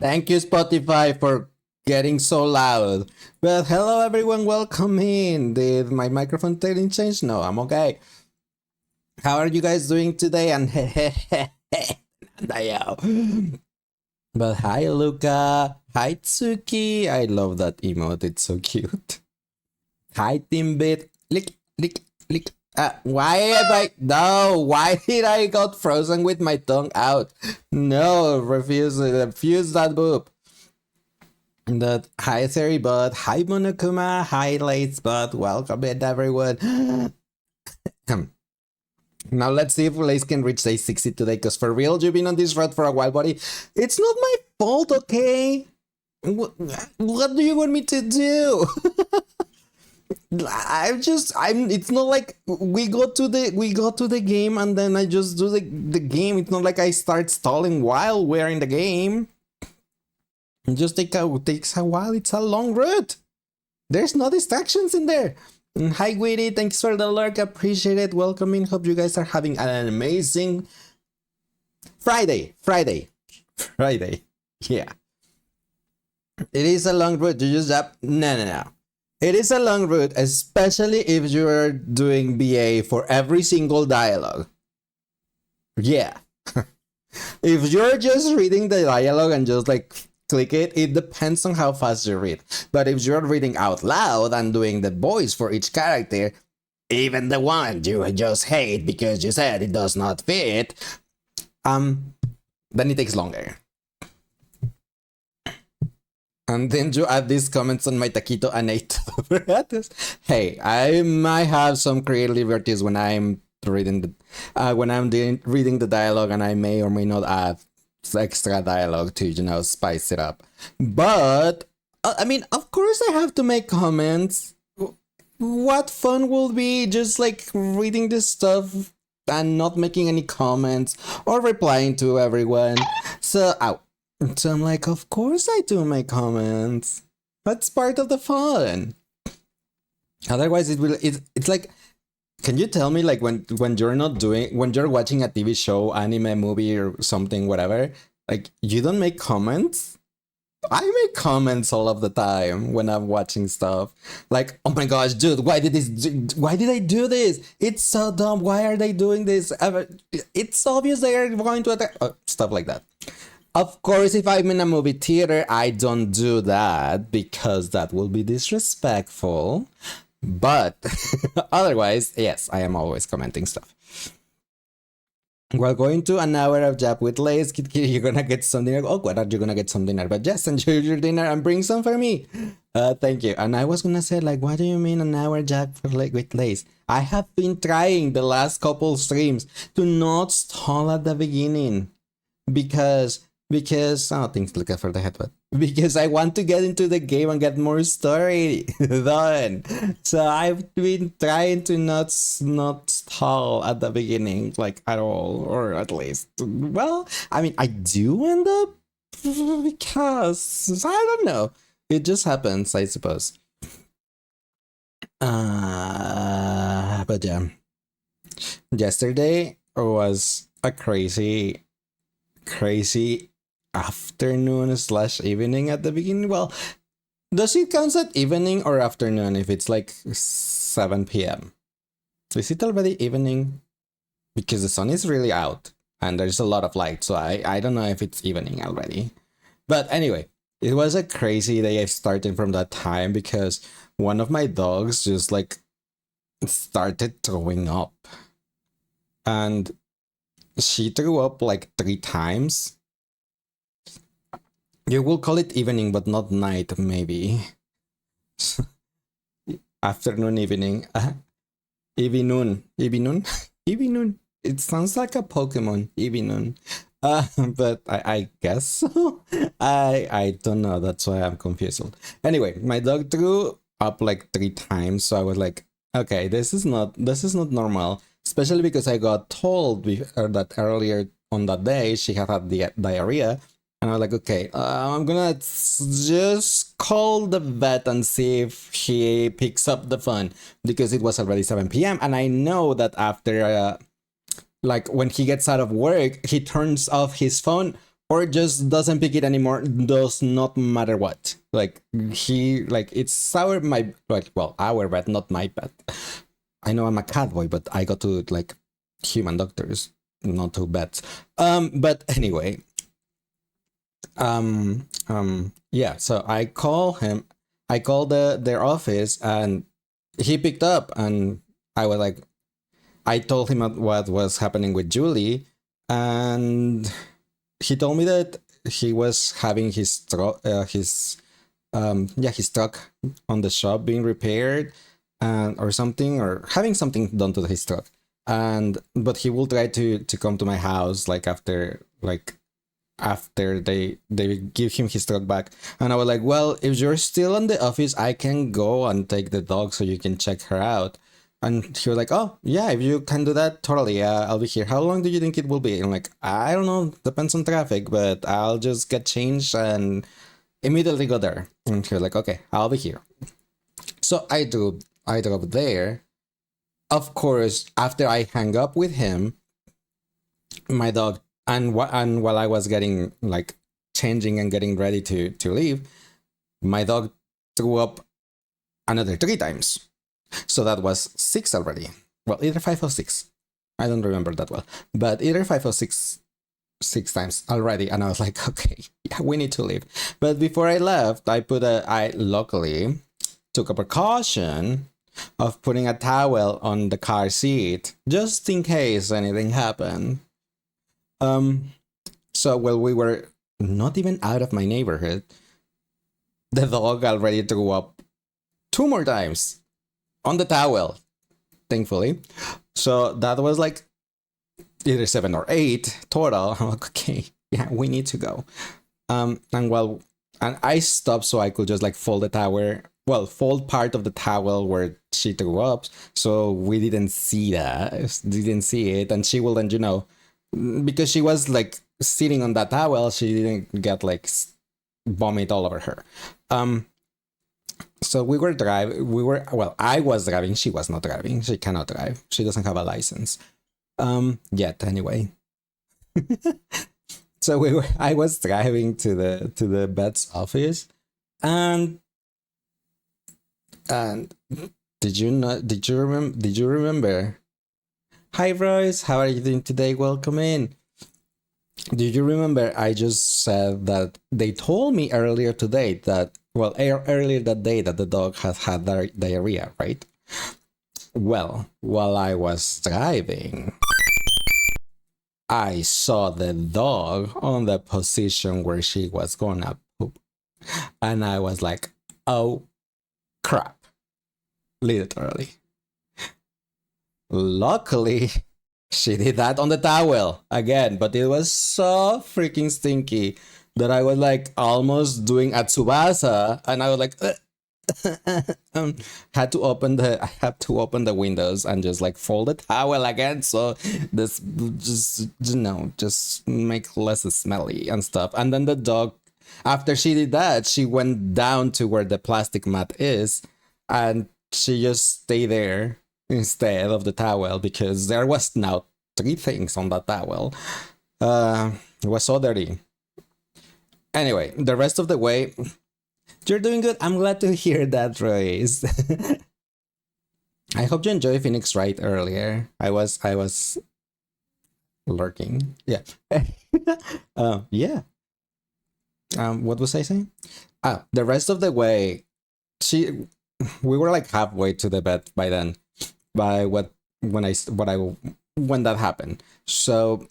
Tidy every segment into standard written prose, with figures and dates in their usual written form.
Thank you, Spotify, for getting so loud. But hello, everyone. Welcome in. Did my microphone setting change? No, I'm okay. How are you guys doing today? And but hi, Luca. Hi, Tsuki. I love that emote. It's so cute. Hi, Timbit. Lick, lick, lick. Why have I? No, why did I got frozen with my tongue out? No, refuse that boop. That hi Theory Bot, hi Monokuma, hi Lates Bot, welcome in everyone. Now let's see if Lace can reach day 60 today, because for real, you've been on this road for a while, buddy. It's not my fault, okay? What do you want me to do? It's not like we go to the game and then I just do the game. It's not like I start stalling while we're in the game. It just takes a while. It's a long route. There's no distractions in there. Hi Witty, thanks for the lurk, appreciate it. Welcome in. Hope you guys are having an amazing Friday. Yeah. It is a long route. You just up. No. It is a long route, especially if you're doing BA for every single dialogue. Yeah. If you're just reading the dialogue and just like click it, it depends on how fast you read. But if you're reading out loud and doing the voice for each character, even the one you just hate because you said it does not fit, then it takes longer. And then you add these comments on my taquito and hey, I might have some creative liberties when I'm reading reading the dialogue, and I may or may not add extra dialogue to spice it up. But I mean, of course I have to make comments. What fun will be just like reading this stuff and not making any comments or replying to everyone. So I'm like, of course I do make comments. That's part of the fun. Otherwise it's like, can you tell me, like, when you're watching a TV show, anime, movie, or something, whatever, like, you don't make comments? I make comments all of the time when I'm watching stuff. Like, oh my gosh, dude, why did I do this? It's so dumb. Why are they doing this? It's obvious they are going to attack. Stuff like that. Of course, if I'm in a movie theater, I don't do that because that will be disrespectful. But otherwise, yes, I am always commenting stuff. We're going to an hour of Jap with Lace. You're gonna get some dinner. Oh, what are you gonna get some dinner? But just enjoy your dinner and bring some for me. Thank you. And I was gonna say, like, what do you mean an hour Jap with Lace? I have been trying the last couple streams to not stall at the beginning because things look for the headbutt. Because I want to get into the game and get more story done. So I've been trying to not stall at the beginning, like, at all, or at least. Well, I mean, I do end up because I don't know. It just happens, I suppose. But yeah, yesterday was a crazy afternoon / evening at the beginning. Well, does it count at evening or afternoon if it's like 7 p.m? Is it already evening? Because the sun is really out and there's a lot of light, so I don't know if it's evening already. But anyway, it was a crazy day starting from that time because one of my dogs just like started throwing up, and she threw up like 3 times. You will call it evening, but not night, maybe. Afternoon, evening. Evening. It sounds like a Pokemon, Evening. But I guess so. I don't know. That's why I'm confused. Anyway, my dog threw up like 3 times, so I was like, okay, this is not normal. Especially because I got told that earlier on that day she had the diarrhea. And I was like, okay, I'm gonna just call the vet and see if he picks up the phone, because it was already 7 p.m. And I know that after, like, when he gets out of work, he turns off his phone or just doesn't pick it anymore, does not matter what. Like it's our my like well our pet, not my pet. I know I'm a cat boy, but I go to like human doctors, not to vets. But anyway, yeah. So I called their office, and he picked up, and I was like, I told him what was happening with Julie, and he told me that he was having his truck on the shop being repaired, and or something, or having something done to his truck, and but he will try to come to my house like after they give him his truck back. And I was like, well, if you're still in the office, I can go and take the dog so you can check her out. And he was like, oh yeah, if you can do that, totally, I'll be here. How long do you think it will be? And I'm like, I don't know, depends on traffic, but I'll just get changed and immediately go there. And he was like, okay, I'll be here. So I drove there. Of course, after I hang up with him, my dog, and while I was getting like changing and getting ready to leave, my dog threw up another 3 times. So that was 6 already. Well, either 5 or 6. I don't remember that well, but either 5 or 6 times already. And I was like, okay, yeah, we need to leave. But before I left, I luckily took a precaution of putting a towel on the car seat just in case anything happened. So while we were not even out of my neighborhood, the dog already threw up 2 more times on the towel, thankfully. So that was like either 7 or 8 total. I'm like, okay, yeah, we need to go. And I stopped so I could just like fold the towel. Well, fold part of the towel where she threw up, so we didn't see it, and she will then, because she was like sitting on that towel, she didn't get like vomit all over her. So I was driving, she was not driving, she cannot drive, she doesn't have a license yet anyway. So I was driving to the vet's office, and did you remember? Hi Royce, how are you doing today? Welcome in. Did you remember I just said that they told me earlier today that, well, earlier that day, that the dog had diarrhea, right? Well, while I was driving, I saw the dog on the position where she was gonna poop. And I was like, oh crap. Literally. Luckily, she did that on the towel again, but it was so freaking stinky that I was like almost doing a Tsubasa, and I was like, I had to open the windows and just like fold the towel again, so this just make less smelly and stuff. And then the dog, after she did that, she went down to where the plastic mat is, and she just stayed there instead of the towel, because there was now 3 things on that towel. It was so dirty. Anyway, the rest of the way, you're doing good. I'm glad to hear that, Royce. I hope you enjoyed Phoenix Wright earlier. I was lurking. Yeah. Yeah. What was I saying? The rest of the way, we were like halfway to the bed by then. When that happened. So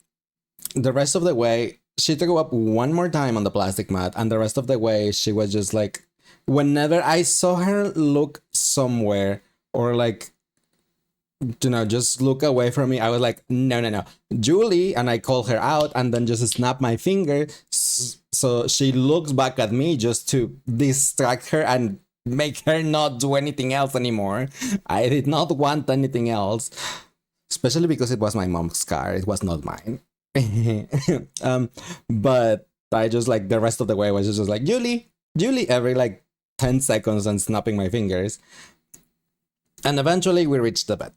the rest of the way, she threw up 1 more time on the plastic mat, and the rest of the way she was just like, whenever I saw her look somewhere, or like, just look away from me, I was like, no, Julie, and I call her out, and then just snap my finger so she looks back at me, just to distract her and make her not do anything else anymore. I did not want anything else, especially because it was my mom's car, it was not mine. But I just like, the rest of the way was just like, Julie, every like 10 seconds, and snapping my fingers. And eventually we reached the bed.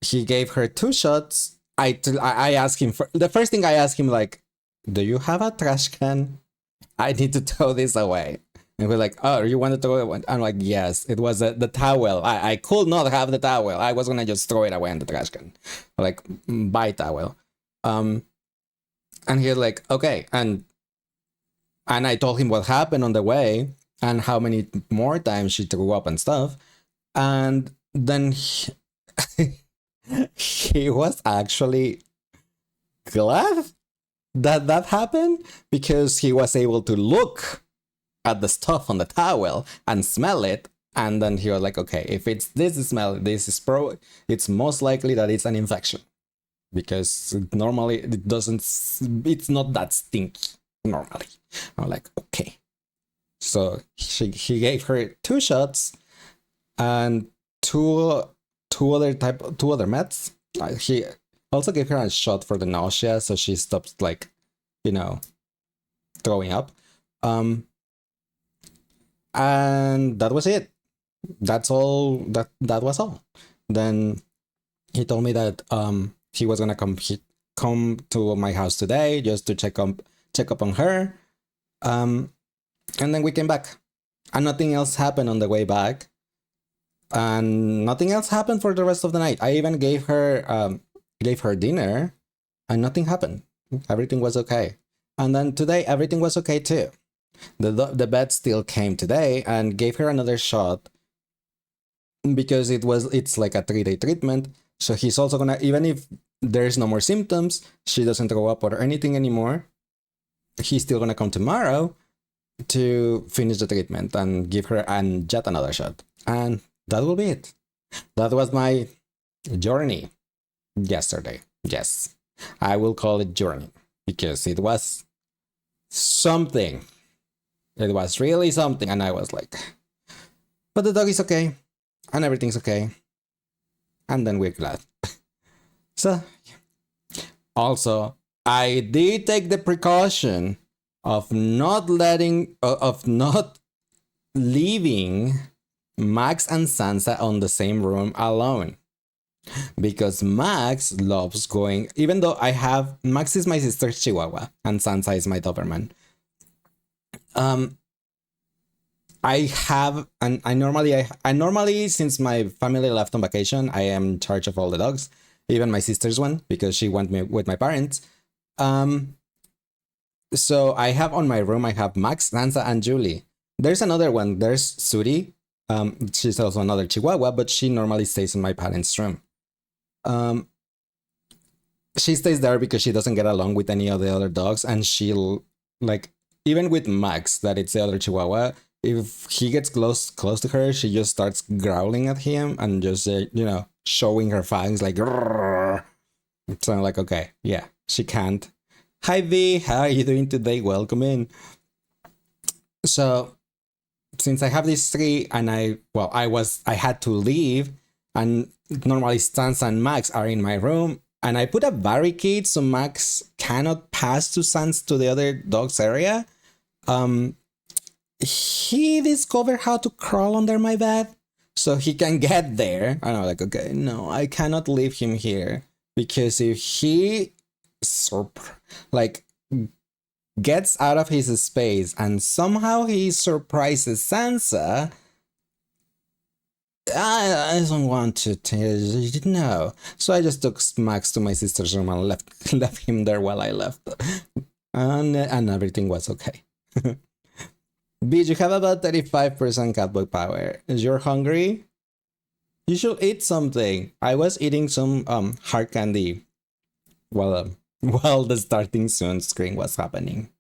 He gave her 2 shots. I asked him, the first thing I asked him, like, do you have a trash can? I need to throw this away. And we're like, oh, you want to throw it away? I'm like, yes, it was the towel. I could not have the towel. I was gonna just throw it away in the trash can. Like, buy towel. And he's like, okay. And I told him what happened on the way and how many more times she threw up and stuff. And then he was actually glad that that happened because he was able to look at the stuff on the towel and smell it. And then he was like, okay, if it's this smell, this is it's most likely that it's an infection because normally it doesn't, it's not that stinky normally. I'm like, okay. So he gave her 2 shots and two other meds. He also gave her a shot for the nausea, so she stops, like, throwing up. And that was it. That's all. That was all. Then he told me that he was gonna come to my house today just to check up on her. And then we came back, and nothing else happened on the way back, and nothing else happened for the rest of the night. I even gave her dinner, and nothing happened. Everything was okay. And then today, everything was okay too. The vet still came today and gave her another shot because it's like a 3-day treatment. So he's also gonna, even if there's no more symptoms, she doesn't throw up or anything anymore, he's still gonna come tomorrow to finish the treatment and give her yet another shot. And that will be it. That was my journey yesterday. Yes, I will call it journey because it was something. It was really something, and I was like, but the dog is okay, and everything's okay. And then we're glad. So, also, I did take the precaution of not leaving Max and Sansa on the same room alone. Because Max loves going, even though Max is my sister's Chihuahua, and Sansa is my Doberman. I normally, since my family left on vacation, I am in charge of all the dogs, even my sister's one, because she went with my parents. So I have on my room, I have Max, Sansa, and Julie. There's another one. There's Suri. She's also another Chihuahua, but she normally stays in my parents' room. She stays there because she doesn't get along with any of the other dogs, and she'll, like, even with Max, that it's the other Chihuahua, if he gets close to her, she just starts growling at him and just, showing her fangs, like, so I'm like, okay, yeah, she can't. Hi V, how are you doing today? Welcome in. So, since I have these 3, and I had to leave, and normally Sansa and Max are in my room, and I put a barricade so Max cannot pass to the other dog's area. He discovered how to crawl under my bed so he can get there. And I'm like, okay, no, I cannot leave him here, because if he gets out of his space and somehow he surprises Sansa, I don't want to no. So I just took Max to my sister's room and left him there while I left, and everything was okay. Beach, you have about 35% cat boy power. You're hungry? You should eat something. I was eating some hard candy while the starting soon screen was happening.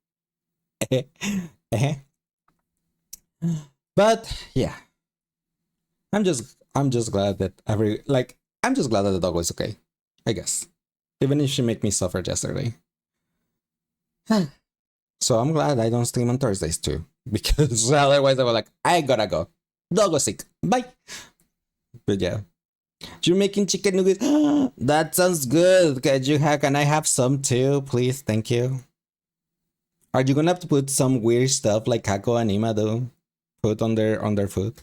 But yeah, I'm just glad that I'm just glad that the dog was okay, I guess, even if she made me suffer yesterday. So I'm glad I don't stream on Thursdays too, because otherwise I was like, I gotta go. Dog was sick. Bye. But yeah. You're making chicken nuggets. That sounds good. Can I have some too, please? Thank you. Are you gonna have to put some weird stuff like Kako and Ima do? Put on their food?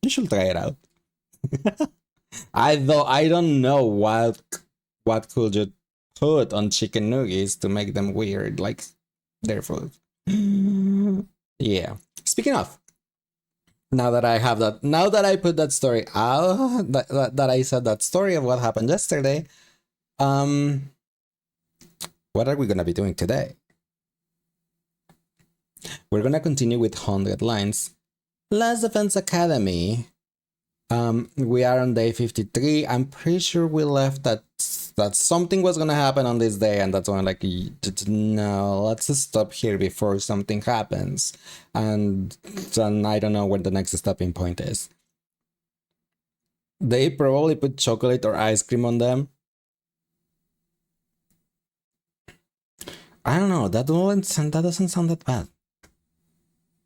You should try it out. I don't know what could you put on chicken nuggets to make them weird, like their food. Yeah. Speaking of, now that I put that story out, that I said that story of what happened yesterday, what are we gonna be doing today? We're gonna continue with 100 lines. Last Defense Academy. We are on day 53. I'm pretty sure we left that something was gonna happen on this day, and that's when like, no, let's stop here before something happens. And then I don't know where the next stopping point is. They probably put chocolate or ice cream on them. I don't know. That doesn't sound that bad.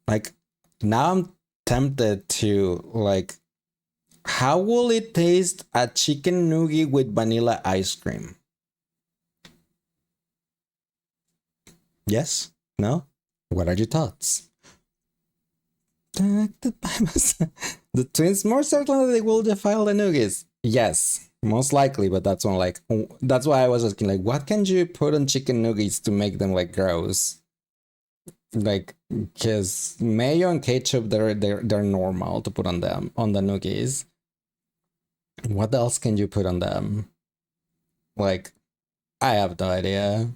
Like, now I'm tempted to, like, how will it taste a chicken nougat with vanilla ice cream? Yes? No? What are your thoughts? The twins more certainly they will defile the nougats. Yes, most likely, but that's one like that's why I was asking, like, what can you put on chicken nuggets to make them like gross? Like, because mayo and ketchup, they're normal to put on them, on the nuggets. What else can you put on them? Like, I have no idea.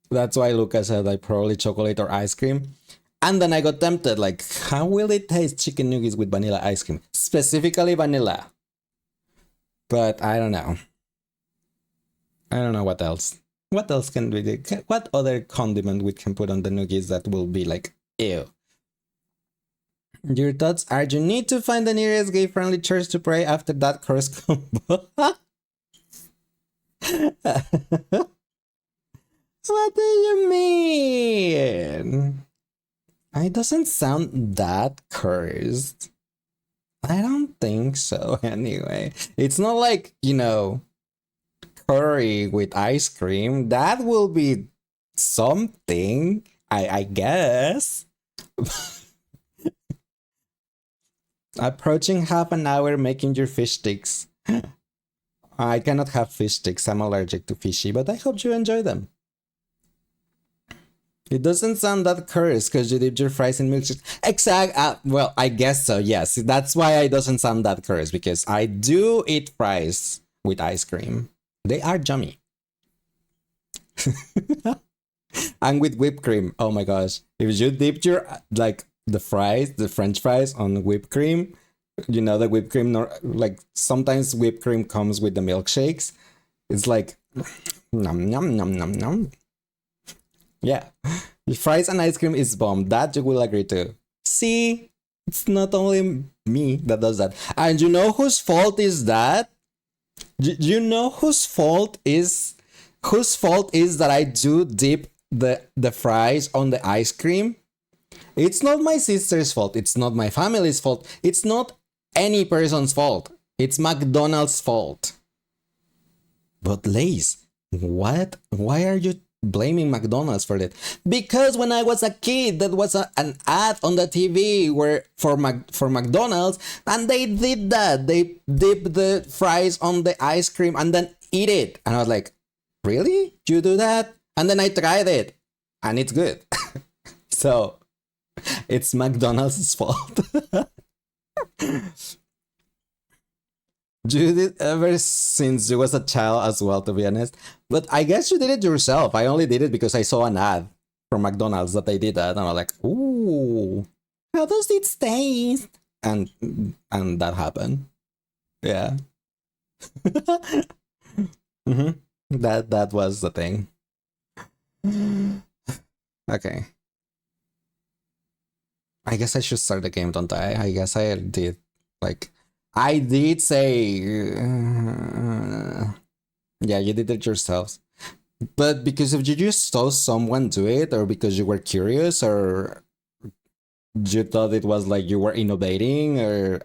That's why Lucas said like probably chocolate or ice cream. And then I got tempted, like, how will it taste chicken nuggets with vanilla ice cream? Specifically vanilla. But I don't know. I don't know what else. What else can we do? What other condiment we can put on the nuggets that will be like, ew? Your thoughts are you need to find the nearest gay-friendly church to pray after that curse combo. What do you mean? It doesn't sound that cursed. I don't think so, anyway. It's not like, you know, curry with ice cream. That will be something, I guess. Approaching half an hour making your fish sticks. I cannot have fish sticks. I'm allergic to fishy, but I hope you enjoy them. It doesn't sound that cursed because you dipped your fries in milkshake. Well, I guess so, yes. That's why it doesn't sound that cursed, because I do eat fries with ice cream. They are yummy. And with whipped cream. Oh my gosh. If you dipped your, like, the French fries on whipped cream, you know, the whipped cream, like, sometimes whipped cream comes with the milkshakes. It's like, nom, nom, nom, nom, nom. Yeah, fries and ice cream is bomb. That you will agree to. See, it's not only me that does that. And you know whose fault is that? You know whose fault is? Whose fault is that I do dip the fries on the ice cream? It's not my sister's fault. It's not my family's fault. It's not any person's fault. It's McDonald's fault. But Lace, what? Why are you blaming McDonald's for that? Because when I was a kid, that was an ad on the TV where for McDonald's, and they did that. They dip the fries on the ice cream and then eat it. And I was like, really? You do that? And then I tried it, and it's good. So it's McDonald's fault. You did ever since you was a child as well, to be honest. But I guess you did it yourself. I only did it because I saw an ad from McDonald's that they did that, and I was like, "Ooh, how does it taste?" And that happened. Yeah. Mm-hmm. That was the thing. Okay. I guess I should start the game, don't I? I guess I did. Like, I did say, yeah, you did it yourselves. But because if you just saw someone do it, or because you were curious, or you thought it was like you were innovating, or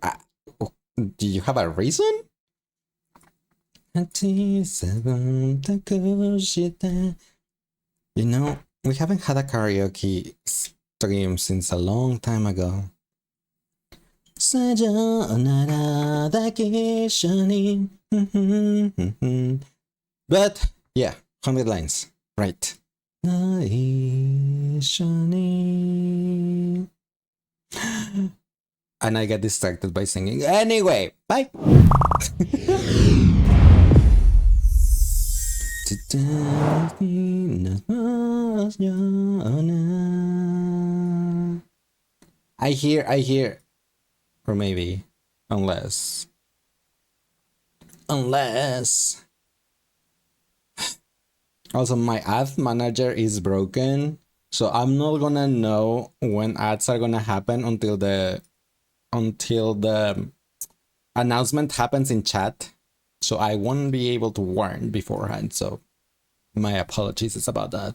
do you have a reason? You know, we haven't had a karaoke stream since a long time ago. But Yeah, 100 lines. Right. And I get distracted by singing. Anyway, bye. I hear. Or maybe. Unless. Also, my ad manager is broken, so I'm not gonna know when ads are gonna happen until the announcement happens in chat. So I won't be able to warn beforehand. So my apologies about that.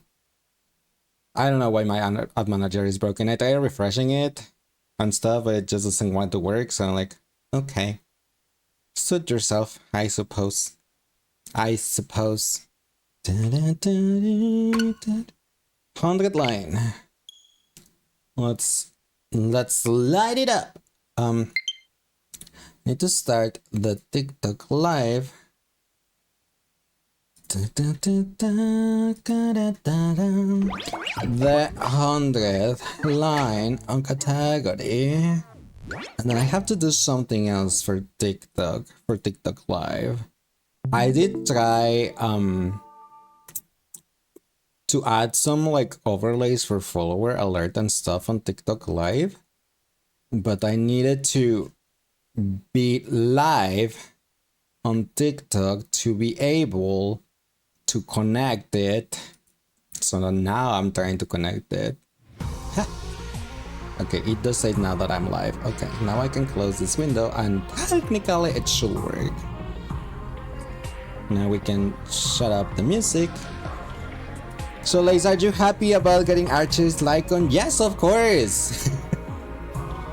I don't know why my ad manager is broken. I tried refreshing it and stuff, but it just doesn't want to work. So I'm like, okay, suit yourself, I suppose. 100 line. Let's light it up. Need to start the TikTok live. The 100th line on category. And then I have to do something else for TikTok live. I did try to add some like overlays for follower alert and stuff on TikTok live, but I needed to be live on TikTok to be able to connect it. So now I'm trying to connect it. Okay, it does say now that I'm live. Okay, now I can close this window and technically it should work. Now we can shut up the music. So Lace, are you happy about getting Archer's Lycon? Yes, of course!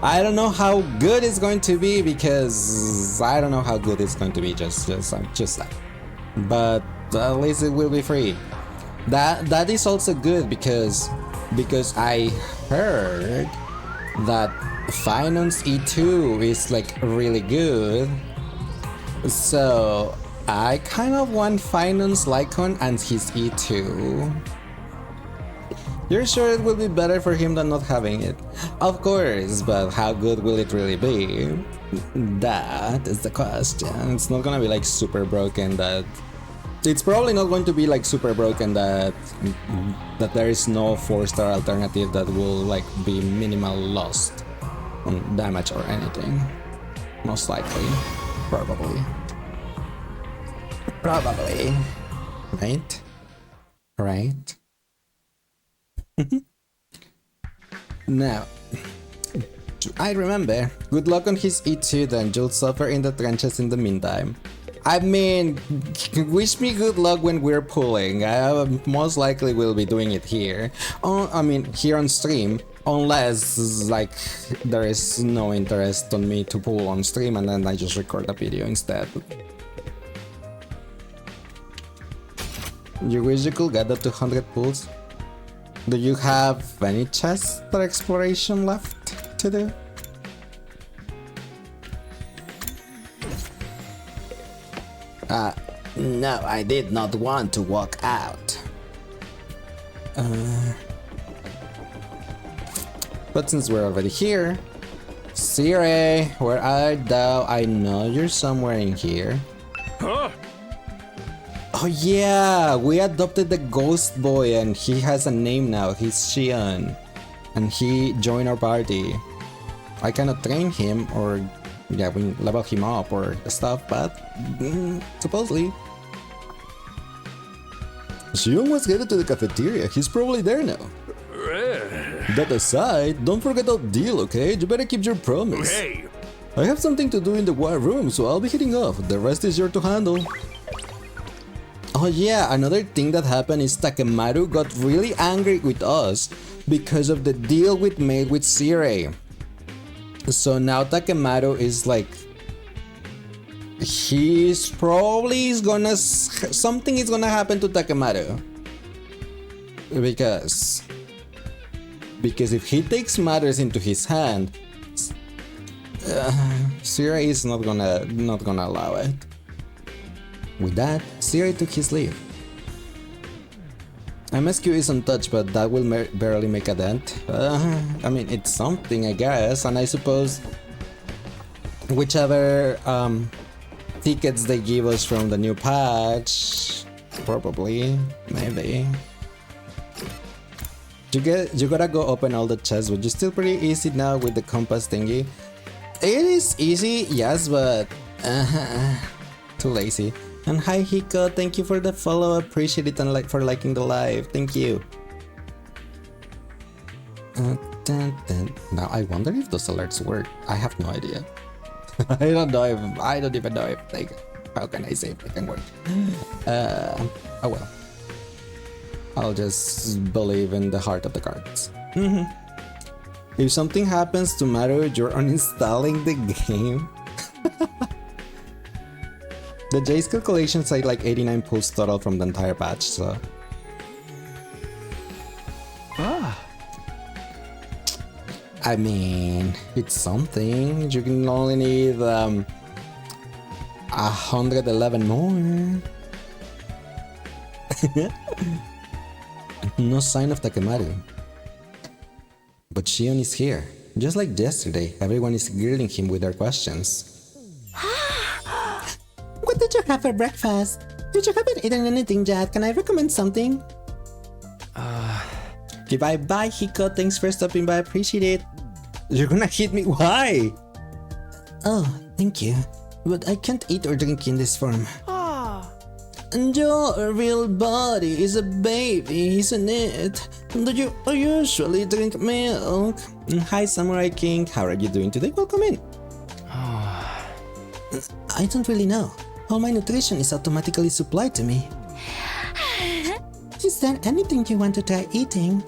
I don't know how good it's going to be because I don't know how good it's going to be, just like. But at least it will be free. That is also good because I heard that Finance E2 is like really good. So I kind of want Finance Lycon and his E2. You're sure it will be better for him than not having it? Of course, but how good will it really be? That is the question. It's not gonna be like super broken that... It's probably not going to be like super broken that there is no 4-star alternative that will like be minimal loss on damage or anything. Most likely. Probably. Right? Right? Now, I remember. Good luck on his E2 then, you'll suffer in the trenches in the meantime. I mean, wish me good luck when we're pulling. I most likely will be doing it here. I mean, here on stream. Unless, like, there is no interest on me to pull on stream and then I just record a video instead. You wish you could get up to 100 pulls? Do you have any chest or exploration left to do? No, I did not want to walk out. But since we're already here... Siri, where art thou? I know you're somewhere in here. Huh? Oh yeah, we adopted the ghost boy and he has a name now. He's Xian. And he joined our party. I cannot train him or... yeah, we level him up or stuff, but... supposedly. Xian was headed to the cafeteria. He's probably there now. That aside, don't forget our deal, okay? You better keep your promise. Hey. I have something to do in the war room, so I'll be heading off. The rest is yours to handle. Oh yeah, another thing that happened is Takemaru got really angry with us because of the deal we made with Siri. So now Takemaru is like... he's probably gonna... something is gonna happen to Takemaru. Because if he takes matters into his hand, Siri is not gonna allow it. With that, Siri took his leave. MSQ is untouched, but that will barely make a dent. I mean, it's something, I guess, and I suppose whichever tickets they give us from the new patch, probably, maybe. You gotta go open all the chests, which is still pretty easy now with the compass thingy. It is easy, yes, but too lazy. And hi Hiko, thank you for the follow, appreciate it, and for liking the live, thank you. Now I wonder if those alerts work. I have no idea. I don't even know if like, how can I say if they can work? Oh well. I'll just believe in the heart of the cards. If something happens tomorrow, you're uninstalling the game. The J's calculations say like 89 pulls total from the entire patch, so. I mean, it's something. You can only need 111 more. No sign of Takemaru. But Shion is here. Just like yesterday, everyone is grilling him with their questions. What did you have for breakfast? Did you haven't eaten anything yet? Can I recommend something? Goodbye, bye Hiko. Thanks for stopping by. Appreciate it. You're gonna hit me? Why? Oh, thank you. But I can't eat or drink in this form. And your real body is a baby, isn't it? Do you usually drink milk? Hi, Samurai King. How are you doing today? Welcome in. I don't really know. All my nutrition is automatically supplied to me. Is there anything you want to try eating?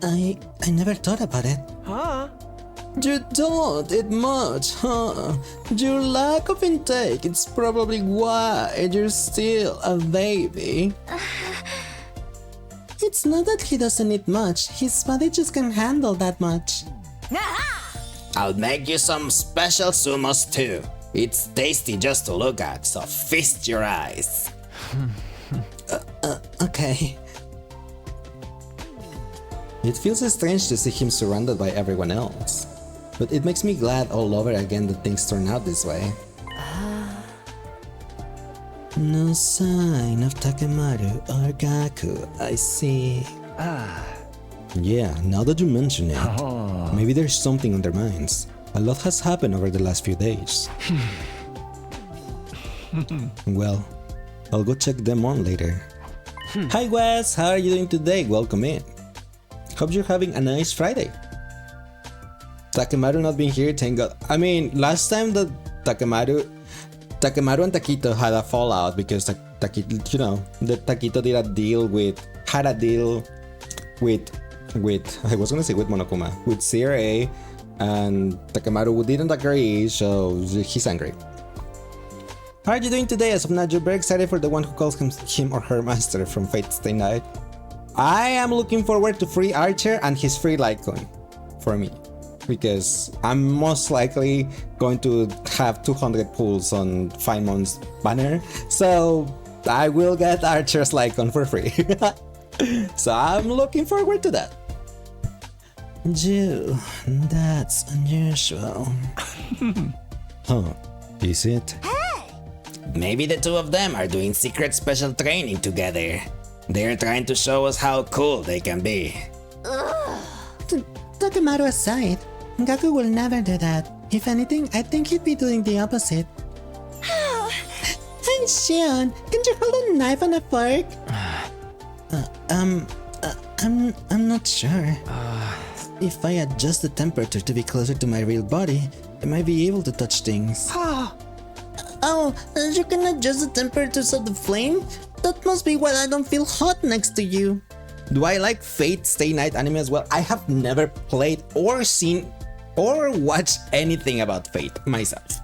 I never thought about it. You don't eat much, huh? Your lack of intake is probably why you're still a baby. It's not that he doesn't eat much, his body just can't handle that much. I'll make you some special sumos too. It's tasty just to look at, so feast your eyes. Okay. It feels strange to see him surrounded by everyone else. But it makes me glad all over again that things turn out this way. No sign of Takemaru or Gaku, I see. Yeah, now that you mention it, maybe there's something on their minds. A lot has happened over the last few days. Well, I'll go check them on later. Hi Wes, how are you doing today? Welcome in. Hope you're having a nice Friday. Takemaru not being here, thank God. I mean, last time that Takemaru and Takito had a fallout because Takito, you know, that Takito had a deal with I was gonna say with Monokuma, with CRA, and Takemaru didn't agree, so he's angry. How are you doing today? As of now, you're very excited for the one who calls him or her master from Fate Stay Night. I am looking forward to free Archer and his free Litecoin for me, because I'm most likely going to have 200 pulls on 5 months banner, so I will get Archer's Litecoin for free. So I'm looking forward to that. Jew, that's unusual. Huh, is it? Maybe the two of them are doing secret special training together. They're trying to show us how cool they can be. Takemaru aside, Gaku will never do that. If anything, I think he'd be doing the opposite. Hey Shion, can you hold a knife and a fork? I'm not sure. If I adjust the temperature to be closer to my real body, I might be able to touch things. Oh, you can adjust the temperatures of the flame? That must be why I don't feel hot next to you. Do I like Fate Stay Night anime as well? I have never played or seen or watched anything about Fate myself.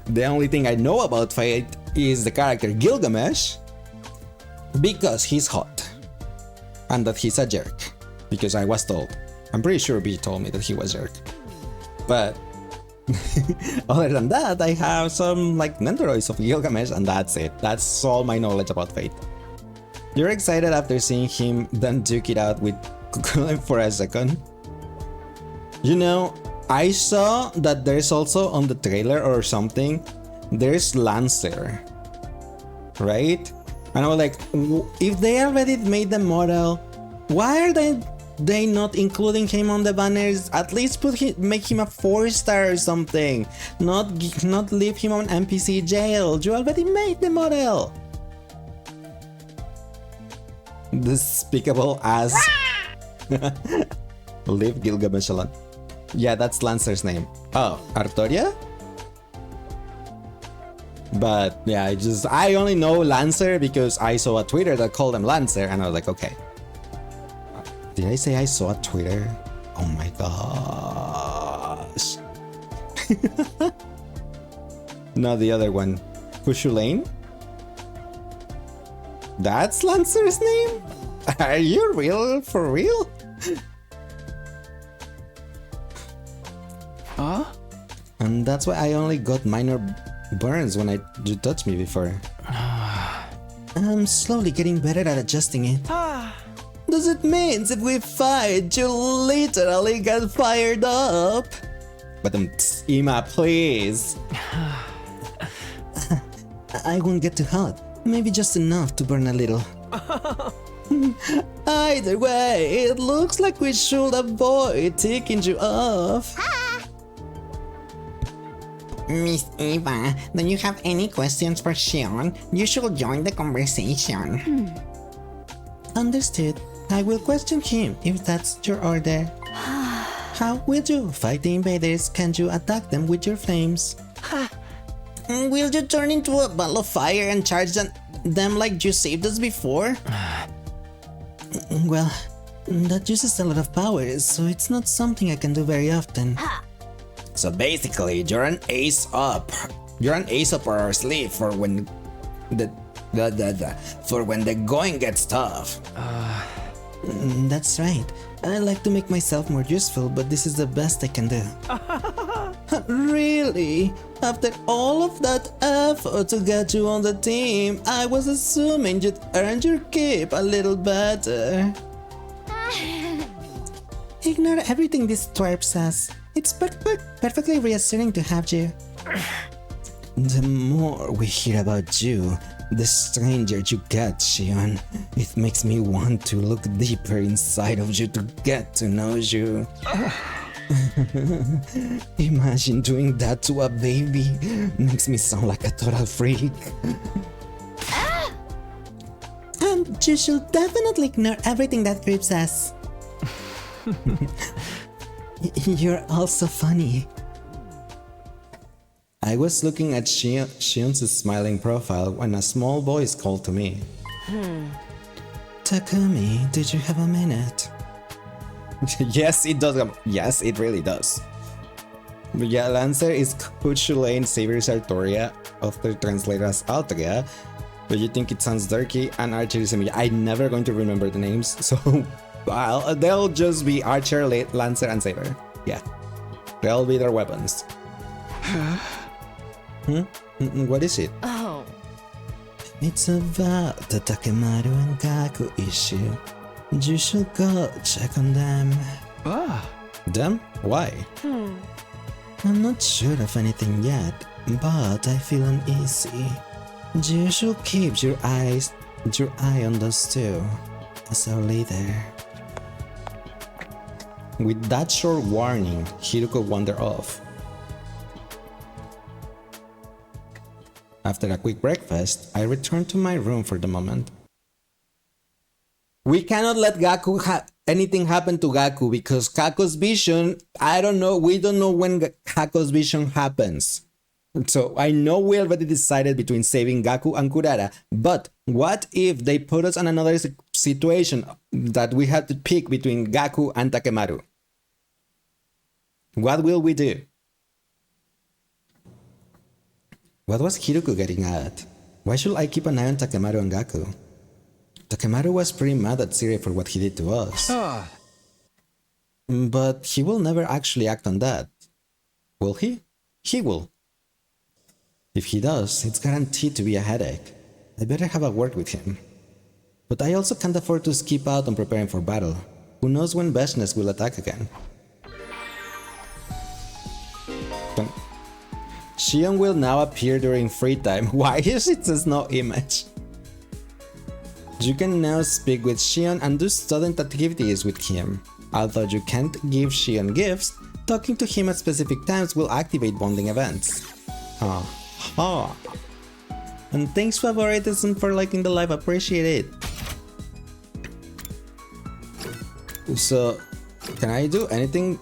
The only thing I know about Fate is the character Gilgamesh, because he's hot. And that he's a jerk. Because I was told. I'm pretty sure B told me that he was a jerk. But other than that, I have some like Nendoroids of Gilgamesh and that's it. That's all my knowledge about Fate. You're excited after seeing him then duke it out with Kukulai for a second? You know, I saw that there's also on the trailer or something, there's Lancer, right? And I was like, if they already made the model, why are they not including him on the banners? At least make him a 4-star or something. Not leave him on NPC jail. You already made the model. Despicable ass. Leave Gilgamesh alone. Yeah, that's Lancer's name. Oh, Artoria? But yeah, I only know Lancer because I saw a Twitter that called him Lancer, and I was like, okay. Did I say I saw a Twitter? Oh my gosh. No, the other one. Kushulain? That's Lancer's name? Are you real? For real? Huh? And that's why I only got minor burns when you touched me before. I'm slowly getting better at adjusting it. Does it mean if we fight, you literally get fired up? But Ima, please. I won't get too hot. Maybe just enough to burn a little. Either way, it looks like we should avoid taking you off. Miss Eva, do you have any questions for Xion? You should join the conversation. Understood. I will question him if that's your order. How will you fight the invaders? Can you attack them with your flames? Will you turn into a ball of fire and charge them like you saved us before? Well, that uses a lot of power, so it's not something I can do very often. So basically, you're an ace up. You're an ace up our sleeve for when the going gets tough. That's right. I like to make myself more useful, but this is the best I can do. Really? After all of that effort to get you on the team, I was assuming you'd earned your keep a little better. Ignore everything this twerp says. It's perfectly reassuring to have you. The more we hear about you, the stranger you get, Xion. It makes me want to look deeper inside of you to get to know you. Imagine doing that to a baby. Makes me sound like a total freak. And you should definitely ignore everything that creep says. You're also funny. I was looking at Shion's smiling profile when a small voice called to me. Takumi, did you have a minute? Yes, it does. Yes, it really does. But yeah, Lancer is Kuchulain Savior's Artoria, often translated as Altria. But you think it sounds dirty, and Archer is I'm never going to remember the names, so they'll just be Archer, Lancer, and Saber. Yeah, they'll be their weapons. What is it? Oh. It's about the Takemaru and Gaku issue. You should go check on them. Them? Why? I'm not sure of anything yet, but I feel uneasy. You should keep your eye on those two, as our leader. With that short warning, Hiruko wandered off. After a quick breakfast, I returned to my room for the moment. We cannot let anything happen to Gaku because Kako's vision, we don't know when Kako's vision happens. So I know we already decided between saving Gaku and Kurara, but what if they put us in another situation that we have to pick between Gaku and Takemaru? What will we do? What was Hiruko getting at? Why should I keep an eye on Takemaru and Gaku? Takemaru was pretty mad at Siri for what he did to us. But he will never actually act on that. Will he? He will. If he does, it's guaranteed to be a headache. I better have a word with him. But I also can't afford to skip out on preparing for battle. Who knows when leissz will attack again? Xion will now appear during free time. Why is it says no image? You can now speak with Xion and do student activities with him. Although you can't give Xion gifts, talking to him at specific times will activate bonding events. Aha! And thanks Favoritism for liking the live, appreciate it. So, can I do anything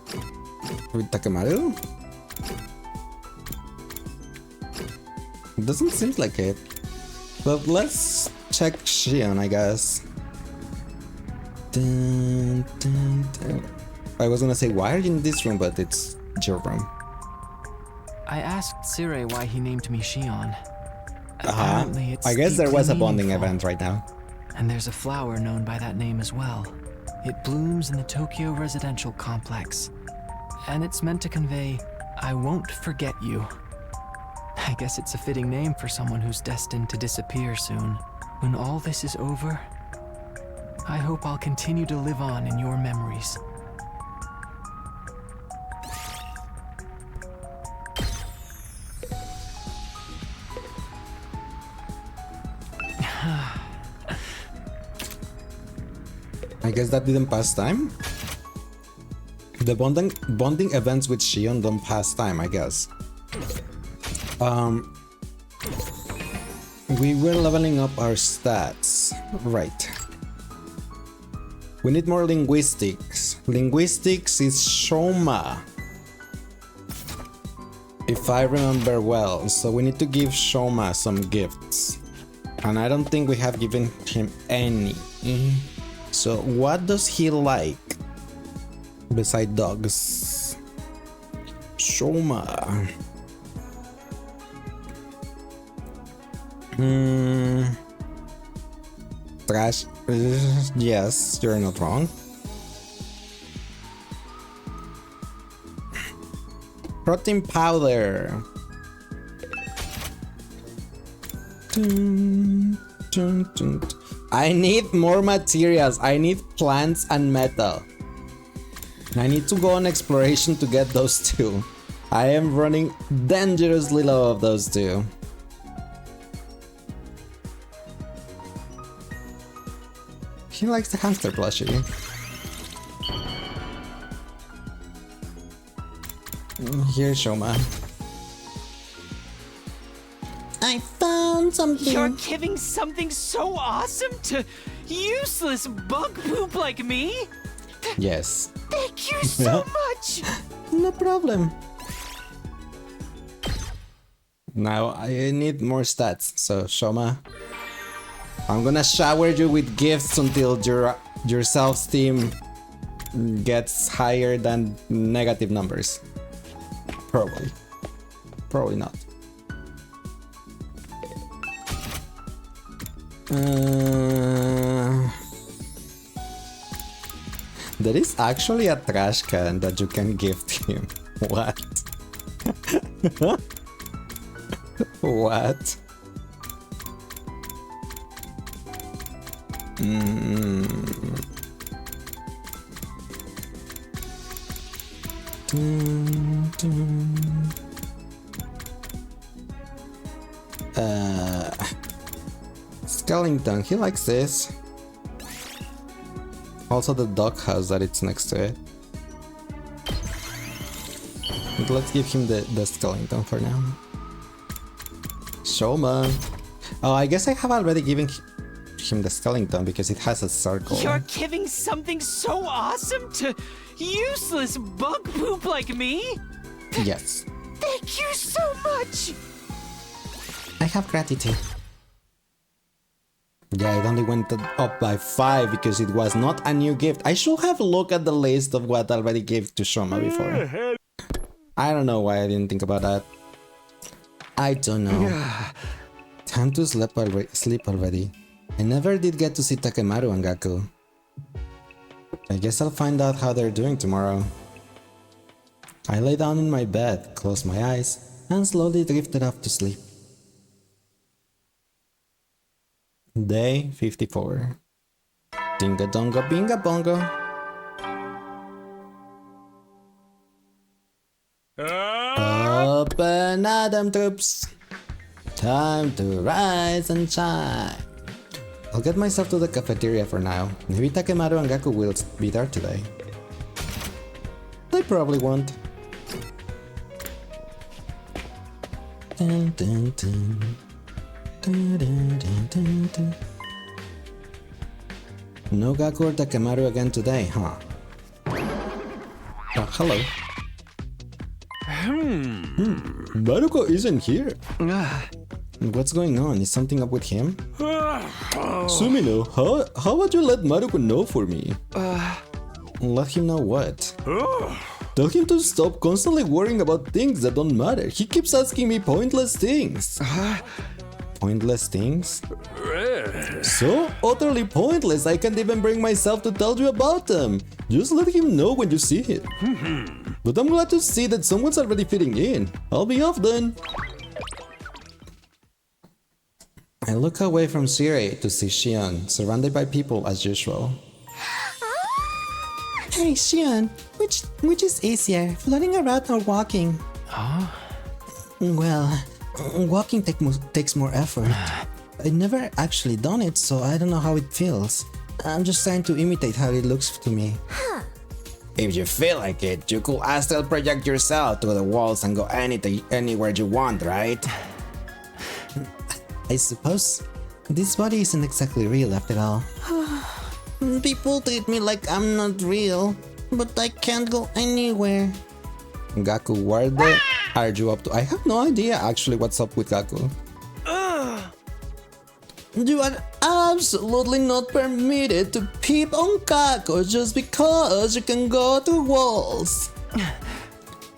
with Takemaru? It doesn't seem like it. But let's check Xion, I guess. Dun, dun, dun. I was gonna say, why are you in this room, but it's your room. I asked Sire why he named me Xion. Apparently it's I guess there was a bonding meaningful. event right now. And there's a flower known by that name as well. It blooms in the Tokyo residential complex. And it's meant to convey, I won't forget you. I guess it's a fitting name for someone who's destined to disappear soon. When all this is over, I hope I'll continue to live on in your memories. I guess that didn't pass time? The bonding events with Xion don't pass time, I guess. We were leveling up our stats. Right. We need more linguistics. Linguistics is Shoma, if I remember well. So we need to give Shoma some gifts. And I don't think we have given him any. So what does he like beside dogs? Shoma. Trash. Yes, you're not wrong. Protein powder. I need more materials. I need plants and metal. I need to go on exploration to get those two. I am running dangerously low of those two. He likes the hamster plushie. Here, Shoma. I found something. You're giving something so awesome to useless bug poop like me? Yes. Thank you so much! No problem. Now I need more stats, so Shoma, I'm gonna shower you with gifts until your self-esteem gets higher than negative numbers. Probably. Probably not. There is actually a trash can that you can gift him. What? What? Skellington, he likes this. Also the doghouse that it's next to it. But let's give him the Skellington for now. Shoma. Oh, I guess I have already given him the Skellington because it has a circle. You're giving something so awesome to useless bug poop like me? Yes. Thank you so much! I have gratitude. Yeah, it only went up by 5 because it was not a new gift. I should have looked at the list of what I already gave to Shoma before. I don't know why I didn't think about that. I don't know. Time to sleep already. I never did get to see Takemaru and Gaku. I guess I'll find out how they're doing tomorrow. I lay down in my bed, closed my eyes, and slowly drifted off to sleep. Day 54. Dinga donga binga bongo. Open Adam troops. Time to rise and shine. I'll get myself to the cafeteria for now. Maybe Takemaru and Gaku will be there today. They probably won't. Dun, dun, dun. Dun, dun, dun, dun, dun. No Gaku or Takemaru again today, huh? Hello. Maruko isn't here. What's going on? Is something up with him? Sumino, how would you let Maruko know for me? Let him know what? Tell him to stop constantly worrying about things that don't matter. He keeps asking me pointless things. Pointless things? So utterly pointless, I can't even bring myself to tell you about them. Just let him know when you see him. But I'm glad to see that someone's already fitting in. I'll be off then. I look away from Siri to see Shion, surrounded by people as usual. Hey, Shion, which is easier, floating around or walking? Well, walking takes more effort. I never actually done it, so I don't know how it feels. I'm just trying to imitate how it looks to me. If you feel like it, you could astral project yourself to the walls and go anywhere you want, right? I suppose. This body isn't exactly real after all. People treat me like I'm not real, but I can't go anywhere. Gaku, what the are you up to? I have no idea actually what's up with Gaku. You are absolutely not permitted to peep on Kako just because you can go through walls.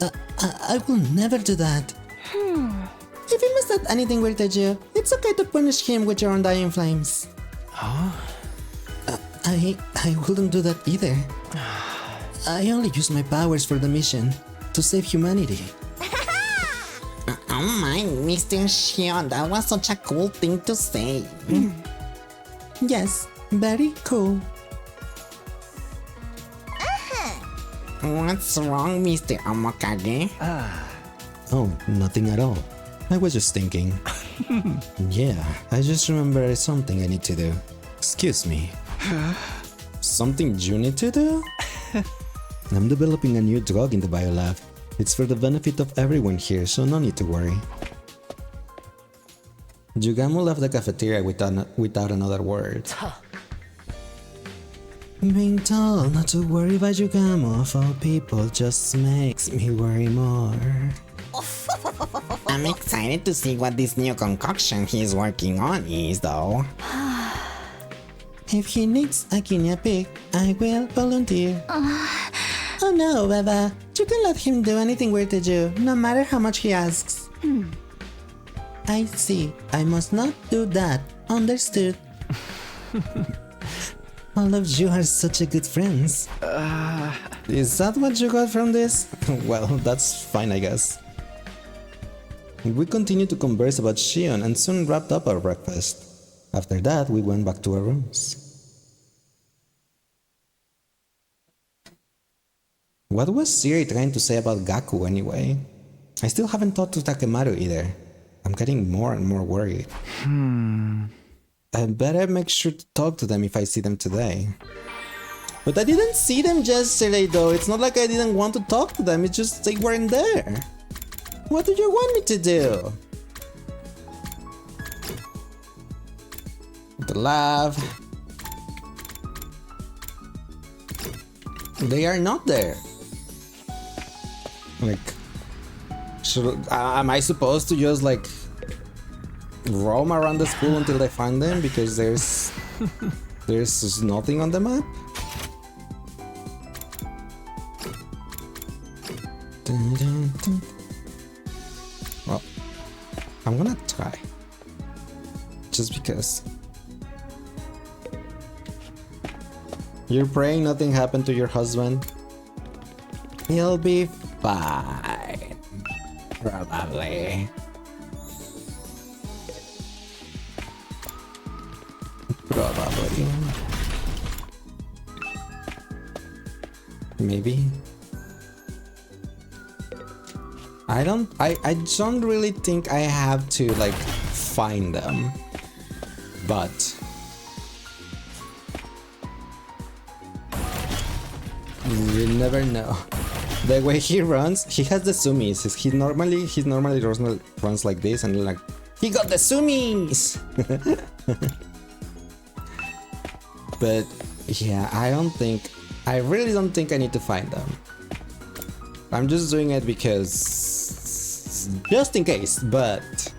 I will never do that. If he must have anything weird to you, it's okay to punish him with your undying flames. I wouldn't do that either. I only use my powers for the mission, to save humanity. Oh my, Mr. Shion, that was such a cool thing to say. Yes, very cool. What's wrong, Mr. Omokage? Oh, nothing at all. I was just thinking. Yeah, I just remembered something I need to do. Excuse me. Something you need to do? I'm developing a new drug in the biolab. It's for the benefit of everyone here, so no need to worry. Jugamu left the cafeteria without another word. Being told not to worry about Jugamu of all people just makes me worry more. I'm excited to see what this new concoction he's working on is, though. If he needs a guinea pig, I will volunteer. Oh no, Baba. You can let him do anything weird to do, no matter how much he asks. I see. I must not do that. Understood. All of you are such a good friends. Is that what you got from this? Well, that's fine, I guess. We continued to converse about Shion and soon wrapped up our breakfast. After that, we went back to our rooms. What was Siri trying to say about Gaku anyway? I still haven't talked to Takemaru either. I'm getting more and more worried. I better make sure to talk to them if I see them today. But I didn't see them yesterday though. It's not like I didn't want to talk to them, it's just they weren't there. What do you want me to do? The lab. They are not there. Like, am I supposed to just like roam around the school until I find them because there's nothing on the map? Well, I'm gonna try. Just because. You're praying nothing happened to your husband? He'll be fine. Probably. Probably. Maybe. I don't really think I have to like find them, but you never know. The way he runs, he has the zoomies. He normally runs like this, and like he got the zoomies. But yeah, I really don't think I need to find them. I'm just doing it because just in case, but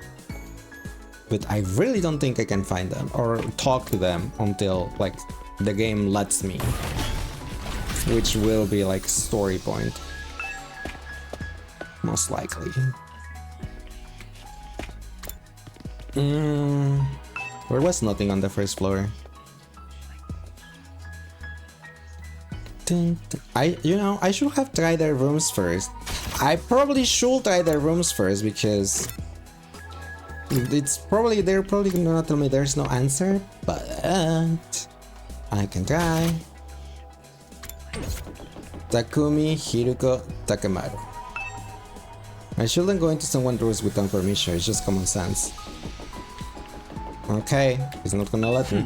I really don't think I can find them or talk to them until like the game lets me, which will be like story point, most likely. There was nothing on the first floor. I should have tried their rooms first. I probably should try their rooms first because they're probably gonna tell me there's no answer, but I can try. Takumi, Hiruko, Takemaru. I shouldn't go into someone's rooms without permission, it's just common sense. Okay, he's not gonna let me.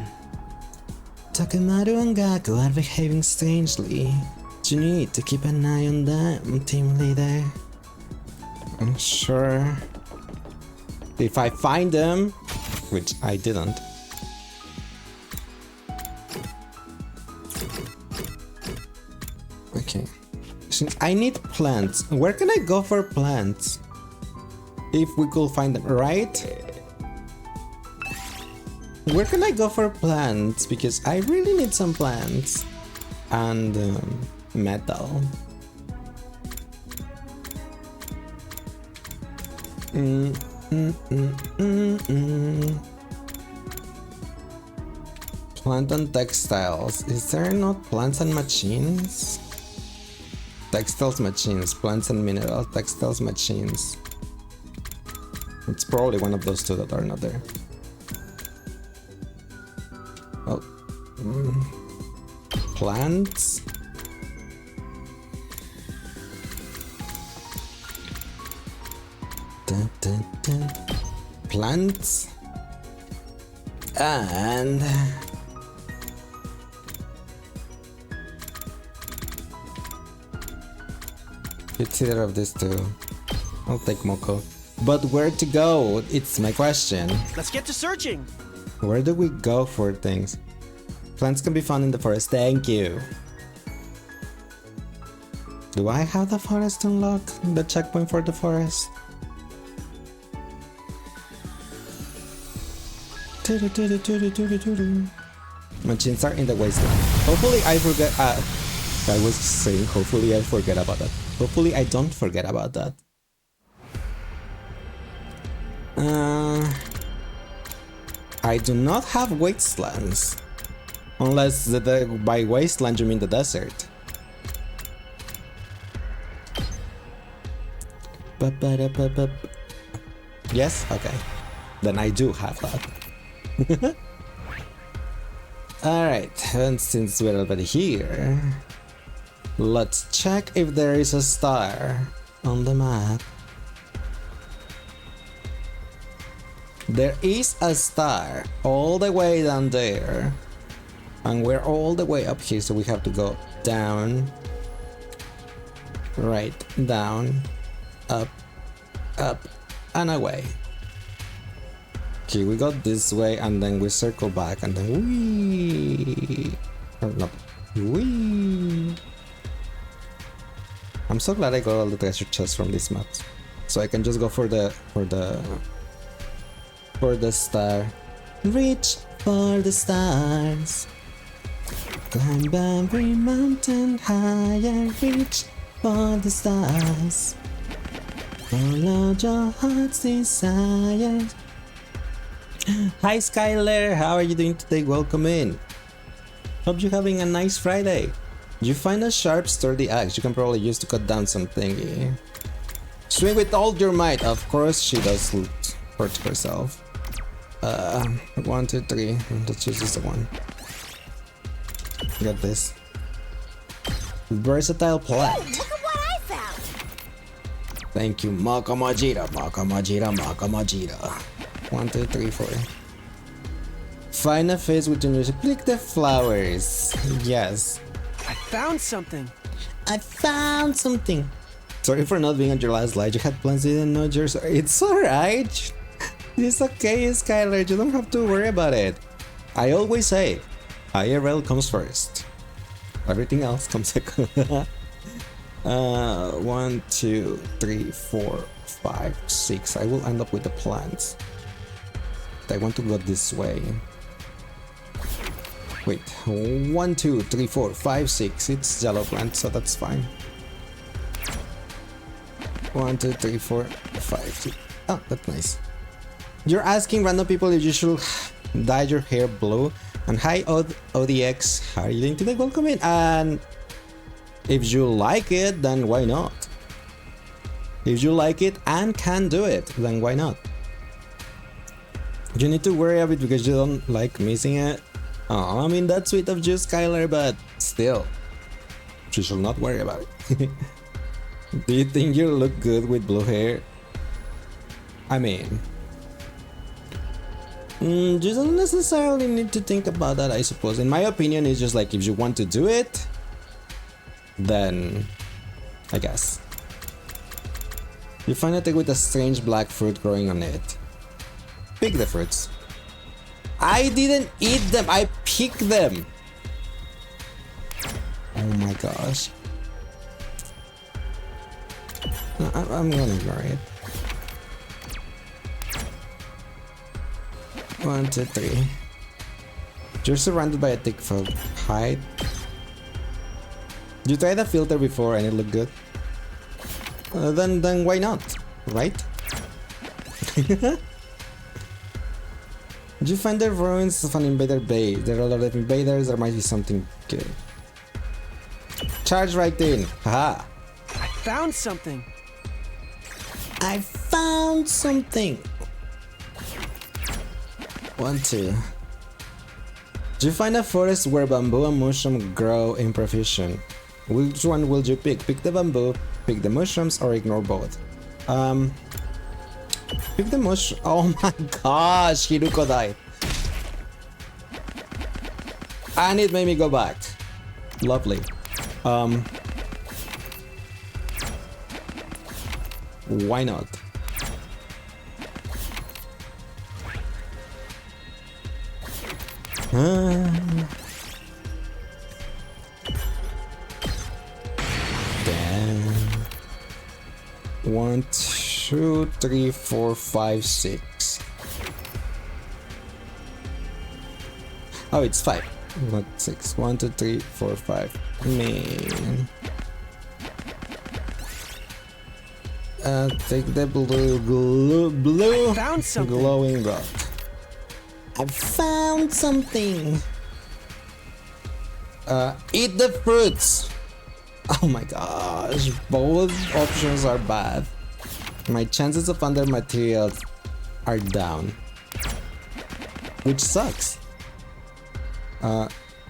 Takemaru and Gaku are behaving strangely. You need to keep an eye on them, team leader. I'm sure. If I find them, which I didn't. Okay. Since I need plants, where can I go for plants? If we could find them, right? Where can I go for plants? Because I really need some plants. And metal. Plant and textiles. Is there not plants and machines? Textiles, machines, plants and minerals, textiles, machines. It's probably one of those two that are not there. Oh. Plants? Dun, dun, dun. Plants? And... it's either of these two. I'll take Moko. But where to go? It's my question. Let's get to searching. Where do we go for things? Plants can be found in the forest. Thank you. Do I have the forest unlocked? The checkpoint for the forest? Machines are in the wasteland. Hopefully I forget. I was saying hopefully I forget about that. Hopefully I don't forget about that. I do not have wastelands. Unless by wasteland you mean the desert. Yes? Okay. Then I do have that. Alright, and since we're already here, let's check if there is a star on the map. There is a star all the way down there. And we're all the way up here, so we have to go down, right, down, up, and away. Okay, we got this way, and then we circle back, and then wee. Or no, wee. I'm so glad I got all the treasure chests from this map, so I can just go for the star. Reach for the stars. Climb every mountain higher, reach for the stars. Follow your heart's desire. Hi Skylar, how are you doing today? Welcome in. Hope you're having a nice Friday. You find a sharp, sturdy axe you can probably use to cut down some thingy. Swing with all your might. Of course she does hurt herself. 1, 2, 3. Let's use this one. Get this. Versatile plant. Look at what I found. Thank you, Makamajira, Makamajira, Makamajira. 1, 2, 3, 4. Find a face with your nose. Pick the flowers. Yes. I found something. I found something. Sorry for not being on your last slide. You had plans, didn't know yours. It's alright. It's okay, Skylar. You don't have to worry about it. I always say, IRL comes first. Everything else comes second. 1, 2, 3, 4, 5, 6. I will end up with the plants. I want to go this way. Wait, 1, 2, 3, 4, 5, 6. It's yellow plant, so that's fine. 1, 2, 3, 4, 5, 6. Oh, that's nice. You're asking random people if you should dye your hair blue. And hi, ODX. How are you doing today? Welcome in. And if you like it, then why not? If you like it and can do it, then why not? You need to worry a bit because you don't like missing it. Oh, I mean, that's sweet of you, Skylar, but still, you should not worry about it. Do you think you look good with blue hair? I mean, you don't necessarily need to think about that, I suppose. In my opinion, it's just like if you want to do it, then I guess. You find a thing with a strange black fruit growing on it. Pick the fruits. I didn't eat them, I picked them. Oh my gosh. No, I'm gonna ignore it. 1, 2, 3. You're surrounded by a thick fog. Hide. You tried the filter before and it looked good. Then why not? Right? Did you find the ruins of an invader base? There are a lot of invaders, there might be something good. Charge right in! Haha! I found something. I found something. 1, 2. Did you find a forest where bamboo and mushroom grow in profusion? Which one will you pick? Pick the bamboo, pick the mushrooms, or ignore both? Pick the mushroom. Oh my gosh, Hiruko died. And it made me go back. Lovely. Why not? Damn. 1, 2, 3, 4, 5, 6. Oh, it's 5, not 6. 1, 2, 3, 4, 5. Man. Take the blue Found something. glowing rock. I found something. Eat the fruits. Oh my gosh, both options are bad. My chances of under materials are down, which sucks.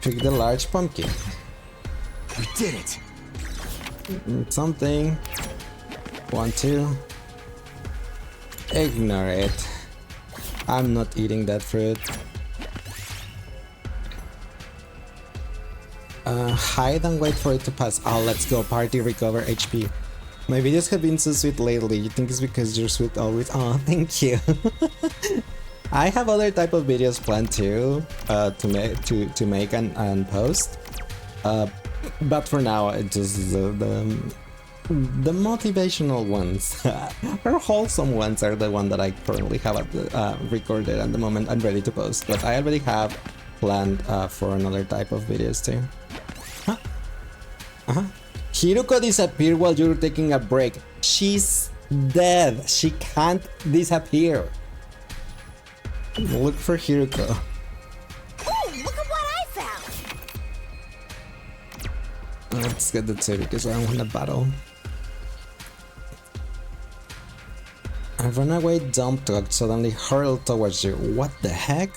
Pick the large pumpkin. We did it. Something. 1, 2. Ignore it. I'm not eating that fruit. Hide and wait for it to pass. Oh, let's go. Party, recover HP. My videos have been so sweet lately. You think it's because you're sweet always? Oh, thank you. I have other type of videos planned too, to make and post. But for now, it's just the motivational ones or wholesome ones are the one that I currently have recorded at the moment and ready to post. But I already have planned for another type of videos too. Hiruko disappeared while you were taking a break. She's dead. She can't disappear. Look for Hiruko. Ooh, look at what I found. Let's get the two because I don't want to battle. A runaway dump truck suddenly hurled towards you. What the heck?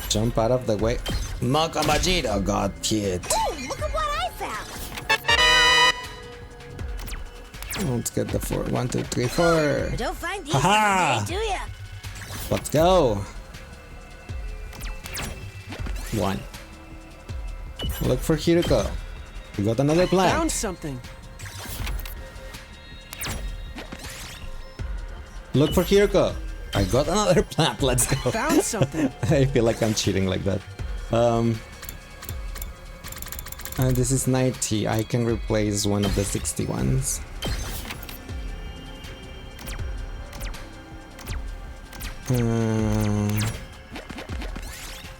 Jump out of the way. Makamajiro got hit. Ooh, look at what I found. Let's get the 4. 1, 2, 3, 4. You don't find these Haha! every day, do ya? Let's go. 1. Look for Hiroko. We got another plant. Found something. Look for Hiroko. I got another plant. Let's go. Found something. I feel like I'm cheating like that. This is 90. I can replace one of the 61s.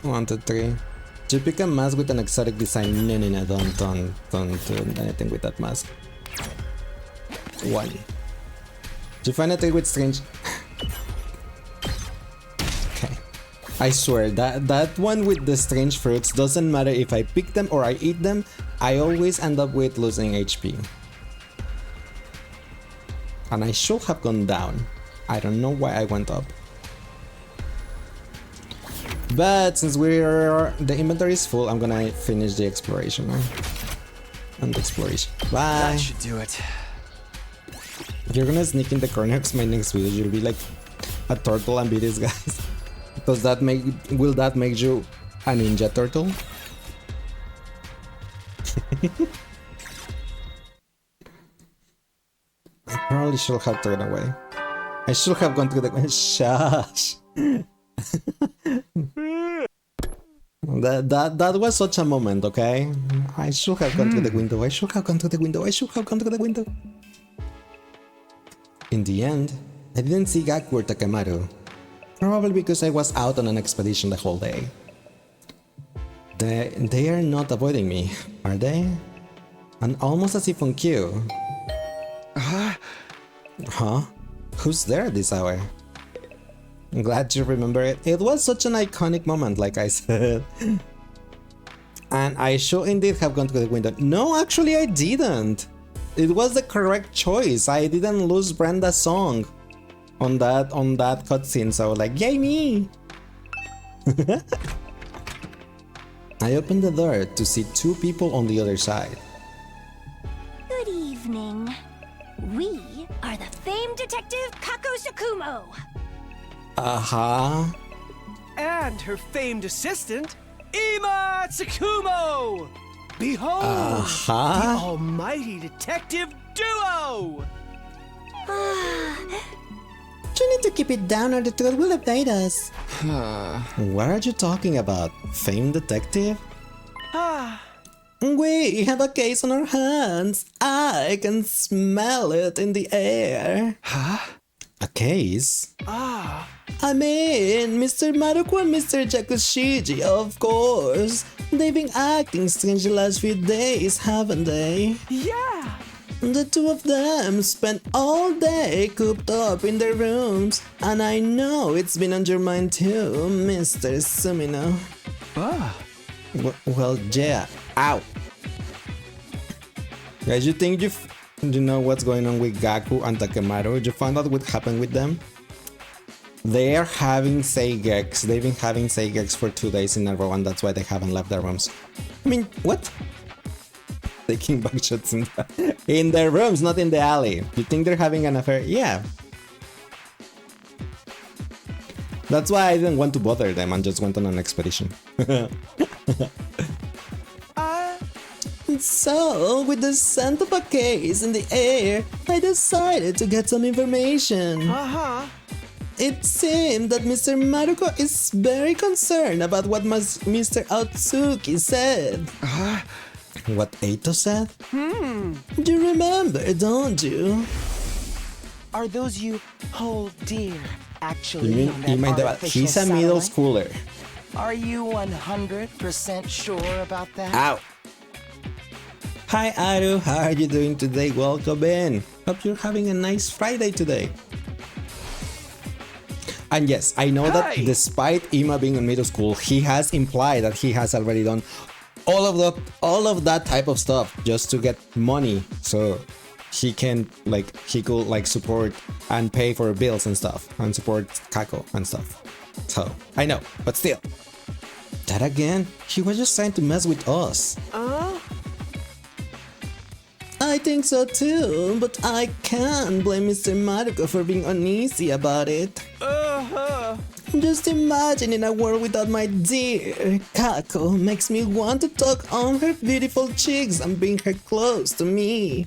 One, two, three. Do you pick a mask with an exotic design? No, don't do anything with that mask. 1. Do you find a tree with strange? Okay. I swear that one with the strange fruits doesn't matter if I pick them or I eat them. I always end up with losing HP. And I should have gone down. I don't know why I went up. But since the inventory is full, I'm gonna finish the exploration now. And the exploration. Bye. That should do it. You're gonna sneak in the corner of my next video. You'll be like a turtle and beat these guys. Will that make you a ninja turtle? I probably should have turned away. I should have gone through the shush. That was such a moment, okay? I should have gone through the window. I should have gone through the window. I should have gone through the window. In the end, I didn't see Gaku or Takemaru. Probably because I was out on an expedition the whole day. They are not avoiding me, are they? And almost as if on cue. Huh? Who's there at this hour? I'm glad you remember it. It was such an iconic moment, like I said. And I should indeed have gone to the window. No, actually I didn't. It was the correct choice. I didn't lose Brenda's song on that cutscene, so like, yay me! I opened the door to see 2 people on the other side. Good evening. We are the famed detective Kako Sakumo. Uh-huh. And her famed assistant, Ima Tsukumo! Behold, the almighty detective duo! You need to keep it down or the truth will update us. What are you talking about? Famed detective? We have a case on our hands. I can smell it in the air. Huh? A case? I mean, Mr. Maruko and Mr. Jakushiji, of course. They've been acting strange the last few days, haven't they? Yeah! The 2 of them spent all day cooped up in their rooms, and I know it's been on your mind too, Mr. Sumino. Well, yeah. Ow! Guys, you think you know what's going on with Gaku and Takemaru? You found out what happened with them? They are having Seigex. They've been having Seigex for 2 days in a row, and that's why they haven't left their rooms. I mean, what? Taking back shots in their rooms, not in the alley. You think they're having an affair? Yeah. That's why I didn't want to bother them and just went on an expedition. So, with the scent of a case in the air, I decided to get some information. It seemed that Mr. Maruko is very concerned about what Mr. Otsuki said. What Eito said? You remember, don't you? Are those you hold dear actually You mean on that that artificial he's a middle satellite? schooler? Are you 100% sure about that? Ow! Hi Aru, how are you doing today? Welcome in. Hope you're having a nice Friday today. And yes, I know that despite Ima being in middle school, he has implied that he has already done all of that type of stuff just to get money, so he could support and pay for bills and stuff, and support Kako and stuff. So I know, but still, that again, he was just trying to mess with us. I think so too, but I can't blame Mr. Maruko for being uneasy about it. Just imagining a world without my dear Kako makes me want to tuck on her beautiful cheeks and bring her close to me.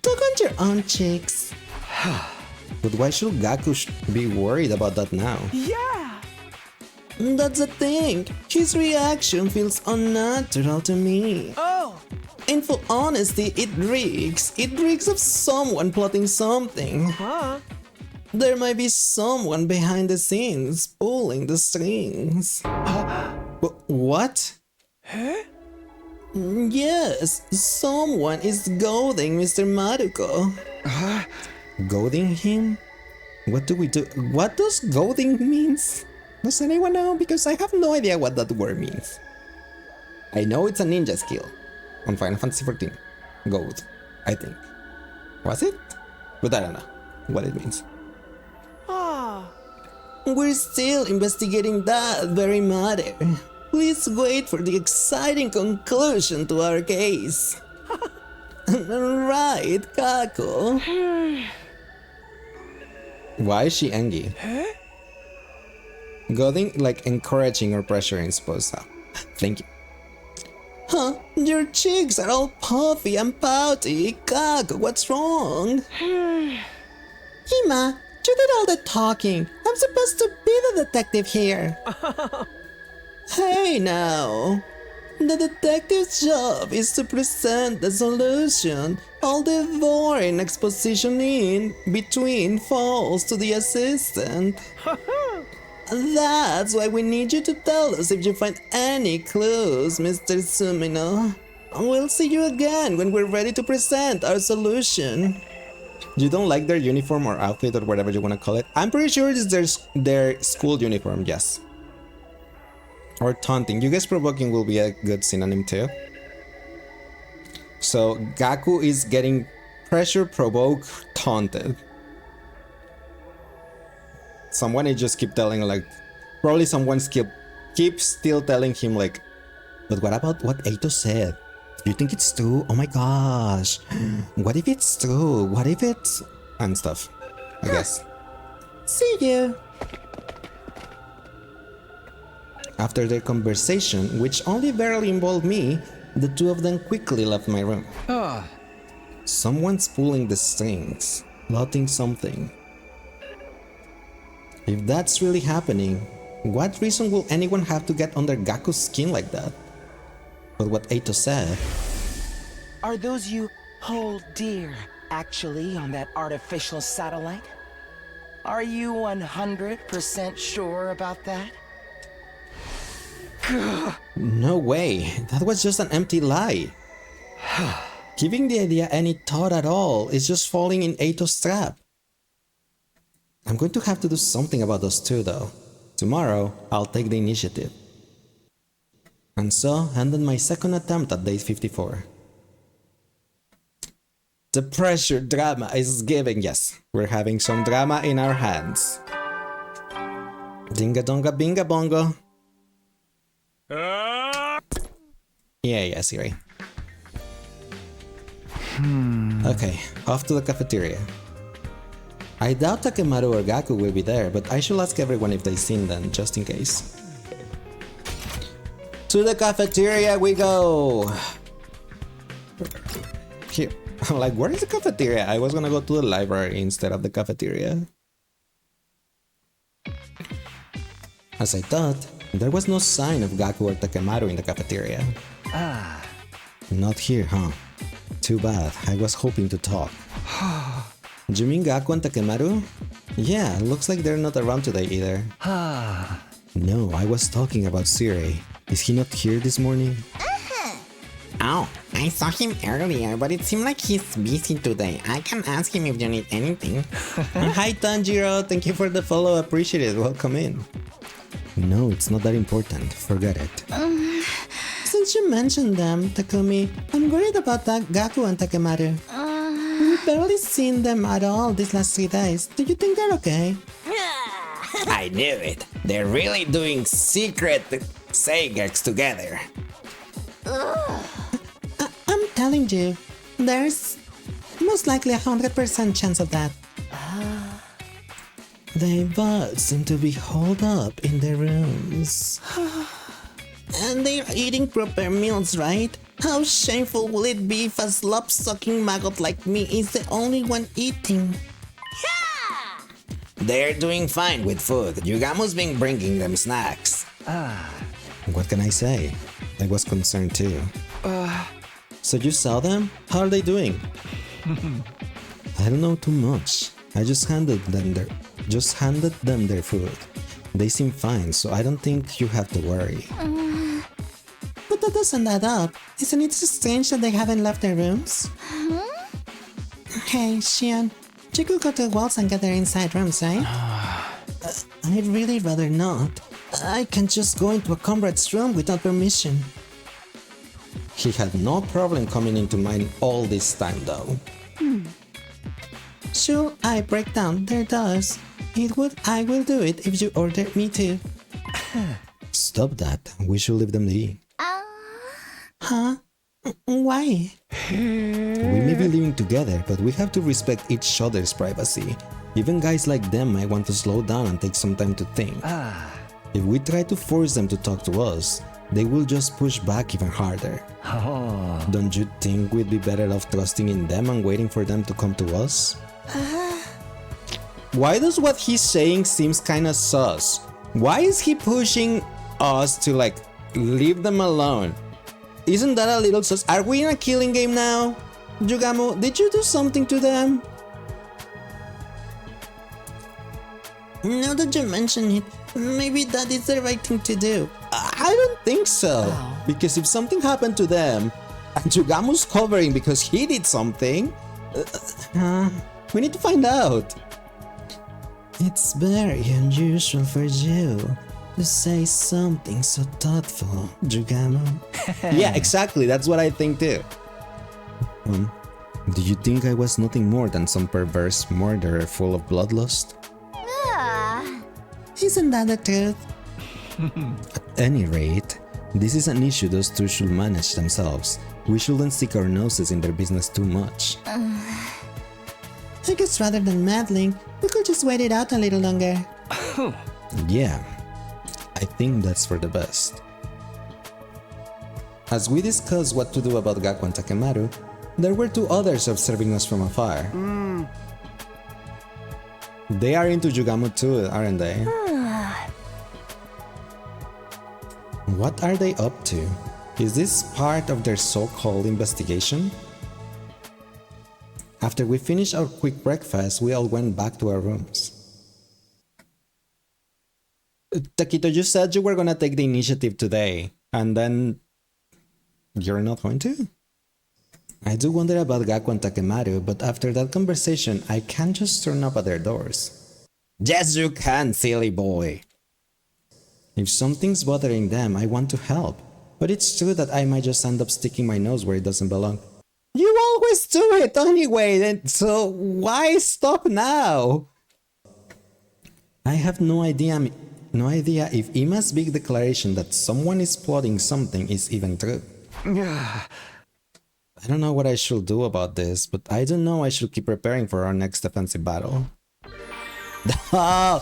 Tuck on your own cheeks. But why should Gaku be worried about that now? Yeah! That's the thing. His reaction feels unnatural to me. Oh! In full honesty, it reeks. It reeks of someone plotting something. Huh? There might be someone behind the scenes pulling the strings. What? Huh? Yes, someone is goading Mr. Maruko. Goading him? What do we do? What does goading means? Does anyone know? Because I have no idea what that word means. I know it's a ninja skill on Final Fantasy XIV. Goad, I think. Was it? But I don't know what it means. We're still investigating that very matter. Please wait for the exciting conclusion to our case. Right, Kako? Why is she angry? Goading, like encouraging or pressuring, suppose so. Thank you. Huh? Your cheeks are all puffy and pouty. Kako, what's wrong? Hima, you did all the talking. I'm supposed to be the detective here. Hey now. The detective's job is to present the solution. All the boring exposition in between falls to the assistant. That's why we need you to tell us if you find any clues, Mr. Sumino. We'll see you again when we're ready to present our solution. You don't like their uniform or outfit or whatever you want to call it? I'm pretty sure it's their school uniform, yes. Or taunting. You guys provoking will be a good synonym too. So Gaku is getting pressure, provoke, taunted. Someone is just keep telling like, probably someone keeps still telling him like, but what about what Eito said? Do you think it's true? Oh my gosh. What if it's true? What if it's... and stuff, I guess. See you. After their conversation, which only barely involved me, the two of them quickly left my room. Someone's pulling the strings, plotting something. If that's really happening, what reason will anyone have to get under Gaku's skin like that? But what Eito said... Are those you hold dear actually on that artificial satellite? Are you 100% sure about that? No way, that was just an empty lie. Giving the idea any thought at all is just falling in Eito's trap. I'm going to have to do something about those two though. Tomorrow, I'll take the initiative. And so, ended my second attempt at day 54. The pressure drama is giving, yes. We're having some drama in our hands. Dinga donga binga bongo. Yeah, Siri. Okay, off to the cafeteria. I doubt Takemaru or Gaku will be there, but I should ask everyone if they've seen them, just in case. To the cafeteria we go! Here, I'm like, where is the cafeteria? I was gonna go to the library instead of the cafeteria. As I thought, there was no sign of Gaku or Takemaru in the cafeteria. Not here, huh? Too bad, I was hoping to talk. Do you mean Gaku and Takemaru? Yeah, looks like they're not around today either. No, I was talking about Siri. Is he not here this morning? Oh, I saw him earlier, but it seemed like he's busy today. I can ask him if you need anything. Hi Tanjiro, thank you for the follow, appreciate it, welcome in. No, it's not that important, forget it. Since you mentioned them, Takumi, I'm worried about Gaku and Takemaru. We've barely seen them at all these last 3 days. Do you think they're okay? I knew it. They're really doing secret Seigex together. I'm telling you, there's most likely 100% chance of that. They both seem to be holed up in their rooms. And they're eating proper meals, right? How shameful will it be if a slop-sucking maggot like me is the only one eating? They're doing fine with food. Yugamo's been bringing them snacks. What can I say? I was concerned too. So you saw them? How are they doing? I don't know too much. I just handed them their food. They seem fine, so I don't think you have to worry. But that doesn't add up. Isn't it strange that they haven't left their rooms? Hey, Shion, you could go to the walls and get their inside rooms, right? I'd really rather not. I can't just go into a comrade's room without permission. He had no problem coming into mine all this time though. Should I break down their doors? I will do it if you order me to. Stop that. We should leave them be. Huh? Why? We may be living together, but we have to respect each other's privacy. Even guys like them might want to slow down and take some time to think. If we try to force them to talk to us, they will just push back even harder. Don't you think we'd be better off trusting in them and waiting for them to come to us? Why does what he's saying seems kinda sus? Why is he pushing us to like leave them alone? Isn't that a little sus? Are we in a killing game now? Yugamo, did you do something to them? Now that you mention it, maybe that is the right thing to do. I don't think so. Because if something happened to them, and Yugamo's covering because he did something, we need to find out. It's very unusual for you to say something so thoughtful, Yugamo. Yeah, exactly. That's what I think too. Do you think I was nothing more than some perverse murderer full of bloodlust? Isn't that the truth? At any rate, this is an issue those two should manage themselves. We shouldn't stick our noses in their business too much. I guess rather than meddling, we could just wait it out a little longer. Yeah, I think that's for the best. As we discussed what to do about Gaku and Takemaru, there were two others observing us from afar. They are into Yugamo too, aren't they? What are they up to? Is this part of their so-called investigation? After we finished our quick breakfast, we all went back to our rooms. Taquito, you said you were gonna take the initiative today, and then you're not going to? I do wonder about Gaku and Takemaru, but after that conversation, I can't just turn up at their doors. Yes, you can, silly boy! If something's bothering them, I want to help, but it's true that I might just end up sticking my nose where it doesn't belong. You always do it anyway, then so why stop now? I have no idea if Ima's big declaration that someone is plotting something is even true. I don't know what I should do about this, but I do know I should keep preparing for our next defensive battle. Oh,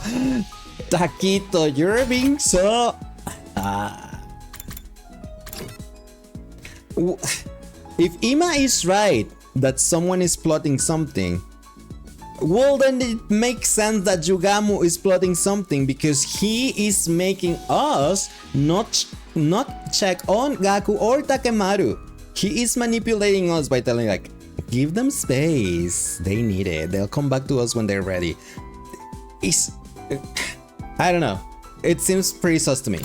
Taquito, you're being so... If Ima is right that someone is plotting something, well then it makes sense that Yugamo is plotting something because he is making us not check on Gaku or Takemaru. He is manipulating us by telling like, give them space, they need it, they'll come back to us when they're ready. I don't know, it seems pretty sus to me.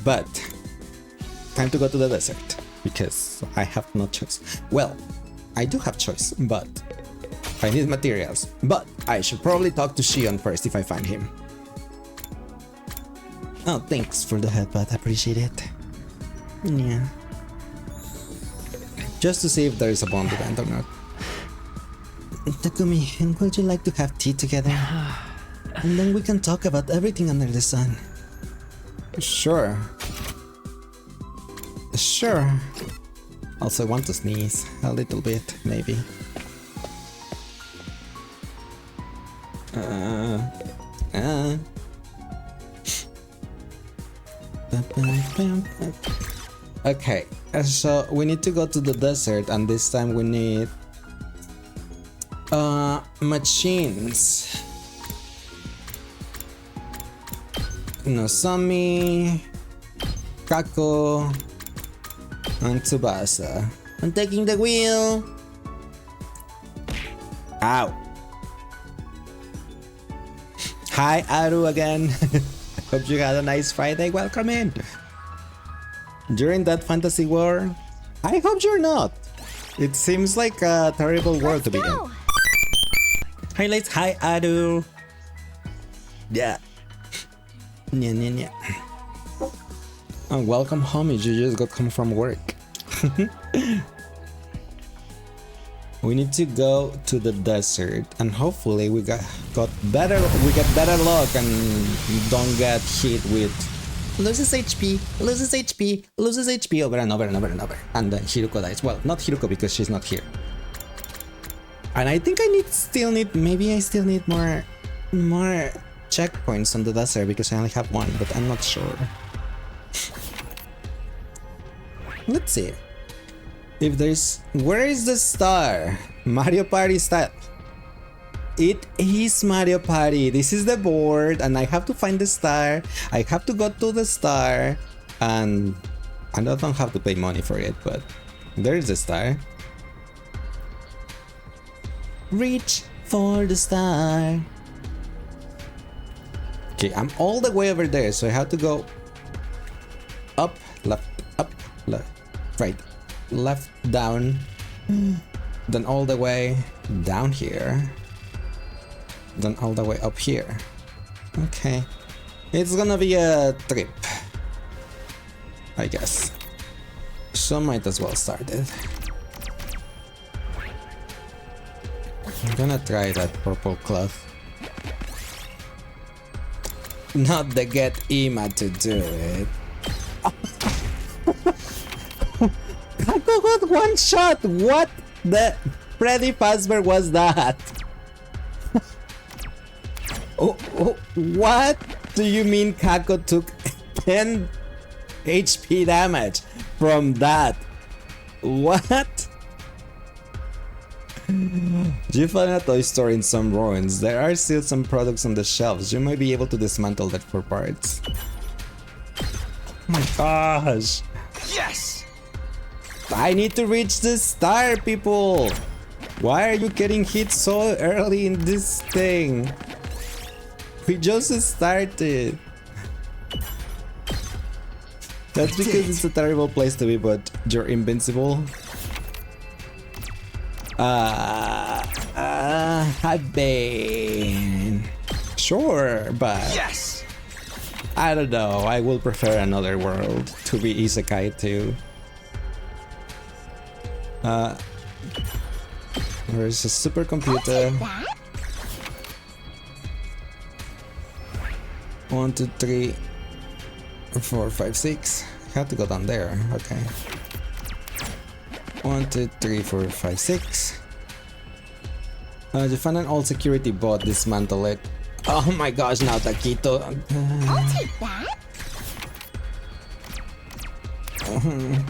But, time to go to the desert, because I have no choice. Well, I do have choice, but I need materials. But I should probably talk to Shion first if I find him. Oh, thanks for the headbutt, I appreciate it. Yeah. Just to see if there is a bond event or not. Takumi, would you like to have tea together? And then we can talk about everything under the sun. Sure. Sure. Also, I want to sneeze a little bit, maybe. Okay, so we need to go to the desert, and this time we need machines. Nozomi, Kako, and Tsubasa. I'm taking the wheel. Ow. Hi, Aru again. Hope you had a nice Friday. Welcome in. During that fantasy war, I hope you're not. It seems like a terrible world to be in. Highlights. Hi, Aru. Yeah. Yeah. Oh, welcome home. You just got home from work. We need to go to the desert, and hopefully we get better luck and don't get hit with loses HP over and over and over and over, and then Hiruko dies. Well, not Hiruko because she's not here. And I think I still need more checkpoints on the desert because I only have one, but I'm not sure. Let's see. If there's... Where is the star? Mario Party style. It is Mario Party. This is the board, and I have to find the star. I have to go to the star, and I don't have to pay money for it, but there's the star. Reach for the star. Okay, I'm all the way over there, so I have to go up, left, right, left, down, then all the way down here, then all the way up here. Okay, it's gonna be a trip, I guess, so might as well start it. I'm gonna try that purple cloth. Not the get Ima to do it. Kako got one shot! What the Freddy Fazbear was that? Oh, what do you mean Kako took 10 HP damage from that? What? You find a toy store in some ruins. There are still some products on the shelves. You might be able to dismantle that for parts. Oh my gosh. Yes! I need to reach the star, people. Why are you getting hit so early in this thing? We just started. That's because it's a terrible place to be, but you're invincible. I've been... Sure, but... Yes! I don't know, I will prefer another world to be isekai too. There's a supercomputer. 1, 2, 3, 4, 5, 6. I have to go down there, okay. 1, 2, 3, 4, 5, 6. You find an old security bot, dismantle it. Oh my gosh, now Taquito. I'll take that.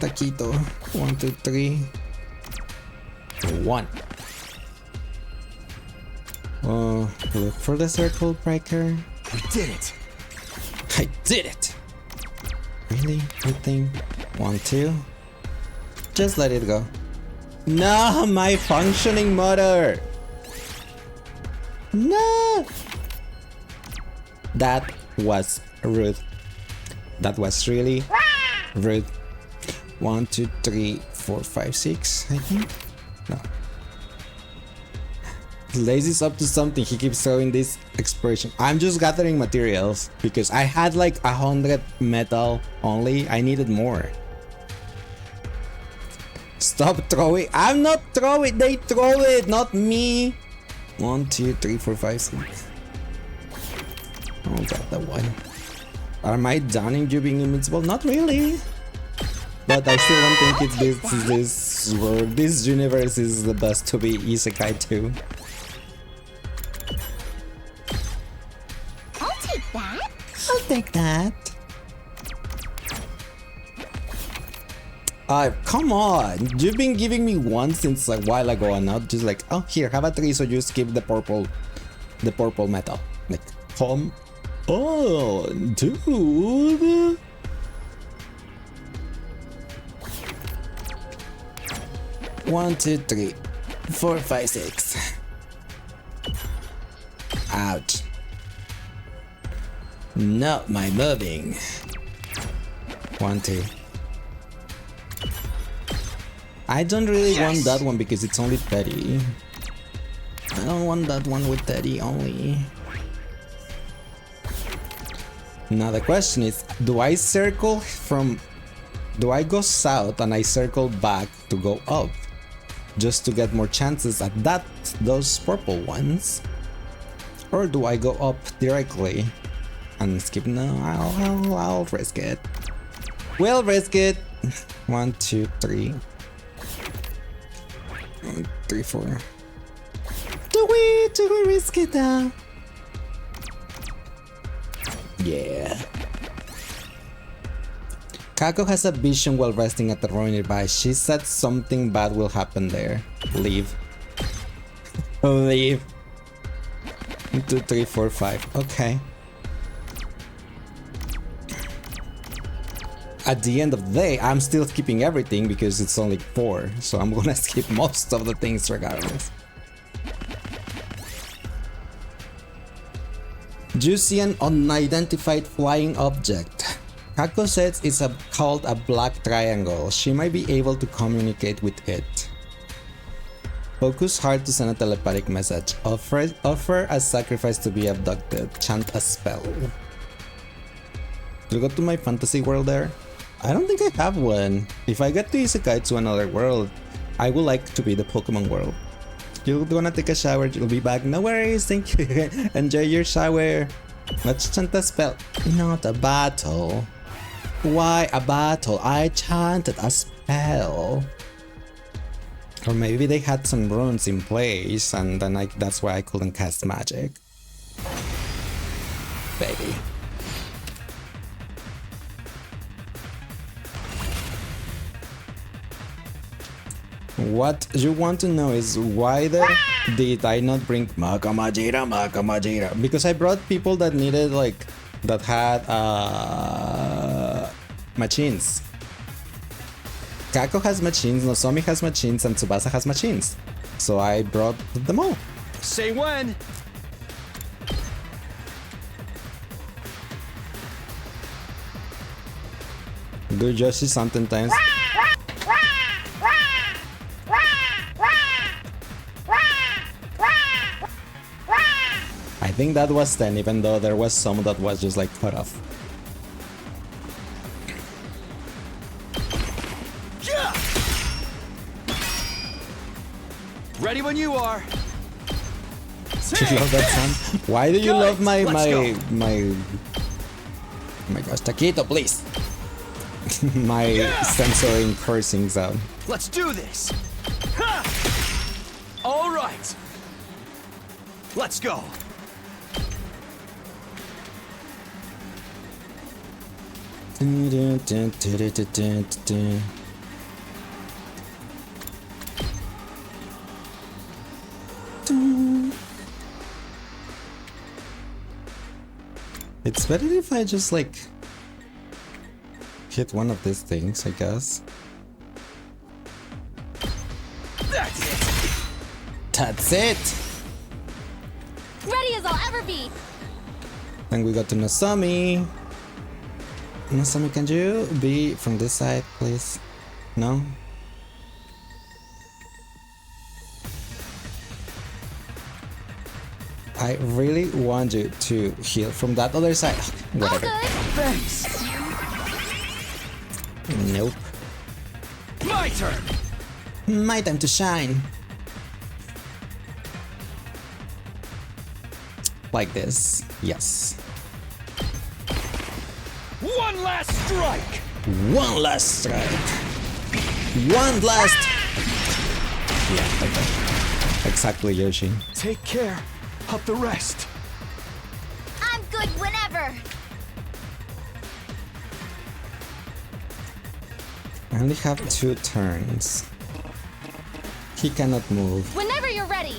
Taquito. 1, 2, 3. 1. Look for the circle breaker. We did it! I did it! Really? You think? 1, 2. Just let it go. No, my functioning motor! No! That was rude. That was really rude. 1, 2, 3, 4, 5, 6, I think. No. Lazy is up to something. He keeps throwing this expression. I'm just gathering materials because I had like 100 metal only. I needed more. Stop throwing. I'm not throwing. They throw it, not me. 1, 2, 3, 4, 5, 6. Oh, got that one. Am I downing you being invincible? Not really. But I still don't think this world, this universe is the best to be isekai too. I'll take that. I'll take that. Come on! You've been giving me one since a while ago and not just like, oh, here, have a 3 so you skip the purple metal. Like, come on, dude! One, two, three, 4, 5, 6. Ouch. Not my moving. 1, 2. I don't really want that one because it's only 30. I don't want that one with 30 only. Now the question is, do I circle from... Do I go south and I circle back to go up? Just to get more chances at those purple ones? Or do I go up directly and skip? No, I'll risk it. We'll risk it. 1, 2, 3. 3, 4. Do we risk it now? Yeah. Kako has a vision while resting at the road nearby. She said something bad will happen there. Leave. Leave. 1, 2, 3, 4, 5. Okay. At the end of the day, I'm still skipping everything because it's only 4. So I'm gonna skip most of the things regardless. Do you see an unidentified flying object? Kako says it's called a black triangle. She might be able to communicate with it. Focus hard to send a telepathic message. Offer a sacrifice to be abducted. Chant a spell. Do you go to my fantasy world there? I don't think I have one. If I get to isekai to another world, I would like to be the Pokemon world. You're gonna take a shower, you'll be back. No worries, thank you. Enjoy your shower. Let's chant a spell. Not a battle. Why a battle? I chanted a spell. Or maybe they had some runes in place and then that's why I couldn't cast magic. Baby. What you want to know is why did I not bring Makamajira? Because I brought people that needed that had machines. Kako has machines, Nozomi has machines, and Tsubasa has machines. So I brought them all. Say when. Do Yoshi something times. I think that was 10, even though there was some that was just like cut off. Ready when you are. Do you love that sound? Why do you love my oh my gosh, Taquito, please. My censoring cursing sound. Let's do this. All right. Let's go. It's better if I just like hit one of these things, I guess. That's it. That's it. Ready as I'll ever be. Then we got to Nozomi. Nozomi, can you be from this side, please? No? I really want you to heal from that other side. Whatever. Thanks. Nope. My turn. My time to shine. Like this. Yes. One last strike. One last strike. One last. Yeah, okay. Exactly, Yoshi. Take care of the rest. I'm good whenever. I only have 2 turns. He cannot move. Whenever you're ready.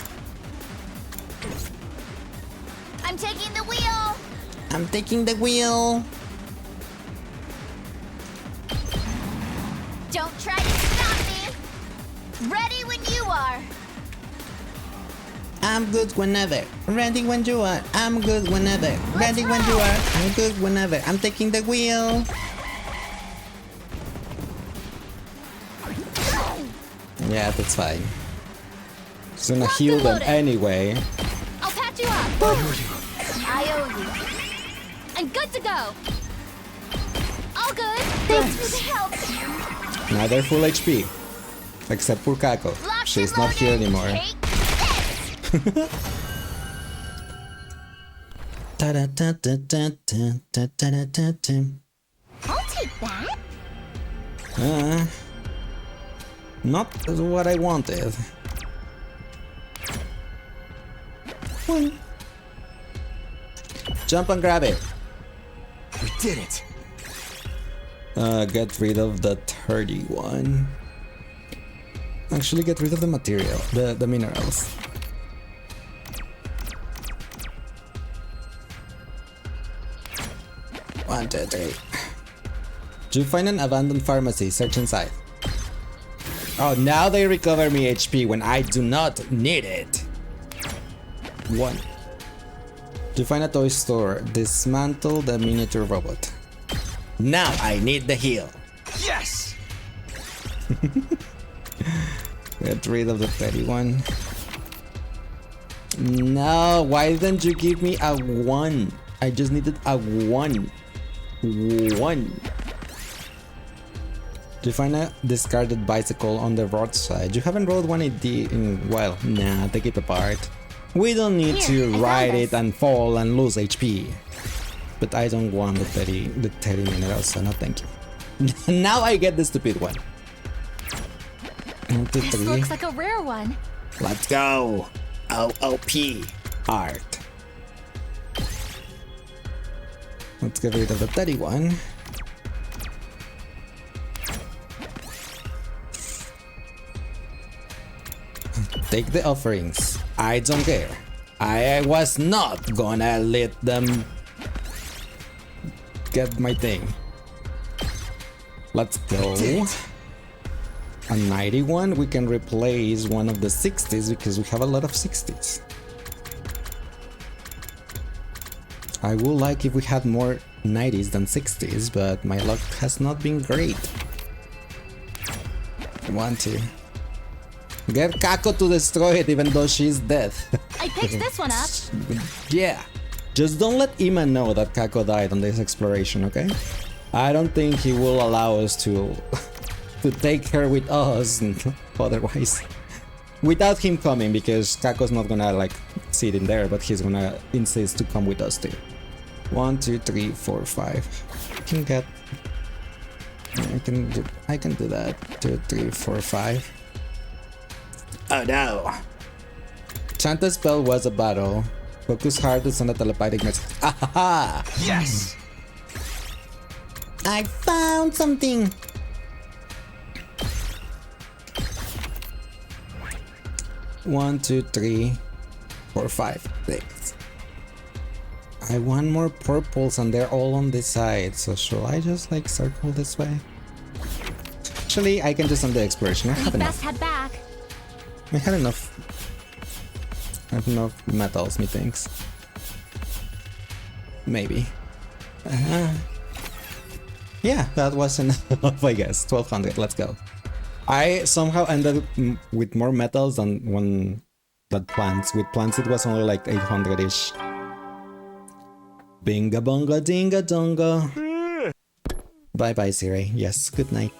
I'm taking the wheel. I'm taking the wheel. Don't try to stop me. Ready when you are. I'm good whenever. Ready when you are. I'm good whenever. Ready when you are. I'm good whenever. I'm taking the wheel. Yeah, that's fine. He's gonna heal them anyway. I'll patch you up. I owe you. I'm good to go. All good. Thanks for the help. Now they're full HP. Except for Kako. Locked She's and not here loaded. anymore. Take this. I'll take that. Not what I wanted. Jump and grab it. We did it. Get rid of the 31. Actually, get rid of the material, the minerals. One, two, three. Did you find an abandoned pharmacy? Search inside. Oh, now they recover me HP when I do not need it. 1. Did you find a toy store? Dismantle the miniature robot. Now I need the heal. Yes. Get rid of the 31. No, why didn't you give me a 1? I just needed a 1. 1. Do you find a discarded bicycle on the roadside? You haven't rode one in well, nah, take it apart. We don't need Here, to I ride found it and fall and lose HP. But I don't want the 30 minerals, so no thank you. Now I get the stupid one. 1, 2, This 3. looks like a rare one. Let's go! OOP art. Let's get rid of the 31. Take the offerings. I don't care. I was not gonna let them get my thing. Let's go. A 91, we can replace one of the 60s because we have a lot of 60s. I would like if we had more 90s than 60s, but my luck has not been great. 1, 2. Get Kako to destroy it even though she's dead. I picked this one up. Yeah. Just don't let Ima know that Kako died on this exploration, okay? I don't think he will allow us to take her with us otherwise. Without him coming, because Kako's not gonna like sit in there, but he's gonna insist to come with us too. 1, 2, 3, 4, 5. I can get. I can do that. 2, 3, 4, 5. Oh no! Chant a spell was a battle. Focus hard to send a telepathic message. Ahaha! Yes. I found something. One, 2, 3, 4, 5, 6. I want more purples and they're all on this side, so should I just like circle this way? Actually, I can just end the exploration. I have We enough. best head back. I had enough. I have enough metals, methinks. Maybe. Yeah, that was enough, I guess. 1200, let's go. I somehow ended with more metals than one that plants. With plants, it was only like 800-ish. Binga bonga dinga donga. Bye bye, Siri. Yes, good night.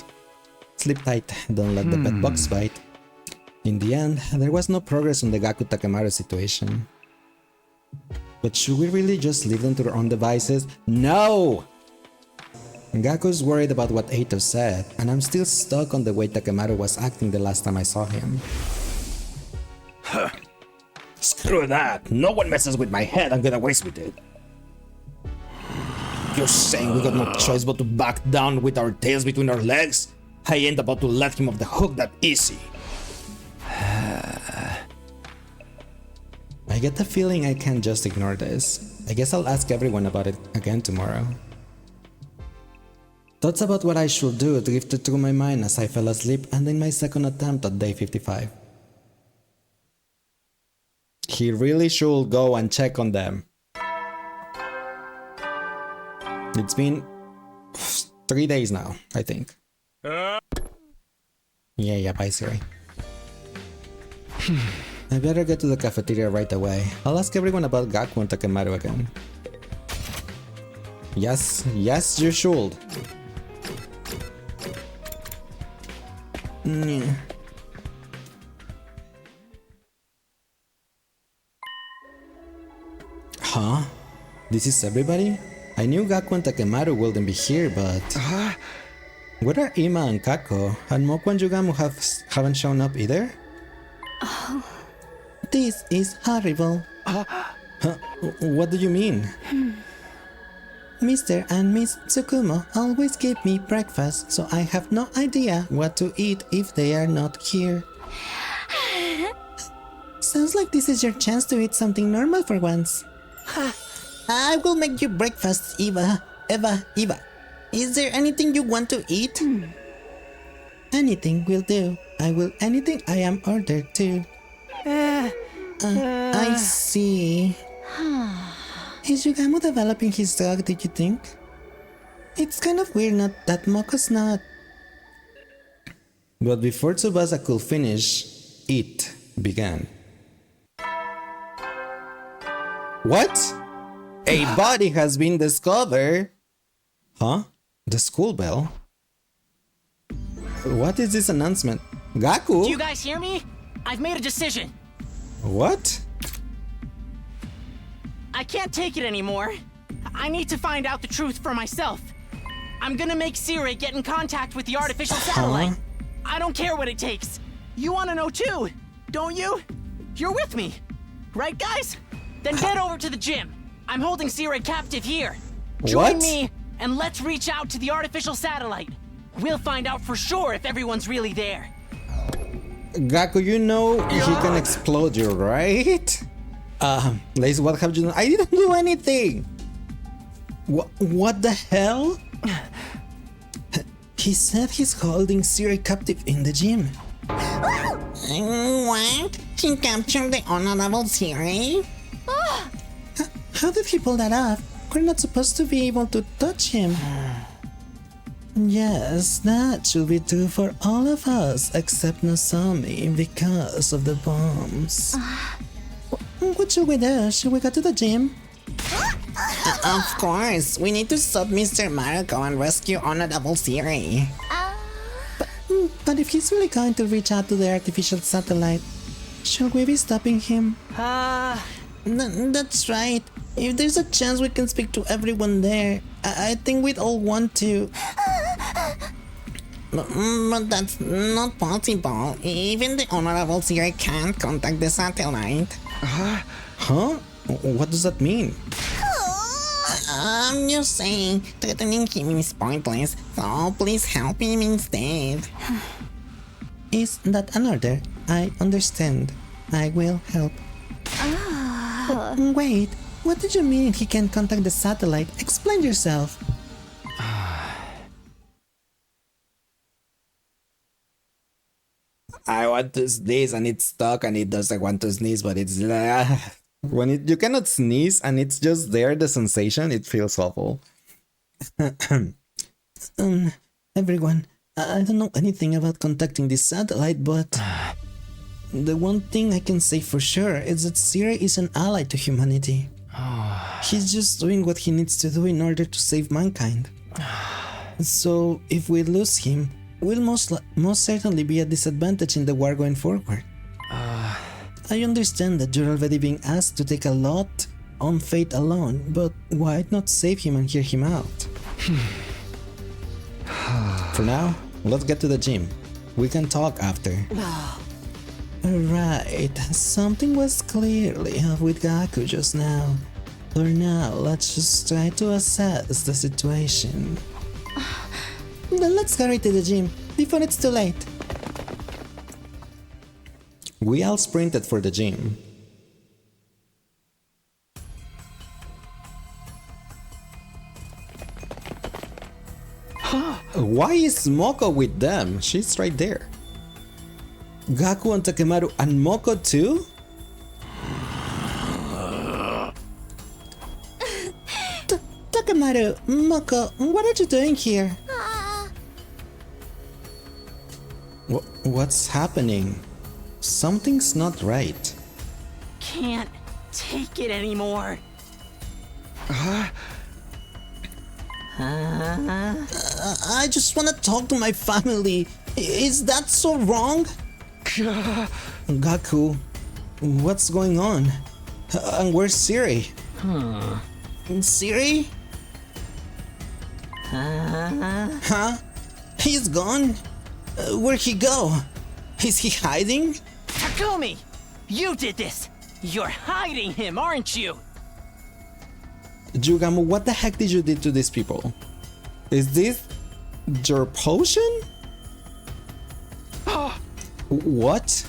Sleep tight, don't let the bed bugs bite. In the end, there was no progress on the Gaku Takemaru situation. But should we really just leave them to their own devices? No! Gaku's worried about what Eito said, and I'm still stuck on the way Takemaru was acting the last time I saw him. Screw that. No one messes with my head. I'm gonna waste with it. You're saying we got no choice but to back down with our tails between our legs? I ain't about to let him off the hook that easy. I get the feeling I can't just ignore this. I guess I'll ask everyone about it again tomorrow. Thoughts about what I should do drifted through my mind as I fell asleep and in my second attempt at day 55. He really should go and check on them. It's been 3 days now, I think. Yeah, bye Siri. I better get to the cafeteria right away. I'll ask everyone about Gaku and Takemaru again. Yes, you should. Huh? This is everybody? I knew Gaku and Takemaru wouldn't be here, but... Where are Ima and Kako? And Moku and Yugamu haven't shown up either? This is horrible. Huh? What do you mean? Mr. and Miss Tsukumo always give me breakfast, so I have no idea what to eat if they are not here. Sounds like this is your chance to eat something normal for once. I will make you breakfast, Eva. Eva. Is there anything you want to eat? Anything will do. I will anything I am ordered to. I see. Is Yugamu developing his dog, do you think? It's kind of weird not that Moko's not. But before Tsubasa could finish, it began. What? A body has been discovered! Huh? The school bell? What is this announcement? Gaku? Do you guys hear me? I've made a decision. What? I can't take it anymore. I need to find out the truth for myself. I'm gonna make Sire get in contact with the artificial satellite. I don't care what it takes. You wanna know too, don't you? You're with me, right guys? Then get over to the gym. I'm holding Sire captive here. Join me and let's reach out to the artificial satellite. We'll find out for sure if everyone's really there. Gaku, you know he can explode you, right? Lace, what have you done? I didn't do anything! What the hell? He said he's holding Siri captive in the gym. What? He captured the honorable Siri? How did he pull that off? We're not supposed to be able to touch him. Yes, that should be true for all of us except Nozomi because of the bombs. What should we do? Should we go to the gym? Of course, we need to stop Mr. Mariko and rescue honorable Siri. But if he's really going to reach out to the artificial satellite, should we be stopping him? That's right. If there's a chance we can speak to everyone there, I think we'd all want to. But that's not possible. Even the honorable Siri can't contact the satellite. Huh? What does that mean? I'm just saying, threatening him is pointless, so please help him instead. Is that an order? I understand. I will help. Wait, what did you mean he can contact the satellite? Explain yourself. I want to sneeze and it's stuck and it doesn't want to sneeze, but it's when you cannot sneeze and it's just there, the sensation, it feels awful. Everyone, I don't know anything about contacting this satellite, but the one thing I can say for sure is that Siri is an ally to humanity. He's just doing what he needs to do in order to save mankind. So if we lose him, we'll most certainly be at disadvantage in the war going forward. I understand that you're already being asked to take a lot on fate alone, but why not save him and hear him out? For now, let's get to the gym. We can talk after. Right, something was clearly off with Gaku just now. For now, let's just try to assess the situation. Then let's hurry to the gym before it's too late. We all sprinted for the gym. Why is Moko with them? She's right there. Gaku and Takemaru and Moko too? Takemaru, Moko, what are you doing here? What's happening? Something's not right. Can't take it anymore. I just wanna talk to my family. Is that so wrong? Gaku, what's going on? And where's Siri? Siri? Huh? He's gone? Where'd he go? Is he hiding? Takumi! You did this! You're hiding him, aren't you? Jugamu, what the heck did you do to these people? Is this your potion? What?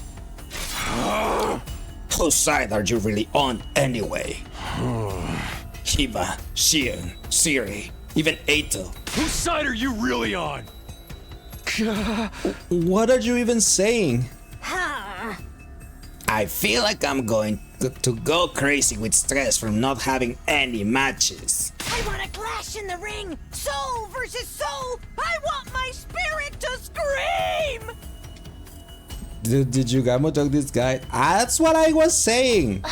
Whose side are you really on anyway? Hiba, Shion, Siri, even Eito. Whose side are you really on? What are you even saying? I feel like I'm going to go crazy with stress from not having any matches. I want a clash in the ring! Soul versus soul! I want my spirit to scream! Did Jugamu talk this guy? That's what I was saying!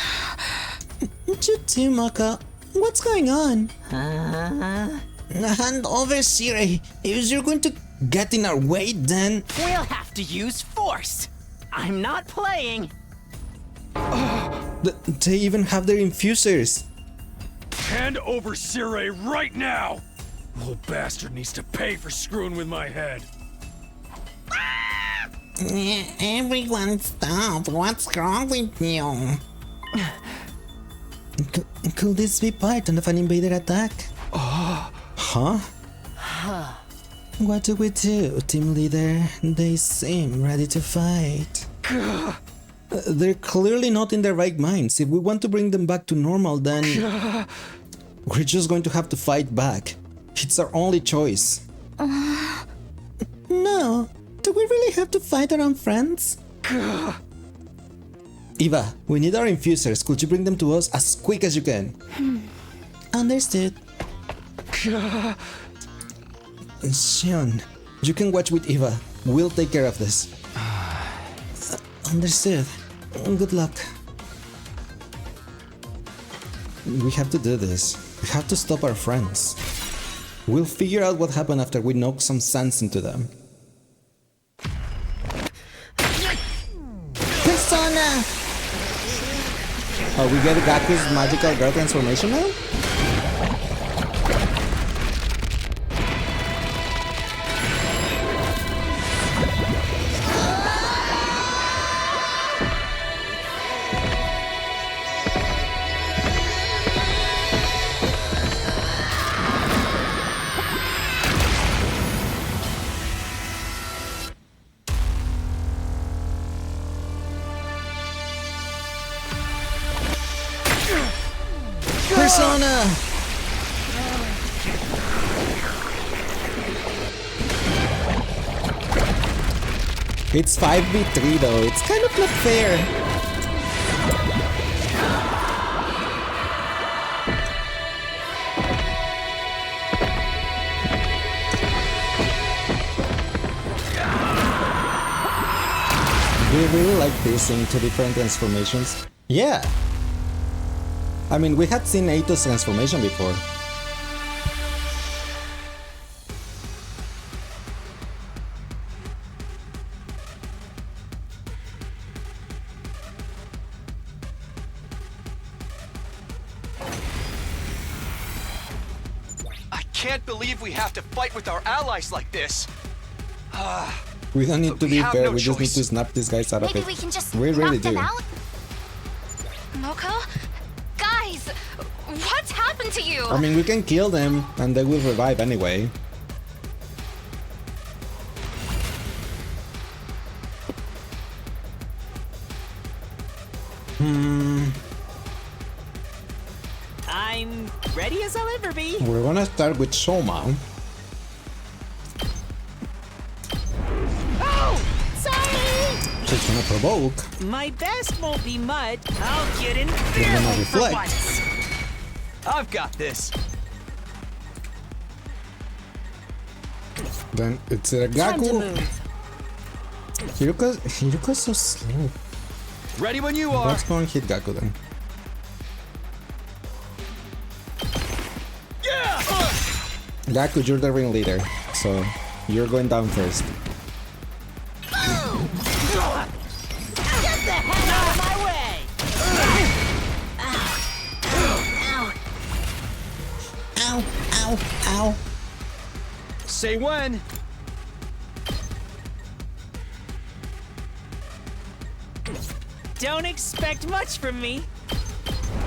You too, Moko. What's going on? Hand over, Siri. If you're going to get in our way, then... We'll have to use force! I'm not playing! They even have their infusers. Hand over Sirei right now! Little bastard needs to pay for screwing with my head. Everyone stop. What's wrong with you? Could this be part of an invader attack? Huh? What do we do, team leader? They seem ready to fight. They're clearly not in their right minds. If we want to bring them back to normal, then we're just going to have to fight back. It's our only choice. No. Do we really have to fight our own friends? Eva, we need our infusers. Could you bring them to us as quick as you can? Understood. Shion, you can watch with Eva. We'll take care of this. Understood. Good luck. We have to do this. We have to stop our friends. We'll figure out what happened after we knock some sense into them. Persona! Oh, we get Gaku's magical girl transformation now? Persona! It's 5v3 though, it's kind of not fair. Do you really like this in two different transformations? Yeah! I mean, we had seen Eito's transformation before. I can't believe we have to fight with our allies like this. We don't need to be have fair, no we just need choice. to snap these guys out of Maybe it. we can just We really knock them do. out? Moko? Guys, what's happened to you? I mean, we can kill them and they will revive anyway. I'm ready as I'll ever be. We're gonna start with Soma. Oh! Sorry! She's gonna provoke. My best won't be mud. I'll get in They're there gonna for reflect. once. I've got this. Then it's a Time to Gaku. move. Hiruka's so slow. Ready when you are. Let's go and hit Gaku then. Yeah! Gaku, you're the ringleader, so you're going down first. Get the hell out of my way! Ow, ow, ow. Say when. Don't expect much from me.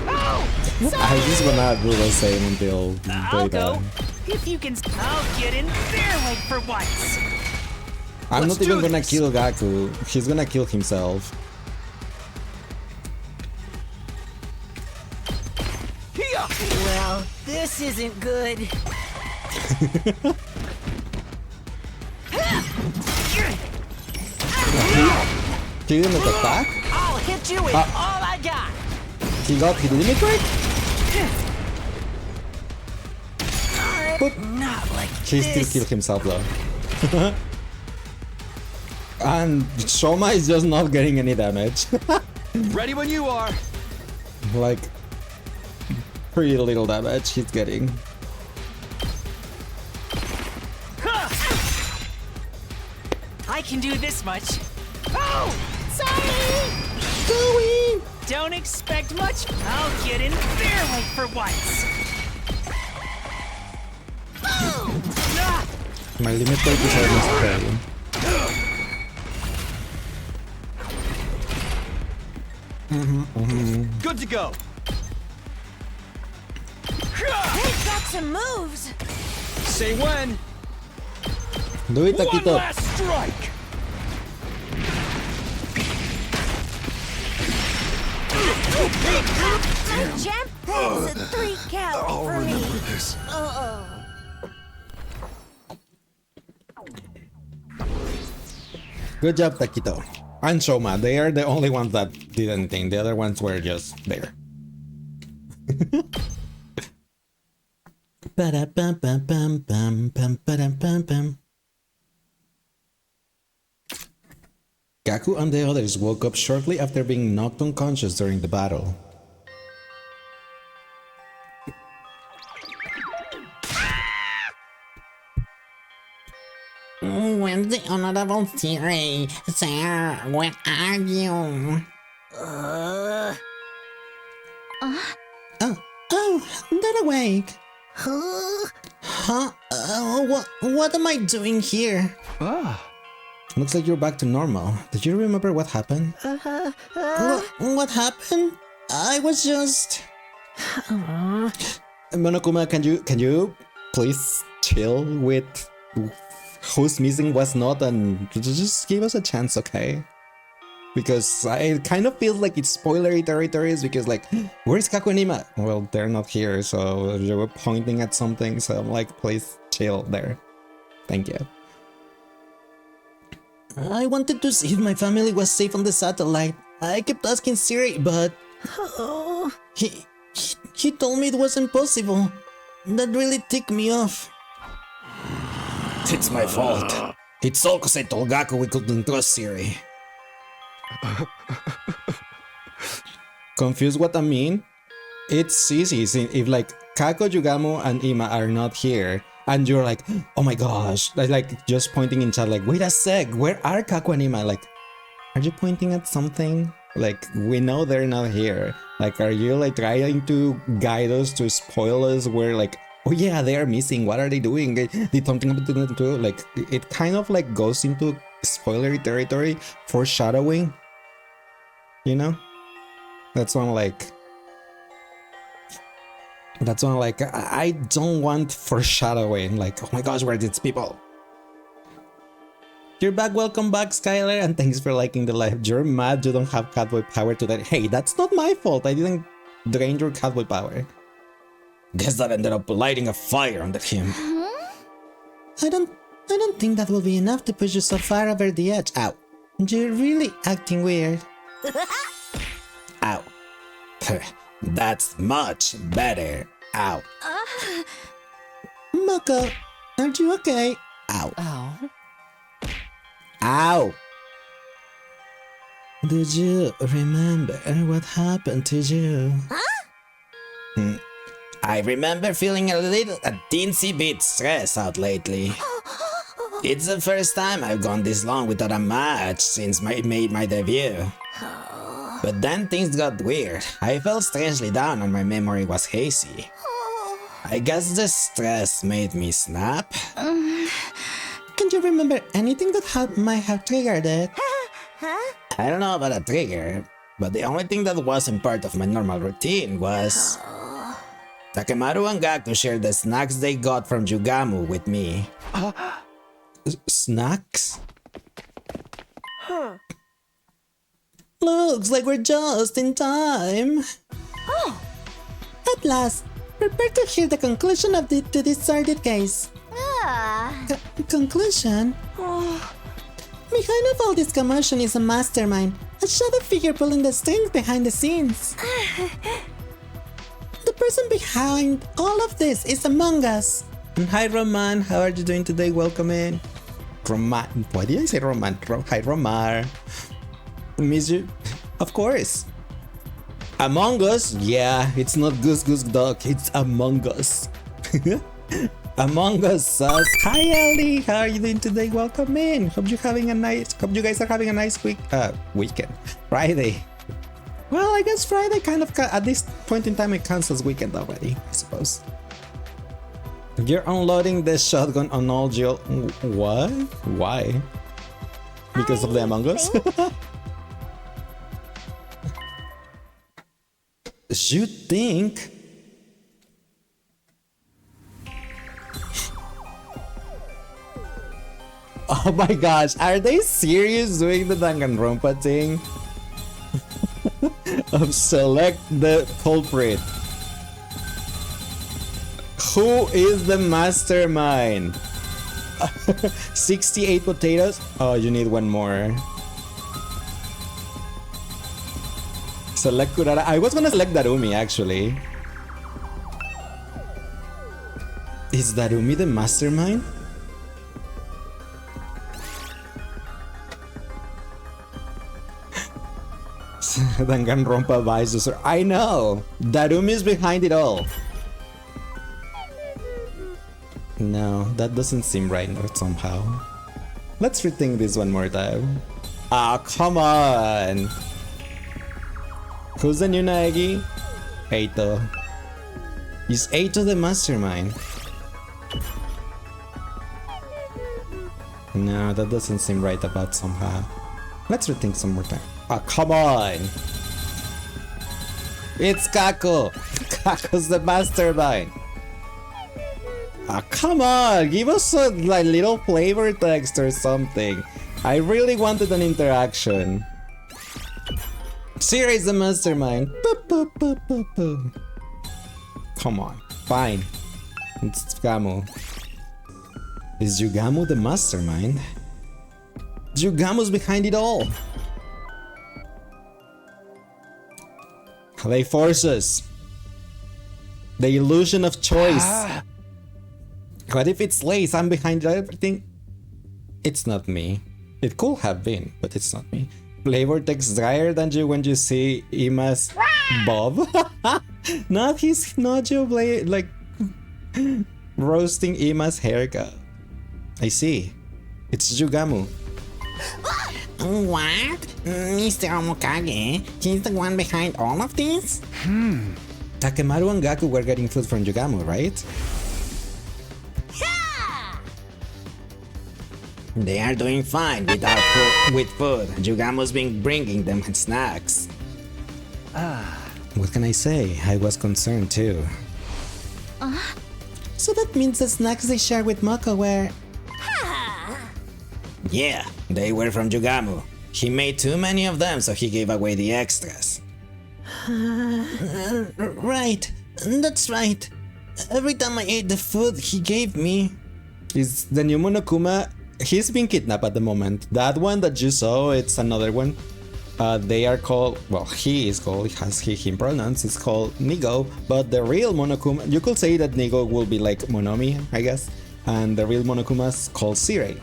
I'm just gonna do the same until I'll they go. die. If you can, I'll get in there like for once. I'm Let's not even do gonna this. kill Gaku. He's gonna kill himself. Here! Well, this isn't good. He didn't attack? I'll hit you with all I got. He got his limit break? Not like He still this. killed himself though. And Soma is just not getting any damage. Ready when you are. Like, pretty little damage he's getting. I can do this much. Oh! Sorry! Don't expect much. I'll get in there like for once. My limit break is almost failed. Good to go. They've got some moves. Say when. Do it, One Taquito. last strike. My jump that's a 3 count for me. This. Good job, Taquito. And Soma, they are the only ones that did anything. The other ones were just there. Ba-da-bum-bum-bum-bum-bum-ba-dum-bum-bum. Gaku and the others woke up shortly after being knocked unconscious during the battle. Where's the honorable Siri? Sir, where are you? Oh, they're awake. Huh? What am I doing here? Looks like you're back to normal. Did you remember what happened? What happened? I was just... Monokuma, can you please chill with who's missing, what's not, and just give us a chance, okay? Because it kind of feels like it's spoilery territories, because like, where's Kaku and Ima? Well, they're not here, so they were pointing at something, so I'm like, please chill there. Thank you. I wanted to see if my family was safe on the satellite. I kept asking Siri, but... He told me it was impossible. That really ticked me off. It's my fault. It's all because I told Gaku we couldn't trust Siri. Confused what I mean? It's easy. If like Kako, Yugamo, and Ima are not here, and you're like, oh my gosh, like just pointing in chat, like, wait a sec, where are Kako and Ima? Like, are you pointing at something? Like, we know they're not here. Like, are you like trying to guide us to spoil us where like Oh yeah, they are missing. What are they doing? Did something happen to them too? Like, it kind of like goes into spoilery territory, foreshadowing. You know? That's one like... I don't want foreshadowing. Like, oh my gosh, where are these people? You're back, welcome back, Skylar, and thanks for liking the live. You're mad you don't have catboy power today. Hey, that's not my fault. I didn't drain your catboy power. Guess that ended up lighting a fire under him. I don't think that will be enough to push you so far over the edge. Ow. You're really acting weird. Ow. That's much better. Ow. Mako, are you okay? Ow. Oh. Ow. Did you remember what happened to you? I remember feeling a teensy bit stressed out lately. It's the first time I've gone this long without a match since I made my debut. But then things got weird. I felt strangely down and my memory was hazy. I guess the stress made me snap. Can you remember anything that might have triggered it? I don't know about a trigger, but the only thing that wasn't part of my normal routine was... Takemaru and Gaku shared the snacks they got from Yugamu with me. Snacks? Looks like we're just in time. At last, prepare to hear the conclusion of to this sordid case. Conclusion? Behind of all this commotion is a mastermind, a shadow figure pulling the strings behind the scenes. The person behind all of this is among us. Hi Roman, how are you doing today? Welcome in. Roman, why did I say Roman? Hi Romar. Miss you? Of course. Among Us? Yeah, it's not Goose Goose Duck, it's Among Us. Among Us sus. Hi Ellie, how are you doing today? Welcome in. Hope you guys are having a nice weekend. Friday. Well, I guess Friday kind of at this point in time it counts as weekend already, I suppose. You're unloading the shotgun on all Jill. What? Why? Because of the Among Us? You think? Oh my gosh, are they serious doing the Danganronpa thing? Of select the culprit. Who is the mastermind? 68 potatoes? Oh, you need one more. Select Kurara. I was gonna select Darumi actually. Is Darumi the mastermind? Danganronpa vibes. I know. Darumi is behind it all. No, that doesn't seem right somehow. Let's rethink this one more time. Ah, come on. Who's the new Naegi? Eito. Is Eito the mastermind? No, that doesn't seem right about somehow. Let's rethink some more time. Ah, come on! It's Kako! Kako's the mastermind! Ah, come on! Give us a little flavor text or something. I really wanted an interaction. Siri is the mastermind. Come on. Fine. It's Yugamu. Is Yugamu the mastermind? Yugamu's behind it all. They force us. The illusion of choice. What if it's Lace? I'm behind everything. It's not me. It could have been, but it's not me. Flavor text drier than you when you see Ima's Bob. Not his Nojo blade, like roasting Ima's haircut. I see. It's Yugamu. What? Mr. Omokage? He's the one behind all of this? Takemaru and Gaku were getting food from Yugamu, right? They are doing fine with food. Yugamo's been bringing them snacks. What can I say? I was concerned too. So that means the snacks they share with Moko were... Yeah, they were from Yugamo. He made too many of them, so he gave away the extras. Right, that's right. Every time I ate the food he gave me... Is the new Monokuma... He's been kidnapped at the moment. That one that you saw, it's another one. They are called... Well, he is called, has him pronouns, it's called Nigo. But the real Monokuma... You could say that Nigo will be like Monomi, I guess. And the real Monokuma is called Sirei.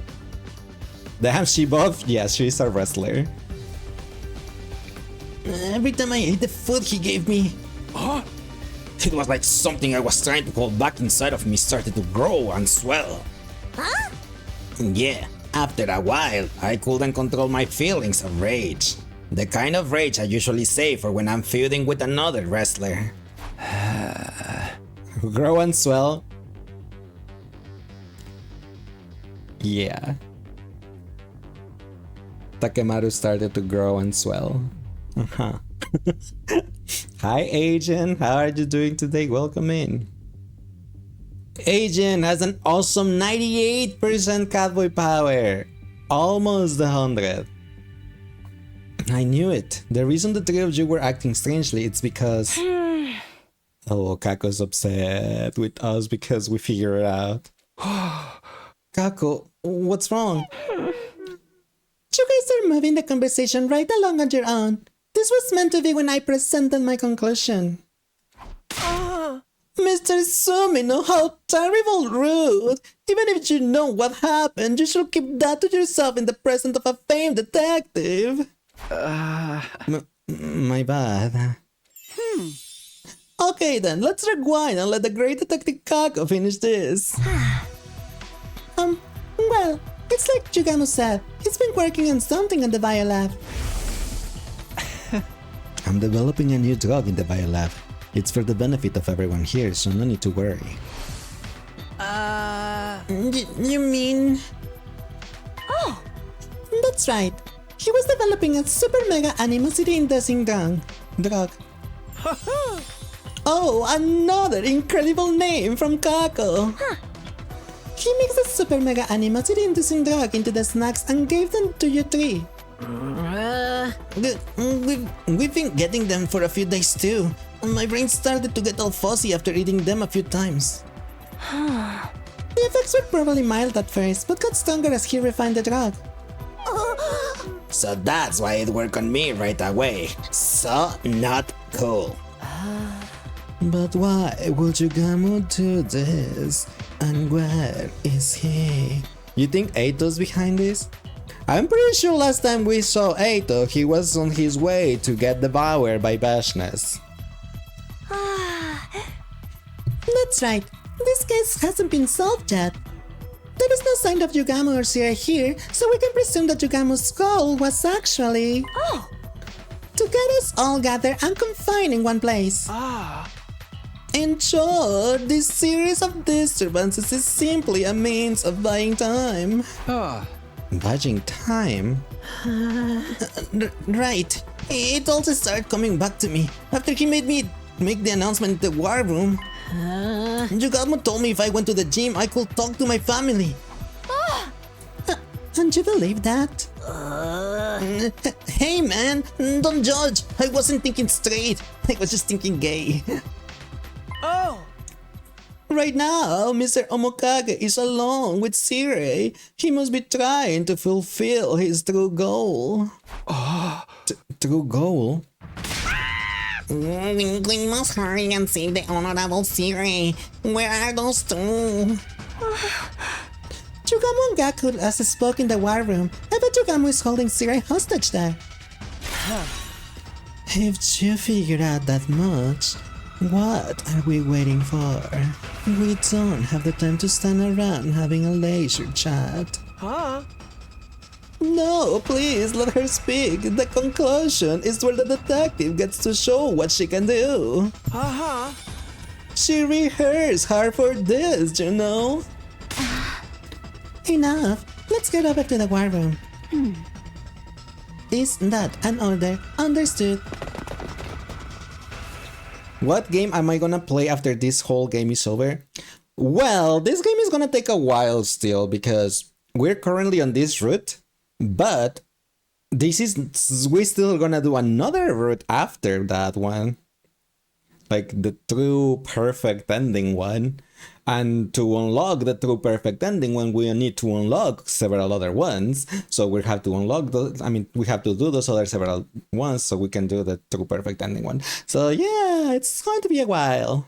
Damn, she both... Yeah, she's a wrestler. Every time I ate the food he gave me... It was like something I was trying to hold back inside of me started to grow and swell. Yeah, after a while, I couldn't control my feelings of rage. The kind of rage I usually save for when I'm feuding with another wrestler. Grow and swell. Yeah. Takemaru started to grow and swell. Hi Agent, how are you doing today? Welcome in. Agent has an awesome 98% catboy power. Almost 100. I knew it. The reason the three of you were acting strangely, it's because... Oh, Kako's upset with us because we figured it out. Kako, what's wrong? You guys are moving the conversation right along on your own. This was meant to be when I presented my conclusion. Mr. Sumino, how terrible rude! Even if you know what happened, you should keep that to yourself in the presence of a famed detective. My bad. Okay then, let's rewind and let the great detective Kako finish this. Well, it's like Yugamo said, he's been working on something in the biolab. I'm developing a new drug in the biolab. It's for the benefit of everyone here, so no need to worry. You mean... Oh, that's right. He was developing a super mega animosity-inducing drug. Oh, another incredible name from Kako. He mixed the super mega animosity-inducing drug into the snacks and gave them to you three. We've been getting them for a few days too. My brain started to get all fuzzy after eating them a few times. The effects were probably mild at first, but got stronger as he refined the drug. So that's why it worked on me right away. So not cool. But why would Yugamo do this? And where is he? You think Eito's behind this? I'm pretty sure last time we saw Eito, he was on his way to get devoured by Bashness. That's right. This case hasn't been solved yet. There is no sign of Yugamo or Sierra here, so we can presume that Yugamo's goal was actually... to get us all gathered and confined in one place. In short, this series of disturbances is simply a means of buying time. Buying time? Right. It also started coming back to me after he made me make the announcement in the war room. Yugamo told me if I went to the gym, I could talk to my family. And you believe that? Hey man, don't judge. I wasn't thinking straight. I was just thinking gay. Right now, Mr. Omokage is alone with Sirei. He must be trying to fulfill his true goal. True goal? We must hurry and save the honorable Sirei. Where are those two? Yugamo and Gaku last spoke in the war room. I bet Yugamo is holding Sirei hostage there. If you figured out that much, what are we waiting for? We don't have the time to stand around having a leisure chat. No, please let her speak. The conclusion is where the detective gets to show what she can do. She rehearsed hard for this, you know? Enough. Let's get over to the war room. Is that an order? Understood. What game am I gonna play after this whole game is over? Well, this game is gonna take a while still because we're currently on this route, but we're still gonna do another route after that one. Like the true perfect ending one. And to unlock the true perfect ending one, we need to unlock several other ones. So we have to unlock those. I mean, we have to do those other several ones so we can do the true perfect ending one. So yeah, it's going to be a while.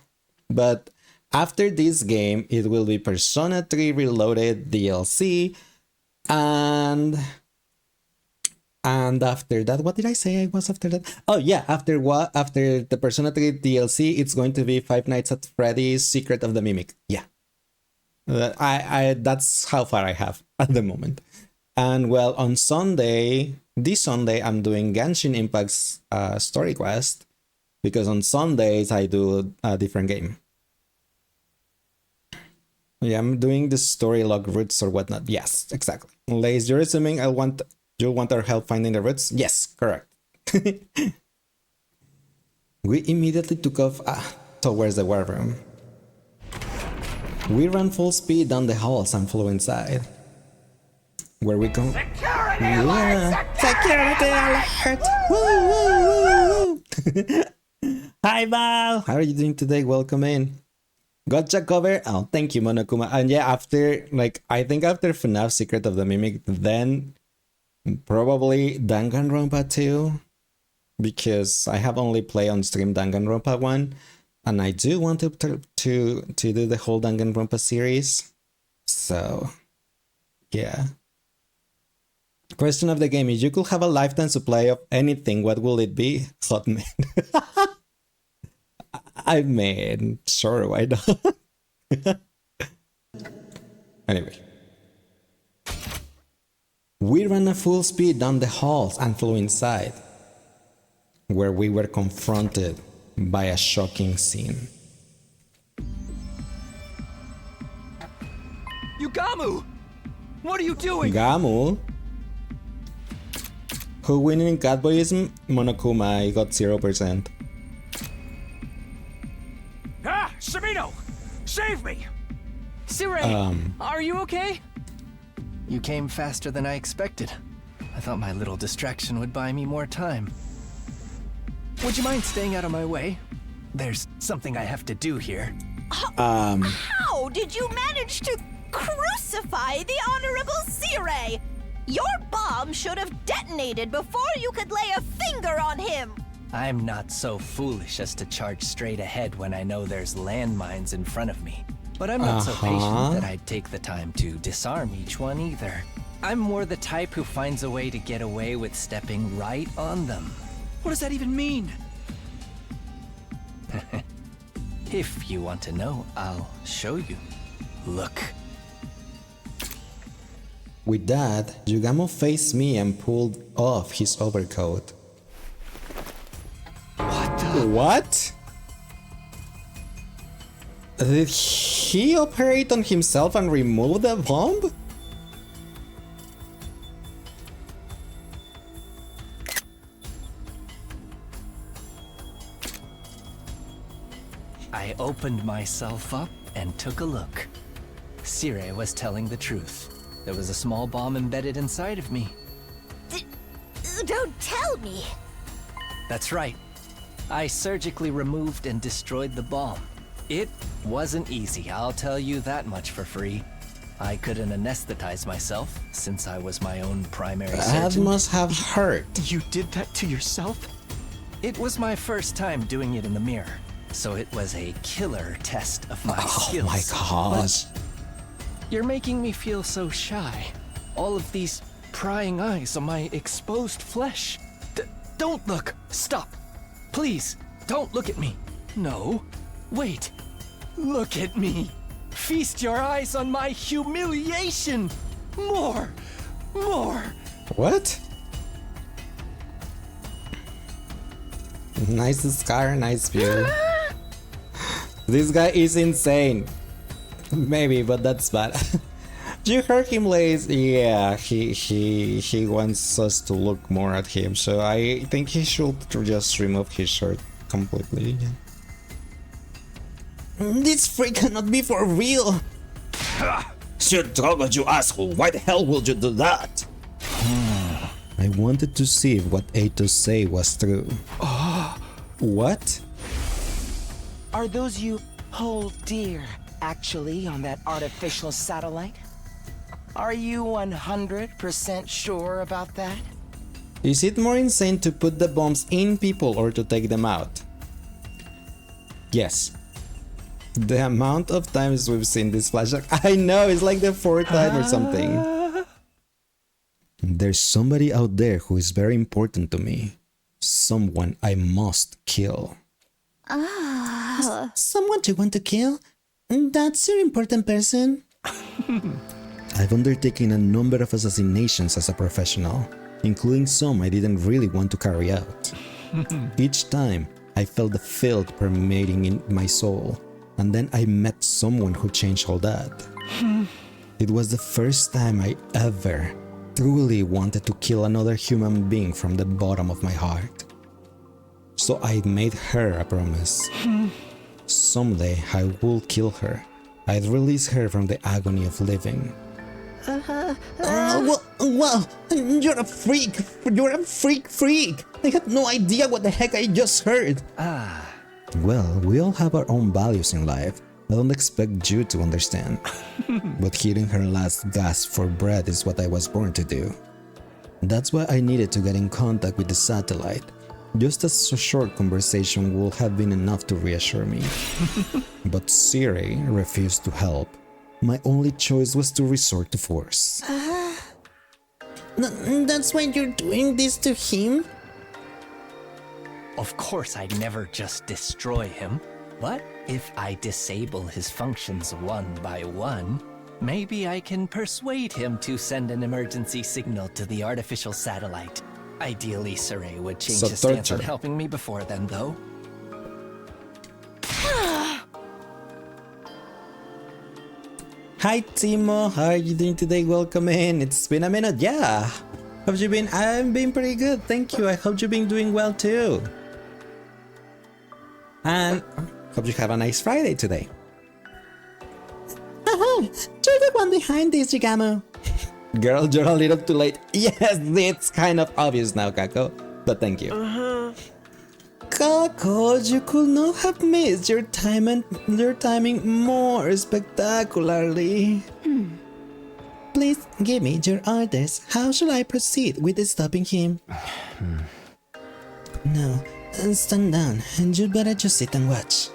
But after this game, it will be Persona 3 Reloaded DLC. And after that, what did I say I was after that? Oh yeah, after the Persona 3 DLC, it's going to be Five Nights at Freddy's Secret of the Mimic. Yeah. That's how far I have at the moment. And well, on this Sunday, I'm doing Genshin Impact's story quest, because on Sundays I do a different game. Yeah, I'm doing the story log routes or whatnot. Yes, exactly. leissz, you're assuming you want our help finding the routes? Yes, correct. We immediately took off towards the war room. We ran full speed down the halls and flew inside. Where we go? Security alert! Security alert! Woo, woo, woo. Hi, Val! How are you doing today? Welcome in. Gotcha cover. Oh, thank you, Monokuma. And yeah, I think after FNAF Secret of the Mimic, then probably Danganronpa 2, because I have only played on stream Danganronpa 1, and I do want to do the whole Danganronpa series. So, yeah. Question of the game: if you could have a lifetime supply of anything, what will it be? Hotman. I mean, sure, why not? Anyway. We ran at full speed down the halls and flew inside, where we were confronted by a shocking scene. Yugamu! What are you doing? Gamu? Who winning in catboyism? Monokuma, I got 0%. Ah! Samino! Save me! Sirei! Are you okay? You came faster than I expected. I thought my little distraction would buy me more time. Would you mind staying out of my way? There's something I have to do here. How did you manage to crucify the Honorable Sirei? Your bomb should have detonated before you could lay a finger on him. I'm not so foolish as to charge straight ahead when I know there's landmines in front of me. But I'm not so patient that I'd take the time to disarm each one either. I'm more the type who finds a way to get away with stepping right on them. What does that even mean? If you want to know, I'll show you. Look. With that, Yugamo faced me and pulled off his overcoat. What? Did he operate on himself and remove the bomb? I opened myself up and took a look. Sirei was telling the truth. There was a small bomb embedded inside of me. Don't tell me. That's right. I surgically removed and destroyed the bomb. It wasn't easy, I'll tell you that much for free. I couldn't anesthetize myself, since I was my own primary surgeon. That must have hurt. You did that to yourself? It was my first time doing it in the mirror, so it was a killer test of my skills. Oh my gosh. But you're making me feel so shy. All of these prying eyes on my exposed flesh. Don't look! Stop! Please, don't look at me. No. Wait. Look at me. Feast your eyes on my humiliation. More. More. What? Nice scar, nice view. This guy is insane. Maybe, but that's bad. You heard him, Lace. Yeah, he wants us to look more at him, so I think he should just remove his shirt completely. Yeah. This freak cannot be for real. Shoot, Drogo, you asshole. Why the hell would you do that? I wanted to see if what Atos say was true. What? Are those you hold dear actually on that artificial satellite? Are you 100% sure about that? Is it more insane to put the bombs in people or to take them out? Yes. The amount of times we've seen this flashback, I know, it's like the fourth time or something. There's somebody out there who is very important to me. Someone I must kill. Someone you want to kill? That's your important person. I've undertaken a number of assassinations as a professional, including some I didn't really want to carry out. Each time, I felt the filth permeating in my soul, and then I met someone who changed all that. It was the first time I ever truly wanted to kill another human being from the bottom of my heart. So I made her a promise. Someday I will kill her. I'd release her from the agony of living. Well, you're a freak. You're a freak. I had no idea what the heck I just heard. Well, we all have our own values in life. I don't expect you to understand. But hearing her last gasp for breath is what I was born to do. That's why I needed to get in contact with the satellite. Just a short conversation would have been enough to reassure me. But Siri refused to help. My only choice was to resort to force. That's why you're doing this to him? Of course, I'd never just destroy him. But if I disable his functions one by one, maybe I can persuade him to send an emergency signal to the artificial satellite. Ideally, Saray would change his stance on helping me before then, though. Hi Timo, how are you doing today? Welcome in. It's been a minute. Yeah. How have you been? I've been pretty good, thank you. I hope you've been doing well too. And hope you have a nice Friday today. You're the one behind this, Jigamo. Girl, you're a little too late. Yes, it's kind of obvious now, Kako. But thank you. Kako, you could not have missed your timing more spectacularly. Please give me your orders. How shall I proceed with stopping him? No, stand down, and you better just sit and watch.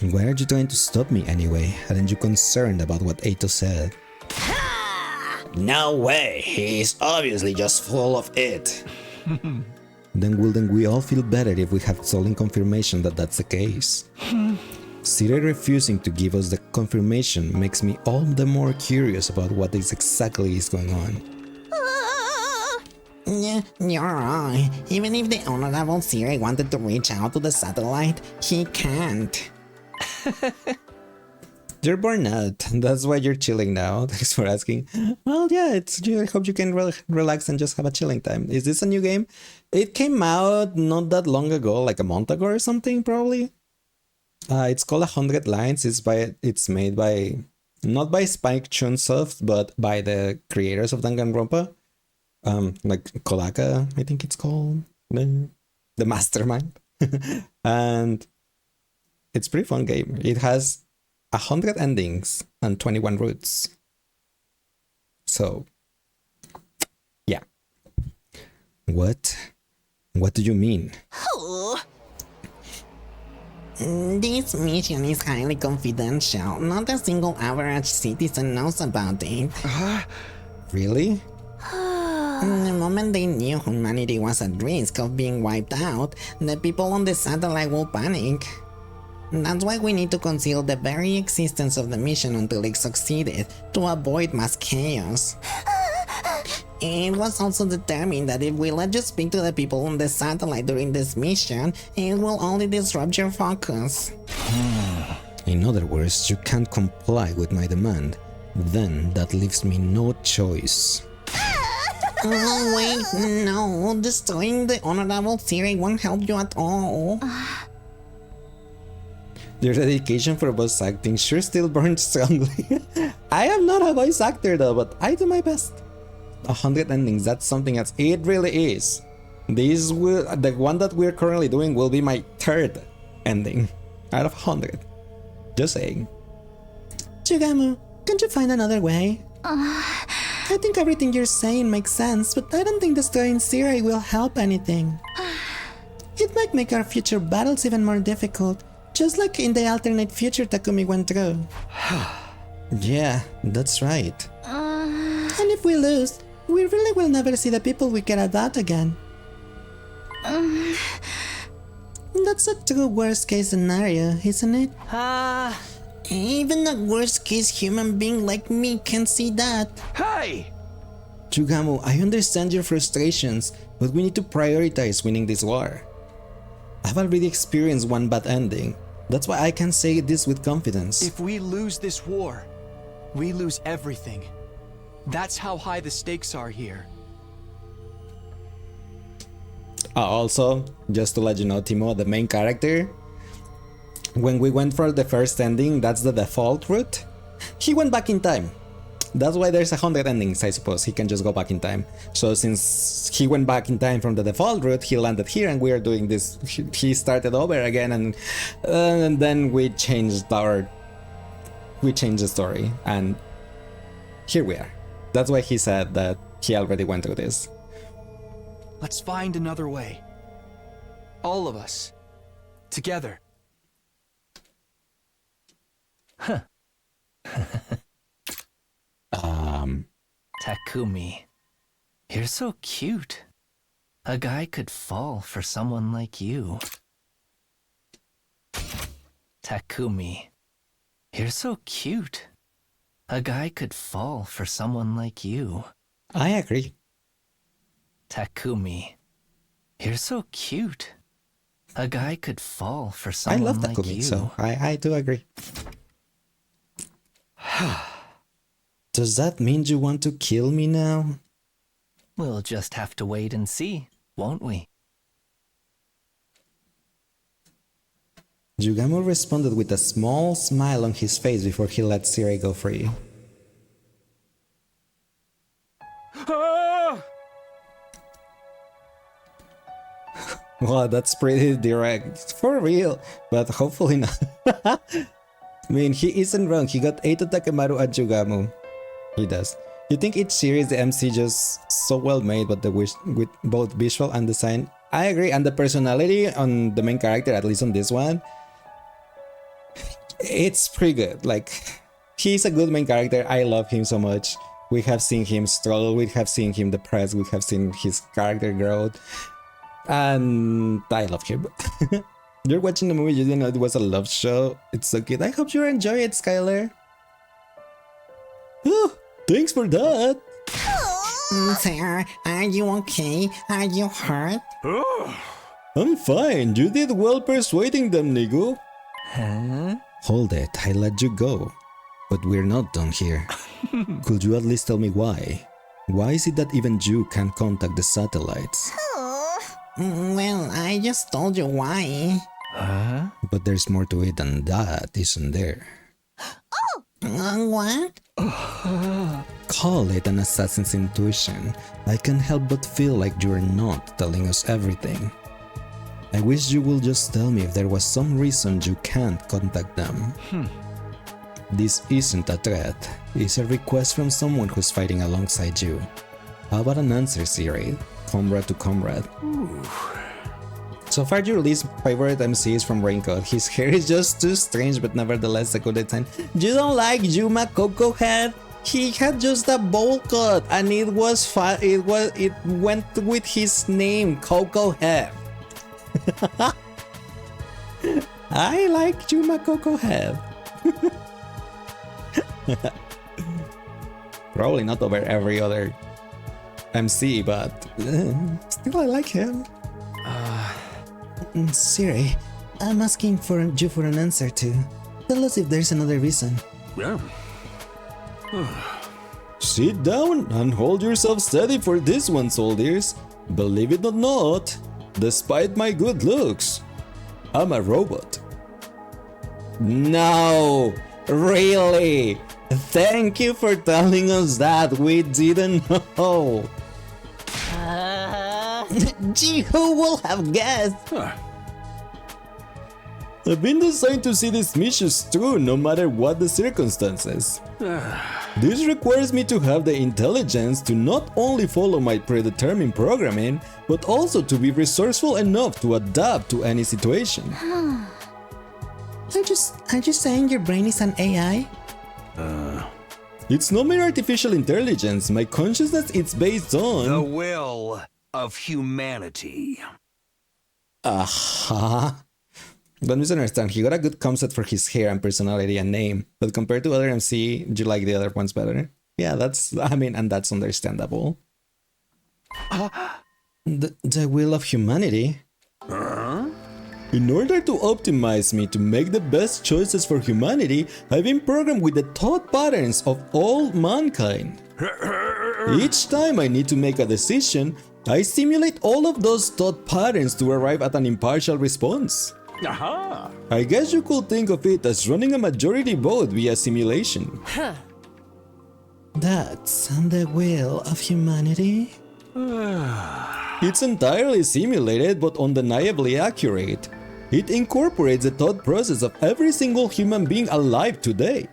Why are you trying to stop me anyway? Aren't you concerned about what Ato said? No way, he is obviously just full of it. Then wouldn't we all feel better if we had solid confirmation that that's the case? Siri refusing to give us the confirmation makes me all the more curious about what exactly is going on. Yeah, you're right. Even if the Honorable Siri wanted to reach out to the satellite, he can't. You're born out. That's why you're chilling now. Thanks for asking. Well, yeah, I hope you can relax and just have a chilling time. Is this a new game? It came out not that long ago, like a month ago or something, probably. It's called 100 Lines. It's made by, not by Spike Chunsoft, but by the creators of Danganronpa. Like Kodaka, I think it's called. The mastermind. And it's a pretty fun game. It has 100 endings and 21 routes. So, yeah. What? What do you mean? This mission is highly confidential. Not a single average citizen knows about it. Really? The moment they knew humanity was at risk of being wiped out, the people on the satellite will panic. That's why we need to conceal the very existence of the mission until it succeeded, to avoid mass chaos. It was also determined that if we let you speak to the people on the satellite during this mission, it will only disrupt your focus. In other words, you can't comply with my demand. then that leaves me no choice. Oh, wait, no. Destroying the honorable Siri won't help you at all. Your dedication for voice acting sure still burns strongly. I am not a voice actor though, but I do my best. 100 endings, that's something else. It really is. The one that we're currently doing will be my 3rd ending out of 100. Just saying. Chugamu, can't you find another way? I think everything you're saying makes sense, but I don't think destroying Siri will help anything. It might make our future battles even more difficult, just like in the alternate future Takumi went through. Yeah, that's right. And if we lose, we really will never see the people we care about again. That's a true worst case scenario, isn't it? Even a worst case human being like me can see that. Hey! Chugamu, I understand your frustrations, but we need to prioritize winning this war. I've already experienced one bad ending. That's why I can say this with confidence. If we lose this war, we lose everything. That's how high the stakes are here. Also, just to let you know, Timo, the main character, when we went for the first ending, that's the default route. He went back in time. That's why there's 100 endings, I suppose. He can just go back in time. So since he went back in time from the default route, he landed here and we are doing this. He started over again and then we changed the story and here we are. That's why he said that he already went through this. Let's find another way. All of us. Together. Takumi, you're so cute. A guy could fall for someone like you. Takumi, you're so cute. A guy could fall for someone like you. I agree. Takumi, you're so cute. A guy could fall for I someone love like Takumi, you. so I do agree. Does that mean you want to kill me now? We'll just have to wait and see, won't we? Jugamo responded with a small smile on his face before he let Siri go free. Wow, that's pretty direct. For real, but hopefully not. I mean, he isn't wrong. He got 8 to Takemaru at Jugamo. He does. You think each series the MC just so well made, but with both visual and design? I agree, and the personality on the main character, at least on this one, it's pretty good. Like, he's a good main character. I love him so much. We have seen him struggle, we have seen him depressed, we have seen his character growth, and I love him. You're watching the movie, you didn't know it was a love show. It's so good. I hope you enjoy it, Skylar. Oh, thanks for that. Sir, are you okay? Are you hurt? I'm fine. You did well persuading them, Nigo. Huh? Hold it, I let you go. But we're not done here. Could you at least tell me why? Why is it that even you can't contact the satellites? Well, I just told you why. Huh? But there's more to it than that, isn't there? What? Call it an assassin's intuition. I can't help but feel like you're not telling us everything. I wish you will just tell me if there was some reason you can't contact them. This isn't a threat. It's a request from someone who's fighting alongside you. How about an answer, Siri? Comrade to comrade. So far, your least favorite MC is from Raincoat. His hair is just too strange, but nevertheless a good design. You don't like Yuma Coco Head? He had just a bowl cut, and it went with his name, Coco Head. I like Yuma Coco Head. Probably not over every other MC, but still I like him. Siri, I'm asking you for an answer to. Tell us if there's another reason. Yeah. Sit down and hold yourself steady for this one, soldiers. Believe it or not, despite my good looks, I'm a robot. No, really? Thank you for telling us that. We didn't know. Gee, who will have guessed? I've been designed to see these missions through no matter what the circumstances. This requires me to have the intelligence to not only follow my predetermined programming, but also to be resourceful enough to adapt to any situation. Are you saying your brain is an AI? It's not mere artificial intelligence. My consciousness is based on the will of humanity. Don't misunderstand, he got a good concept for his hair and personality and name, but compared to other MC, do you like the other ones better? Yeah, and that's understandable. The will of humanity? In order to optimize me to make the best choices for humanity, I've been programmed with the thought patterns of all mankind. Each time I need to make a decision, I simulate all of those thought patterns to arrive at an impartial response. I guess you could think of it as running a majority vote via simulation. That's the will of humanity? It's entirely simulated but undeniably accurate. It incorporates the thought process of every single human being alive today.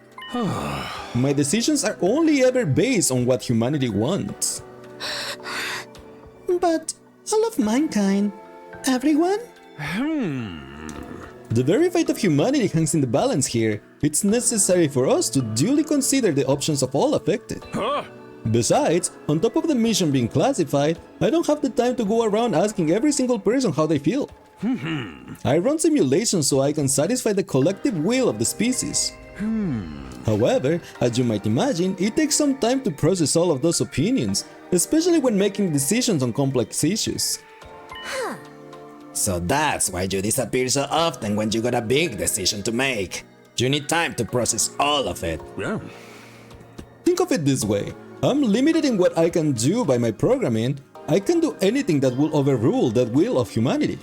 My decisions are only ever based on what humanity wants. But all of mankind, everyone? The very fate of humanity hangs in the balance here. It's necessary for us to duly consider the options of all affected. Besides, on top of the mission being classified, I don't have the time to go around asking every single person how they feel. I run simulations so I can satisfy the collective will of the species. However, as you might imagine, it takes some time to process all of those opinions, especially when making decisions on complex issues. So that's why you disappear so often when you got a big decision to make. You need time to process all of it. Think of it this way. I'm limited in what I can do by my programming. I can do anything that will overrule that will of humanity.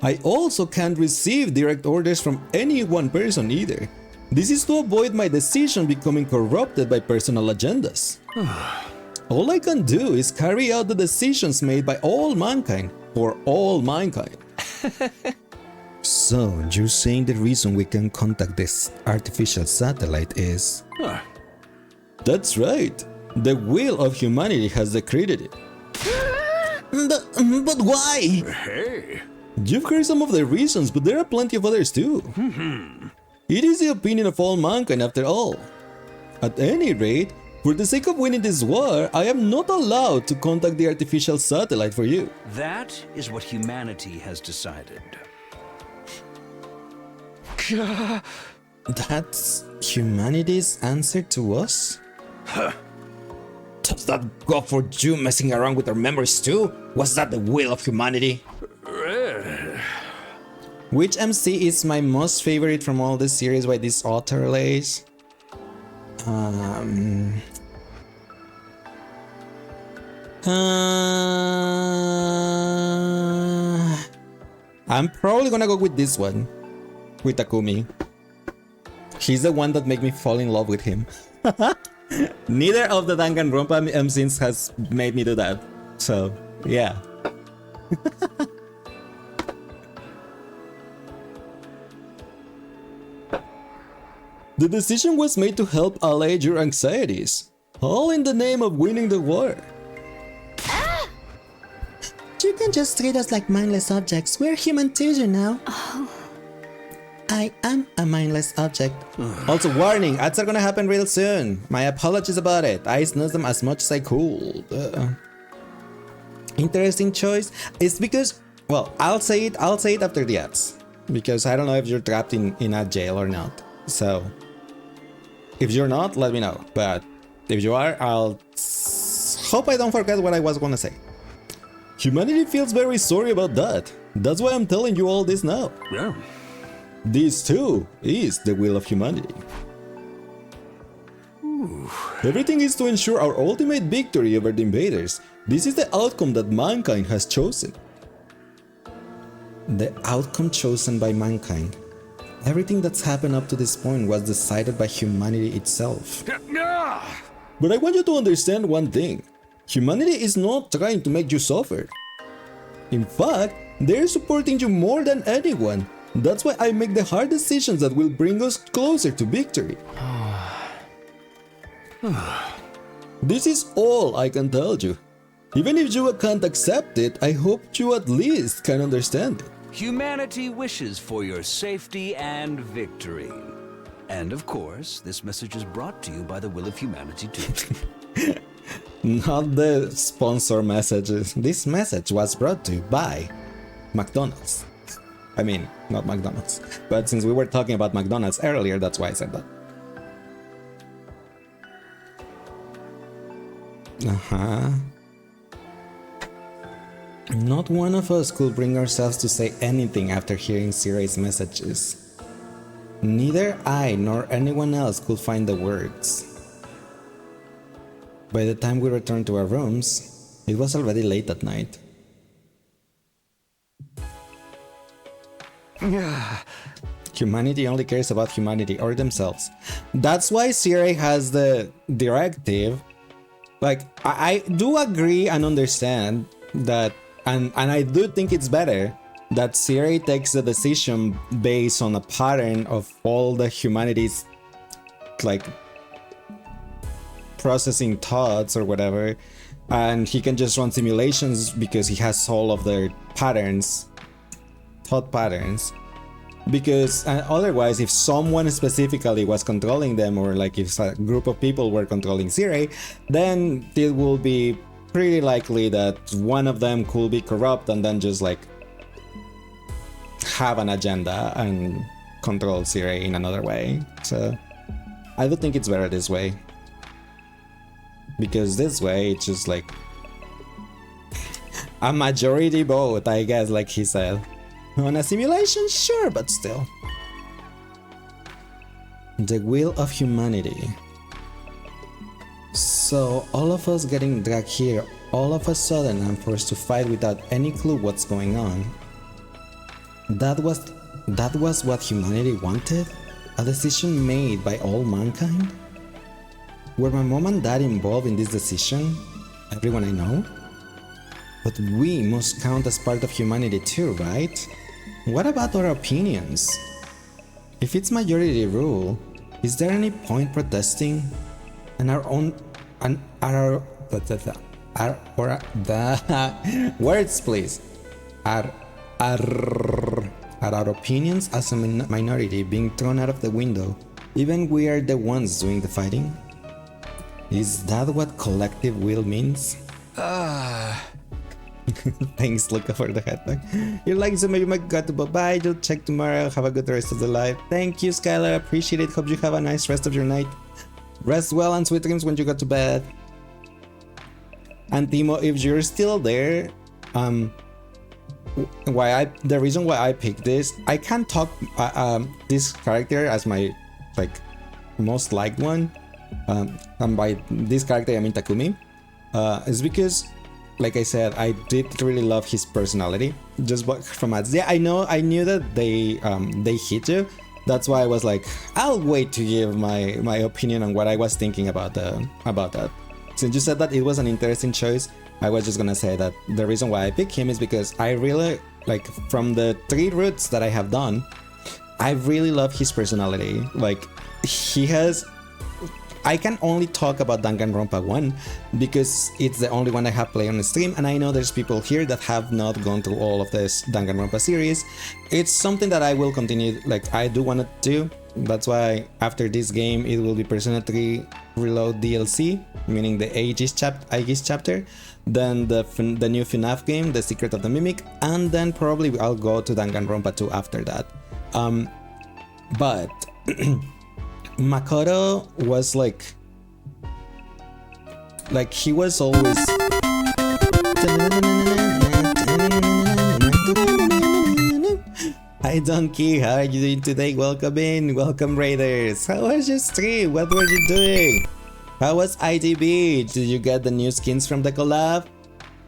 I also can't receive direct orders from any one person either. This is to avoid my decision becoming corrupted by personal agendas. All I can do is carry out the decisions made by all mankind, for all mankind. So, you're saying the reason we can contact this artificial satellite is... That's right. The will of humanity has decreed it. But why? Hey. You've heard some of the reasons, but there are plenty of others too. It is the opinion of all mankind after all. At any rate, for the sake of winning this war, I am not allowed to contact the artificial satellite for you. That is what humanity has decided. That's humanity's answer to us? Does that go for you messing around with our memories too? Was that the will of humanity? Which MC is my most favorite from all this series by this author, leissz? I'm probably gonna go with this one. With Takumi. He's the one that made me fall in love with him. Neither of the Danganronpa MCs has made me do that. So, yeah. The decision was made to help allay your anxieties, all in the name of winning the war. You can just treat us like mindless objects. We're human too, you know. I am a mindless object. Also, warning, ads are gonna happen real soon. My apologies about it. I snoozed them as much as I could. Interesting choice. It's because, well, I'll say it after the ads. Because I don't know if you're trapped in a jail or not. So, if you're not, let me know. But if you are, I'll hope I don't forget what I was gonna say. Humanity feels very sorry about that. That's why I'm telling you all this now. Yeah. This too is the will of humanity. Everything is to ensure our ultimate victory over the invaders. This is the outcome that mankind has chosen. The outcome chosen by mankind. Everything that's happened up to this point was decided by humanity itself. But I want you to understand one thing. Humanity is not trying to make you suffer. In fact, they're supporting you more than anyone. That's why I make the hard decisions that will bring us closer to victory. This is all I can tell you. Even if you can't accept it, I hope you at least can understand it. Humanity wishes for your safety and victory. And of course, this message is brought to you by the Will of Humanity too. Not the sponsor messages. This message was brought to you by McDonald's. I mean, not McDonald's. But since we were talking about McDonald's earlier, that's why I said that. Not one of us could bring ourselves to say anything after hearing Sirai's messages. Neither I nor anyone else could find the words. By the time we returned to our rooms, it was already late at night. Humanity only cares about humanity or themselves. That's why Sirai has the directive. Like, I do agree and understand that, and I do think it's better that Sirai takes the decision based on a pattern of all the humanity's, like, processing thoughts or whatever, and he can just run simulations because he has all of their patterns, thought patterns. Because otherwise, if someone specifically was controlling them, or like if a group of people were controlling Sirai, then it will be pretty likely that one of them could be corrupt and then just like have an agenda and control Sirai in another way. So I do think it's better this way. Because this way, it's just like a majority vote, I guess, like he said. On a simulation, sure, but still. The will of humanity. So, all of us getting dragged here, all of a sudden I'm forced to fight without any clue what's going on. That was what humanity wanted? A decision made by all mankind? Were my mom and dad involved in this decision? Everyone I know? But we must count as part of humanity too, right? What about our opinions? If it's majority rule, is there any point protesting? And our own, and our words, please. Are our opinions as a minority being thrown out of the window? Even we are the ones doing the fighting? Is that what collective will means? Thanks, Luca, for the headback. You're like, so maybe my got to bye. You'll check tomorrow. Have a good rest of the life. Thank you, Skylar. Appreciate it. Hope you have a nice rest of your night. Rest well and sweet dreams when you go to bed. And Timo, if you're still there, the reason why I picked this, I can't talk this character as my like most liked one. And by this character I mean Takumi. Is because, like I said, I did really love his personality. Just from ads. Yeah, I knew that they hit you. That's why I was like, I'll wait to give my opinion on what I was thinking about that. Since you said that it was an interesting choice, I was just gonna say that the reason why I picked him is because I really like, from the 3 routes that I have done, I really love his personality. Like, he has. I can only talk about Danganronpa 1 because it's the only one I have played on the stream, and I know there's people here that have not gone through all of this Danganronpa series. It's something that I will continue, like I do want to do. That's why after this game it will be Persona 3 Reload DLC, meaning the Aegis chapter, then the new FNAF game, The Secret of the Mimic, and then probably I'll go to Danganronpa 2 after that. But Makoto was like he was always Hi Donkey, how are you doing today? Welcome in, welcome Raiders. How was your stream? What were you doing? How was ITV? Did you get the new skins from the collab?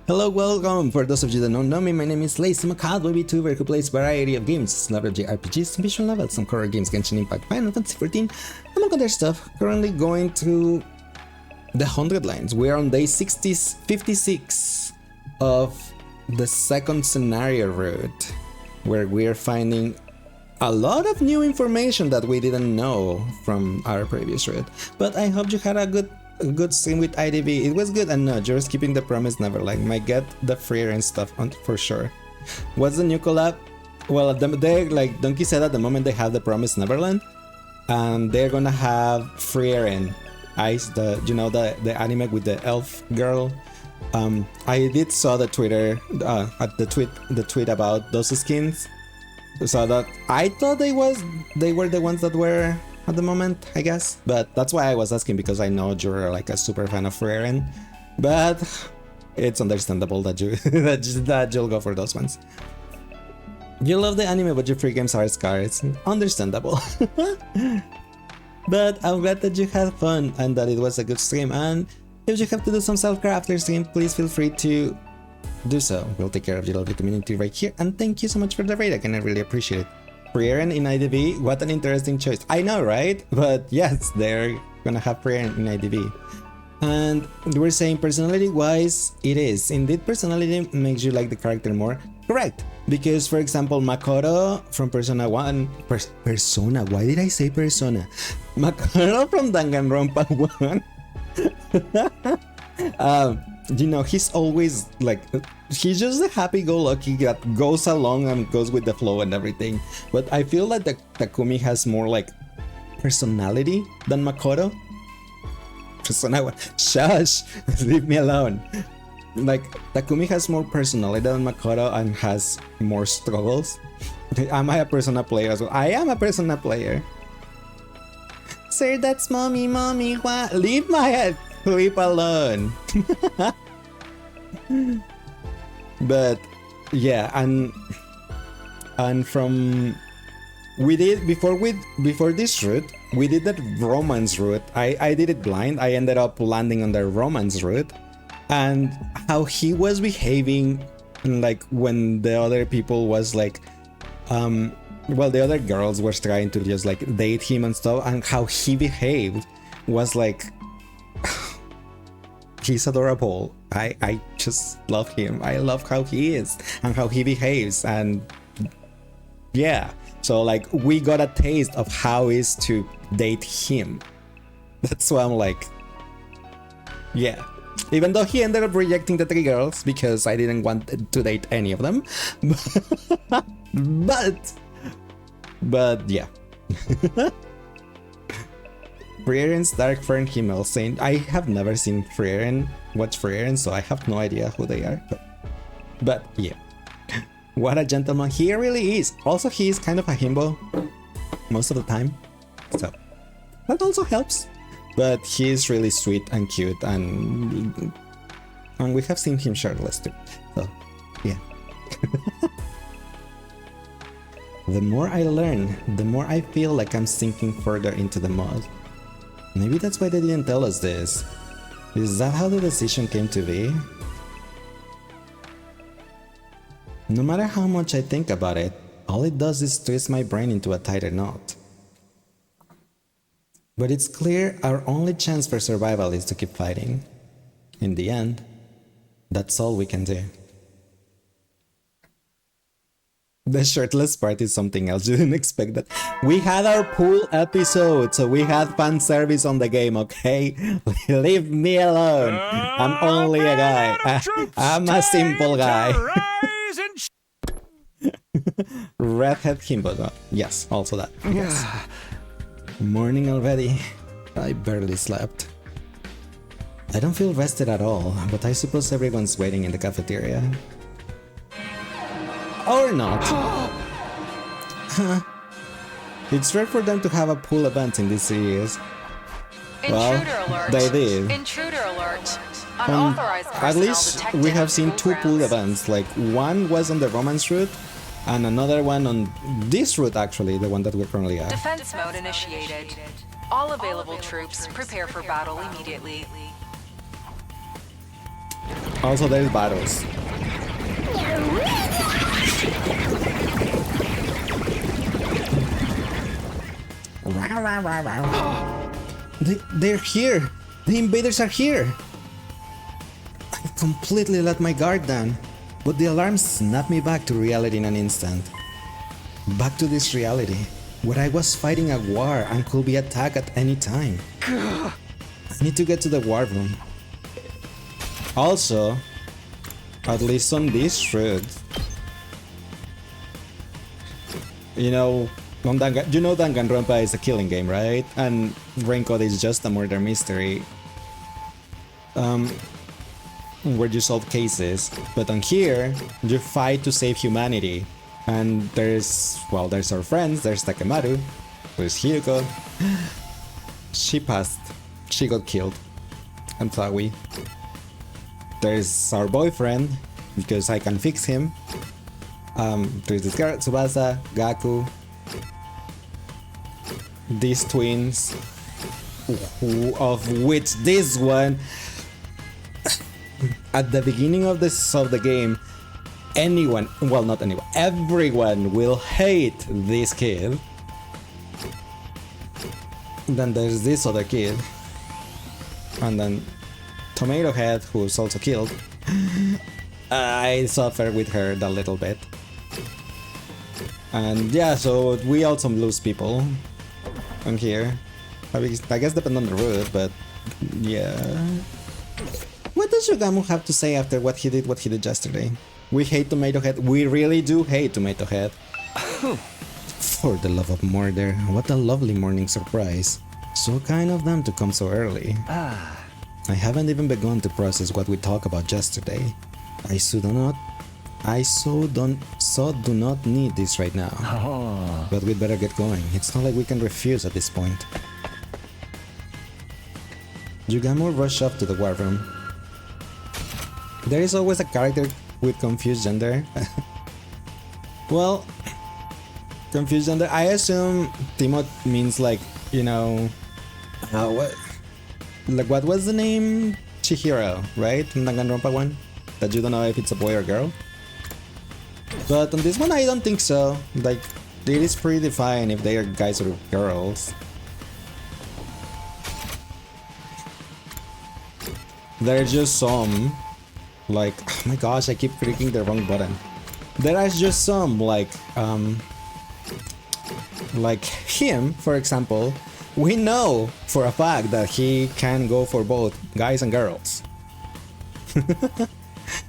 Hello, welcome! For those of you that don't know me, my name is leissz. I'm a cowboy VTuber who plays a variety of games, love JRPGs, some visual novels, some horror games, Genshin Impact, Final Fantasy 14, among other stuff. Currently going to the 100 lines. We're on day 56 of the second scenario route, where we're finding a lot of new information that we didn't know from our previous route. But I hope you had a good stream with ITV. It was good, and no, you're keeping the promise never. Like, might get the freer and stuff on for sure. What's the new collab? Well, they, like Donkey said, at the moment they have the Promised Neverland, and they're gonna have freer and Ice, the anime with the elf girl. I did saw the Twitter the tweet about those skins, so that I thought they were the ones that were at the moment, I guess. But that's why I was asking, because I know you're like a super fan of Frieren, but it's understandable that you that you'll go for those ones. You love the anime, but your free games are scarred. It's understandable. But I'm glad that you had fun and that it was a good stream. And if you have to do some self-care after stream, please feel free to do so. We'll take care of your lovely community right here. And thank you so much for the raid again. I really appreciate it. Frieren in IDV, what an interesting choice. I know, right? But yes, they're gonna have Frieren in IDV. And we're saying personality-wise, it is. Indeed, personality makes you like the character more. Correct. Because, for example, Makoto from Persona 1... Persona? Why did I say Persona? Makoto from Danganronpa 1. You know, he's always like... He's just a happy-go-lucky that goes along and goes with the flow and everything. But I feel like Takumi has more, like, personality than Makoto. Persona 1. Shush! Leave me alone. Like, Takumi has more personality than Makoto and has more struggles. Am I a Persona player as well? I am a Persona player. Sir, that's mommy, what? Leave my head clip alone. But yeah, and from we did before this route, we did that romance route. I did it blind. I ended up landing on the romance route. And how he was behaving, like when the other people was like, well, the other girls were trying to just like date him and stuff, and how he behaved was like, he's adorable. I just love him. I love how he is and how he behaves, and yeah. So like we got a taste of how it is to date him. That's why I'm like, yeah. Even though he ended up rejecting the 3 girls because I didn't want to date any of them. But yeah. Frieren's Dark Fern Himmel saying, I have never seen Frieren, watch Frieren, so I have no idea who they are. But yeah. What a gentleman he really is. Also, he is kind of a himbo most of the time. So that also helps. But he's really sweet and cute, and we have seen him shirtless too. So, yeah. The more I learn, the more I feel like I'm sinking further into the mud. Maybe that's why they didn't tell us this. Is that how the decision came to be? No matter how much I think about it, all it does is twist my brain into a tighter knot. But it's clear our only chance for survival is to keep fighting. In the end, that's all we can do. The shirtless part is something else. You didn't expect that. We had our pool episode, so we had fan service on the game, okay? Leave me alone. I'm only a guy. I'm a simple guy. Redhead Himbo. Yes, also that. Yes. Morning already. I barely slept. I don't feel rested at all, but I suppose everyone's waiting in the cafeteria. Or not. It's rare for them to have a pool event in this series. Well, they did. Intruder alert. Unauthorized at least we have seen 2 pool events. Like, one was on the romance route, and another one on this route, actually, the one that we're currently at. Defense mode initiated. All available troops, prepare for battle immediately. Also, there's battles. They're here! The invaders are here! I completely let my guard down, but the alarm snapped me back to reality in an instant. Back to this reality, where I was fighting a war and could be attacked at any time. I need to get to the war room. Also, at least on this route, you know Danganronpa is a killing game, right? And Raincoat is just a murder mystery. Where you solve cases, but on here, you fight to save humanity. And there's our friends, there's Takemaru, who's Hiroko. She passed. She got killed. And Tawi. There's our boyfriend, because I can fix him. There's this girl, Tsubasa, Gaku. These twins, of which this one, at the beginning of the game, anyone, well, not anyone, everyone will hate this kid. Then there's this other kid, and then Tomato Head, who's also killed. I suffer with her a little bit. And yeah, so we also lose people on here. I guess depend on the route, but yeah. What does Shogamu have to say after what he did yesterday? We hate Tomato Head. We really do hate Tomato Head. For the love of murder, what a lovely morning surprise. So kind of them to come so early. I haven't even begun to process what we talked about yesterday. I do not need this right now. But we'd better get going. It's not like we can refuse at this point. Yugamo rushed off to the war room. There is always a character with confused gender. Well, confused gender. I assume Timot means like, you know, what was the name? Chihiro, right? From Danganronpa 1? That you don't know if it's a boy or girl. But on this one, I don't think so. Like, it is pretty defined if they are guys or girls. There are just some, like, oh my gosh, I keep clicking the wrong button. There are just some, like him, for example. We know for a fact that he can go for both guys and girls.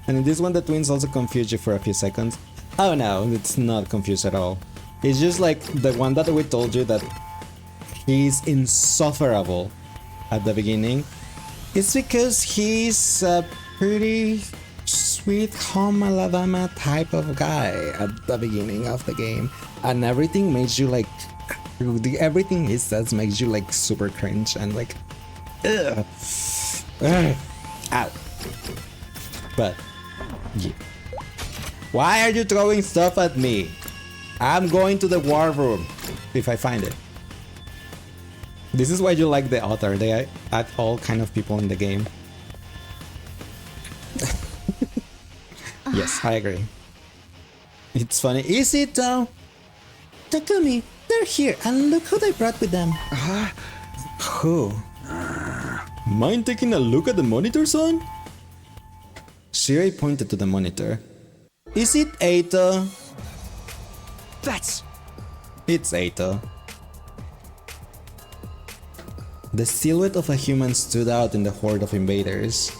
And in this one, the twins also confuse you for a few seconds. Oh no, it's not confused at all. It's just like the one that we told you that he's insufferable at the beginning. It's because he's a pretty sweet home Alabama type of guy at the beginning of the game. And everything makes you like... everything he says makes you like super cringe and like... ugh. Ow. But... yeah. Why are you throwing stuff at me? I'm going to the war room, if I find it. This is why you like the author. They add all kind of people in the game. Yes, I agree. It's funny. Is it though? Takumi, they're here, and look who they brought with them. Who? Mind taking a look at the monitor, son? Shirei pointed to the monitor. Is it Eito? It's Eito. The silhouette of a human stood out in the horde of invaders.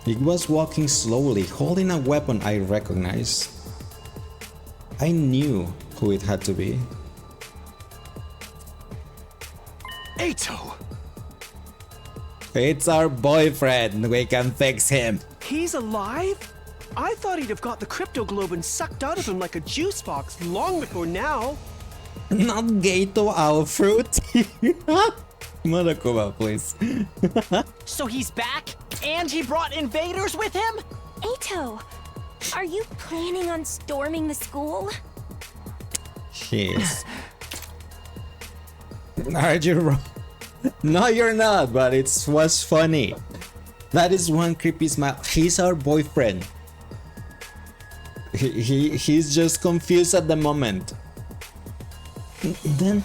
It was walking slowly, holding a weapon I recognized. I knew who it had to be. Eito! It's our boyfriend. We can fix him. He's alive? I thought he'd have got the cryptoglobin sucked out of him like a juice box long before now. Not Gato our fruit. Monokuma, please. So he's back? And he brought invaders with him? Eito, are you planning on storming the school? Yes. Are you wrong? No, you're not, but it was funny. That is one creepy smile. He's our boyfriend. He's just confused at the moment. Then,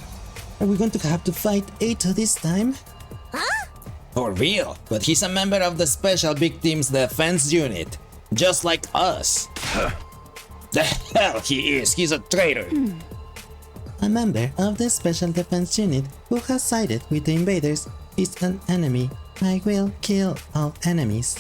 are we going to have to fight Eito this time? For real, but he's a member of the Special Victims Defense Unit, just like us. The hell he is, he's a traitor. A member of the Special Defense Unit who has sided with the invaders is an enemy. I will kill all enemies.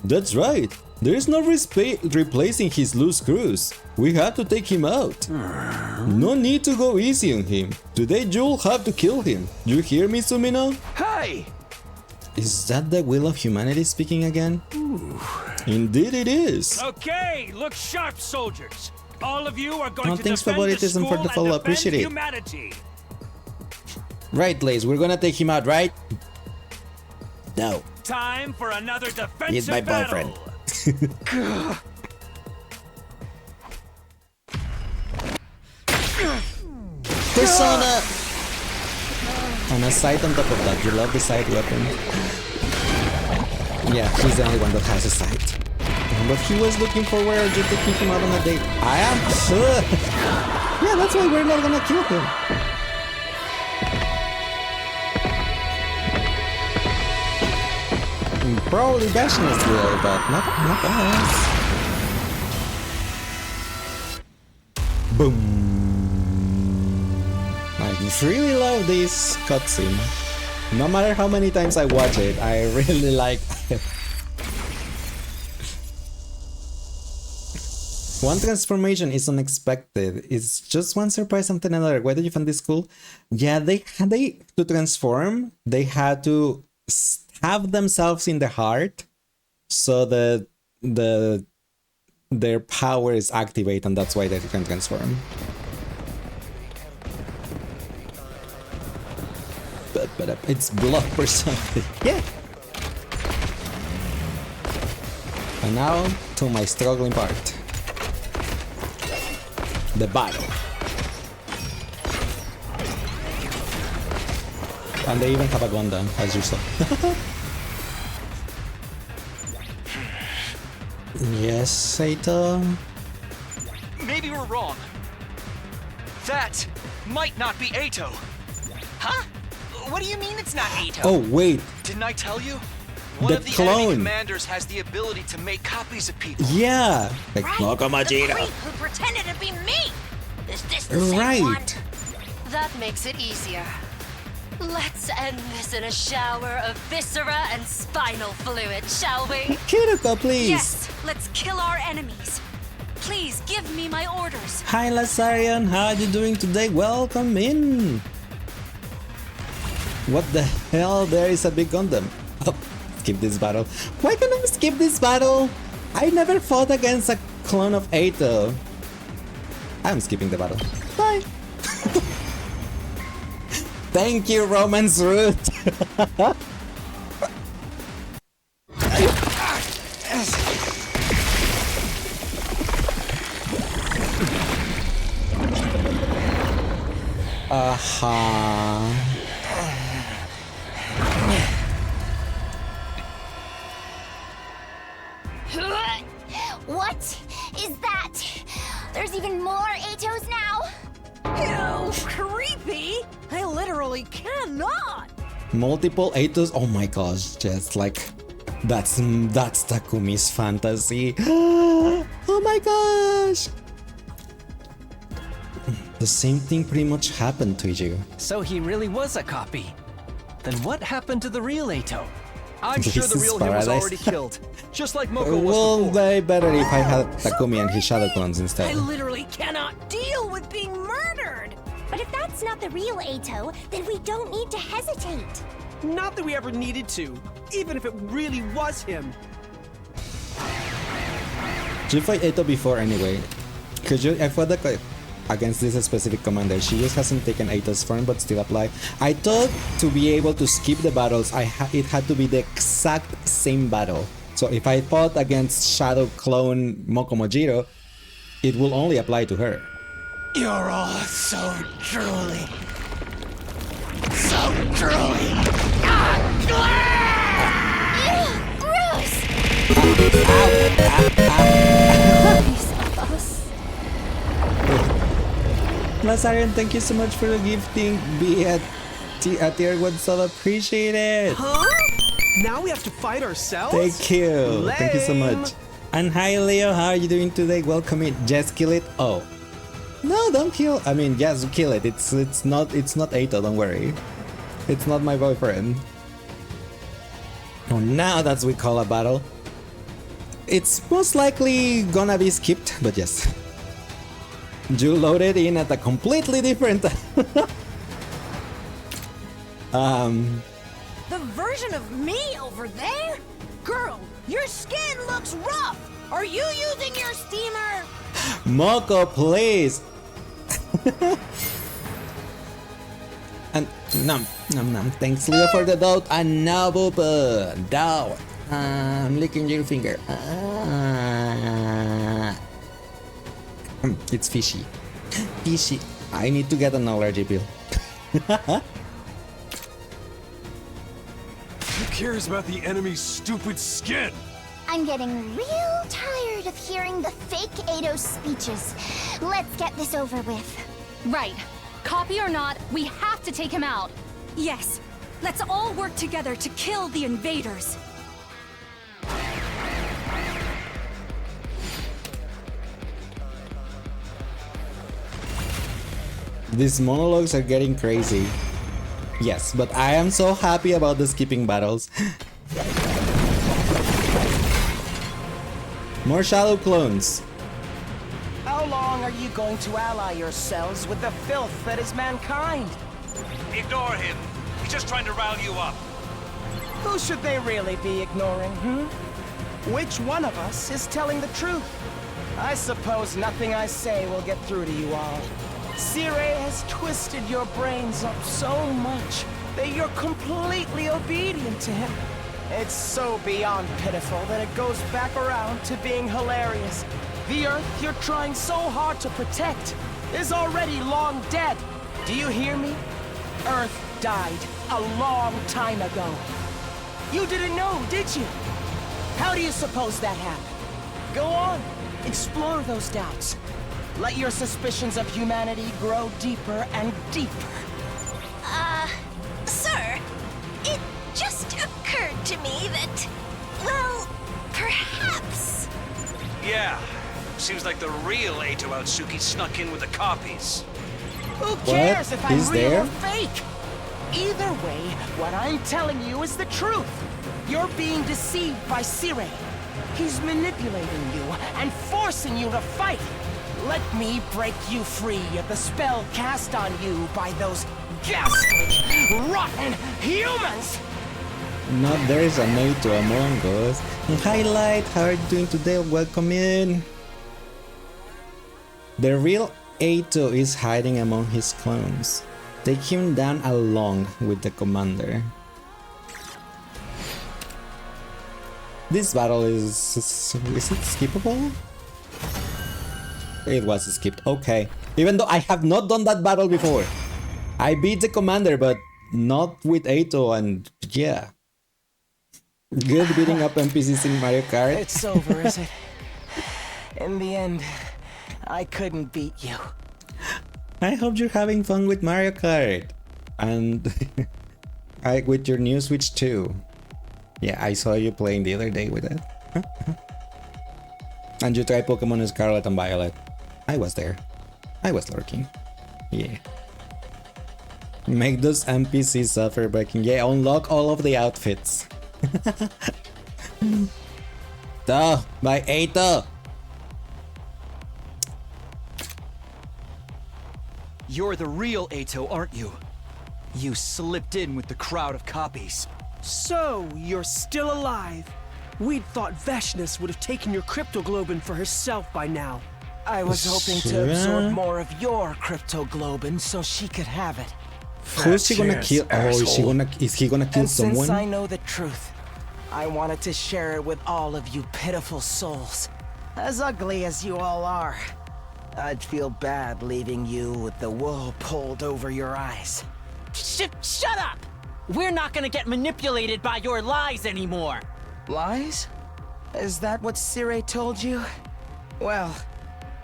That's right. There's no replacing his loose screws. We have to take him out. No need to go easy on him. Today you'll have to kill him. You hear me, Sumino? Hey! Is that the will of humanity speaking again? Indeed it is. Okay, look sharp, soldiers. All of you are going Oh, to thanks, defend the favoritism for school the follow. and defend Appreciate it. humanity. Right, Blaze, we're gonna take him out, right? No, Time for another defensive he's my boyfriend. battle. Persona! And a sight on top of that. You love the sight weapon? Yeah, he's the only one that has a sight. But he was looking for where just to keep him out on a date. I am. Yeah, that's why we're not gonna kill him. Probably Bastion's will, but not us. Boom. I really love this cutscene. No matter how many times I watch it, I really like it. One transformation is unexpected. It's just one surprise after another. Why did you find this cool? Yeah, they to transform, they had to stab themselves in the heart so that their power is activated, and that's why they can transform. But it's blood or something. Yeah. And now to my struggling part. The battle. And they even have a Gundam, as you saw. Yes, Saito. Maybe we're wrong. That might not be Eito. Huh? What do you mean it's not Eito? Oh, wait. Didn't I tell you? One The of the clone. enemy commanders has the ability to make copies of people. Yeah. Like Right, Mokomajiro. the creep who pretended to be me. Is this the same Right. one? That makes it easier. Let's end this in a shower of viscera and spinal fluid, shall we? Kiriko, please. Yes, let's kill our enemies. Please give me my orders. Hi, Lazarian. How are you doing today? Welcome in. What the hell? There is a big Gundam. Oh, skip this battle. Why can't I skip this battle? I never fought against a clone of Eito. I'm skipping the battle. Bye. Thank you, Romance Root. What is that? There's even more Eitos now? Ew, creepy! I literally cannot! Multiple Eitos. Oh my gosh, just like that's Takumi's fantasy. Oh my gosh. The same thing pretty much happened to you. So he really was a copy. Then what happened to the real Eito? I'm sure This the is real him was paradise. already killed, just like Moko was Well, before. they better if I had Takumi and his shadow clones I instead. literally cannot deal with being murdered! But if that's not the real Eito, then we don't need to hesitate. Not that we ever needed to, even if it really was him. You fight Eito before anyway. Could you? I fought against this specific commander. She just hasn't taken Eito's form, but still apply. I thought to be able to skip the battles, it had to be the exact same battle. So if I fought against Shadow Clone Mokomojiro, it will only apply to her. You're all so drooly. so truly Lazarian, thank you so much for the gifting. Be at tier 1 sub, appreciate it. Huh? Now we have to fight ourselves? Thank you. Lame. Thank you so much. And hi Leo, how are you doing today? Welcome in. Just kill it. Oh. No, don't kill. I mean, yes, kill it. It's not Aito, don't worry. It's not my boyfriend. Oh, now that's we call a battle. It's most likely gonna be skipped, but yes. You loaded in at a completely different The version of me over there? Girl, your skin looks rough. Are you using your steamer? Moko, please. And nom. Thanks Leo for the doubt and now doubt. I'm licking your finger. It's fishy. Fishy. I need to get an allergy pill. Who cares about the enemy's stupid skin? I'm getting real tired of hearing the fake Edo speeches. Let's get this over with. Right. Copy or not, we have to take him out. Yes. Let's all work together to kill the invaders. These monologues are getting crazy. Yes, but I am so happy about the skipping battles. More shadow clones. How long are you going to ally yourselves with the filth that is mankind? Ignore him. He's just trying to rile you up. Who should they really be ignoring, Which one of us is telling the truth? I suppose nothing I say will get through to you all. Sirei has twisted your brains up so much that you're completely obedient to him. It's so beyond pitiful that it goes back around to being hilarious. The Earth you're trying so hard to protect is already long dead. Do you hear me? Earth died a long time ago. You didn't know, did you? How do you suppose that happened? Go on, explore those doubts. Let your suspicions of humanity grow deeper and deeper. Sir, it just occurred to me that, well, perhaps... Yeah. Seems like the real Eito Outsuki snuck in with the copies. Who cares if I'm Is real there? or fake? Either way, what I'm telling you is the truth. You're being deceived by Sirei. He's manipulating you and forcing you to fight. Let me break you free of the spell cast on you by those ghastly, rotten humans! Not there is a note to Among Us. Highlight, how are you doing today? Welcome in. The real Eito is hiding among his clones. Take him down along with the commander. This battle is it skippable? It was skipped, okay. Even though I have not done that battle before. I beat the commander, but not with Eito, and yeah. Good beating up NPCs in Mario Kart. It's over, is it? In the end, I couldn't beat you. I hope you're having fun with Mario Kart. And with your new Switch too. Yeah, I saw you playing the other day with it. And you tried Pokemon Scarlet and Violet. I was there. I was lurking. Yeah. Make those NPCs suffer breaking. Yeah, unlock all of the outfits. Duh, by Eito. You're the real Eito, aren't you? You slipped in with the crowd of copies. So, you're still alive. We'd thought Veshness would have taken your cryptoglobin for herself by now. I was hoping to absorb more of your cryptoglobin so she could have it. Who's she gonna kill? Oh, is he gonna kill And someone? since I know the truth, I wanted to share it with all of you pitiful souls. As ugly as you all are, I'd feel bad leaving you with the wool pulled over your eyes. Shut up! We're not gonna get manipulated by your lies anymore. Lies? Is that what Sire told you? Well,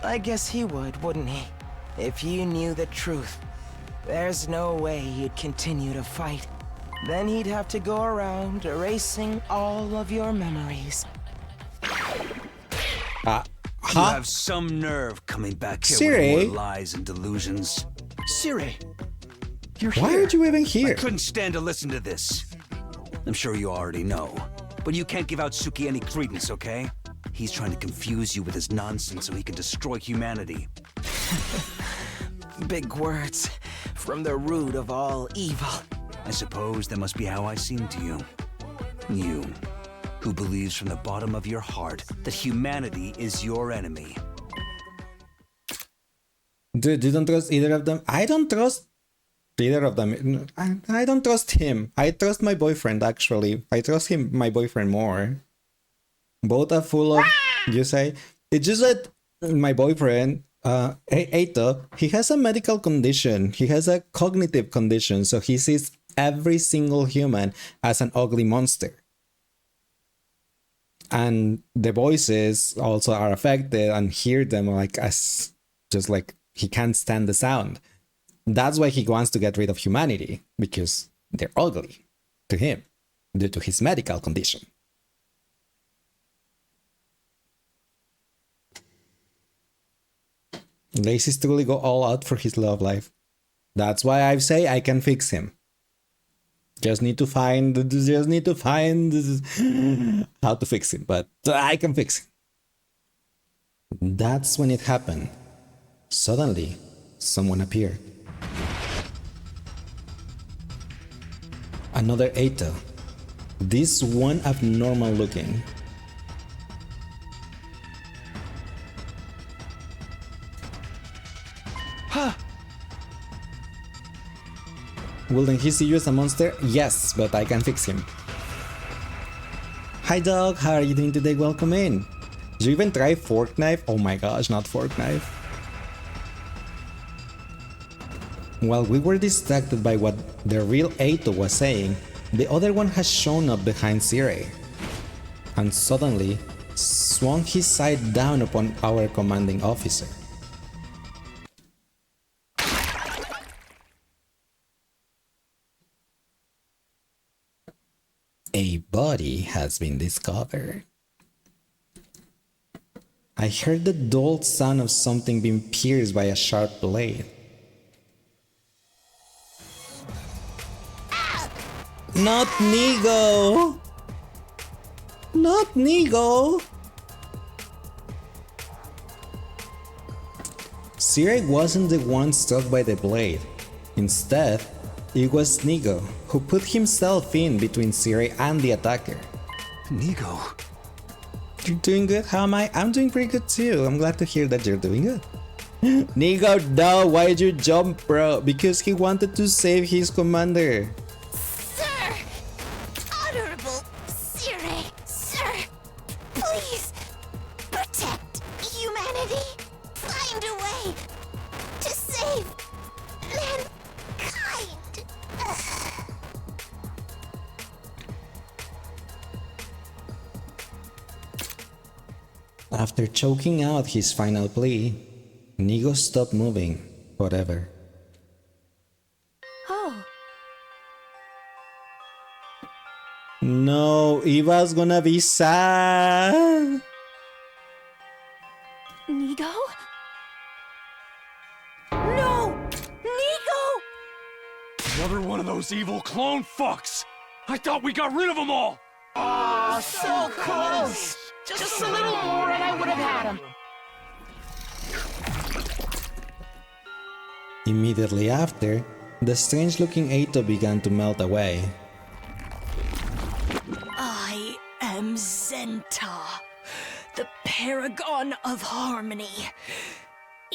I guess he would, wouldn't he? If he knew the truth. There's no way he'd continue to fight. Then he'd have to go around erasing all of your memories. You have some nerve coming back here Sire? with more lies and delusions. Sire, you're Why here. are you even here? I couldn't stand to listen to this. I'm sure you already know. But you can't give out Suki any credence, okay? He's trying to confuse you with his nonsense so he can destroy humanity. Big words from the root of all evil. I suppose that must be how I seem to you. You, who believes from the bottom of your heart that humanity is your enemy. Dude, you don't trust either of them? I don't trust either of them. I don't trust him. I trust my boyfriend, actually. I trust him, my boyfriend, more. Both are full of, you say? It's just that my boyfriend, Eito, he has a medical condition. He has a cognitive condition, so he sees every single human as an ugly monster. And the voices also are affected and hear them like as just like he can't stand the sound. That's why he wants to get rid of humanity, because they're ugly to him due to his medical condition. Leissz truly go all out for his love life. That's why I say I can fix him. Just need to find how to fix him, but I can fix him. That's when it happened. Suddenly, someone appeared. Another Eito. This one abnormal looking. Will then he see you as a monster? Yes, but I can fix him. Hi dog, how are you doing today? Welcome in. Did you even try fork knife? Oh my gosh, not fork knife. While we were distracted by what the real Eito was saying, the other one has shown up behind Sire, and suddenly swung his side down upon our commanding officer. A body has been discovered. I heard the dull sound of something being pierced by a sharp blade. Not Nigo! Not Nigo! Sire wasn't the one struck by the blade. Instead, it was Nigo, who put himself in between Sire and the attacker. Nigo? You're doing good? How am I? I'm doing pretty good too. I'm glad to hear that you're doing good. Nigo, no, why'd you jump, bro? Because he wanted to save his commander. Sir! Honorable Sire! Sir! Please! Protect humanity! Find a way to save mankind! After choking out his final plea, Nigo stopped moving forever. Oh. No, Eva's gonna be sad. Nigo? No! Nigo! Another one of those evil clone fucks! I thought we got rid of them all! Aw, so close! Just a little more and I would have had him. Immediately after, the strange-looking Eito began to melt away. I am Zenta, the paragon of harmony.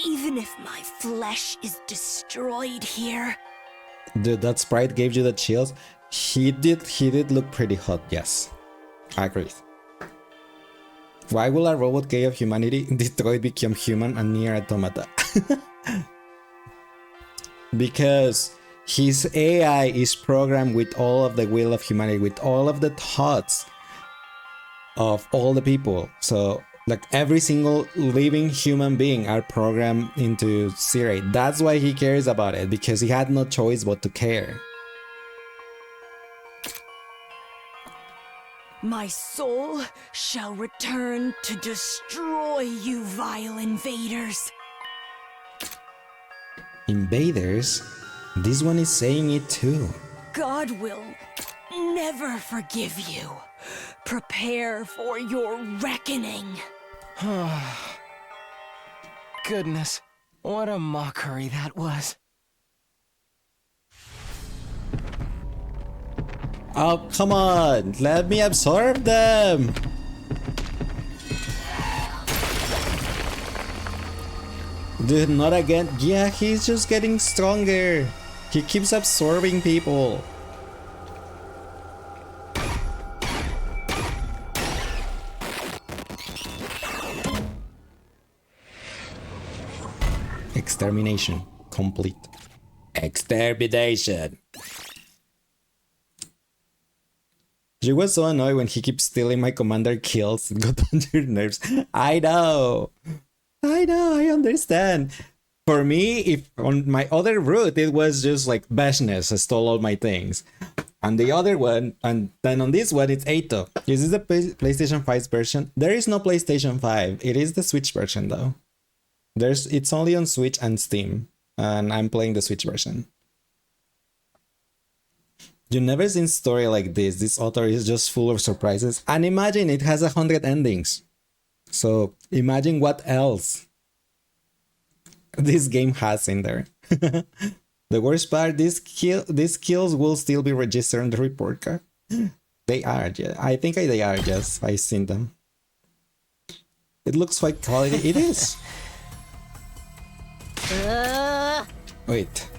Even if my flesh is destroyed here. Dude, that sprite gave you the chills. He did look pretty hot, yes. I agree. Why will a robot gay of humanity Detroit become human and near automata? Because His AI is programmed with all of the will of humanity, with all of the thoughts of all the people. So like every single living human being are programmed into Siri. That's why he cares about it, because he had no choice but to care. My soul shall return to destroy you, vile invaders. Invaders? This one is saying it too. God will never forgive you. Prepare for your reckoning. Goodness, what a mockery that was. Oh, come on! Let me absorb them! Dude, not again. Yeah, he's just getting stronger. He keeps absorbing people. Extermination complete. Extermination. She was so annoyed when he keeps stealing my commander kills. It got on your nerves. I know, I understand. For me, if on my other route, it was just like Bashness stole all my things. On the other one, and then on this one, it's Eito. Is this the PlayStation 5 version? There is no PlayStation 5. It is the Switch version though. It's only on Switch and Steam, and I'm playing the Switch version. You never seen story like this. This author is just full of surprises. And imagine it has 100 endings. So imagine what else this game has in there. The worst part, these kills will still be registered on the report card. They are, yeah. I think they are, yes. I've seen them. It looks quite quality. It is. Wait.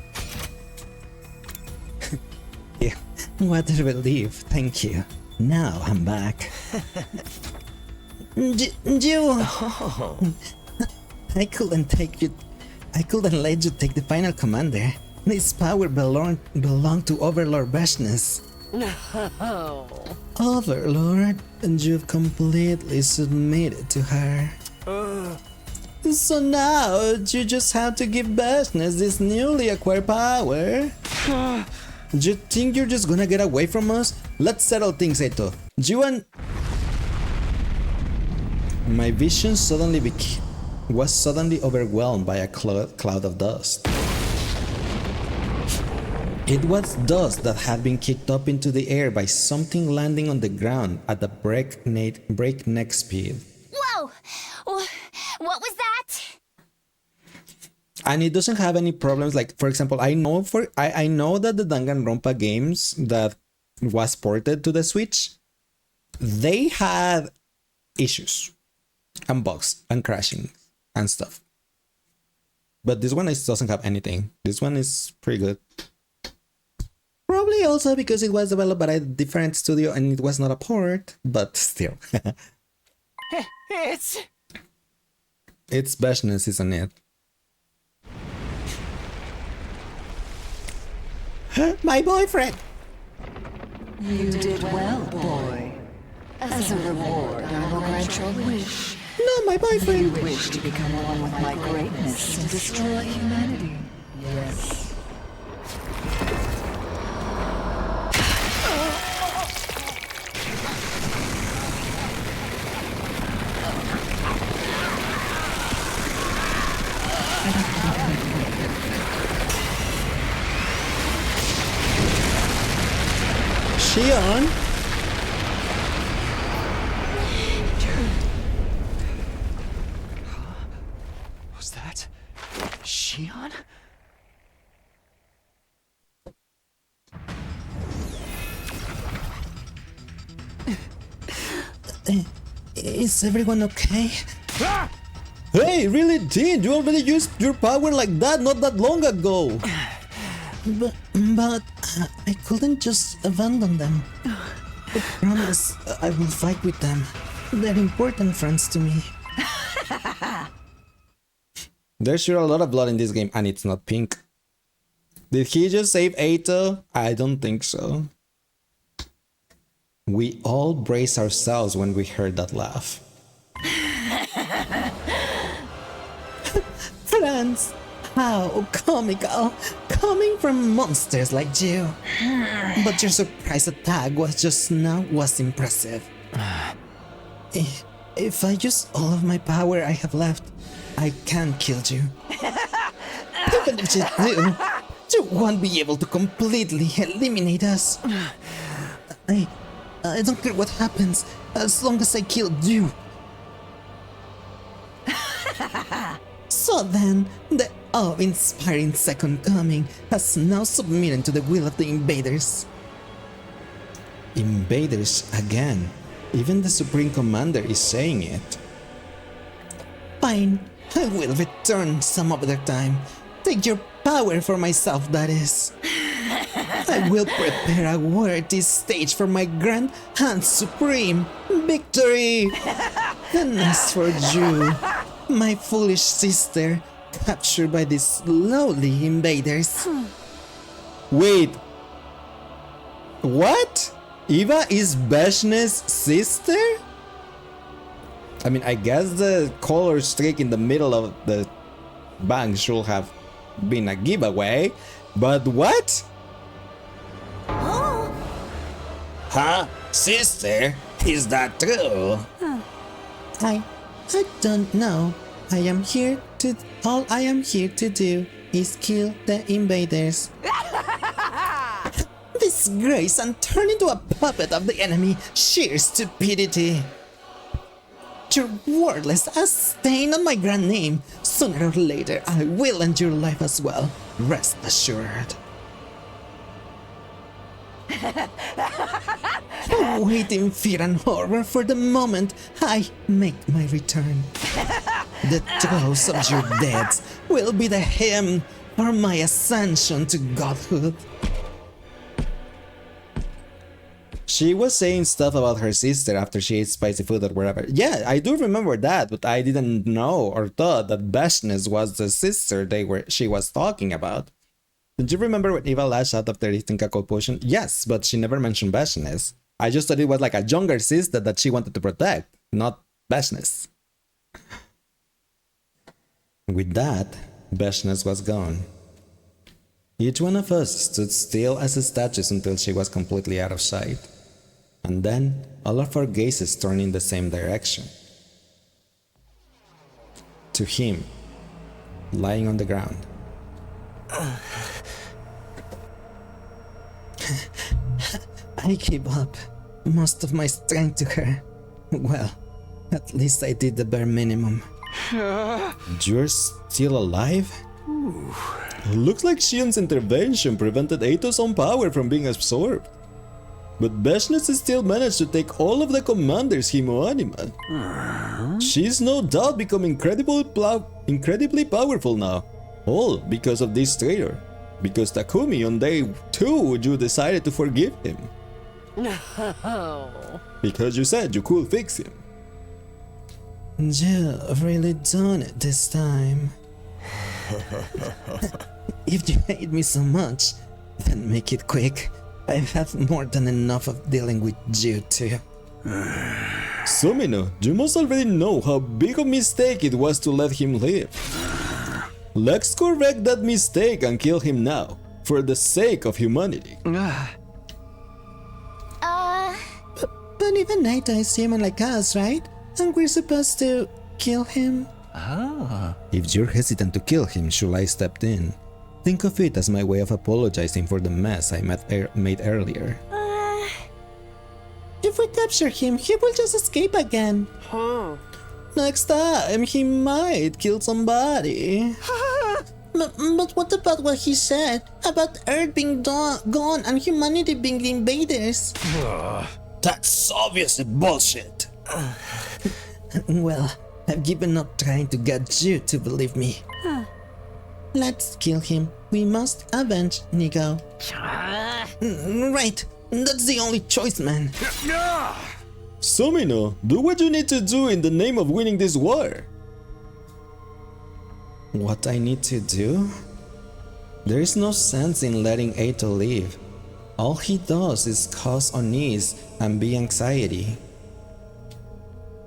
Yeah. What a relief. Thank you. Now I'm back. I couldn't let you take the final commander. This power belonged to Overlord Bashness. No. Overlord, and you've completely submitted to her. So now you just have to give Bashness this newly acquired power. Do you think you're just gonna get away from us? Let's settle things, Eito. You and... My vision was suddenly overwhelmed by a cloud of dust. It was dust that had been kicked up into the air by something landing on the ground at a breakneck speed. Whoa! What was that? And it doesn't have any problems. Like, for example, I know that the Danganronpa games that was ported to the Switch, they had issues and bugs and crashing and stuff. But this one doesn't have anything. This one is pretty good. Probably also because it was developed by a different studio and it was not a port, but still. It's Bashness, isn't it? My boyfriend! You did well, boy. As a reward, I will grant your wish. No, my boyfriend! You wish to become one with my greatness and destroy humanity. Yes. Shion? Was that Shion? Is everyone okay? Ah! Hey, really did! You already used your power like that not that long ago! But I couldn't just abandon them. I promise I will fight with them. They're important friends to me. There's sure a lot of blood in this game and it's not pink. Did he just save Eito? I don't think so. We all braced ourselves when we heard that laugh. Franz, how comical, coming from monsters like you. But your surprise attack was just now was impressive. If I use all of my power I have left, I can kill you. Even if you do, you won't be able to completely eliminate us. I don't care what happens, as long as I killed you. So then, the awe-inspiring second coming has now submitted to the will of the invaders. Invaders again. Even the Supreme Commander is saying it. Fine, I will return some other time. Take your power for myself, that is. I will prepare a worthy stage for my grand and supreme victory. And as for you, my foolish sister, captured by these lowly invaders. Wait. What? Eva is Vashna's sister? I mean, I guess the color streak in the middle of the bank should have been a giveaway, but what? Huh? Sister? Is that true? I don't know. All I am here to do is kill the invaders. Disgrace and turn into a puppet of the enemy, sheer stupidity. You're worthless, a stain on my grand name. Sooner or later, I will end your life as well. Rest assured. Wait in fear and horror for the moment I make my return. The throes of your deaths will be the hymn for my ascension to godhood. She was saying stuff about her sister after she ate spicy food or whatever. Yeah, I do remember that, but I didn't know or thought that Vashna's was the sister she was talking about. Did you remember when Eva lashed out after eating Kakao Potion? Yes, but she never mentioned Vashna's. I just thought it was like a younger sister that she wanted to protect, not Vashna's. With that, Vashna's was gone. Each one of us stood still as statues until she was completely out of sight. And then, all of our gazes turned in the same direction. To him, lying on the ground. I gave up most of my strength to her. Well, at least I did the bare minimum. You're still alive? Looks like Shion's intervention prevented Eito's own power from being absorbed. But Vashna's still managed to take all of the commander's Himo-anima. She's no doubt become incredibly powerful now. All because of this traitor. Because Takumi on day 2 you decided to forgive him. No. Because you said you could fix him. You've really done it this time. If you hate me so much, then make it quick. I have more than enough of dealing with you too. Sumino, you must already know how big a mistake it was to let him live. Let's correct that mistake and kill him now, for the sake of humanity. But even Naito is human like us, right? And we're supposed to kill him? If you're hesitant to kill him, should I step in? Think of it as my way of apologizing for the mess I made earlier. If we capture him, he will just escape again. Next time, he might kill somebody. But what about what he said about Earth being gone and humanity being the invaders? That's obviously bullshit. Well, I've given up trying to get you to believe me. Let's kill him. We must avenge Nico. Right, that's the only choice, man. Sumino, do what you need to do in the name of winning this war. What I need to do? There is no sense in letting Eito leave. All he does is cause unease and be anxiety.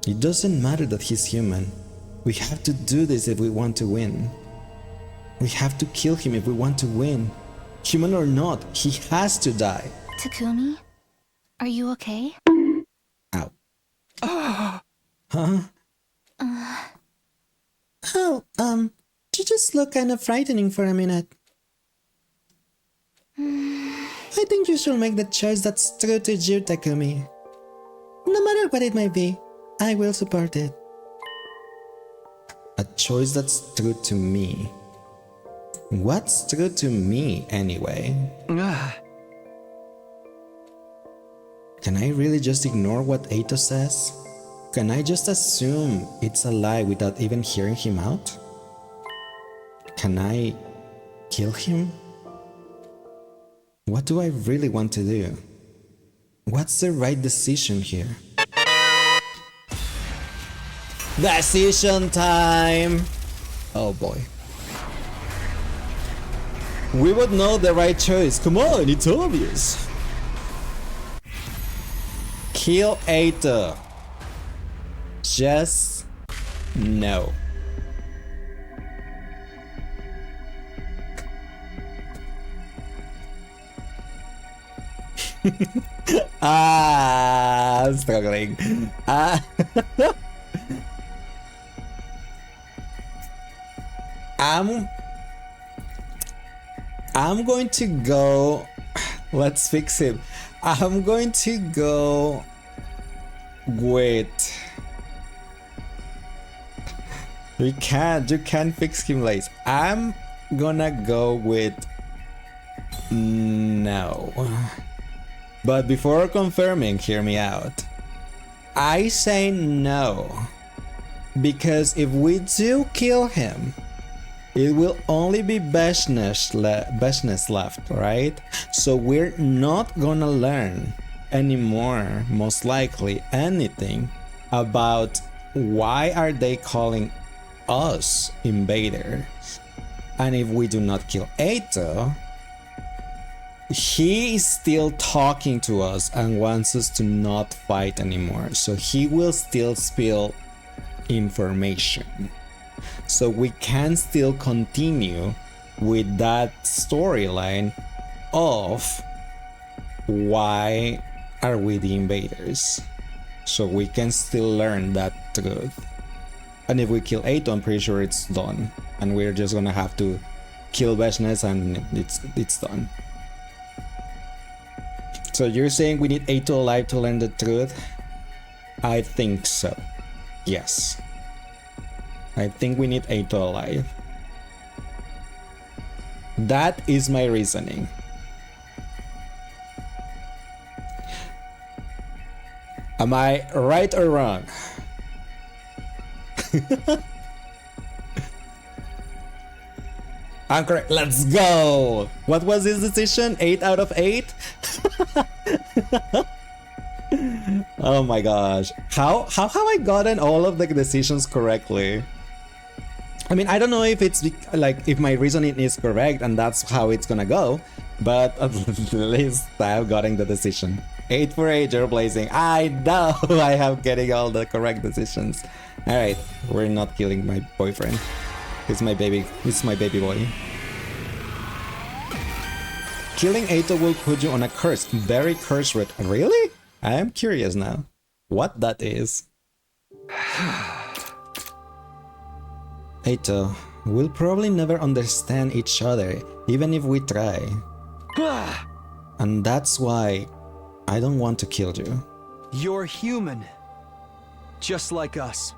It doesn't matter that he's human. We have to do this if we want to win. We have to kill him if we want to win. Human or not, he has to die. Takumi, are you okay? Ow. Huh? Oh, you just look kind of frightening for a minute. I think you should make the choice that's true to you, Takumi. No matter what it might be, I will support it. A choice that's true to me. What's true to me, anyway? Can I really just ignore what Eito says? Can I just assume it's a lie without even hearing him out? Can I kill him? What do I really want to do? What's the right decision here? Decision time! Oh boy. We would know the right choice. Come on, it's obvious. Kill Eito. Just no. I'm struggling. I'm going to go. Let's fix him. I'm going to go with. You can't fix him, Lace. I'm gonna go with no. But before confirming, hear me out. I say no. Because if we do kill him, it will only be Beshness left, right? So we're not gonna learn anymore, most likely, anything about why are they calling us invaders. And if we do not kill Eito, he is still talking to us and wants us to not fight anymore. So he will still spill information. So we can still continue with that storyline of why are we the invaders. So we can still learn that truth. And if we kill Eito, I'm pretty sure it's done. And we're just gonna have to kill Beshness and it's done. So you're saying we need Eito alive to learn the truth? I think so. Yes. I think we need Eito alive. That is my reasoning. Am I right or wrong? I'm correct. Let's go! What was his decision? 8 out of 8? Oh my gosh. How have I gotten all of the decisions correctly? I mean, I don't know if it's like if my reasoning is correct and that's how it's gonna go, but at least I've gotten the decision. 8 for 8, you're blazing. I know I have getting all the correct decisions. Alright, we're not killing my boyfriend. He's my baby boy. Killing Eito will put you on a curse. Very curse rate. Really? I am curious now. What that is. Eito, we'll probably never understand each other, even if we try. And that's why I don't want to kill you. You're human. Just like us.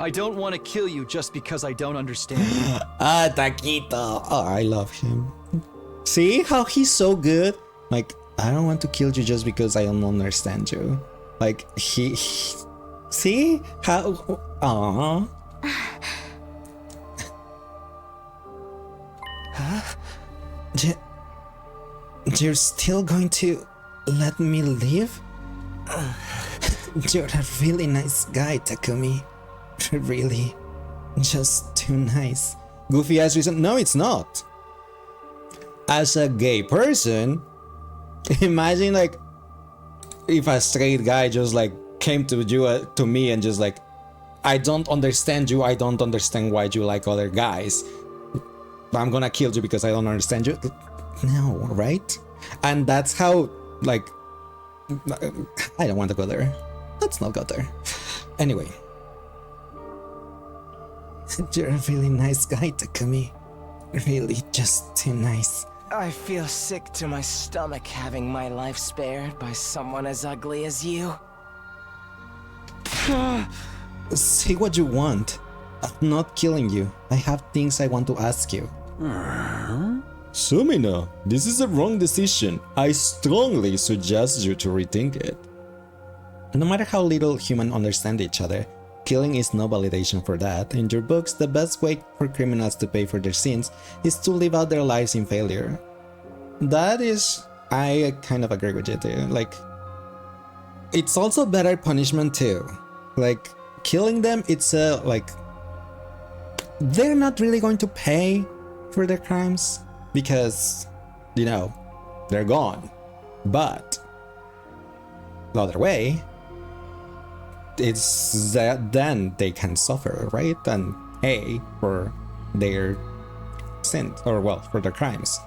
I don't want to kill you just because I don't understand you. Taquito. Oh, I love him. See how he's so good? Like, I don't want to kill you just because I don't understand you. Like, he see how... Aww. Huh? You're still going to let me live? You're a really nice guy, Takumi. Really. Just too nice. goofy ass reason. No, it's not. As a gay person, imagine like if a straight guy just like came to you to me and just like, I don't understand you, I don't understand why you like other guys, I'm gonna kill you because I don't understand you. No, right? And that's how, like, I don't want to go there. Let's not go there. Anyway. You're a really nice guy, Takumi. Really, just too nice. I feel sick to my stomach having my life spared by someone as ugly as you. Say what you want. I'm not killing you. I have things I want to ask you. Sumina, this is a wrong decision. I strongly suggest you to rethink it. No matter how little humans understand each other, killing is no validation for that. In your books, the best way for criminals to pay for their sins is to live out their lives in failure. That is, I kind of agree with you too. Like, it's also better punishment too. Like, killing them, it's a, like, they're not really going to pay for their crimes because, you know, they're gone. But the other way, it's that then they can suffer, right? And pay for their sins, or well, for their crimes.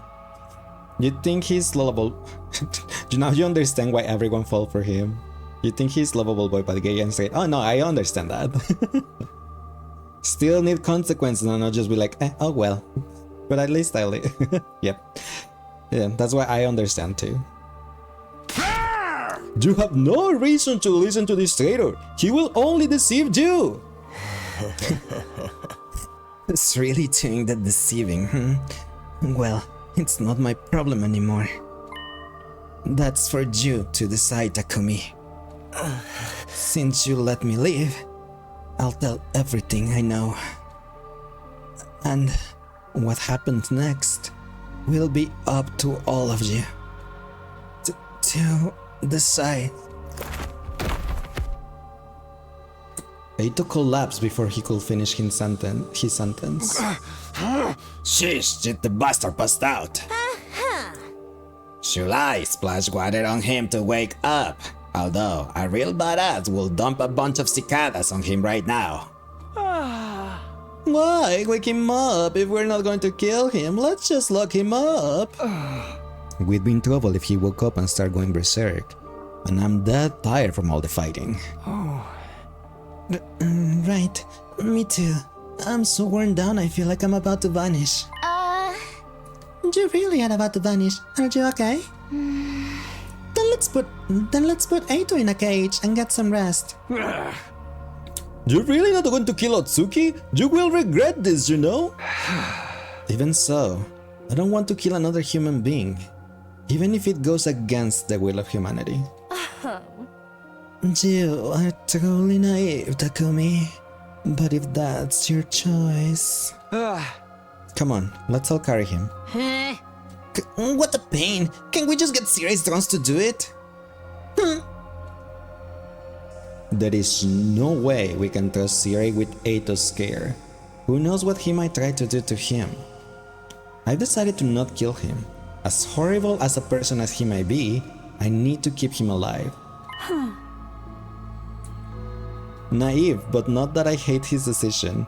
You think he's lovable? Now you understand why everyone fall for him. You think he's lovable boy but gay and say, oh no, I understand that. Still need consequences and not just be like, oh well. But at least I live. Yep. Yeah, that's why I understand too. You have no reason to listen to this traitor. He will only deceive you. It's really doing the deceiving, Well, it's not my problem anymore. That's for you to decide, Takumi. Since you let me leave, I'll tell everything I know. And what happens next will be up to all of you to decide. Eito collapsed before he could finish his sentence. Sheesh, did the bastard passed out. Should I splash water on him to wake up? Although, a real badass will dump a bunch of cicadas on him right now. Why wake him up if we're not going to kill him? Let's just lock him up. We'd be in trouble if he woke up and started going berserk. And I'm that tired from all the fighting. Right, me too. I'm so worn down I feel like I'm about to vanish. You really are about to vanish. Are you okay? Then let's put Eito in a cage and get some rest. You're really not going to kill Otsuki? You will regret this, you know? Even so, I don't want to kill another human being, even if it goes against the will of humanity. You are truly naive, Takumi. But if that's your choice... Come on, let's all carry him. What a pain! Can we just get serious drones to do it? There is no way we can trust Siri with Eito's scare. Who knows what he might try to do to him? I've decided to not kill him. As horrible as a person as he might be, I need to keep him alive. Naive, but not that I hate his decision.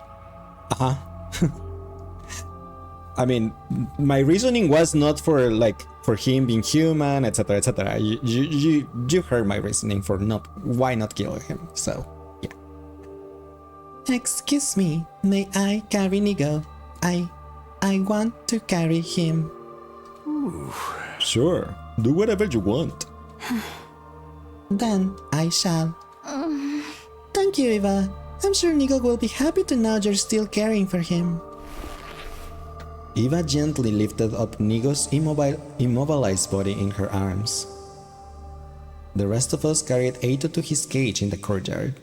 I mean, my reasoning was not for him being human, etc, etc. You heard my reasoning for why not kill him, so yeah. Excuse me, may I carry Nigo? I want to carry him. Ooh. Sure, do whatever you want. Then I shall. Thank you, Eva. I'm sure Nigo will be happy to know you're still caring for him. Eva gently lifted up Nigo's immobilized body in her arms. The rest of us carried Eito to his cage in the courtyard.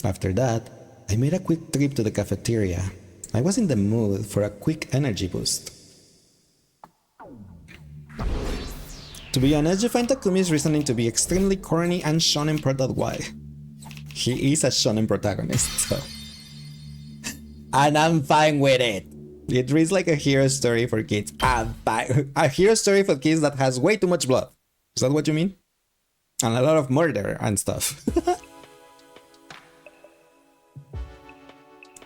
After that, I made a quick trip to the cafeteria. I was in the mood for a quick energy boost. To be honest, you find Takumi's reasoning to be extremely corny and shonen product why. He is a shonen protagonist, so... And I'm fine with it. It reads like a hero story for kids. A hero story for kids that has way too much blood. Is that what you mean? And a lot of murder and stuff.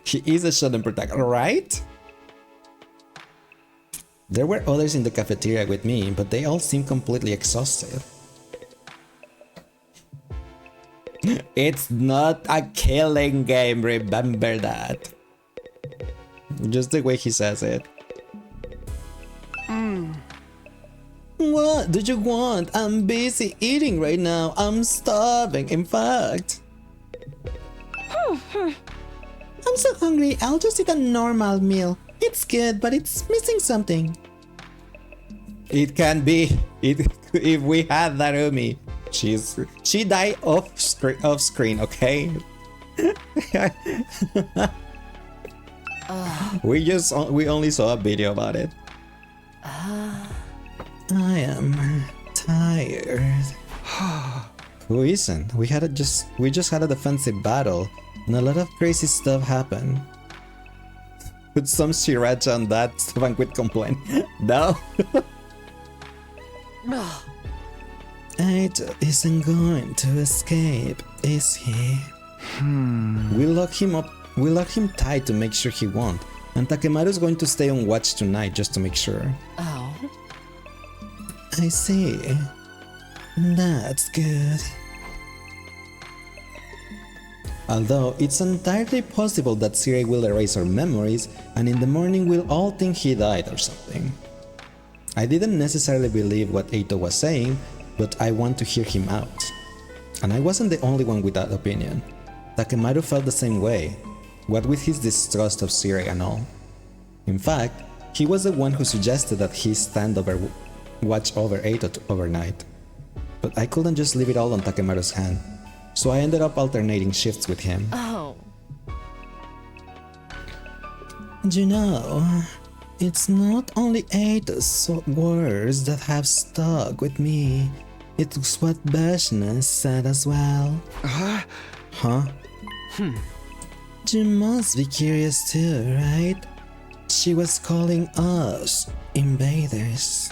He is a shonen protagonist, right? There were others in the cafeteria with me, but they all seemed completely exhausted. It's not a killing game, remember that. Just the way he says it. What do you want? I'm busy eating right now. I'm starving, in fact. I'm so hungry, I'll just eat a normal meal. It's good, but it's missing something. It can be. If we had Narumi. She died off screen, okay? We only saw a video about it. I am tired. Who isn't? We just had a defensive battle, and a lot of crazy stuff happened. Put some sriracha on that, Stefan quit complain. No. Aito isn't going to escape, is he? We lock him up. We lock him tight to make sure he won't, and Takemaru's going to stay on watch tonight just to make sure. Oh. I see. That's good. Although it's entirely possible that Sirei will erase our memories, and in the morning we'll all think he died or something. I didn't necessarily believe what Eito was saying, but I want to hear him out. And I wasn't the only one with that opinion. Takemaru felt the same way, what with his distrust of Sirei and all. In fact, he was the one who suggested that he watch over Eito overnight. But I couldn't just leave it all on Takemaru's hand, so I ended up alternating shifts with him. Oh. You know, it's not only Eito's words that have stuck with me. It's what Bashna said as well. Huh? You must be curious too, right? She was calling us invaders.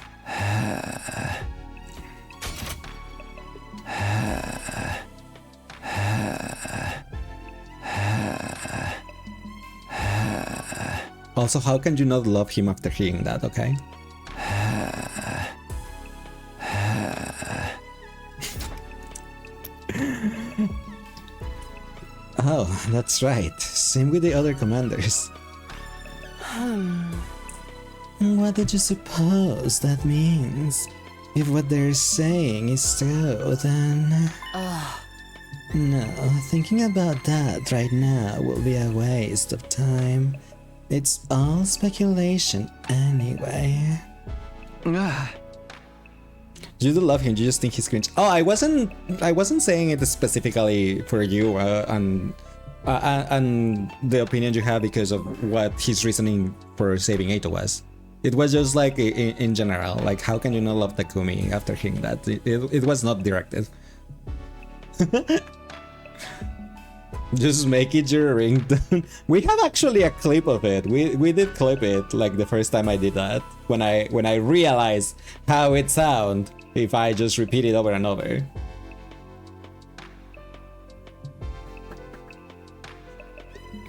Also, how can you not love him after hearing that, okay? Oh, that's right. Same with the other commanders. What did you suppose that means? If what they're saying is true, then... No, thinking about that right now will be a waste of time. It's all speculation anyway. You do love him, you just think he's cringe. Oh, I wasn't saying it specifically for you and the opinion you have because of what his reasoning for saving Eito was. It was just like in general, like how can you not love Takumi after hearing that? It was not directed. Just make it your ringtone. We have actually a clip of it. We did clip it like the first time I did that. When I realized how it sound if I just repeat it over and over.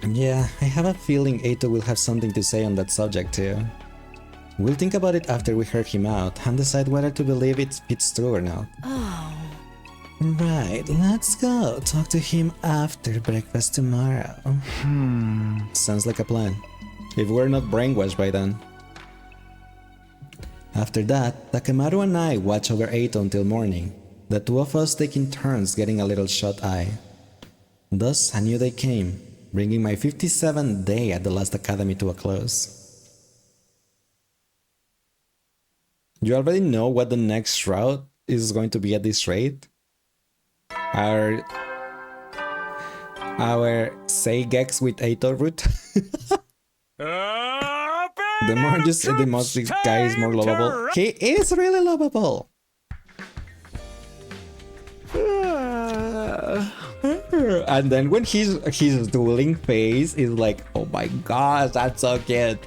Yeah, I have a feeling Eito will have something to say on that subject too. We'll think about it after we heard him out and decide whether to believe it's true or not. Oh. Right, let's go talk to him after breakfast tomorrow. Sounds like a plan. If we're not brainwashed by then. After that, Takemaru and I watch over Eito until morning, the two of us taking turns getting a little shut-eye. Thus, a new day came, bringing my 57th day at the last academy to a close. You already know what the next route is going to be at this rate? Our Seigex with Eito route. The most this guy is more lovable. He is really lovable. And then when his dueling face is like, oh my gosh, that's so cute.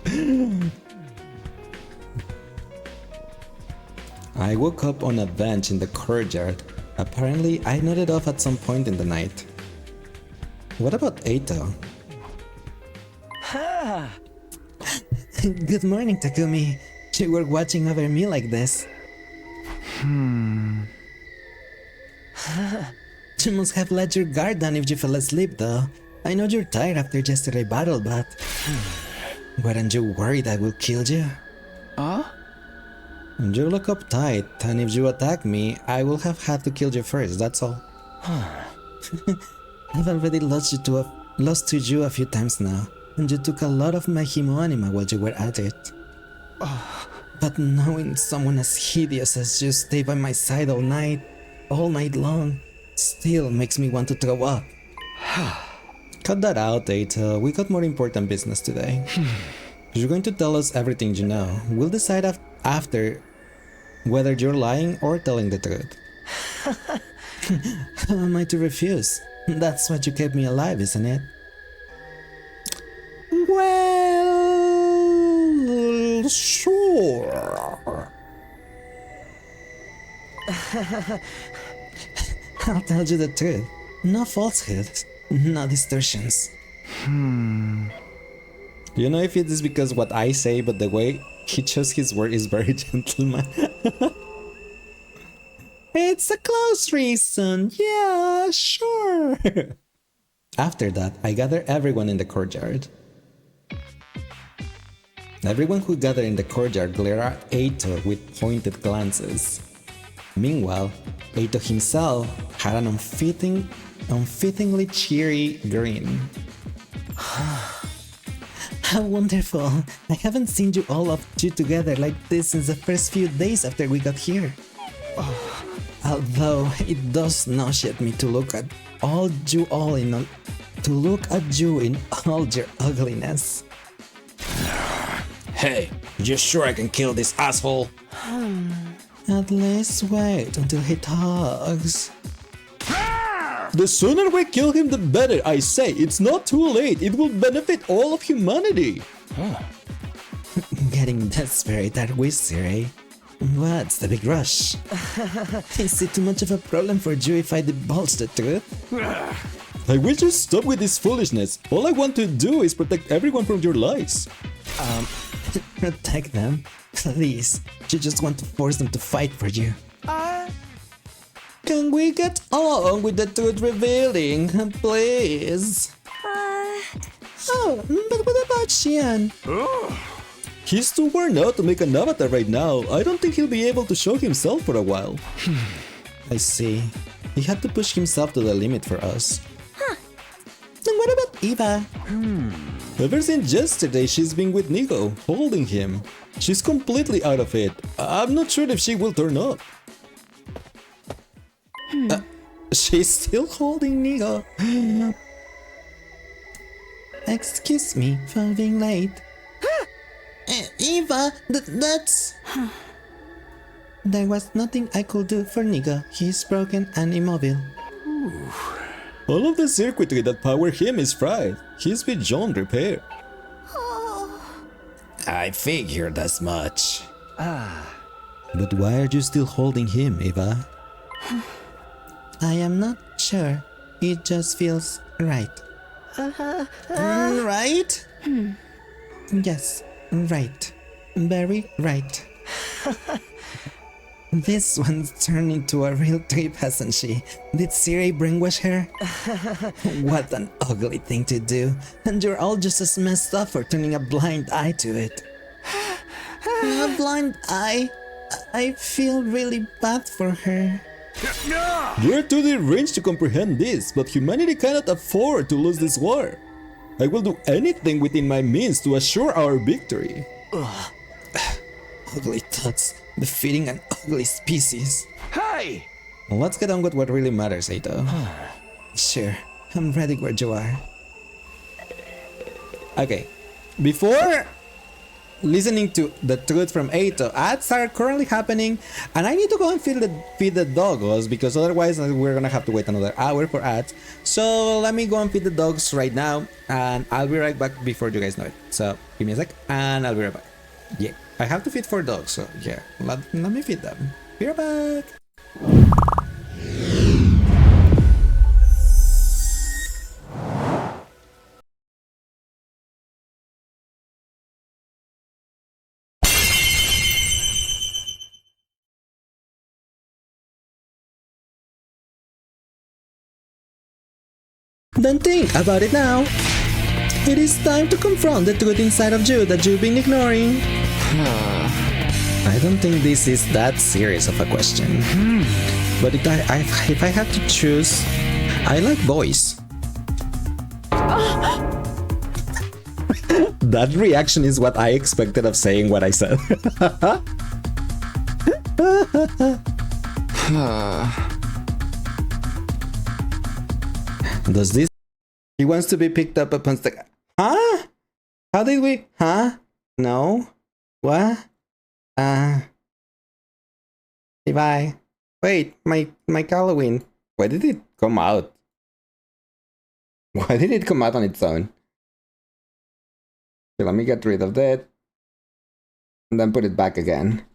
I woke up on a bench in the courtyard. Apparently, I nodded off at some point in the night. What about Eito? Good morning, Takumi. You were watching over me like this. You must have let your guard down if you fell asleep, though. I know you're tired after yesterday's battle, but... weren't you worried I will kill you? Huh? You look uptight, and if you attack me, I will have had to kill you first, that's all. I've already lost to you a few times now, and you took a lot of my himo anima while you were at it. But knowing someone as hideous as you stay by my side all night long, still makes me want to throw up. Cut that out, Eito. We got more important business today. You're going to tell us everything you know. We'll decide after whether you're lying or telling the truth. How am I to refuse? That's what you kept me alive, isn't it? Well, sure. I'll tell you the truth. No falsehoods, no distortions. You know if it is because what I say, but the way he chose his word is very gentleman. It's a close reason. Yeah, sure. After that, I gather everyone in the courtyard. Everyone who gathered in the courtyard glared at Eito with pointed glances. Meanwhile, Eito himself had an unfittingly cheery grin. How wonderful! I haven't seen you all of you together like this since the first few days after we got here. Although it does nauseate me to look at you in all your ugliness. Hey, you sure I can kill this asshole? At least wait until he talks. The sooner we kill him, the better, I say. It's not too late. It will benefit all of humanity. Getting desperate, are we, Siri? What's the big rush? Is it too much of a problem for you if I divulge the truth? I will just stop with this foolishness. All I want to do is protect everyone from your lies. Protect them? Please, you just want to force them to fight for you. Can we get on with the truth revealing, please? Oh, but what about Xian? He's too worn out to make an avatar right now. I don't think he'll be able to show himself for a while. I see. He had to push himself to the limit for us. Then what about Eva? Ever since yesterday, she's been with Nigo, holding him. She's completely out of it. I'm not sure if she will turn up. She's still holding Nigo. Excuse me for being late. Eva, that's... There was nothing I could do for Nigo. He's broken and immobile. All of the circuitry that power him is fried. He's beyond repair. I figured as much. But why are you still holding him, Eva? I am not sure. It just feels right. Right? Yes, right. Very right. This one's turned into a real trip, hasn't she? Did Siri brainwash her? What an ugly thing to do. And you're all just as messed up for turning a blind eye to it. A blind eye? I feel really bad for her. You're too deranged to comprehend this, but humanity cannot afford to lose this war. I will do anything within my means to assure our victory. Ugly thoughts, defeating an ugly species. Hey! Let's get on with what really matters, Eito. Sure, I'm ready where you are. Okay, before listening to the truth from Eito. Ads are currently happening, and I need to go and feed the doggos, because otherwise we're gonna have to wait another hour for ads. So let me go and feed the dogs right now, and I'll be right back before you guys know it. So give me a sec, and I'll be right back. Yeah, I have to feed 4 dogs, so yeah, let me feed them. Be right back. Don't think about it now. It is time to confront the truth inside of you that you've been ignoring. I don't think this is that serious of a question. But if I have to choose, I like boys. That reaction is what I expected of saying what I said. Does this? He wants to be picked up upon the. Huh? How did we? Huh? No? What? Bye. Wait, my Halloween. Why did it come out? Why did it come out on its own? Okay, let me get rid of that. And then put it back again.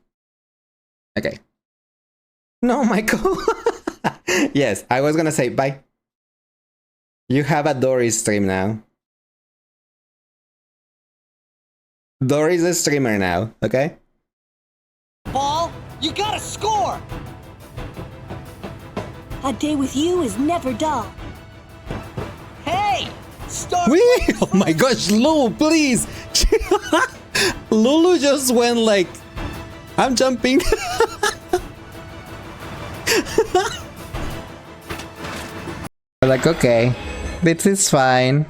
Okay. No, Michael. Yes, I was gonna say bye. You have a Dory stream now. Dory's a streamer now, okay? Ball, you gotta score! A day with you is never dull. Hey! Start! Oh my gosh, Lulu, please! Lulu just went like... I'm jumping. Like, okay. This is fine.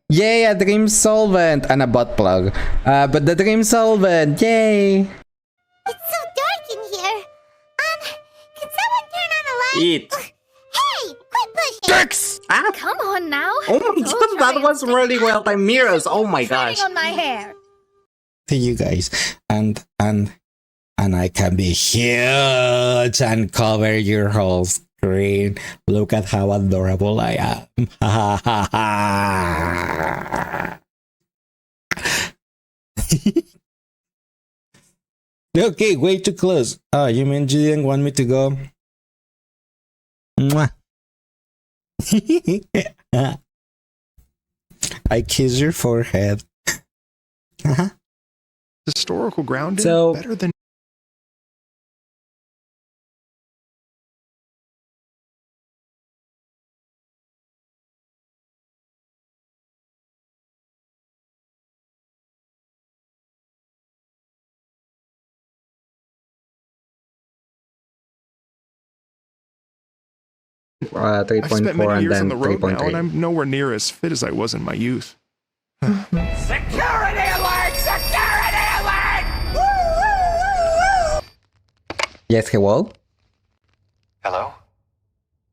Yay, a dream solvent and a butt plug. But the dream solvent, yay! It's so dark in here. Can someone turn on a light? Eat. Hey, quit pushing. Jerks! Ah. Come on now. Oh my god, that was really well timed. Mirrors, oh my gosh. On my hair. To you guys, and I can be huge and cover your whole screen. Look at how adorable I am. Ha ha ha. Okay, way too close. Oh, you mean you didn't want me to go? Mwah. I kiss your forehead. Historical grounding So, better than I've spent 3.4 many and years then on the road now, and 3.3. I'm nowhere near as fit as I was in my youth. Security alert! Security alert! Yes, hello? Hello?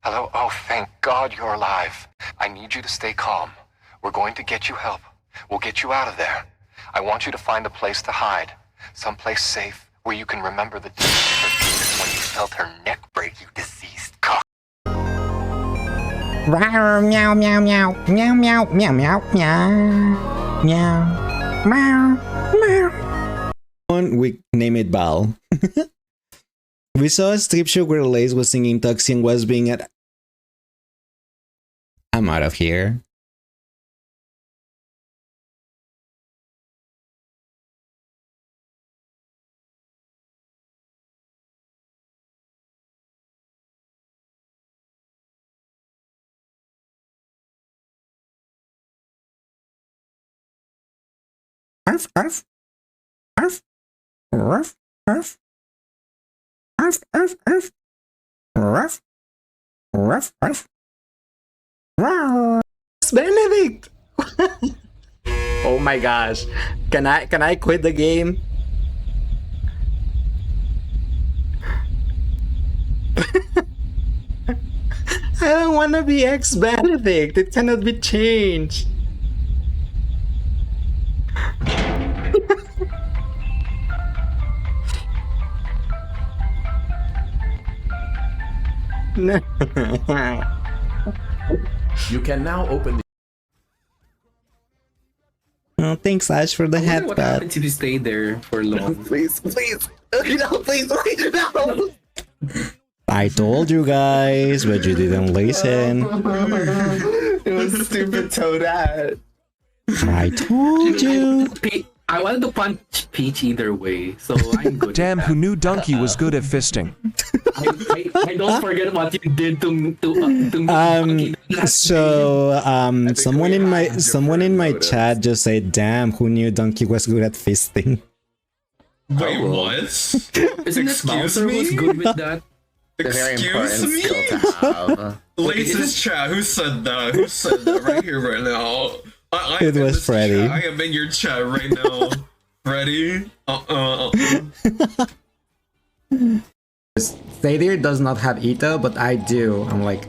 Hello? Oh, thank God you're alive. I need you to stay calm. We're going to get you help. We'll get you out of there. I want you to find a place to hide. Someplace safe where you can remember the day when you felt her neck break, you diseased cock. Meow meow meow meow meow meow meow meow meow meow meow. One week, name it Val. We saw a strip show where Lace was singing Toxie and was being at. I'm out of here. Arf, arf, arf, arf, arf, arf, arf, arf, arf, arf, arf. It's Benedict. Oh my gosh, can I quit the game? I don't want to be ex-Benedict. It cannot be changed. You can now open the. Oh, thanks, Ash, for the I wonder what headbutt. happens if you stay there for long. Please, please. No, please, no. I told you guys, but you didn't listen. It was stupid Toadette. I told you. I wanted to punch Peach either way, so I'm good. Damn, who knew Donkey was good at fisting? I don't forget what you did to me. Someone in my chat just said, "Damn, who knew Donkey was good at fisting?" Wait, what? Isn't it Bowser was good with that? Excuse me? Latest chat, who said that? Who said that right here, right now? It was Freddy. I am in your chat right now. Freddy? Stadia does not have Ito, but I do. I'm like,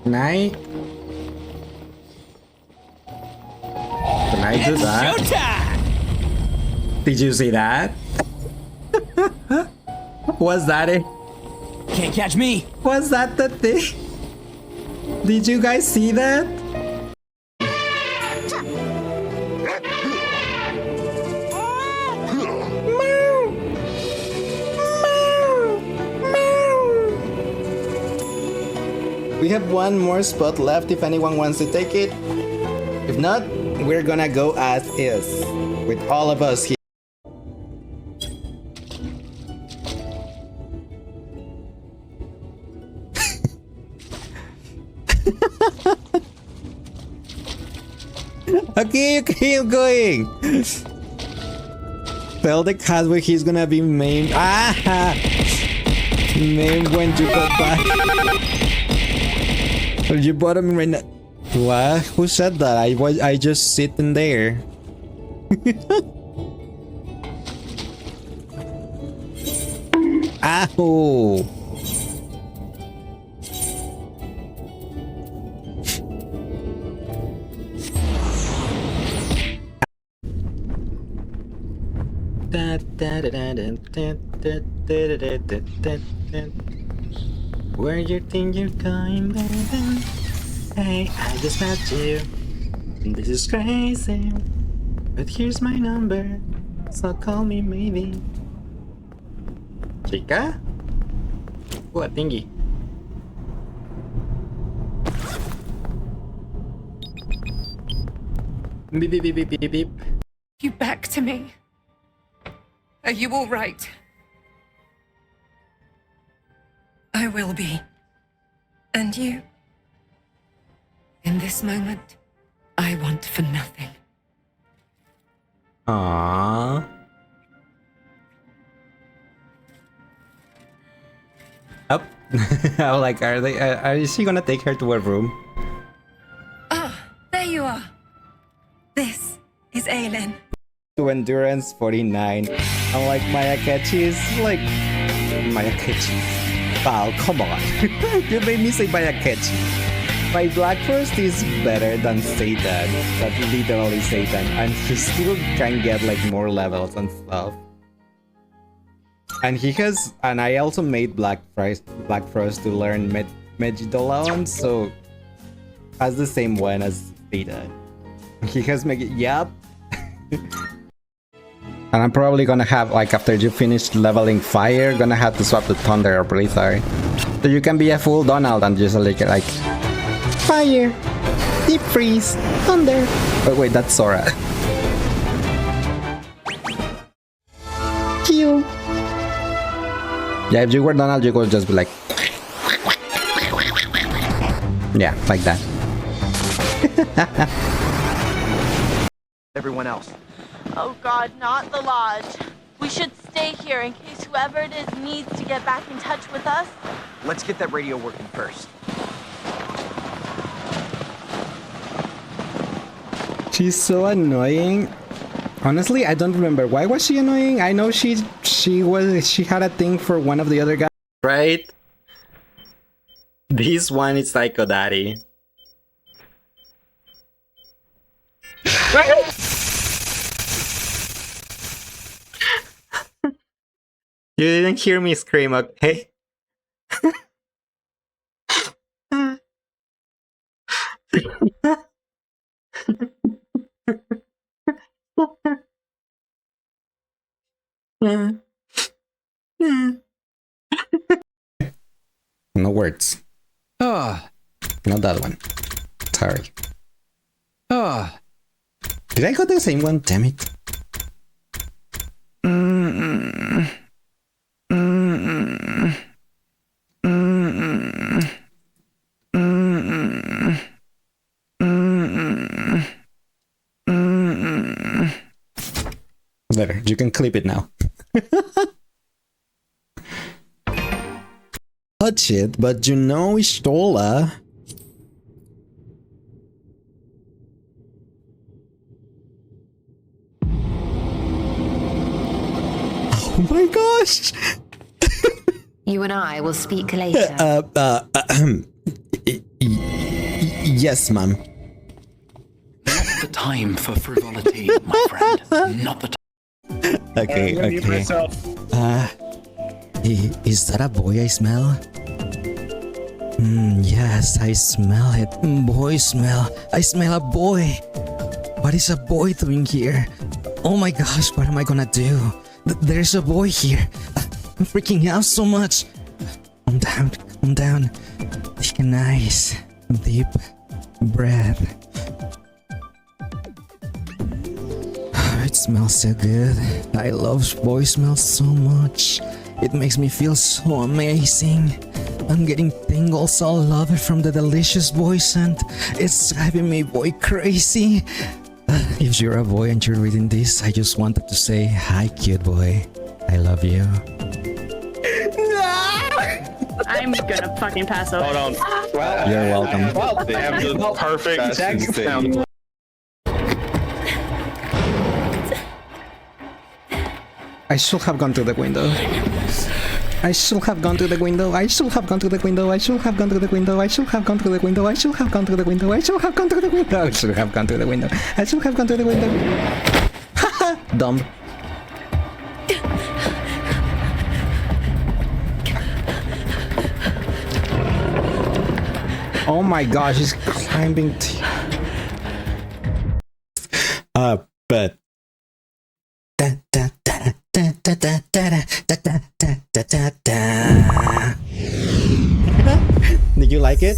can I do that? Showtime! Did you see that? Was that it? Can't catch me. Was that the thing? Did you guys see that? We have one more spot left if anyone wants to take it. If not, we're gonna go as is with all of us here. Okay, I'm going. Tell the cat where he's gonna be maimed. Ah! Maimed when you got back. You bought him right now. What? Who said that? I just sitting there. Ow! Where you think you're going, baby? Hey, I just met you. This is crazy, but here's my number, so call me maybe. Chica? What thingy? Beep beep beep beep beep beep. You back to me. Are you all right? I will be. And you? In this moment, I want for nothing. Aww. Up. I'm like, is she gonna take her to her room? Ah, there you are. This is Aylin. To endurance 49. I'm like, Mayakechi is like Mayakechi. Wow, come on. You made me say Mayakechi. My Black Forest is better than Satan. That's literally Satan. And he still can get like more levels and stuff. And he has, and I also made Black Forest to learn Megidolaon, so has the same one as Satan. He has yep. And I'm probably gonna have, like, after you finish leveling fire, gonna have to swap to thunder or blizzard. So you can be a full Donald and just like fire, deep freeze, thunder. Oh wait, that's Sora. Kill. Yeah, if you were Donald, you could just be like, yeah, like that. Everyone else. Oh God, not the lodge. We should stay here in case whoever it is needs to get back in touch with us. Let's get that radio working first. She's so annoying. Honestly, I don't remember. Why was she annoying? I know she had a thing for one of the other guys, right? This one is Psycho Daddy. You didn't hear me scream, okay? No words. Ah. Not that one. Sorry. Ah. Did I got the same one? Damn it. There, you can clip it now. Touch it, but you know Ishtola. Oh my gosh! You and I will speak later. Yes, ma'am. Not the time for frivolity, my friend. Not the time. Okay, okay. Is that a boy I smell? Yes, I smell it. Boy smell. I smell a boy. What is a boy doing here? Oh my gosh, what am I gonna do? There's a boy here. I'm freaking out so much. Calm down, calm down. Take a nice, deep breath. It smells so good. I love boy smells so much. It makes me feel so amazing. I'm getting tingles all over from the delicious boy scent. It's driving me boy crazy. If you're a boy and you're reading this, I just wanted to say hi, cute boy. I love you. I'm gonna fucking pass over. Hold on. Well, you're welcome. They have the perfect sound. I should have gone to the window. I should have gone to the window. I should have gone to the window. I should have gone to the window. I should have gone to the window. I should have gone to the window. I should have gone to the window. I should have gone to the window. I should have gone to the window. Haha! Dumb. Oh my gosh, he's climbing. But. Did you like it?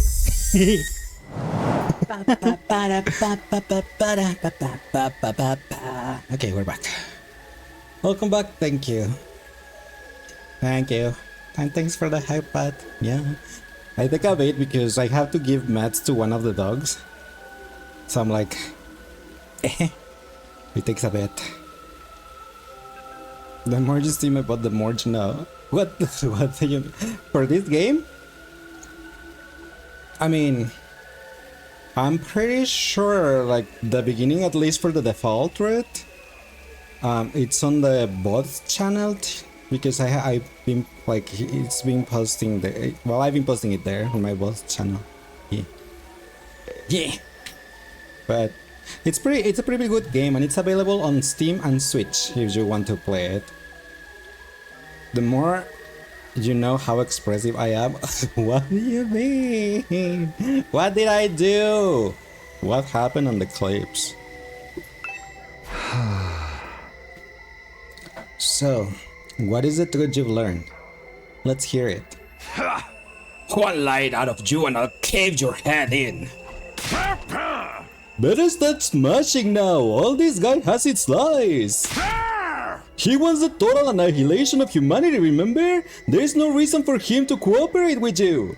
Okay, we're back. Welcome back. Thank you. Thank you. And thanks for the hype, Pat. Yeah. I take a bait because I have to give mats to one of the dogs. So I'm like, it takes a bit. The more you steam about, the more you know. What do you... For this game? I mean... I'm pretty sure, like, the beginning, at least for the default route, it's on the bots channel, because I've been, like, it's been posting the... Well, I've been posting it there, on my bots channel. Yeah. Yeah! But... It's a pretty good game, and it's available on Steam and Switch if you want to play it. The more you know how expressive I am. What do you mean? What did I do? What happened on the clips? So, what is the truth you've learned? Let's hear it. One light out of you and I'll cave your head in. Better start smashing now. All this guy has is lies. He wants the total annihilation of humanity, remember? There's no reason for him to cooperate with you.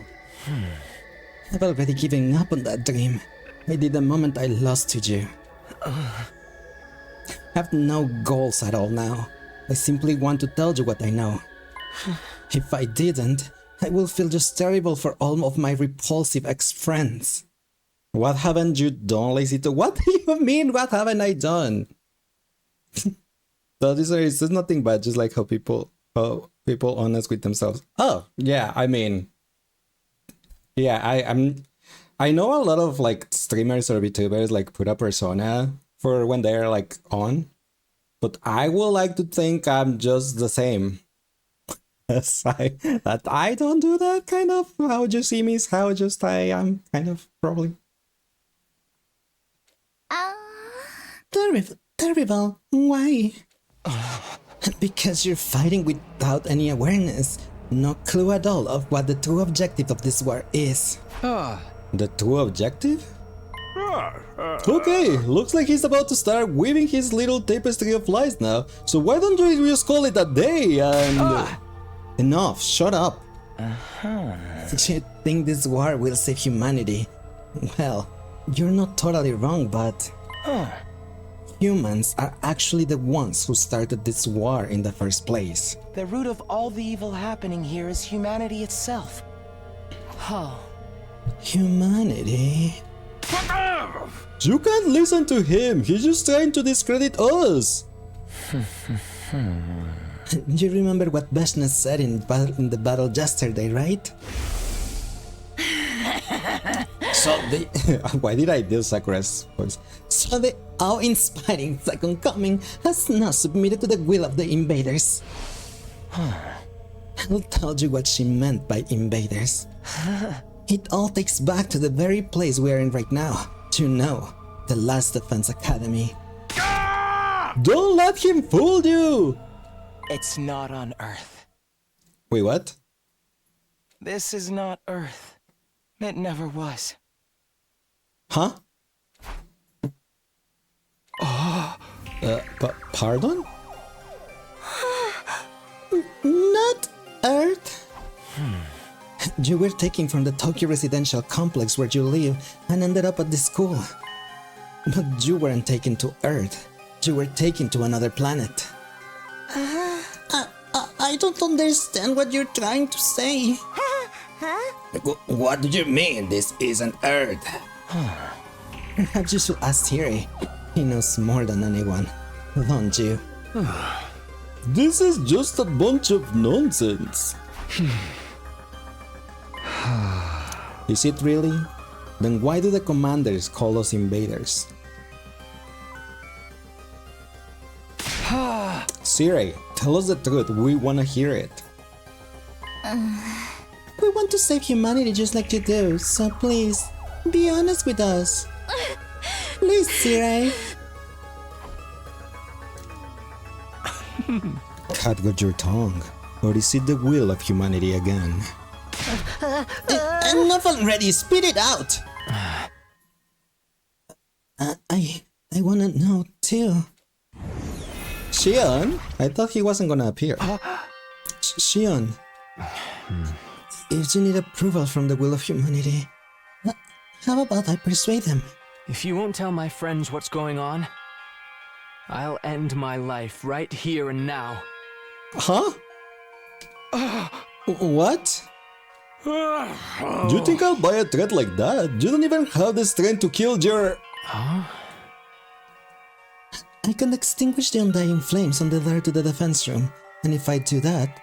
I've already given up on that dream. I did the moment I lost to you. I have no goals at all now. I simply want to tell you what I know. If I didn't, I will feel just terrible for all of my repulsive ex-friends. What haven't you done, Lazy? What do you mean, what haven't I done? That is, it's nothing bad, just like how people honest with themselves. Oh, yeah, I mean, yeah, I know a lot of like streamers or VTubers like put a persona for when they're like on, but I would like to think I'm just the same. That I don't do that kind of. How you see me is how just I am kind of probably. Terrible, terrible. Why? Because you're fighting without any awareness. No clue at all of what the true objective of this war is. The true objective? Okay, looks like he's about to start weaving his little tapestry of lies now. So why don't you just call it a day and... Enough, shut up. You think this war will save humanity? Well, you're not totally wrong, but... Humans are actually the ones who started this war in the first place. The root of all the evil happening here is humanity itself. Humanity? You can't listen to him, he's just trying to discredit us. You remember what Beshna said in the battle yesterday, right? So the... Why did I do Sakura's voice? So the awe-inspiring second coming has now submitted to the will of the invaders. I'll tell you what she meant by invaders. It all takes back to the very place we are in right now. You know, the last defense academy. Don't let him fool you! It's not on Earth. Wait, what? This is not Earth. It never was. Huh? Pardon? Not Earth. You were taken from the Tokyo residential complex where you live and ended up at the school. But you weren't taken to Earth. You were taken to another planet. I don't understand what you're trying to say. What do you mean this isn't Earth? Perhaps you should ask Siri. He knows more than anyone, don't you? This is just a bunch of nonsense. Is it really? Then why do the commanders call us invaders? Siri, tell us the truth, we wanna hear it. We want to save humanity just like you do, so please, be honest with us. Please, Siri. Cut with your tongue, or is it the will of humanity again? Enough already, spit it out! I wanna know too. Shion? I thought he wasn't gonna appear. Shion, if you need approval from the will of humanity, how about I persuade them? If you won't tell my friends what's going on, I'll end my life right here and now. Huh? What? You think I'll buy a threat like that? You don't even have the strength to kill your... Huh? I can extinguish the undying flames on the ladder to the defense room, and if I do that,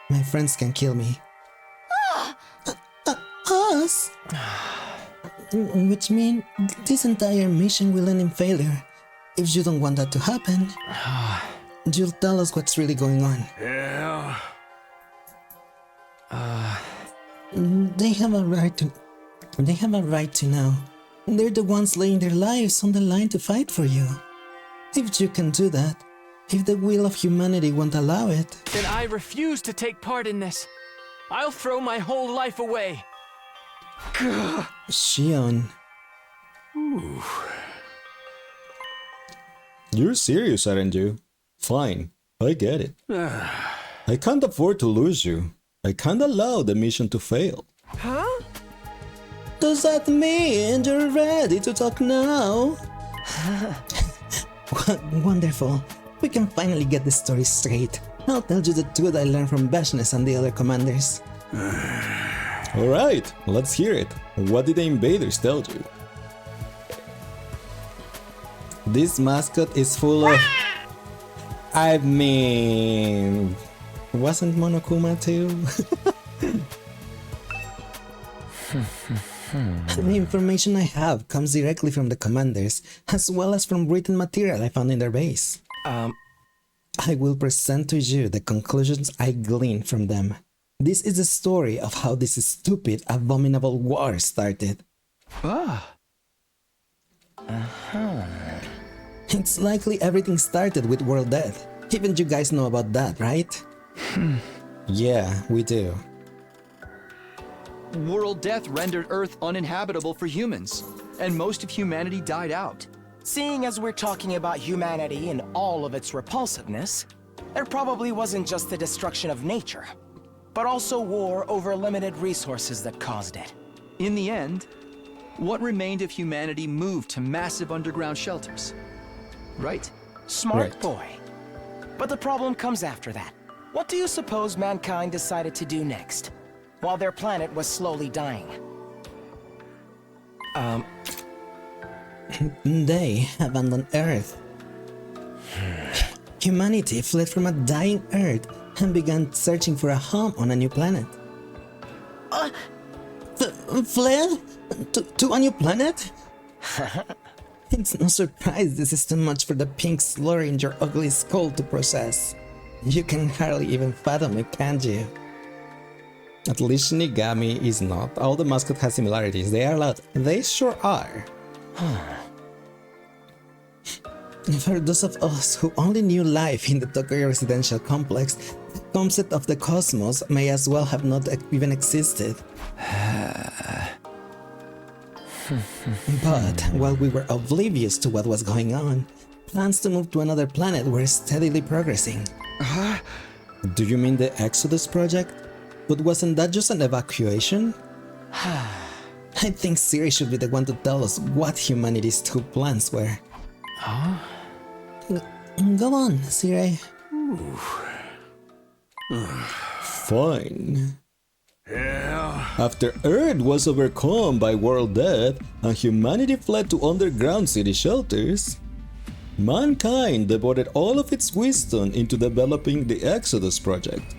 my friends can kill me. Us? Which means this entire mission will end in failure. If you don't want that to happen, you'll tell us what's really going on. Yeah. They have a right to know. They're the ones laying their lives on the line to fight for you. If you can do that, if the will of humanity won't allow it, then I refuse to take part in this. I'll throw my whole life away. Shion. Ooh. You're serious, aren't you? Fine, I get it. I can't afford to lose you. I can't allow the mission to fail. Huh? Does that mean you're ready to talk now? Wonderful. We can finally get the story straight. I'll tell you the truth I learned from Beshnes and the other commanders. Alright, let's hear it. What did the invaders tell you? This mascot is full of... I mean... Wasn't Monokuma too? The information I have comes directly from the commanders, as well as from written material I found in their base. I will present to you the conclusions I gleaned from them. This is the story of how this stupid, abominable war started. It's likely everything started with world death. Even you guys know about that, right? Yeah, we do. World death rendered Earth uninhabitable for humans, and most of humanity died out. Seeing as we're talking about humanity in all of its repulsiveness, there probably wasn't just the destruction of nature, but also war over limited resources that caused it. In the end, what remained of humanity moved to massive underground shelters. Right? Smart boy. But the problem comes after that. What do you suppose mankind decided to do next, while their planet was slowly dying? They abandoned Earth. Humanity fled from a dying Earth and began searching for a home on a new planet. Fled? To a new planet? It's no surprise this is too much for the pink slur in your ugly skull to process. You can hardly even fathom it, can't you? At least Shinigami is not. All the mascot has similarities. They are loud. They sure are. For those of us who only knew life in the Tokyo residential complex, the concept of the cosmos may as well have not even existed. But while we were oblivious to what was going on, plans to move to another planet were steadily progressing. Do you mean the Exodus project? But wasn't that just an evacuation? I think Siri should be the one to tell us what humanity's two plans were. Go on, Siri. Fine. After Earth was overcome by world death and humanity fled to underground city shelters, mankind devoted all of its wisdom into developing the Exodus project.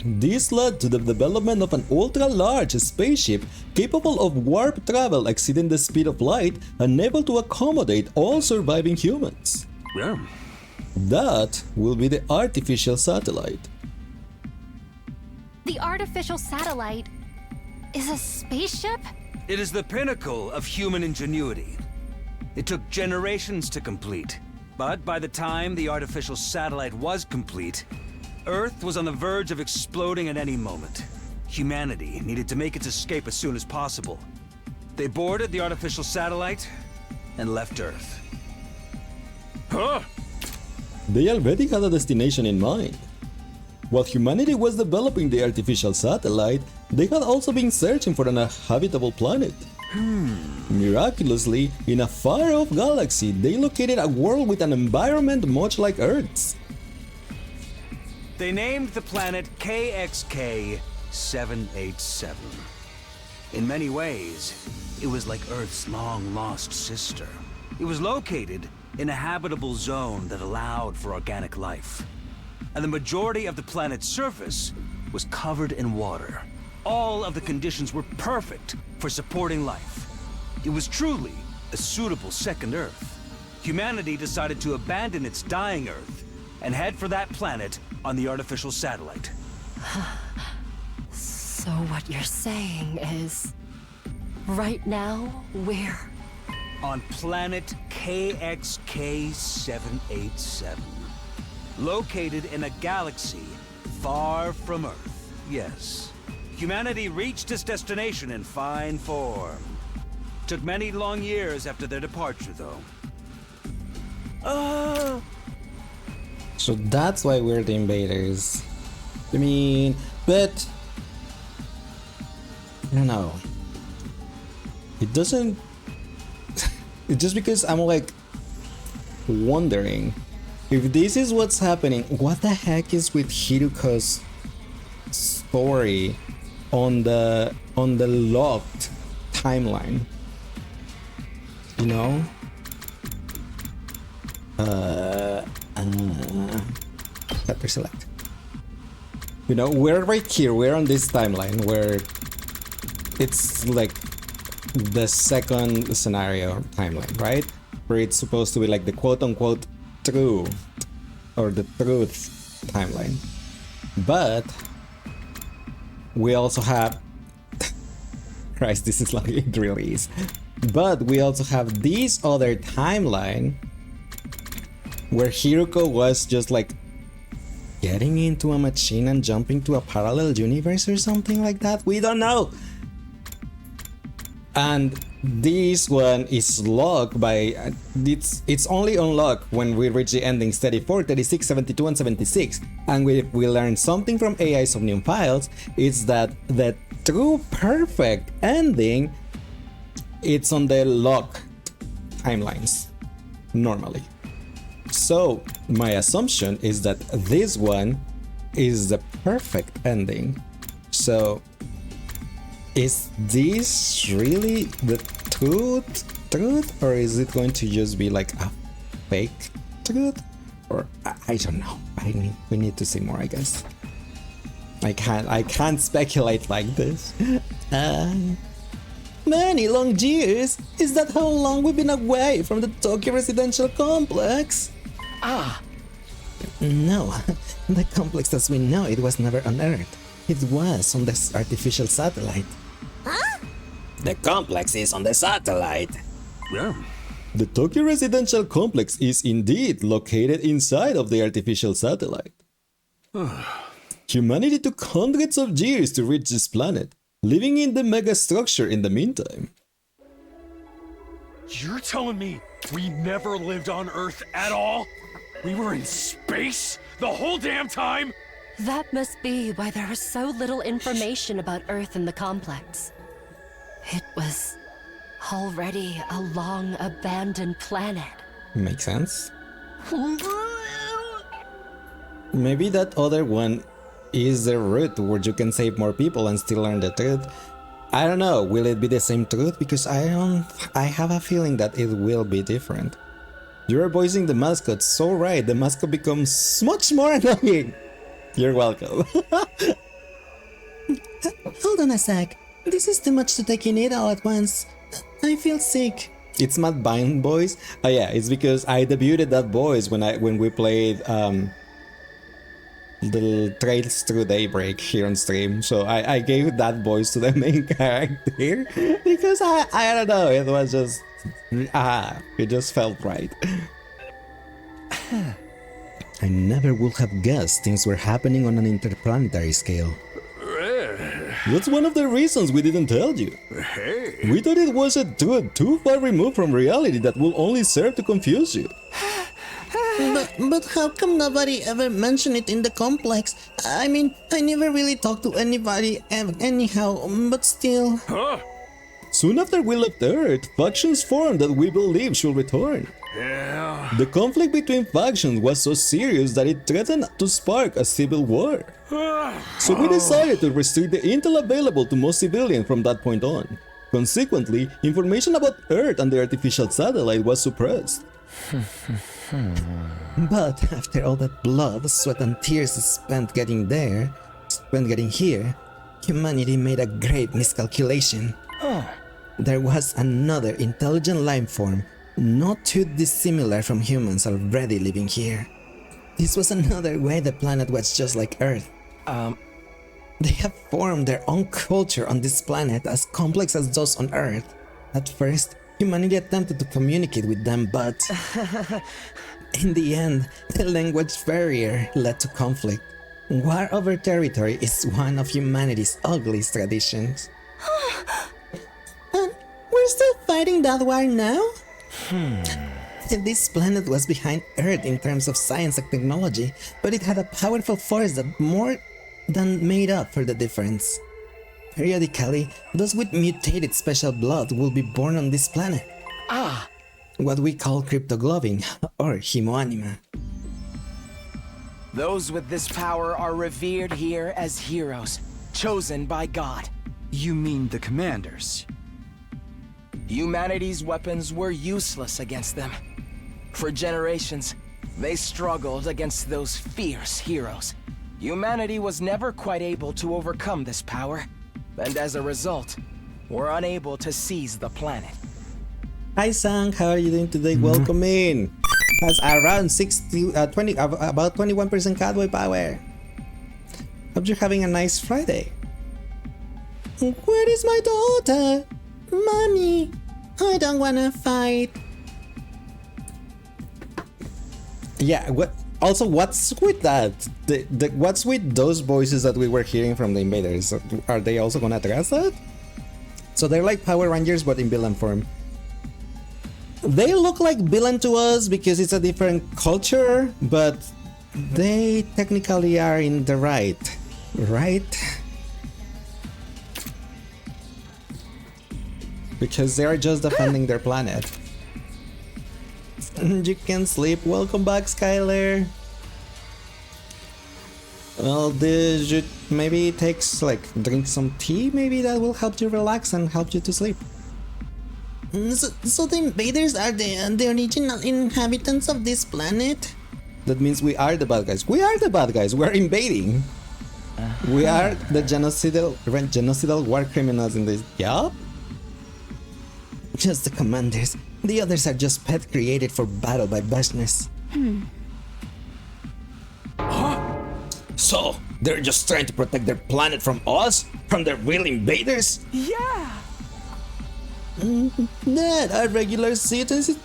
This led to the development of an ultra-large spaceship capable of warp travel exceeding the speed of light and able to accommodate all surviving humans. That will be the artificial satellite. The artificial satellite is a spaceship? It is the pinnacle of human ingenuity. It took generations to complete, but by the time the artificial satellite was complete, Earth was on the verge of exploding at any moment. Humanity needed to make its escape as soon as possible. They boarded the artificial satellite and left Earth. They already had a destination in mind. While humanity was developing the artificial satellite, they had also been searching for an habitable planet. Miraculously, in a far-off galaxy, they located a world with an environment much like Earth's. They named the planet KXK-787. In many ways, it was like Earth's long-lost sister. It was located in a habitable zone that allowed for organic life. And the majority of the planet's surface was covered in water. All of the conditions were perfect for supporting life. It was truly a suitable second Earth. Humanity decided to abandon its dying Earth and head for that planet on the artificial satellite. So what you're saying is, right now, we're on planet KXK-787. Located in a galaxy far from Earth, yes. Humanity reached its destination in fine form. Took many long years after their departure, though. So that's why we're the invaders. I mean, but I don't know. It doesn't. It's just because I'm like wondering if this is what's happening. What the heck is with Hiruko's story on the locked timeline? You know? Chapter select. You know, we're right here. We're on this timeline where it's like the second scenario timeline, right? Where it's supposed to be like the quote-unquote true or the truth timeline. But we also have Christ, this is like it really is. But we also have this other timeline where Hiruko was just like getting into a machine and jumping to a parallel universe or something like that. We don't know. And this one is locked by it's only unlocked when we reach the endings 34, 36, 72, and 76. And we learn something from AI Somnium Files. It's that the true perfect ending, it's on the lock timelines normally. So my assumption is that this one is the perfect ending. So is this really the truth, or is it going to just be like a fake truth? Or I don't know. We need to see more, I guess. I can't speculate like this. Many long years. Is that how long we've been away from the Tokyo residential complex? No, the complex as we know it was never on Earth. It was on this artificial satellite. Huh? The complex is on the satellite. Yeah. The Tokyo residential complex is indeed located inside of the artificial satellite. Humanity took hundreds of years to reach this planet, living in the megastructure in the meantime. You're telling me we never lived on Earth at all? We were in space the whole damn time? That must be why there is so little information about Earth in the complex. It was already a long abandoned planet. Makes sense. Maybe that other one is the route where you can save more people and still learn the truth. I don't know, will it be the same truth? Because I have a feeling that it will be different. You're voicing the mascot so right, the mascot becomes much more annoying. You're welcome. Hold on a sec. This is too much to take in it all at once. I feel sick. It's Matt Bine voice? Oh yeah, it's because I debuted that voice when we played the Trails Through Daybreak here on stream. So I gave that voice to the main character because I don't know, it was just it just felt right. I never would have guessed things were happening on an interplanetary scale. That's one of the reasons we didn't tell you. Hey. We thought it was a truth too far removed from reality that will only serve to confuse you. But how come nobody ever mentioned it in the complex? I mean, I never really talked to anybody anyhow, but still... Huh? Soon after we left Earth, factions formed that we believe should return. Yeah. The conflict between factions was so serious that it threatened to spark a civil war. So we decided to restrict the intel available to most civilians from that point on. Consequently, information about Earth and the artificial satellite was suppressed. But after all that blood, sweat and tears spent getting here, humanity made a great miscalculation. There was another intelligent life form, not too dissimilar from humans already living here. This was another way the planet was just like Earth. They have formed their own culture on this planet as complex as those on Earth. At first, humanity attempted to communicate with them, but in the end, the language barrier led to conflict. War over territory is one of humanity's ugliest traditions. And we're still fighting that war now? This planet was behind Earth in terms of science and technology, but it had a powerful force that more than made up for the difference. Periodically, those with mutated special blood will be born on this planet. What we call cryptoglobin, or hemoanima. Those with this power are revered here as heroes, chosen by God. You mean the commanders? Humanity's weapons were useless against them. For generations, they struggled against those fierce heroes. Humanity was never quite able to overcome this power, and as a result, were unable to seize the planet. Hi Sang, how are you doing today? Welcome in! Has around 21% cowboy power. Hope you're having a nice Friday. Where is my daughter? Mommy, I don't wanna fight. Yeah, what's with that? What's with those voices that we were hearing from the invaders? Are they also gonna address that? So they're like Power Rangers but in villain form. They look like villain to us because it's a different culture, but they technically are in the right? Because they are just defending their planet. You can sleep. Welcome back, Skylar. Well, maybe it takes drink some tea. Maybe that will help you relax and help you to sleep. So the invaders are the original inhabitants of this planet? That means we are the bad guys. We are the bad guys. We're invading. We are the genocidal war criminals in this. Yup. Just the commanders. The others are just pets created for battle by Bashness. So, they're just trying to protect their planet from us? From the real invaders? Yeah! That are regular citizens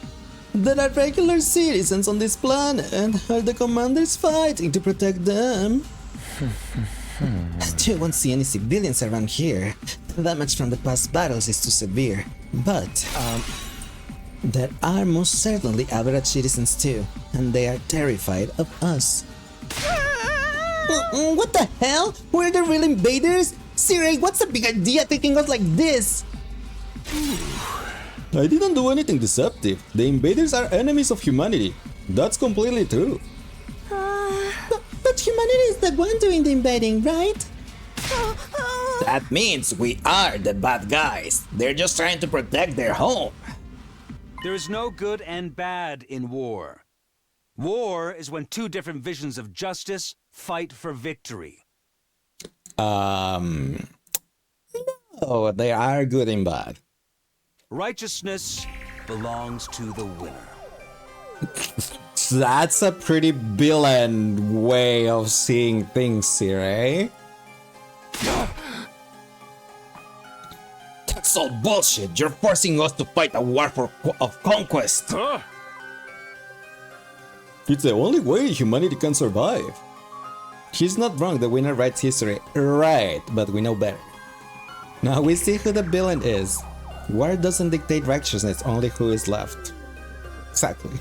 on this planet, and are the commanders fighting to protect them. You won't see any civilians around here. The damage from the past battles is too severe. But, there are most certainly average citizens too, and they are terrified of us. What the hell? We're the real invaders? Siri, what's the big idea taking us like this? I didn't do anything deceptive. The invaders are enemies of humanity. That's completely true. But humanity is the one doing the invading, right? That means we are the bad guys. They're just trying to protect their home. There is no good and bad in war. War is when two different visions of justice fight for victory. No, they are good and bad. Righteousness belongs to the winner. That's a pretty villain way of seeing things here, eh? That's all bullshit. You're forcing us to fight a war of conquest. It's the only way humanity can survive. He's not wrong, the winner writes history. Right, but we know better. Now we see who the villain is. War doesn't dictate righteousness, only who is left. Exactly.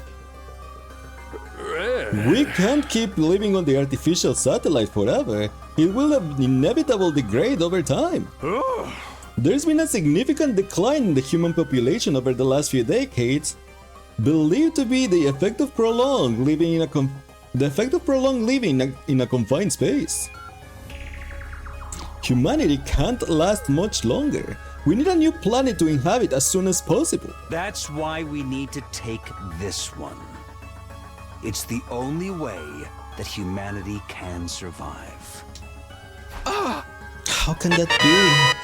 We can't keep living on the artificial satellite forever. It will inevitably degrade over time. There's been a significant decline in the human population over the last few decades, believed to be the effect of prolonged living in a confined space. Humanity can't last much longer. We need a new planet to inhabit as soon as possible. That's why we need to take this one. It's the only way that humanity can survive. How can that be?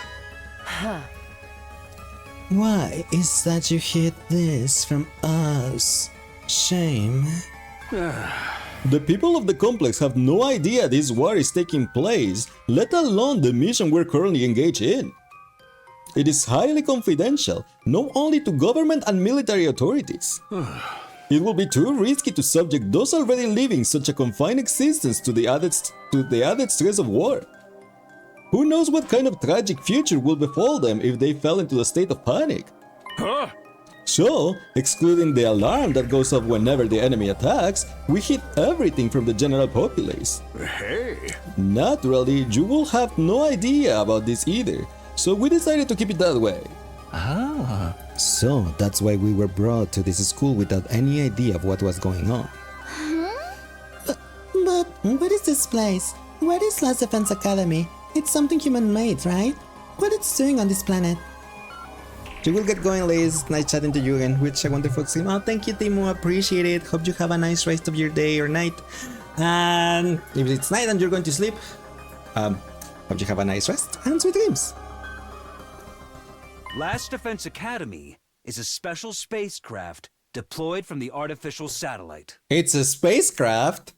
Why is that you hid this from us? Shame. The people of the complex have no idea this war is taking place, let alone the mission we're currently engaged in. It is highly confidential, not only to government and military authorities. It will be too risky to subject those already living such a confined existence to the added stress of war. Who knows what kind of tragic future will befall them if they fell into a state of panic? So, excluding the alarm that goes off whenever the enemy attacks, we hit everything from the general populace. Naturally, you will have no idea about this either, so we decided to keep it that way. So, that's why we were brought to this school without any idea of what was going on. But what is this place? What is Last Defense Academy? It's something human-made, right? What it's doing on this planet? You will get going, Liz. Nice chatting to you and wish a wonderful stream. Oh, thank you, Timo. Appreciate it. Hope you have a nice rest of your day or night. And if it's night and you're going to sleep, hope you have a nice rest and sweet dreams. Last Defense Academy is a special spacecraft deployed from the artificial satellite. It's a spacecraft.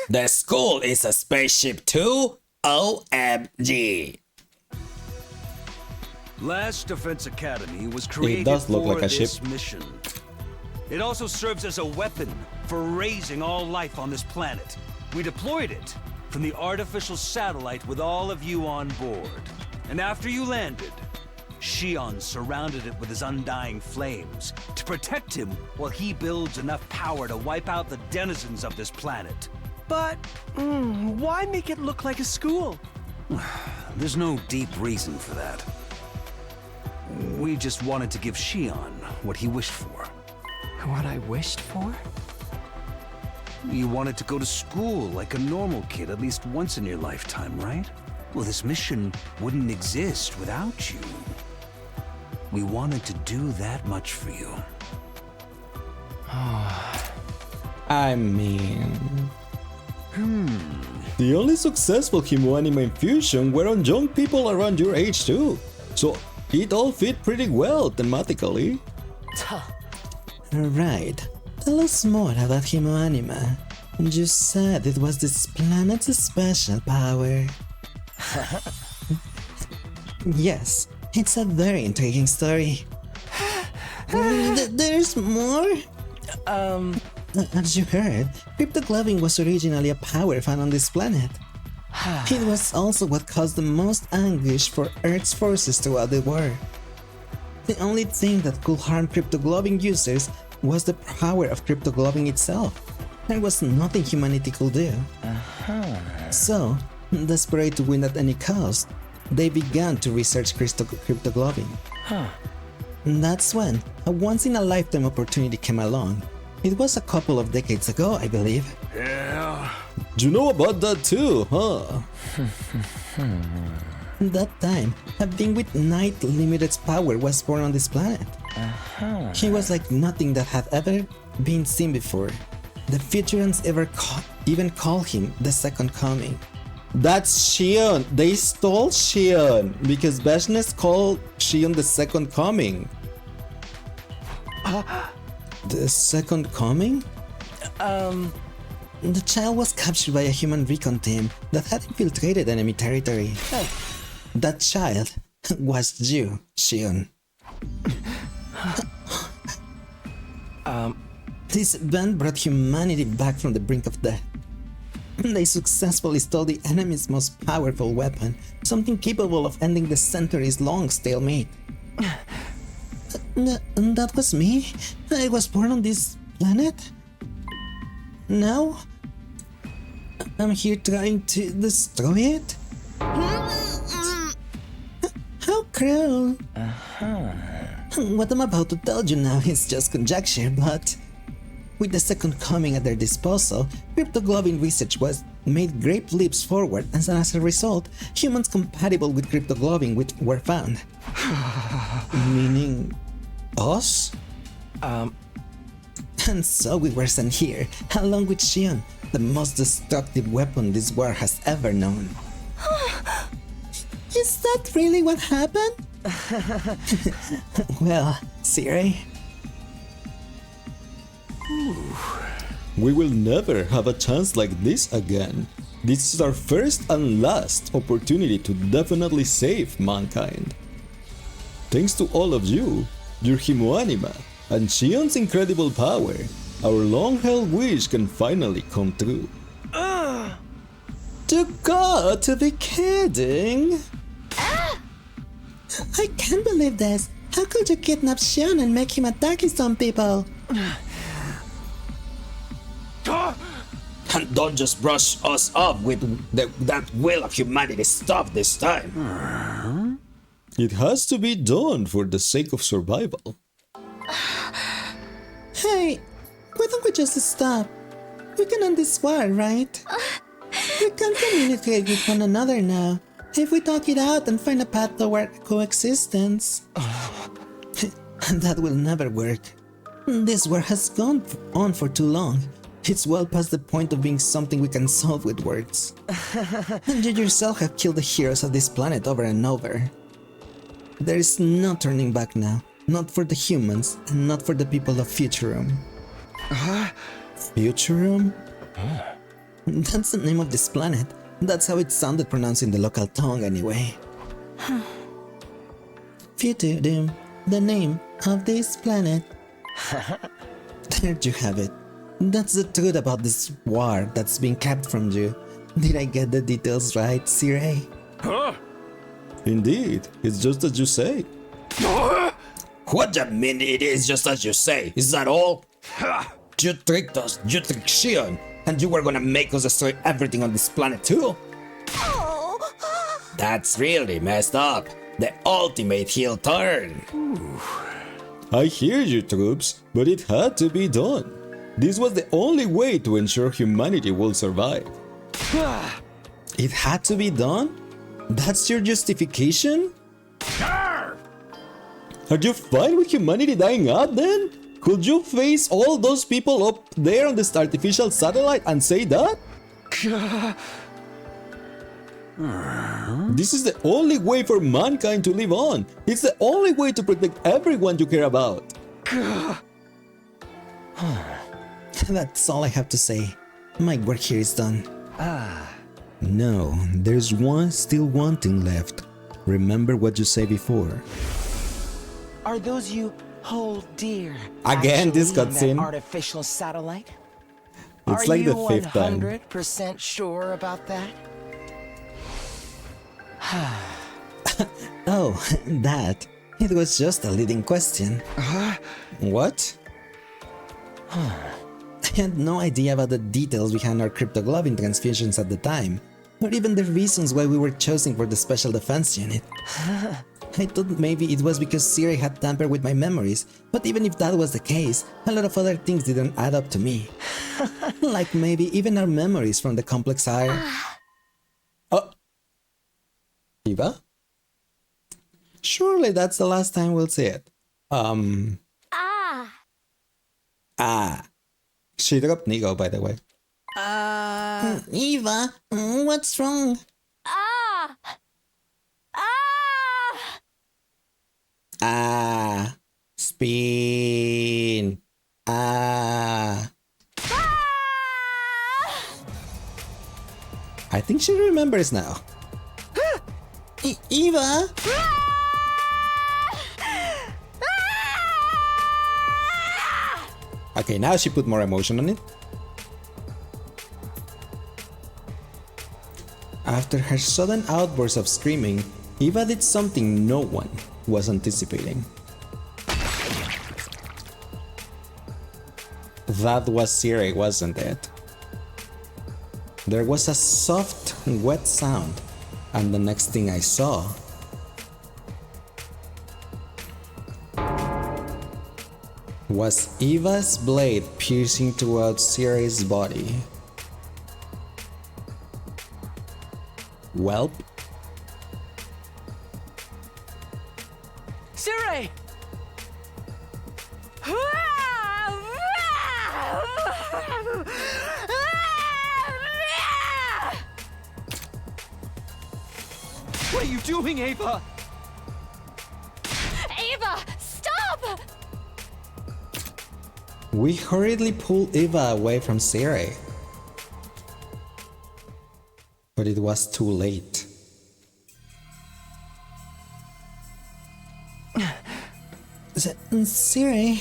The school is a spaceship too? OMG. Leissz Defense Academy was created does look for like a this ship. mission. It also serves as a weapon for raising all life on this planet. We deployed it from the artificial satellite with all of you on board. And after you landed, Shion surrounded it with his undying flames to protect him while he builds enough power to wipe out the denizens of this planet. But why make it look like a school? There's no deep reason for that. We just wanted to give Shion what he wished for. What I wished for? You wanted to go to school like a normal kid at least once in your lifetime, right? Well, this mission wouldn't exist without you. We wanted to do that much for you. I mean... The only successful Himo-anime infusion were on young people around your age too. So it all fit pretty well thematically. Right. Tell us more about Himo-anime. You said it was this planet's special power. Yes, it's a very intriguing story. There's more? As you heard, cryptogloving was originally a power found on this planet. It was also what caused the most anguish for Earth's forces throughout the war. The only thing that could harm cryptogloving users was the power of cryptogloving itself. There was nothing humanity could do. So, desperate to win at any cost, they began to research cryptogloving. That's when a once-in-a-lifetime opportunity came along. It was a couple of decades ago, I believe. Yeah. You know about that too, huh? That time, a being with night limited power was born on this planet. He was like nothing that had ever been seen before. The Futurans even call him the Second Coming. That's Shion. They stole Shion because Bashness called Shion the Second Coming. The Second Coming? The child was captured by a human recon team that had infiltrated enemy territory. That child was you, Shion. This event brought humanity back from the brink of death. They successfully stole the enemy's most powerful weapon, something capable of ending the centuries-long stalemate. That was me? I was born on this planet? Now? I'm here trying to destroy it? How cruel! What I'm about to tell you now is just conjecture, but... with the Second Coming at their disposal, cryptogloving research was made great leaps forward, and as a result, humans compatible with cryptogloving were found. Meaning... us? And so we were sent here, along with Shion, the most destructive weapon this war has ever known. Is that really what happened? Well, Siri. We will never have a chance like this again. This is our first and last opportunity to definitely save mankind. Thanks to all of you, your Himo-anime, and Shion's incredible power, our long-held wish can finally come true. You got to be kidding! I can't believe this! How could you kidnap Shion and make him attack some people? And don't just brush us off with that will of humanity stuff this time. It has to be done for the sake of survival. Hey, why don't we just stop? We can end this war, right? We can communicate with one another now. If we talk it out and find a path toward coexistence. That will never work. This war has gone on for too long. It's well past the point of being something we can solve with words. And you yourself have killed the heroes of this planet over and over. There is no turning back now. Not for the humans, and not for the people of Futurum. Futurum? That's the name of this planet. That's how it sounded pronounced in the local tongue anyway. Futurum, the name of this planet. There you have it. That's the truth about this war that's being kept from you. Did I get the details right, Sire? Huh? Indeed, it's just as you say. What do you mean it is just as you say? Is that all? You tricked us, you tricked Shion, and you were gonna make us destroy everything on this planet too? That's really messed up. The ultimate heel turn. I hear you, troops, but it had to be done. This was the only way to ensure humanity will survive. It had to be done? That's your justification? Are you fine with humanity dying out then? Could you face all those people up there on this artificial satellite and say that? This is the only way for mankind to live on. It's the only way to protect everyone you care about. That's all I have to say. My work here is done. No, there's still one thing left. Remember what you said before. Are those you hold dear? Again, this actually in cutscene. that artificial satellite? It's like the fifth time. Are you 100% sure about that? Oh, that. It was just a leading question. What? I had no idea about the details behind our cryptoglobin transfusions at the time, or even the reasons why we were chosen for the Special Defense Unit. I thought maybe it was because Siri had tampered with my memories, but even if that was the case, a lot of other things didn't add up to me. Like maybe even our memories from the complex are... Oh! Eva? Surely that's the last time we'll see it. She dropped Nigo, by the way. Eva, what's wrong? Spin. I think she remembers now. Eva? Okay, now she put more emotion on it. After her sudden outburst of screaming, Eva did something no one was anticipating. That was Siri, wasn't it? There was a soft, wet sound, and the next thing I saw was Eva's blade piercing throughout Siri's body. Welp. Siri! What are you doing, Ava? Ava, stop! We hurriedly pulled Eva away from Siri. But it was too late. Siri?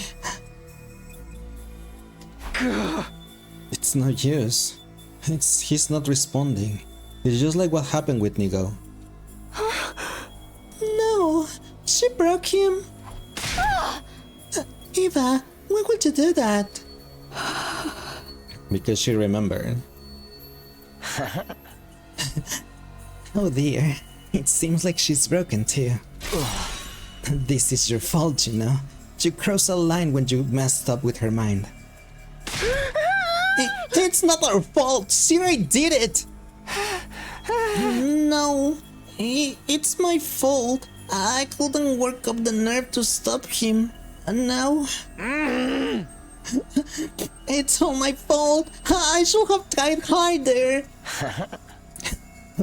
It's no use. He's not responding. It's just like what happened with Nigo. No, she broke him. Eva, why would you do that? Because she remembered. Oh dear, it seems like she's broken too. This is your fault, you know. You crossed a line when you messed up with her mind. It's not our fault! Siri did it! No, it's my fault. I couldn't work up the nerve to stop him. And now... It's all my fault. I should have tried harder.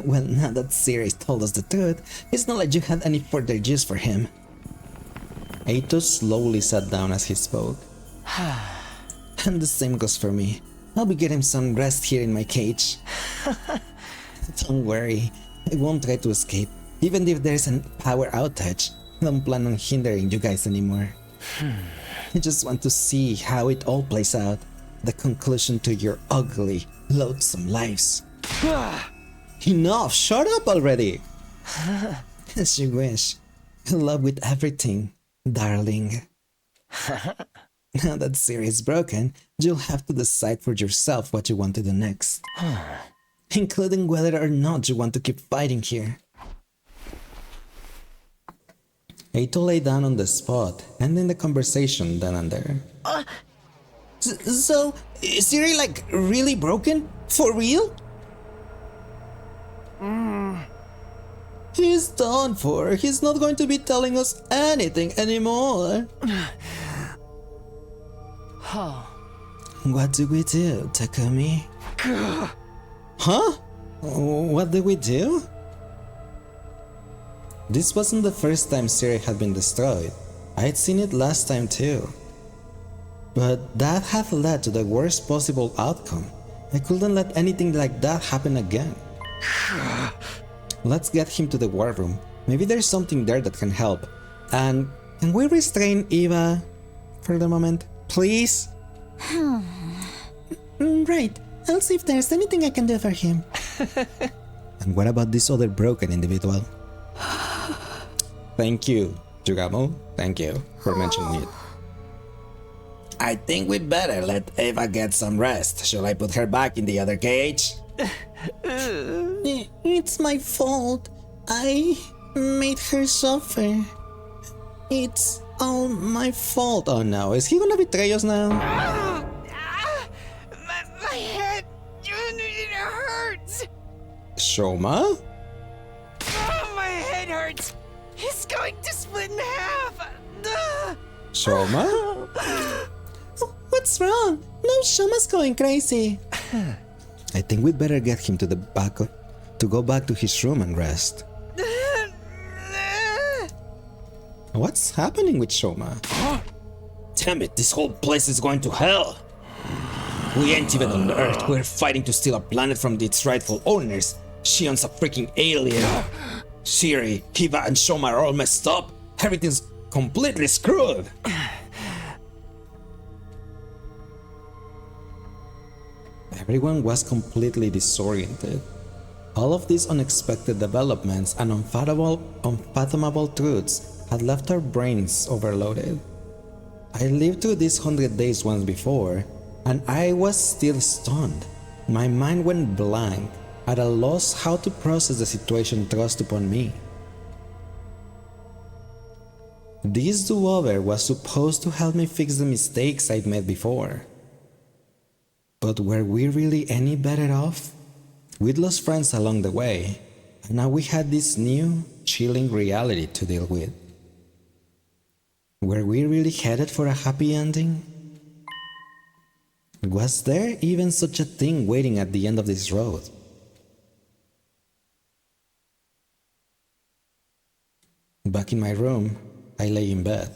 Well, now that Siri told us the truth, it's not like you had any further use for him. Eito slowly sat down as he spoke. And the same goes for me. I'll be getting some rest here in my cage. Don't worry, I won't try to escape. Even if there's a power outage, I don't plan on hindering you guys anymore. I just want to see how it all plays out. The conclusion to your ugly, loathsome lives. Enough! Shut up already! As you wish. In love with everything, darling. Now that Siri is broken, you'll have to decide for yourself what you want to do next. Including whether or not you want to keep fighting here. Eito lay down on the spot, ending the conversation then and there. So, is Siri like really broken? For real? He's done for. He's not going to be telling us anything anymore. What do we do, Takumi? Huh? What did we do? This wasn't the first time Siri had been destroyed. I'd seen it last time too. But that had led to the worst possible outcome. I couldn't let anything like that happen again. Let's get him to the war room. Maybe there's something there that can help. And can we restrain Eva for the moment, please? Right. I'll see if there's anything I can do for him. And what about this other broken individual? Thank you, Jugamo. Thank you for mentioning it. I think we better let Eva get some rest. Shall I put her back in the other cage? It's my fault. I made her suffer. It's all my fault. Oh no, is he gonna betray us now? My head, it hurts. Shoma? Oh, my head hurts. It's going to split in half. Shoma? What's wrong? No, Shoma's going crazy. I think we'd better get him to go back to his room and rest. What's happening with Shoma? Damn it, this whole place is going to hell. We ain't even on Earth. We're fighting to steal a planet from its rightful owners. Shion's a freaking alien. Shiri, Eva, and Shoma are all messed up. Everything's completely screwed. Everyone was completely disoriented. All of these unexpected developments and unfathomable truths had left our brains overloaded. I lived through these 100 days once before, and I was still stunned. My mind went blank, at a loss how to process the situation thrust upon me. This do-over was supposed to help me fix the mistakes I'd made before. But were we really any better off? We'd lost friends along the way, and now we had this new, chilling reality to deal with. Were we really headed for a happy ending? Was there even such a thing waiting at the end of this road? Back in my room, I lay in bed.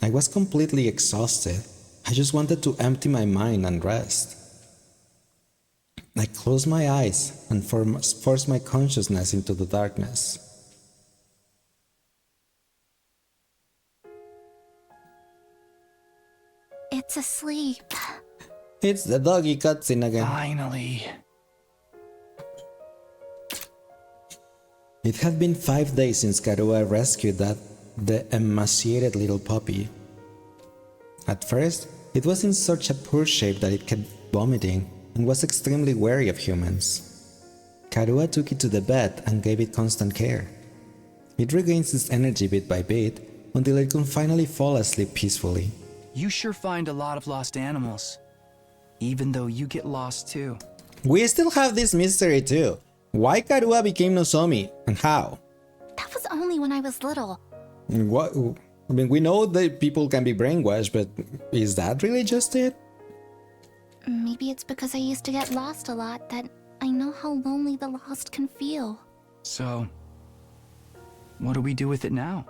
I was completely exhausted. I just wanted to empty my mind and rest. I closed my eyes and forced my consciousness into the darkness. It's asleep. It's the doggy cutscene again. Finally. It had been 5 days since Karua rescued the emaciated little puppy. At first, it was in such a poor shape that it kept vomiting and was extremely wary of humans. Karua took it to the vet and gave it constant care. It regains its energy bit by bit until it can finally fall asleep peacefully. You sure find a lot of lost animals, even though you get lost too. We still have this mystery too. Why Karua became Nozomi and how? That was only when I was little. What? I mean, we know that people can be brainwashed, but is that really just it? Maybe it's because I used to get lost a lot that I know how lonely the lost can feel. So, what do we do with it now?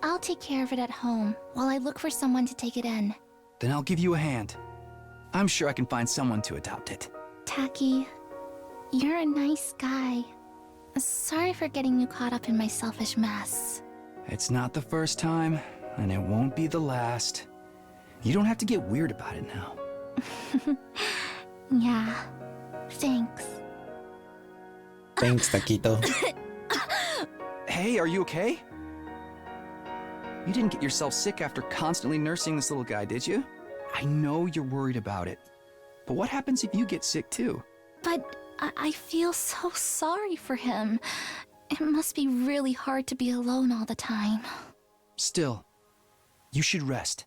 I'll take care of it at home while I look for someone to take it in. Then I'll give you a hand. I'm sure I can find someone to adopt it. Taki, you're a nice guy. Sorry for getting you caught up in my selfish mess. It's not the first time, and it won't be the last. You don't have to get weird about it now. Yeah, thanks. Thanks, Taquito. Hey, are you okay? You didn't get yourself sick after constantly nursing this little guy, did you? I know you're worried about it. But what happens if you get sick too? But I feel so sorry for him. It must be really hard to be alone all the time. Still, you should rest.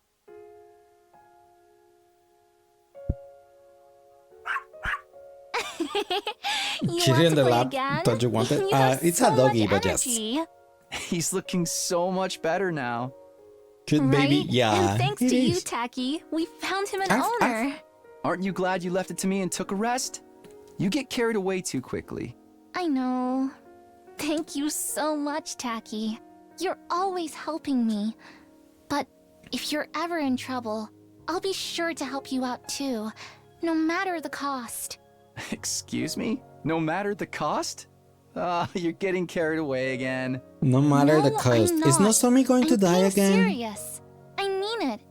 Kitty in the lab. Don't you want it? It's a doggy, but yes. He's looking so much better now. Cute baby, yeah. And thanks to you, Taki, we found him an owner. Aren't you glad you left it to me and took a rest? You get carried away too quickly. I know. Thank you so much, Taki. You're always helping me. But if you're ever in trouble, I'll be sure to help you out too, no matter the cost. Excuse me? No matter the cost? You're getting carried away again. No matter the cost. Is Nozomi going to die again? I'm serious. I mean it.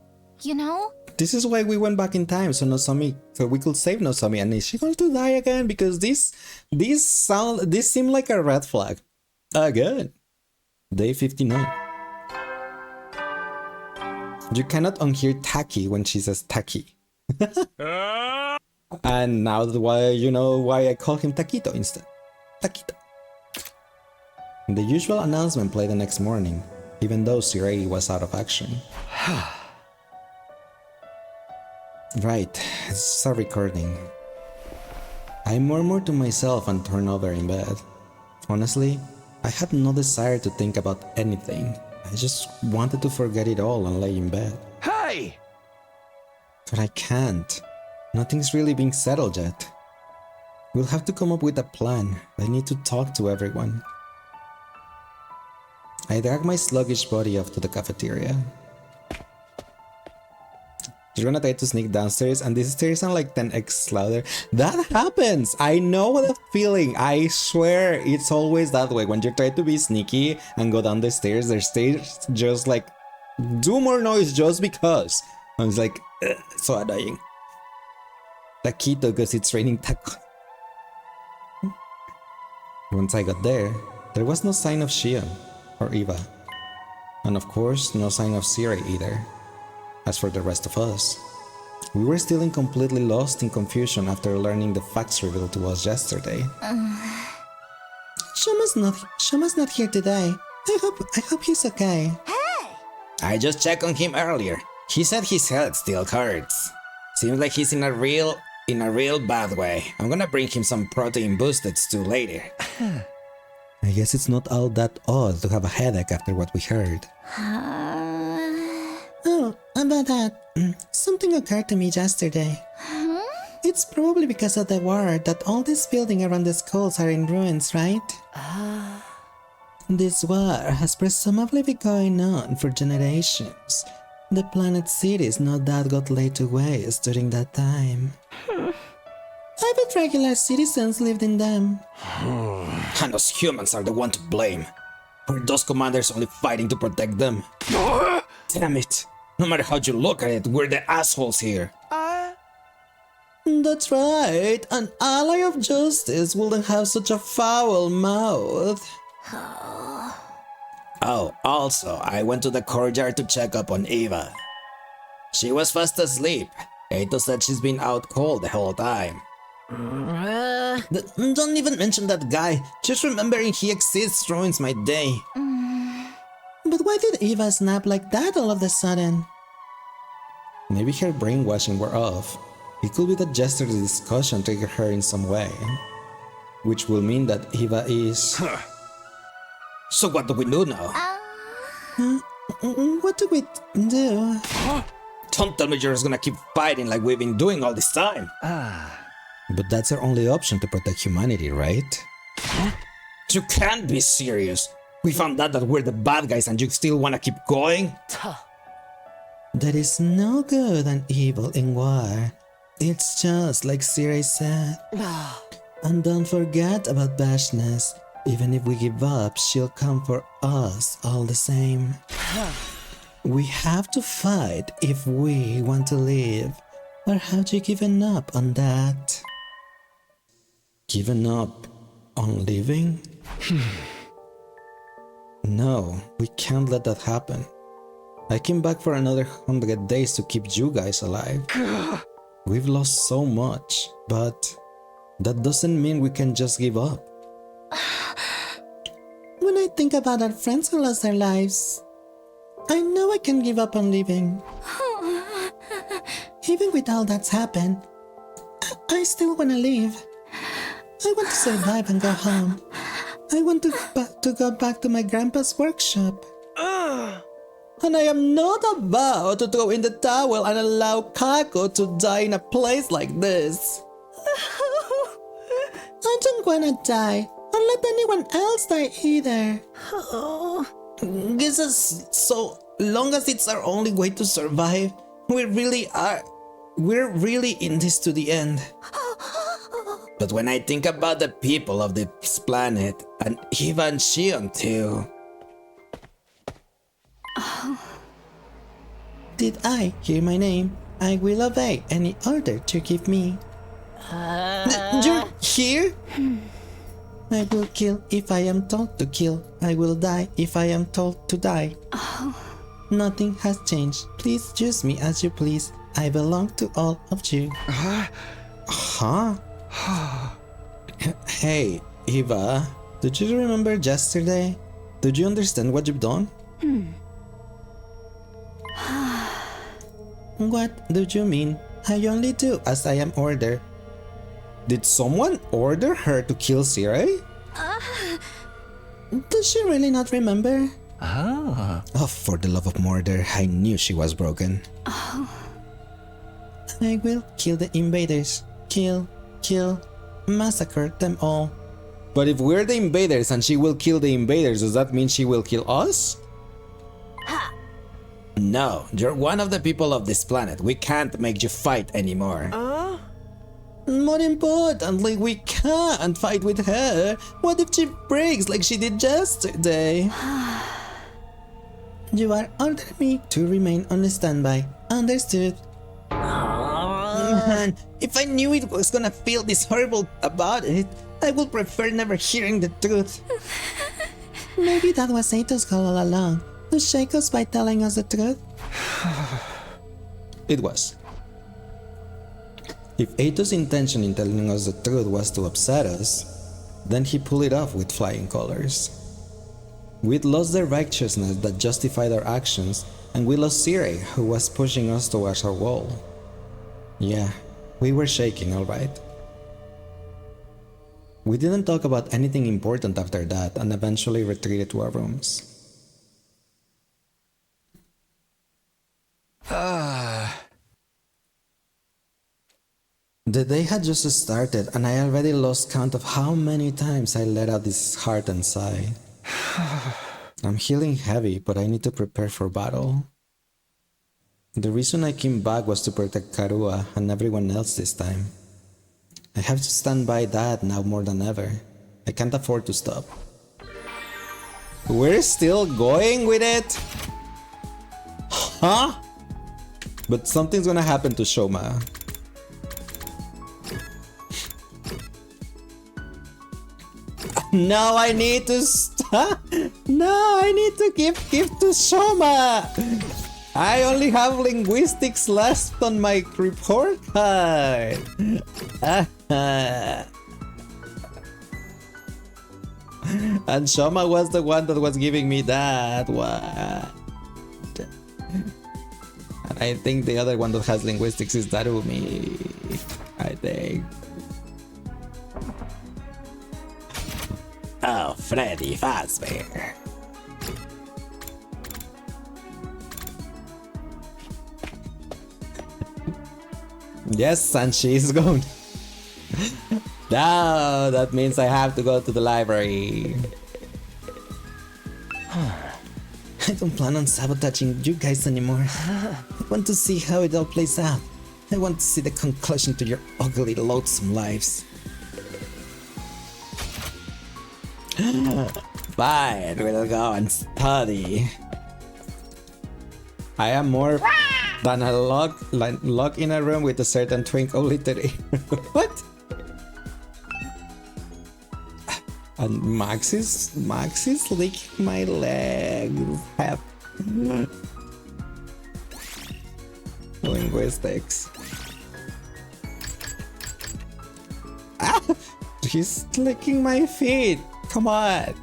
You know? This is why we went back in time, so we could save Nozomi. And is she going to die again? Because this seemed like a red flag. Again. Day 59. You cannot unhear Taki when she says Taki. And now you know why I call him Taquito instead. Taquito. The usual announcement played the next morning, even though Sirei was out of action. Right, it's a recording. I murmured to myself and turned over in bed. Honestly, I had no desire to think about anything. I just wanted to forget it all and lay in bed. Hey! But I can't. Nothing's really being settled yet. We'll have to come up with a plan. I need to talk to everyone. I dragged my sluggish body off to the cafeteria. You're gonna try to sneak downstairs and these stairs sound like 10x louder. That happens! I know the feeling. I swear it's always that way. When you try to be sneaky and go down the stairs just like do more noise just because. I was like, so annoying. Taquito because it's raining taco. Once I got there was no sign of Shion or Eva. And of course, no sign of Siri either. As for the rest of us, we were still completely lost in confusion after learning the facts revealed to us yesterday. Shama's not here today. I hope he's okay. Hey! I just checked on him earlier. He said his head still hurts. Seems like he's in a real bad way. I'm gonna bring him some protein boosted stew later. I guess it's not all that odd to have a headache after what we heard. Oh, about that. Something occurred to me yesterday. Huh? It's probably because of the war that all this building around the schools are in ruins, right? This war has presumably been going on for generations. The planet cities no doubt got laid to waste during that time. I bet regular citizens lived in them. And us humans are the one to blame. Were those commanders only fighting to protect them? Damn it! No matter how you look at it, we're the assholes here. That's right. An ally of justice wouldn't have such a foul mouth. Oh, also, I went to the courtyard to check up on Eva. She was fast asleep. Eito said she's been out cold the whole time. Don't even mention that guy. Just remembering he exists ruins my day. But why did Eva snap like that all of a sudden? Maybe her brainwashing wore off. It could be that yesterday's discussion triggered her in some way. Which will mean that Eva is... So what do we do now? What do we do? Don't tell me you're just gonna keep fighting like we've been doing all this time. But that's our only option to protect humanity, right? You can't be serious. We found out that we're the bad guys and you still wanna keep going? There is no good and evil in war. It's just like Siri said. And don't forget about Bashness. Even if we give up, she'll come for us all the same. We have to fight if we want to live. Or have you given up on that? Given up on living? No, we can't let that happen. I came back for another 100 days to keep you guys alive. We've lost so much, but that doesn't mean we can just give up. When I think about our friends who lost their lives, I know I can give up on living. Even with all that's happened, I still want to live. I want to survive and go home. I want to go back to my grandpa's workshop. And I am not about to throw in the towel and allow Kako to die in a place like this. I don't want to die, or let anyone else die either. This is so long as it's our only way to survive. We're really in this to the end. But when I think about the people of this planet, and even Shion too. Did I hear my name? I will obey any order you give me. You're here? I will kill if I am told to kill. I will die if I am told to die. Nothing has changed. Please use me as you please. I belong to all of you. Huh? Hey, Eva, did you remember yesterday? Did you understand what you've done? What do you mean? I only do as I am ordered. Did someone order her to kill Sirei? Does she really not remember? Oh, for the love of murder, I knew she was broken. I will kill the invaders. Kill, massacre them all. But if we're the invaders and she will kill the invaders, does that mean she will kill us? No, you're one of the people of this planet. We can't make you fight anymore. More importantly, we can't fight with her. What if she breaks like she did yesterday? You are ordering me to remain on standby. Understood. Man, if I knew it was gonna feel this horrible about it, I would prefer never hearing the truth. Maybe that was Ato's goal all along. To shake us by telling us the truth? It was. If Ato's intention in telling us the truth was to upset us, then he pulled it off with flying colors. We'd lost the righteousness that justified our actions, and we lost Sirei, who was pushing us towards our goal. Yeah, we were shaking, alright. We didn't talk about anything important after that and eventually retreated to our rooms. The day had just started and I already lost count of how many times I let out this heartened sigh. I'm feeling heavy, but I need to prepare for battle. The reason I came back was to protect Karua and everyone else this time. I have to stand by that now more than ever. I can't afford to stop. We're still going with it? Huh? But something's gonna happen to Shoma. No, I need to stop. No, I need to give to Shoma. I only have linguistics left on my report card. And Shoma was the one that was giving me that one. And I think the other one that has linguistics is Darumi. I think. Oh, Freddy Fazbear. Yes, and she's gone. Now that means I have to go to the library. I don't plan on sabotaging you guys anymore. I want to see how it all plays out. I want to see the conclusion to your ugly, loathsome lives. Fine, we'll go and study. I am more than a lock in a room with a certain twinkle literary. What? And Max is licking my legs. Linguistics. Ah! He's licking my feet. Come on.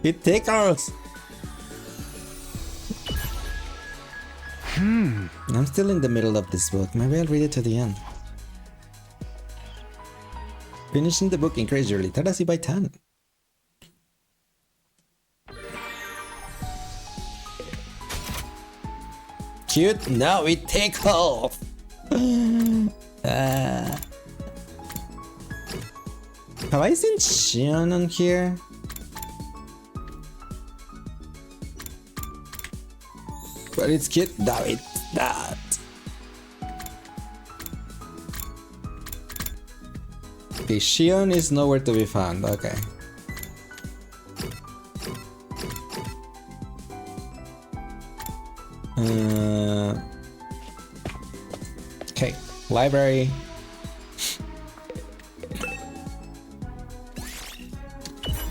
It tickles. I'm still in the middle of this book. Maybe I'll read it to the end. Finishing the book increases your literacy by 10. Cute? No, it tickles. Have I seen Shion on here? But it's cute. No, it's not. Okay, Shion is nowhere to be found. Okay. Okay, library.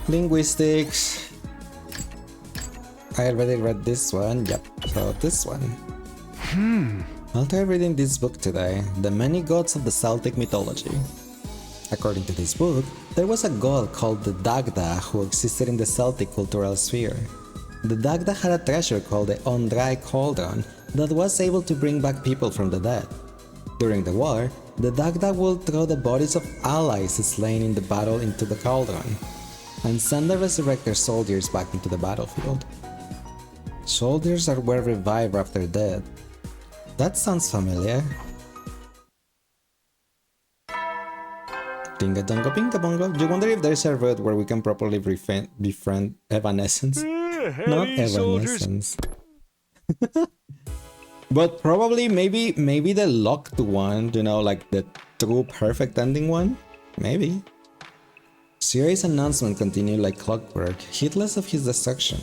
Linguistics. I already read this one. Yep, so this one. I'll try reading this book today. The Many Gods of the Celtic Mythology. According to this book, there was a god called the Dagda who existed in the Celtic cultural sphere. The Dagda had a treasure called the Ondrai Cauldron that was able to bring back people from the dead. During the war, the Dagda would throw the bodies of allies slain in the battle into the cauldron, and send the resurrected soldiers back into the battlefield. Soldiers were revived after death. That sounds familiar. Dinga dongo binga bongo. You wonder if there's a route where we can properly befriend Evanescence? Not Evanescence. But probably maybe the locked one, you know, like the true perfect ending one? Maybe. Siri's announcement continued like clockwork, heedless of his destruction.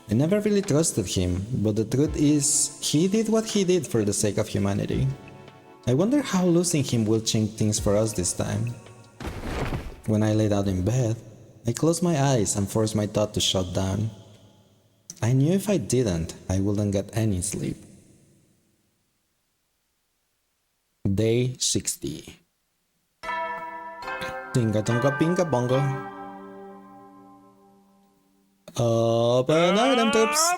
I never really trusted him, but the truth is, he did what he did for the sake of humanity. I wonder how losing him will change things for us this time. When I lay down in bed, I closed my eyes and forced my thought to shut down. I knew if I didn't, I wouldn't get any sleep. Day 60. Dinga donga binga bongo. Open item tips.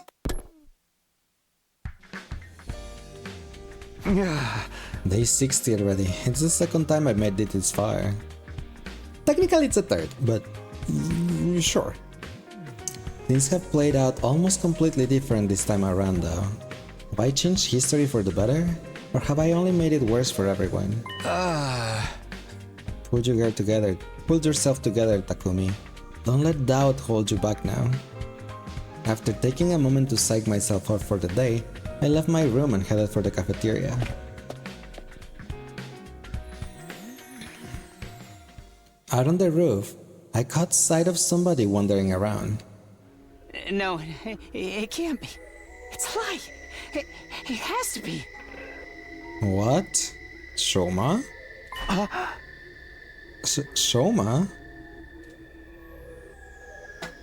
Day 60 already. It's the second time I made it this far. Technically it's a third, but sure. Things have played out almost completely different this time around though. Have I changed history for the better? Or have I only made it worse for everyone? Pull yourself together, Takumi. Don't let doubt hold you back now. After taking a moment to psych myself out for the day, I left my room and headed for the cafeteria. Out on the roof, I caught sight of somebody wandering around. No, it can't be. It's a lie. It has to be. What? Shoma? Shoma?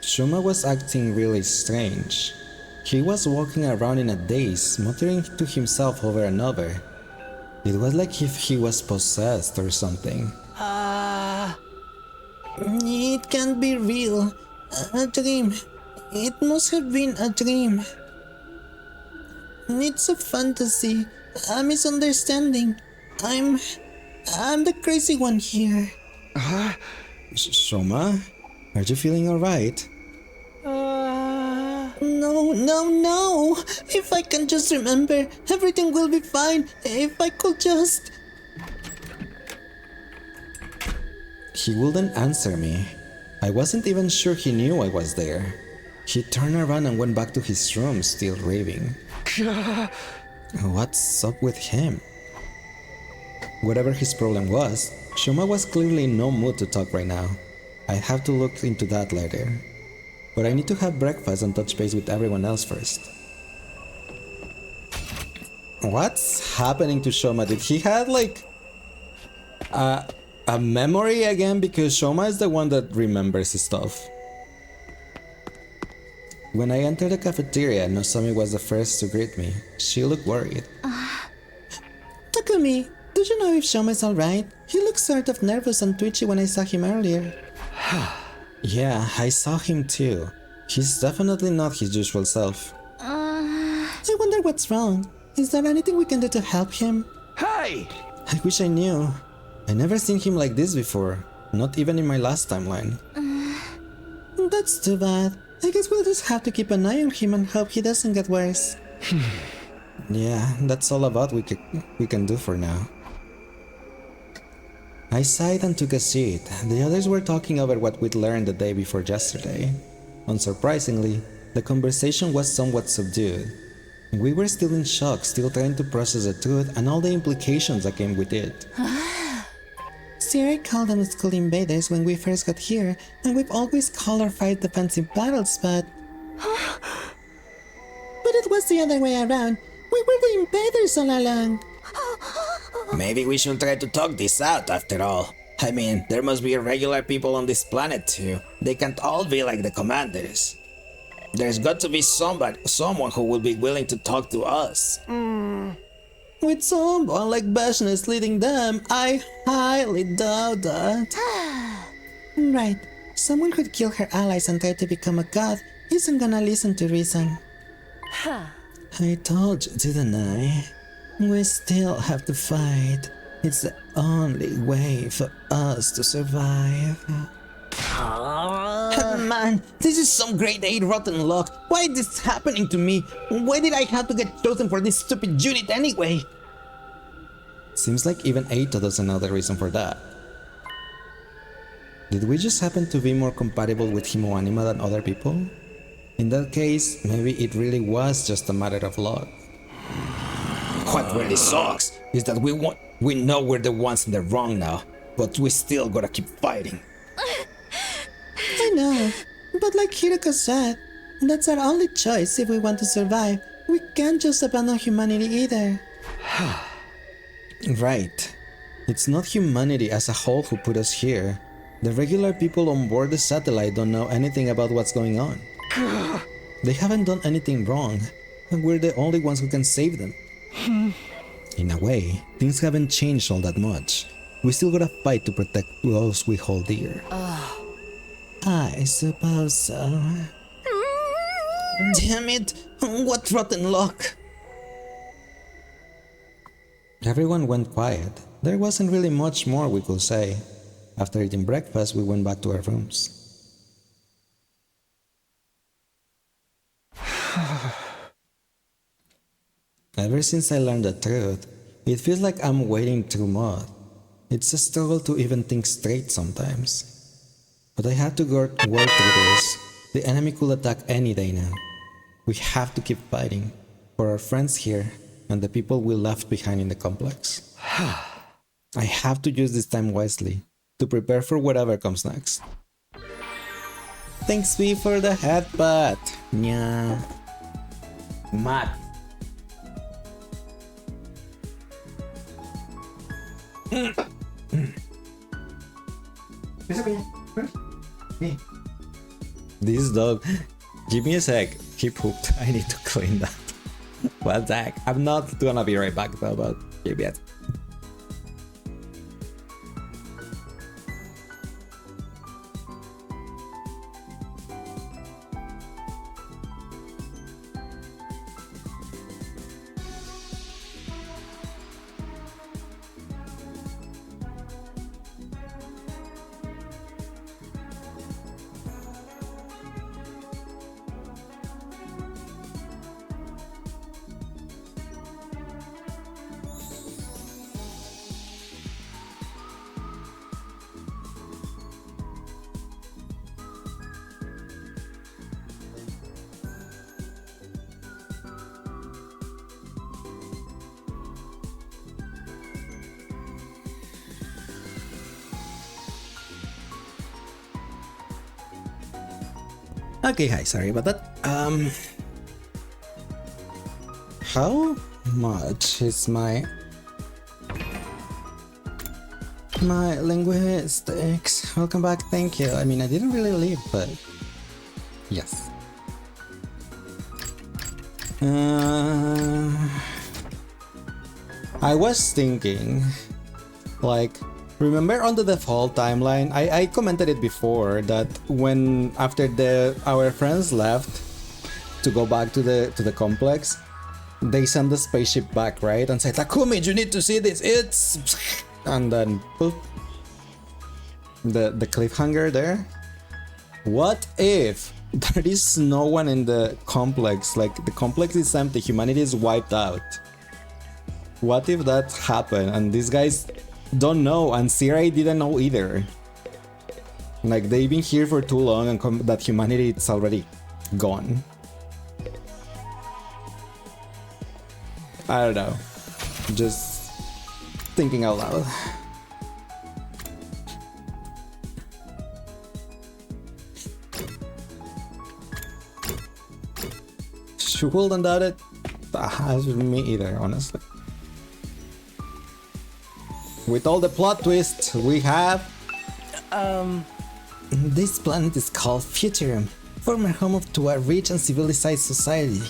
Shoma was acting really strange. He was walking around in a daze, muttering to himself over and over. It was like if he was possessed or something. It can't be real. A dream. It must have been a dream. It's a fantasy. A misunderstanding. I'm the crazy one here. Shoma? Are you feeling alright? No. If I can just remember, everything will be fine. If I could just... He wouldn't answer me. I wasn't even sure he knew I was there. He turned around and went back to his room, still raving. What's up with him? Whatever his problem was, Shoma was clearly in no mood to talk right now. I have to look into that later. But I need to have breakfast and touch base with everyone else first. What's happening to Shoma? Did he have like a memory again? Because Shoma is the one that remembers his stuff. When I entered the cafeteria, Nozomi was the first to greet me. She looked worried. Takumi, do you know if Shoma is alright? He looked sort of nervous and twitchy when I saw him earlier. Yeah, I saw him too. He's definitely not his usual self. I wonder what's wrong. Is there anything we can do to help him? Hey! I wish I knew. I never seen him like this before. Not even in my last timeline. That's too bad. I guess we'll just have to keep an eye on him and hope he doesn't get worse. Yeah, that's all about we can do for now. I sighed and took a seat. The others were talking over what we'd learned the day before yesterday. Unsurprisingly, the conversation was somewhat subdued. We were still in shock, still trying to process the truth and all the implications that came with it. Siri called them school invaders when we first got here, and we've always called our fight defensive battles, but... But it was the other way around. We were the invaders all along. Maybe we should try to talk this out after all. I mean, there must be regular people on this planet too. They can't all be like the commanders. There's got to be someone who will be willing to talk to us. With someone like Bashness leading them, I highly doubt that. Right. Someone who'd kill her allies and try to become a god isn't gonna listen to reason. I told you, didn't I? We still have to fight. It's the only way for us to survive. Man, this is some grade 8 rotten luck. Why is this happening to me? Why did I have to get chosen for this stupid unit anyway? Seems like even Eito doesn't know the reason for that. Did we just happen to be more compatible with Himoanima than other people? In that case, maybe it really was just a matter of luck. What really sucks is that we know we're the ones in the wrong now, but we still gotta keep fighting. I know, but like Hiroko said, that's our only choice if we want to survive. We can't just abandon humanity either. Right. It's not humanity as a whole who put us here. The regular people on board the satellite don't know anything about what's going on. They haven't done anything wrong, and we're the only ones who can save them. In a way, things haven't changed all that much. We still gotta fight to protect those we hold dear. I suppose so. Damn it! What rotten luck! Everyone went quiet. There wasn't really much more we could say. After eating breakfast, we went back to our rooms. Ever since I learned the truth, it feels like I'm wading through mud. It's a struggle to even think straight sometimes. But I have to work through this. The enemy could attack any day now. We have to keep fighting for our friends here and the people we left behind in the complex. I have to use this time wisely to prepare for whatever comes next. Thanks, V, for the headbutt. Yeah. Matt. This dog. Give me a sec. He pooped. I need to clean that. What the heck? I'm not gonna be right back though, but give it. Okay, hi, sorry about that. How much is my linguistics? Welcome back, thank you. I mean, I didn't really leave, but yes. I was thinking, like, remember on the default timeline, I commented it before that when after our friends left to go back to the complex, they sent the spaceship back, right? And said, Takumi, you need to see this. It's and then poof, the cliffhanger there. What if there is no one in the complex? Like the complex is empty, humanity is wiped out. What if that happened and these guys don't know and Sirai didn't know either? Like they've been here for too long and that humanity is already gone. I don't know. Just thinking out loud. She wouldn't doubt it. Me either, honestly. With all the plot twists we have. This planet is called Futurum, former home to a rich and civilized society.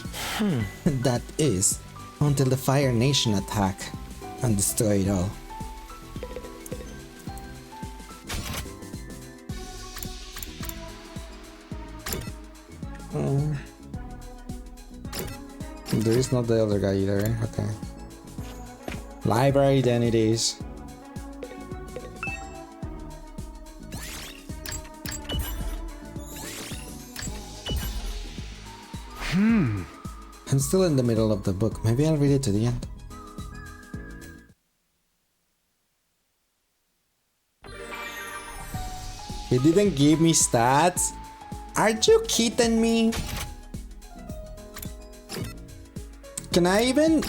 That is, until the Fire Nation attack and destroy it all. There is not the other guy either. Okay. Library identities. I'm still in the middle of the book. Maybe I'll read it to the end. It didn't give me stats? Are you kidding me? Can I even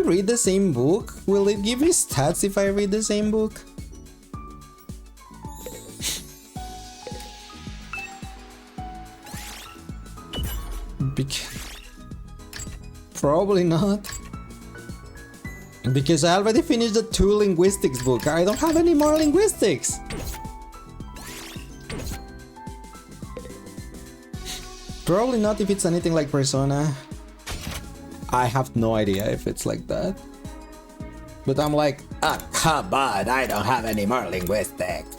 read the same book? Will it give me stats if I read the same book? Probably not. Because I already finished the 2 linguistics book. I don't have any more linguistics. Probably not if it's anything like Persona. I have no idea if it's like that. But I'm like, come on, I don't have any more linguistics.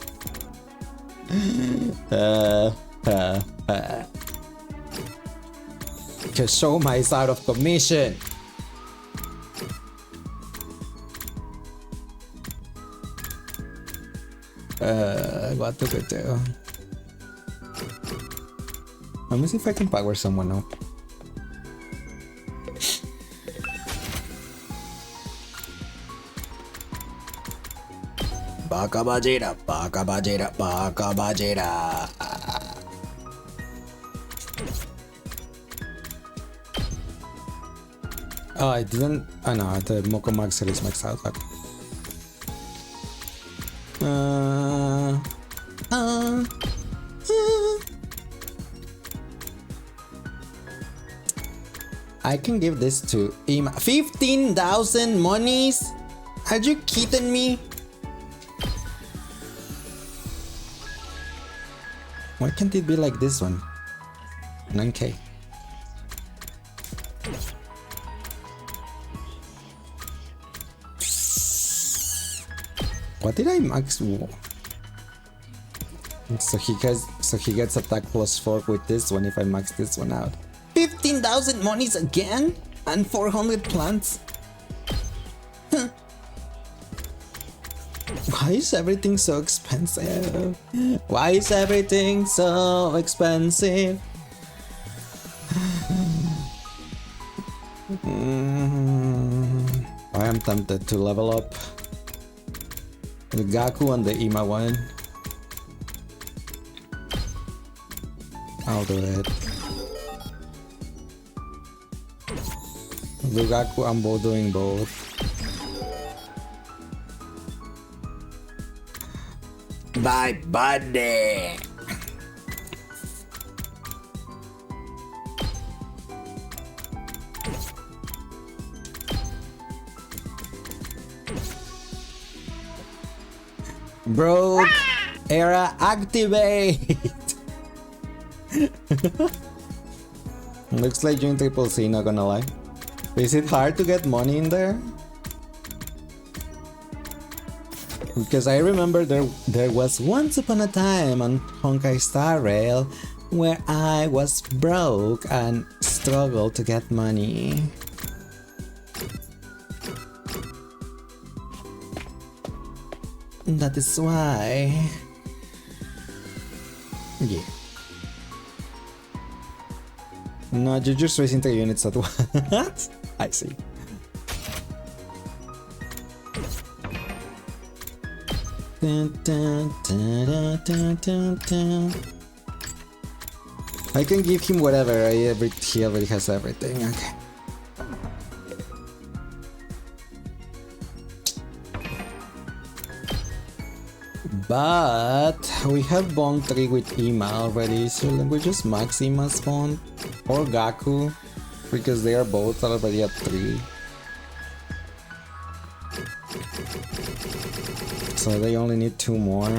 Because Shoma is out of commission. What do we do? Let me see if I can power someone up. Baka Bajira, Baka Bajira, Baka Bajira. Oh, I didn't. Oh no, the Moko Maxer is maxed out. Okay. I can give this to Ima. 15,000 monies? Are you kidding me? Why can't it be like this one? 9k. What did I max? So he gets attack +4 with this one if I max this one out. 15,000 monies again? And 400 plants? Huh. Why is everything so expensive? Why is everything so expensive? I am tempted to level up the Gaku and the Ima one. I'll do it. The Gaku, I'm doing both. Bye, buddy. Broke era activate. Looks like you're in Triple C, not gonna lie. Is it hard to get money in there? Because I remember there was once upon a time on Honkai Star Rail where I was broke and struggled to get money. That is why. Yeah. No, you're just racing 3 units at what? I see. Dun, dun, dun, dun, dun, dun, dun. I can give him whatever. He already has everything. Okay. But we have Bond 3 with Ima already, so we just max Ima's Bond or Gaku because they are both already at 3. So they only need 2 more.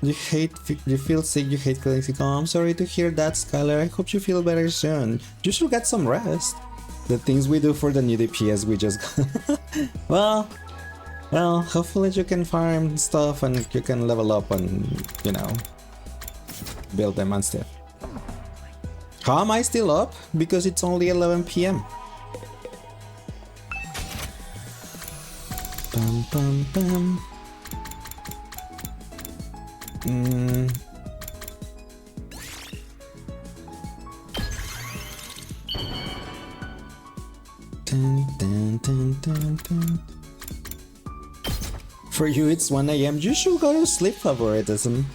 You feel sick, you hate feeling sick. Oh, I'm sorry to hear that, Skylar. I hope you feel better soon. You should get some rest. The things we do for the new DPS, we just well, hopefully you can farm stuff and you can level up and, you know, build them and stuff. How am I still up? Because it's only 11 PM. Bum, bum, bum. Dun, dun, dun, dun, dun. For you it's 1 AM. You should go to sleep, favoritism.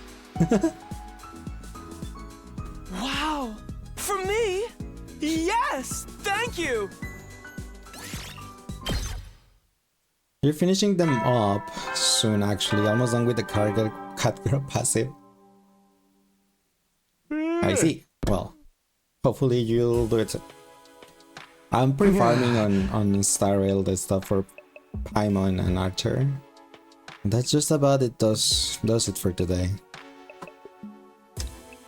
Wow! For me? Yes! Thank you! You're finishing them up soon, actually. Almost done with the cat girl passive. I see. Well, hopefully you'll do it soon. I'm pre-farming on Star Rail the stuff for Paimon and Archer. That's just about it. Does it for today.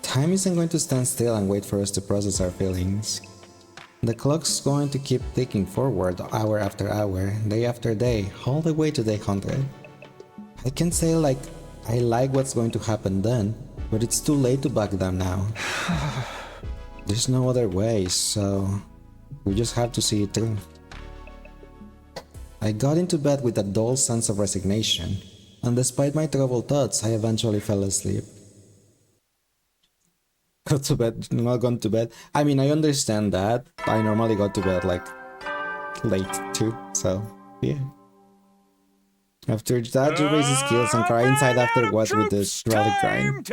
Time isn't going to stand still and wait for us to process our feelings. The clock's going to keep ticking forward hour after hour, day after day, all the way to day 100. I can say I like what's going to happen then, but it's too late to back down now. There's no other way, so we just have to see it through. I got into bed with a dull sense of resignation, and despite my troubled thoughts, I eventually fell asleep. Go to bed, not gone to bed. I mean, I understand that. I normally go to bed late too, so yeah. After that, you raise his skills and cry inside afterwards with this relic grind.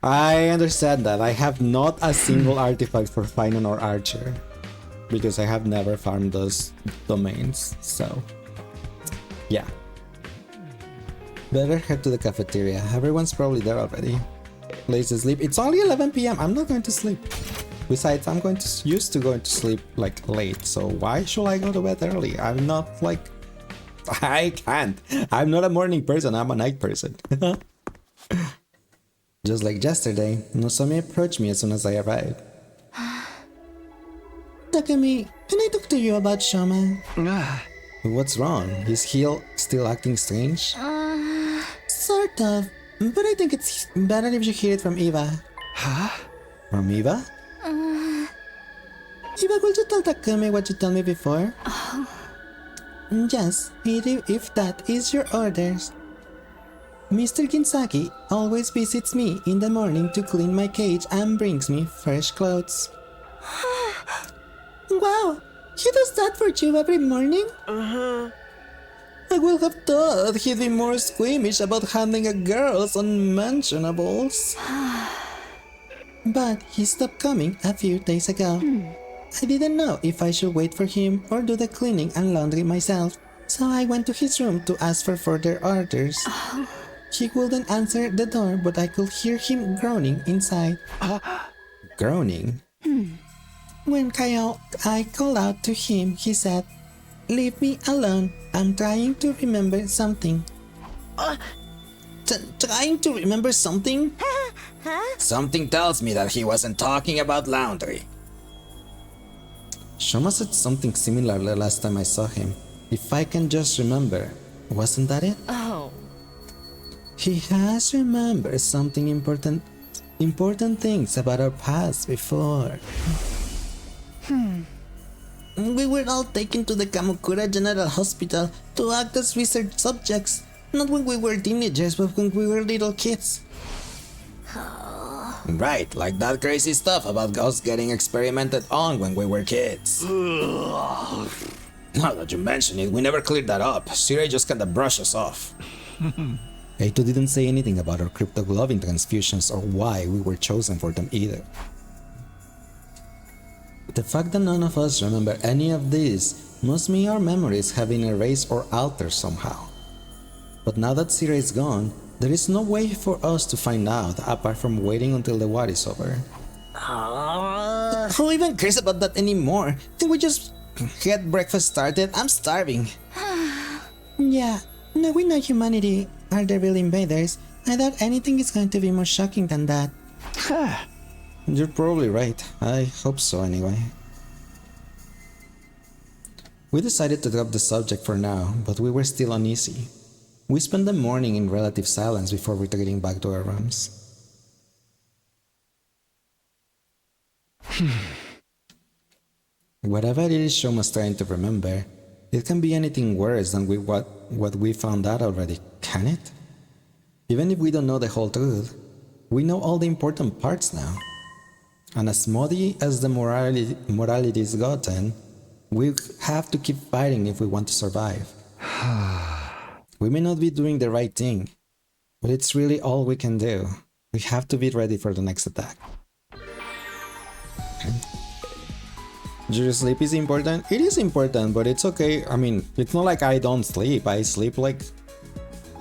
I understand that. I have not a single artifact for Finon or Archer because I have never farmed those domains, so yeah. Better head to the cafeteria. Everyone's probably there already. Place to sleep. It's only 11 PM. I'm not going to sleep. Besides, I'm used to going to sleep late, so why should I go to bed early? I'm not I can't. I'm not a morning person, I'm a night person. Just like yesterday, Nozomi approached me as soon as I arrived. Takumi, can I talk to you about Shoma? What's wrong? Is he still acting strange? Sort of. But I think it's better if you hear it from Eva. Huh? From Eva? Eva, will you tell Takumi what you told me before? Yes, if that is your orders. Mr. Kinsaki always visits me in the morning to clean my cage and brings me fresh clothes. Wow, he does that for you every morning? I would have thought he'd be more squeamish about handling a girl's unmentionables. But he stopped coming a few days ago. I didn't know if I should wait for him or do the cleaning and laundry myself, so I went to his room to ask for further orders. He wouldn't answer the door, but I could hear him groaning inside. Groaning? When I called out to him, he said, Leave me alone. I'm trying to remember something. Trying to remember something? Something tells me that he wasn't talking about laundry. Shoma said something similar the last time I saw him. If I can just remember. Wasn't that it? Oh. He has remembered something important things about our past before. We were all taken to the Kamakura General Hospital to act as research subjects. Not when we were teenagers, but when we were little kids. Right, like that crazy stuff about us getting experimented on when we were kids. Now that you mention it, we never cleared that up. Sirei just kinda brushed us off. Eito didn't say anything about our cryptoglobin transfusions or why we were chosen for them either. The fact that none of us remember any of this must mean our memories have been erased or altered somehow. But now that Sirei is gone, there is no way for us to find out apart from waiting until the war is over. Who even cares about that anymore? Can we just get breakfast started? I'm starving. Yeah, no, we know humanity are the real invaders. I doubt anything is going to be more shocking than that. You're probably right. I hope so anyway. We decided to drop the subject for now, but we were still uneasy. We spent the morning in relative silence before returning back to our rooms. Whatever it is Shoma's trying to remember, it can be anything worse than what we found out already, can it? Even if we don't know the whole truth, we know all the important parts now. And as muddy as the morality is gotten, we have to keep fighting if we want to survive. We may not be doing the right thing, but it's really all we can do. We have to be ready for the next attack. Your sleep is important? It is important, but it's okay. I mean, it's not like I don't sleep. I sleep like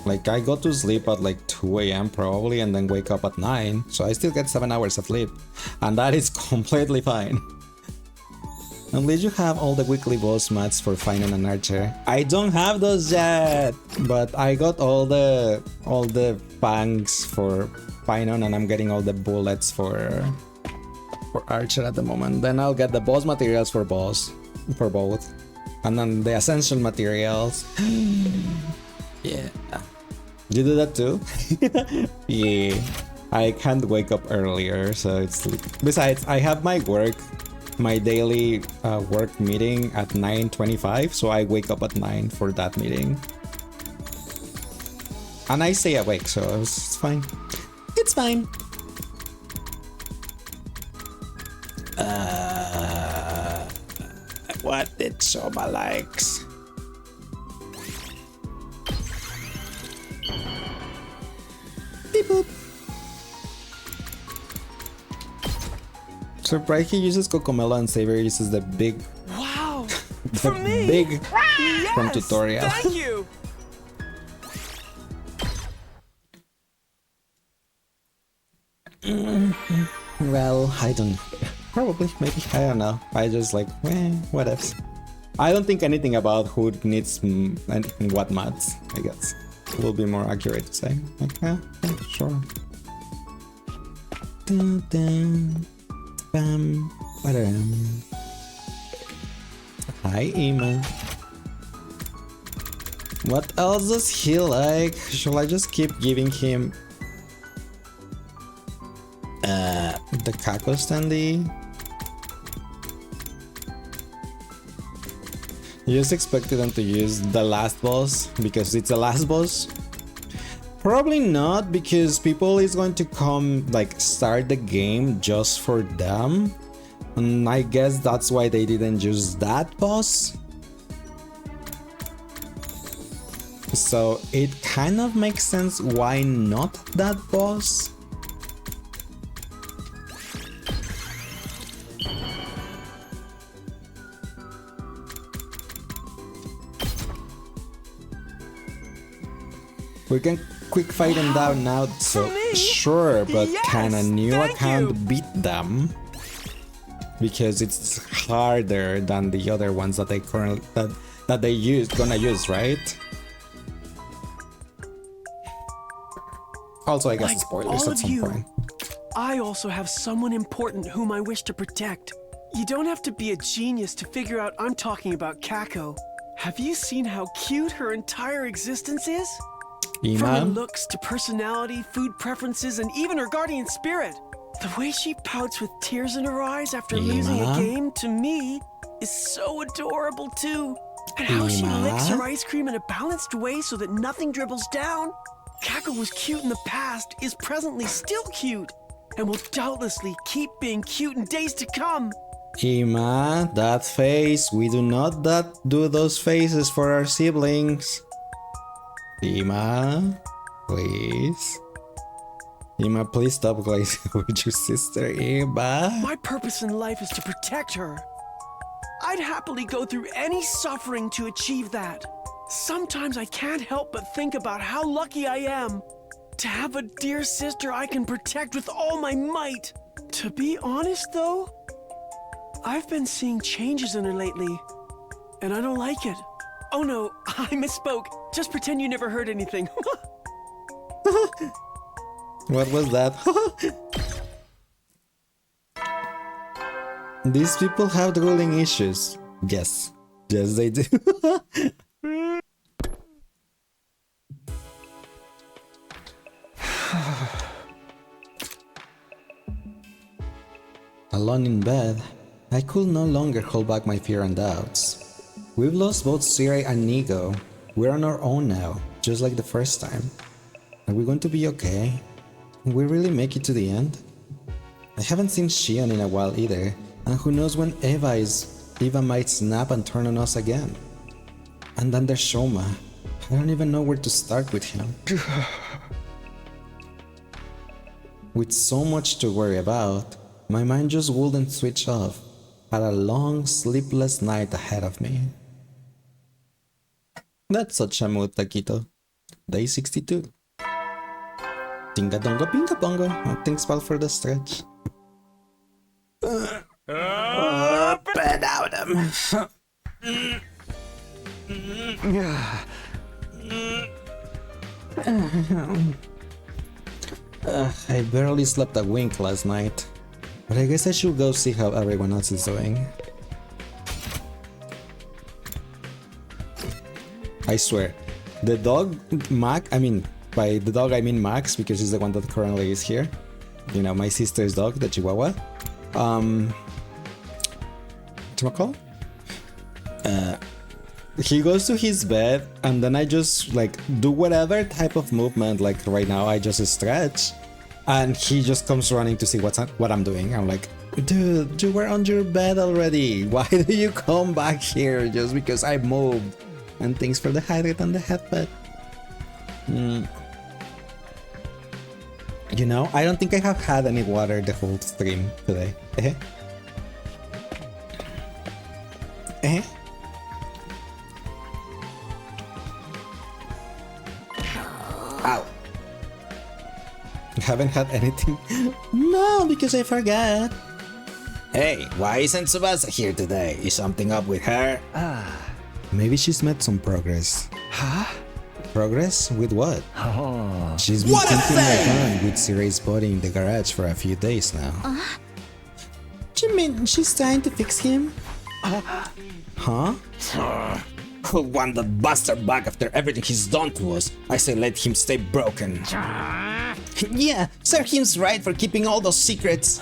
I go to sleep at like 2 a.m. probably and then wake up at 9. So I still get 7 hours of sleep. And that is completely fine. At least you have all the weekly boss mats for finding an archer. I don't have those yet, but I got all the fangs for Pinon and I'm getting all the bullets for archer at the moment. Then I'll get the boss materials for both. And then the essential materials. Yeah. You do that too? Yeah. I can't wake up earlier, so it's... Besides, I have my daily work meeting at 9:25, so I wake up at 9 for that meeting. And I stay awake, so it's fine. It's fine. What did Shoma likes? Beep boop. Surprised he uses Cocomelo and Saber uses the big... Wow! the For me! big Yes! from tutorial. Thank you! Well, I don't know. Probably, maybe, I don't know. I just like, what else? I don't think anything about who needs and what mats, I guess. It will be more accurate to say. Like, yeah, sure. Dun, dun. Bam. Ba-dum. Hi, Emma. What else does he like? Shall I just keep giving him the Kako standee? You just expected them to use the last boss because it's the last boss? Probably not, because people is going to come like start the game just for them, and I guess that's why they didn't use that boss. So it kind of makes sense why not that boss. We can quick fight them down now, so sure, but can a new account beat them? Because it's harder than the other ones that that they gonna use, right? Also, I guess Like spoilers all at of some you, point. I also have someone important whom I wish to protect. You don't have to be a genius to figure out I'm talking about Kako. Have you seen how cute her entire existence is? From her Iman? looks to personality, food preferences, and even her guardian spirit. The way she pouts with tears in her eyes after losing a Ima? game, to me, is so adorable too. And how she licks Ima? her ice cream in a balanced way so that nothing dribbles down. Kako was cute in the past, is presently still cute, and will doubtlessly keep being cute in days to come. Ima, that face. We do not do those faces for our siblings. Ima, please. Ima, please stop glazing with your sister, Ima. My purpose in life is to protect her. I'd happily go through any suffering to achieve that. Sometimes I can't help but think about how lucky I am to have a dear sister I can protect with all my might. To be honest though, I've been seeing changes in her lately, and I don't like it. Oh no, I misspoke. Just pretend you never heard anything. What was that? These people have drooling issues. Yes. Yes, they do. Alone in bed, I could no longer hold back my fear and doubts. We've lost both Sire and Nigo. We're on our own now, just like the first time. Are we going to be okay? Will we really make it to the end? I haven't seen Shion in a while either, and who knows when Eva might snap and turn on us again. And then there's Shoma. I don't even know where to start with him. With so much to worry about, my mind just wouldn't switch off. Had a long, sleepless night ahead of me. That's such a mood, Taquito. Day 62. Tinga donga pinga bongo. Thanks, pal, for the stretch. Up and out I barely slept a wink last night, but I guess I should go see how everyone else is doing. I swear, the dog Mac, by the dog I mean Max, because he's the one that currently is here. You know, my sister's dog, the Chihuahua. Whatchamacall? He goes to his bed and then I just like do whatever type of movement, like right now I just stretch and he just comes running to see what I'm doing. I'm like, dude, you were on your bed already. Why do you come back here just because I moved? And thanks for the hydrate on the headband. You know, I don't think I have had any water the whole stream today. Ow. Haven't had anything? No, because I forgot. Hey, why isn't Tsubasa here today? Is something up with her? Maybe she's made some progress. Huh? Progress? With what? Oh. She's been thinking like on with Sirei's body in the garage for a few days now. You mean she's trying to fix him? Huh? Who want that bastard back after everything he's done to us? I say let him stay broken. Yeah, Sir Him's right for keeping all those secrets.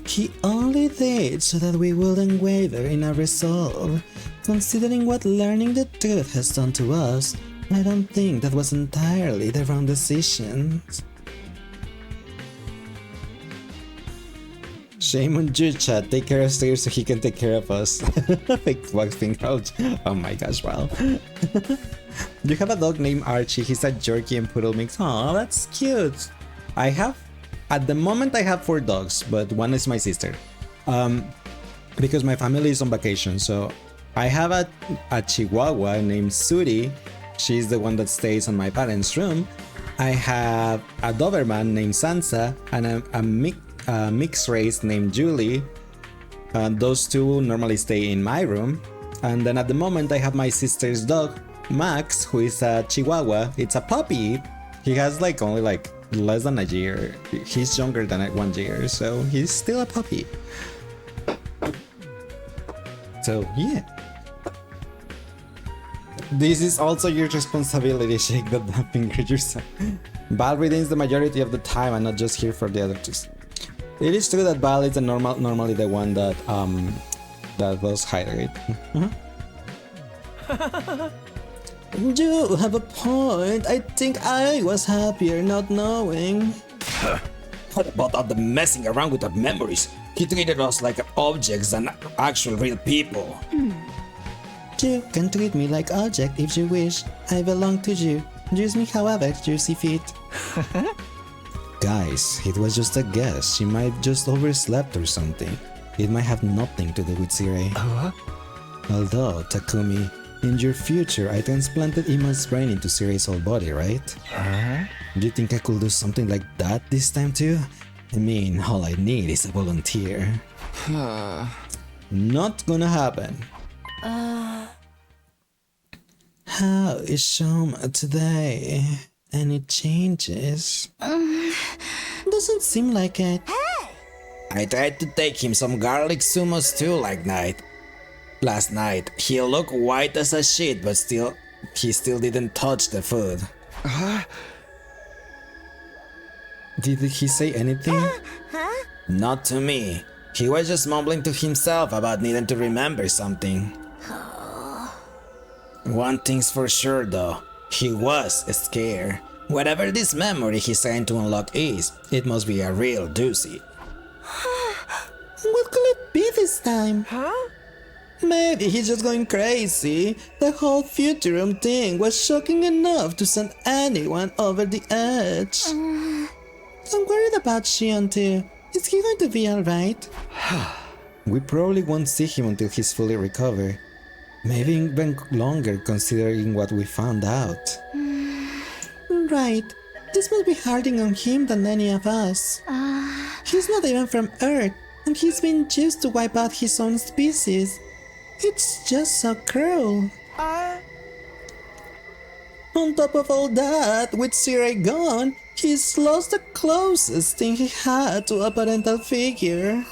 He only did so that we wouldn't waver in our resolve. Considering what learning the truth has done to us, I don't think that was entirely the wrong decision. Shame on you, Chad. Take care of Stairs so he can take care of us. Fake flag finger. Oh my gosh, wow. You have a dog named Archie. He's a jerky and poodle mix. Aw, that's cute. At the moment I have 4 dogs, but one is my sister. Because my family is on vacation, so I have a Chihuahua named Suri. She's the one that stays on my parents' room. I have a Doberman named Sansa and a mixed race named Julie. Those two normally stay in my room. And then at the moment I have my sister's dog, Max, who is a Chihuahua. It's a puppy. He has like only like less than a year. He's younger than 1 year, so he's still a puppy. So yeah. This is also your responsibility, shake the finger yourself. Val redeems the majority of the time and not just here for the others. It is true that Val is normally the one that does hydrate. You have a point. I think I was happier not knowing. What about all the messing around with our memories? He treated us like objects than actual real people. You can treat me like object if you wish. I belong to you. Use me however you see fit. Guys, it was just a guess. She might just overslept or something. It might have nothing to do with Sirei. Although, Takumi, in your future, I transplanted Ima's brain into Sirei's whole body, right? Do you think I could do something like that this time too? I mean, all I need is a volunteer. Not gonna happen. How is Shoma today? Any changes? Doesn't seem like it. I tried to take him some garlic sumo stew last night. He looked white as a sheet, but he still didn't touch the food. Did he say anything? Not to me. He was just mumbling to himself about needing to remember something. One thing's for sure though, he was scared. Whatever this memory he's trying to unlock is, it must be a real doozy. What could it be this time? Maybe he's just going crazy. The whole Futurum thing was shocking enough to send anyone over the edge. I'm worried about Shion too. Is he going to be alright? We probably won't see him until he's fully recovered. Maybe even longer considering what we found out. Right. This must be harder on him than any of us. He's not even from Earth, and he's been used to wipe out his own species. It's just so cruel. On top of all that, with Sirei gone, he's lost the closest thing he had to a parental figure.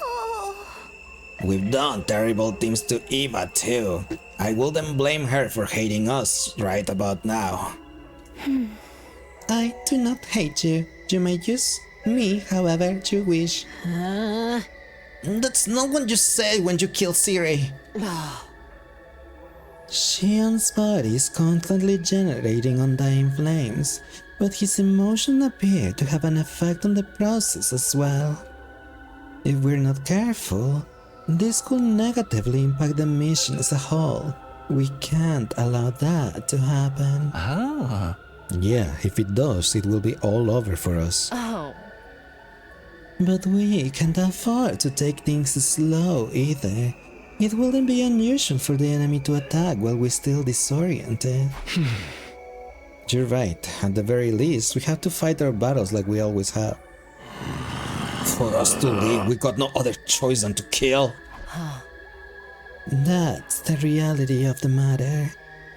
We've done terrible things to Eva too. I wouldn't blame her for hating us right about now. I do not hate you. You may use me however you wish. That's not what you said when you killed Sirei. Shion's body is constantly generating undying flames, but his emotions appear to have an effect on the process as well. If we're not careful, this could negatively impact the mission as a whole. We can't allow that to happen. Yeah, if it does, it will be all over for us. But we can't afford to take things slow either. It wouldn't be unusual for the enemy to attack while we're still disoriented. You're right. At the very least, we have to fight our battles like we always have. For us to leave, we got no other choice than to kill. That's the reality of the matter.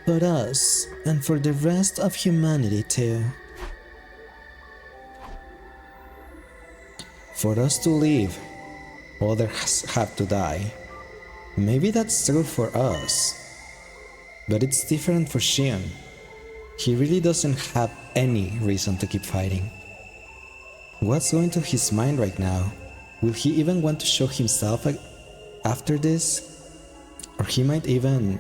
For us, and for the rest of humanity too. For us to leave, others have to die. Maybe that's true for us, but it's different for Shion. He really doesn't have any reason to keep fighting. What's going through his mind right now? Will he even want to show himself after this? Or he might even...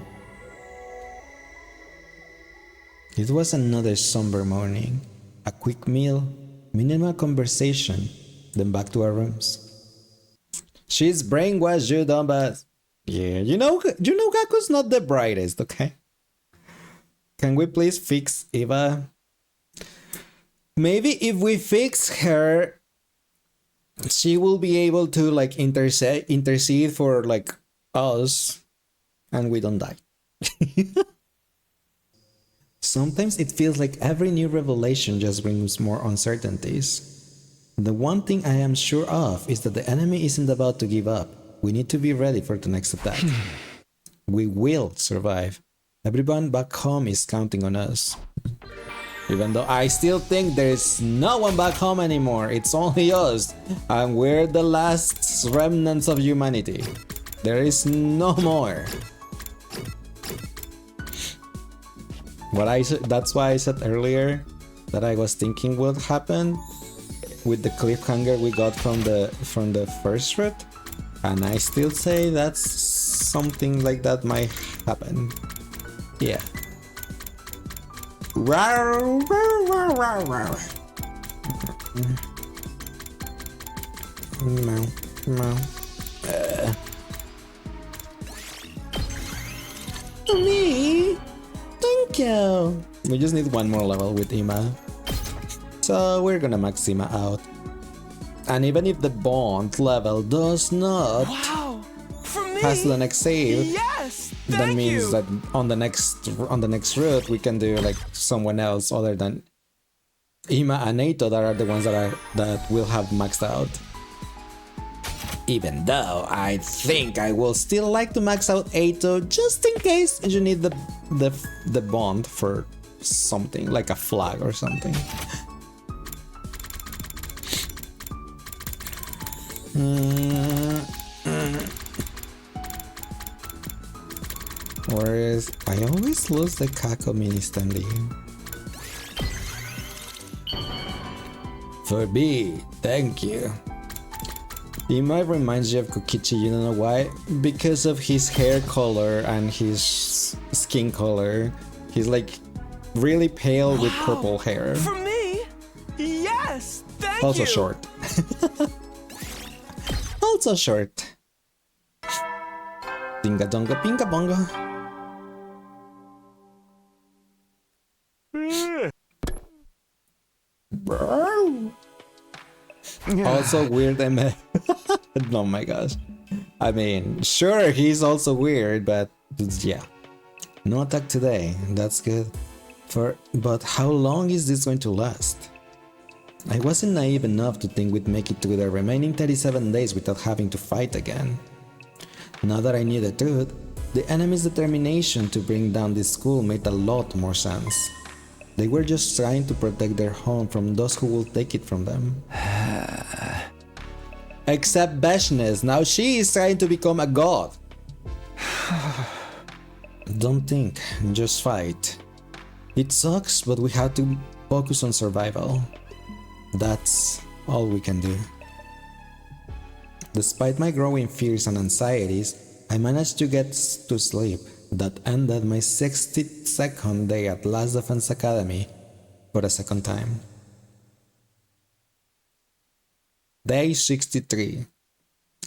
It was another somber morning. A quick meal, minimal conversation, then back to our rooms. She's brainwashed, you dumbass. Yeah, you know Gaku's not the brightest, okay? Can we please fix Eva? Maybe if we fix her, she will be able to like intercede for like us, and we don't die. Sometimes it feels like every new revelation just brings more uncertainties. The one thing I am sure of is that the enemy isn't about to give up. We need to be ready for the next attack. We will survive. Everyone back home is counting on us. Even though I still think there's no one back home anymore. It's only us. And we're the last remnants of humanity. There is no more. That's why I said earlier that I was thinking would happen with the cliffhanger we got from the first route. And I still say that's something like that might happen. Yeah. Meow, meow. Me? Thank you. We just need one more level with Ima. So we're gonna max Ima out. And even if the bond level does not pass the next save, yes, that means that on the next route we can do like someone else other than Ima and Eito that are the ones that will have maxed out. Even though I think I will still like to max out Eito just in case you need the bond for something like a flag or something. Whereas I always lose the Kako mini standee. For B, thank you. He might remind you of Kokichi, you don't know why? Because of his hair color and his skin color. He's like really pale with purple hair. For me? Yes, thank Also you. short. Also short. Dinga donga pinga bonga. Also weird MF. Oh my gosh. I mean, sure, he's also weird, but yeah. No attack today, that's good. But how long is this going to last? I wasn't naive enough to think we'd make it through the remaining 37 days without having to fight again. Now that I knew the truth, the enemy's determination to bring down this school made a lot more sense. They were just trying to protect their home from those who will take it from them. Except Beshness, now she is trying to become a god. Don't think, just fight. It sucks, but we have to focus on survival. That's all we can do. Despite my growing fears and anxieties, I managed to get to sleep. That ended my 62nd day at Last Defense Academy for a second time. Day 63.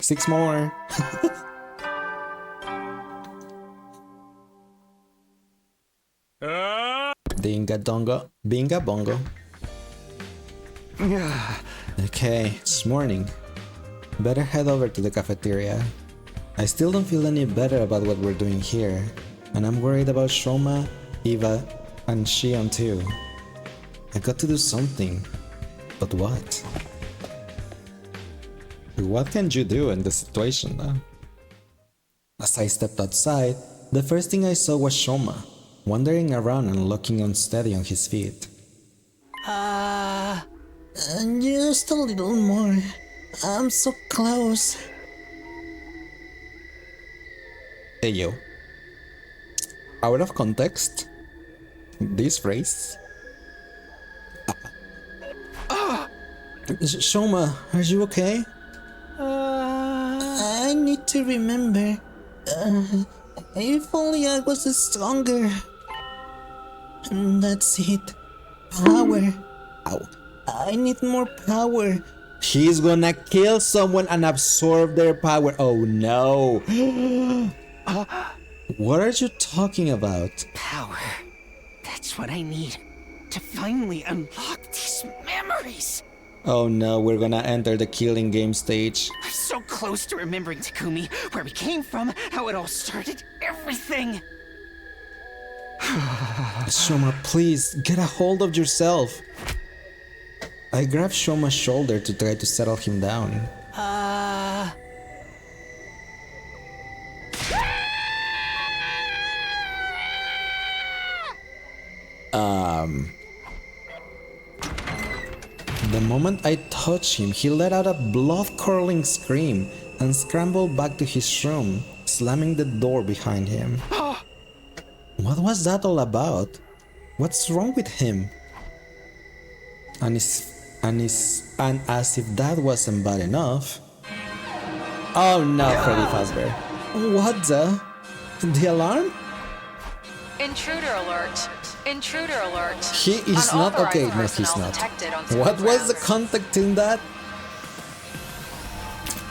6 more. Dinga donga, binga bongo. Okay, it's morning. Better head over to the cafeteria. I still don't feel any better about what we're doing here, and I'm worried about Shoma, Eva, and Shion too. I got to do something, but what? What can you do in this situation though? As I stepped outside, the first thing I saw was Shoma, wandering around and looking unsteady on his feet. Just a little more. I'm so close. Hey yo. Out of context, this phrase. Shoma, are you okay? I need to remember. If only I was stronger. That's it. Power. Ow. I need more power. He's gonna kill someone and absorb their power. Oh no. What are you talking about? Power. That's what I need to finally unlock these memories. Oh no, we're gonna enter the killing game stage. I'm so close to remembering Takumi, where we came from, how it all started, everything. Shoma, please, get a hold of yourself. I grabbed Shoma's shoulder to try to settle him down. The moment I touched him, he let out a blood-curdling scream and scrambled back to his room, slamming the door behind him. What was that all about? What's wrong with him? And as if that wasn't bad enough... Oh no, Freddy Fazbear. What the? The alarm? Intruder alert. Intruder alert. He is not okay. No, he's not. What was the context in that?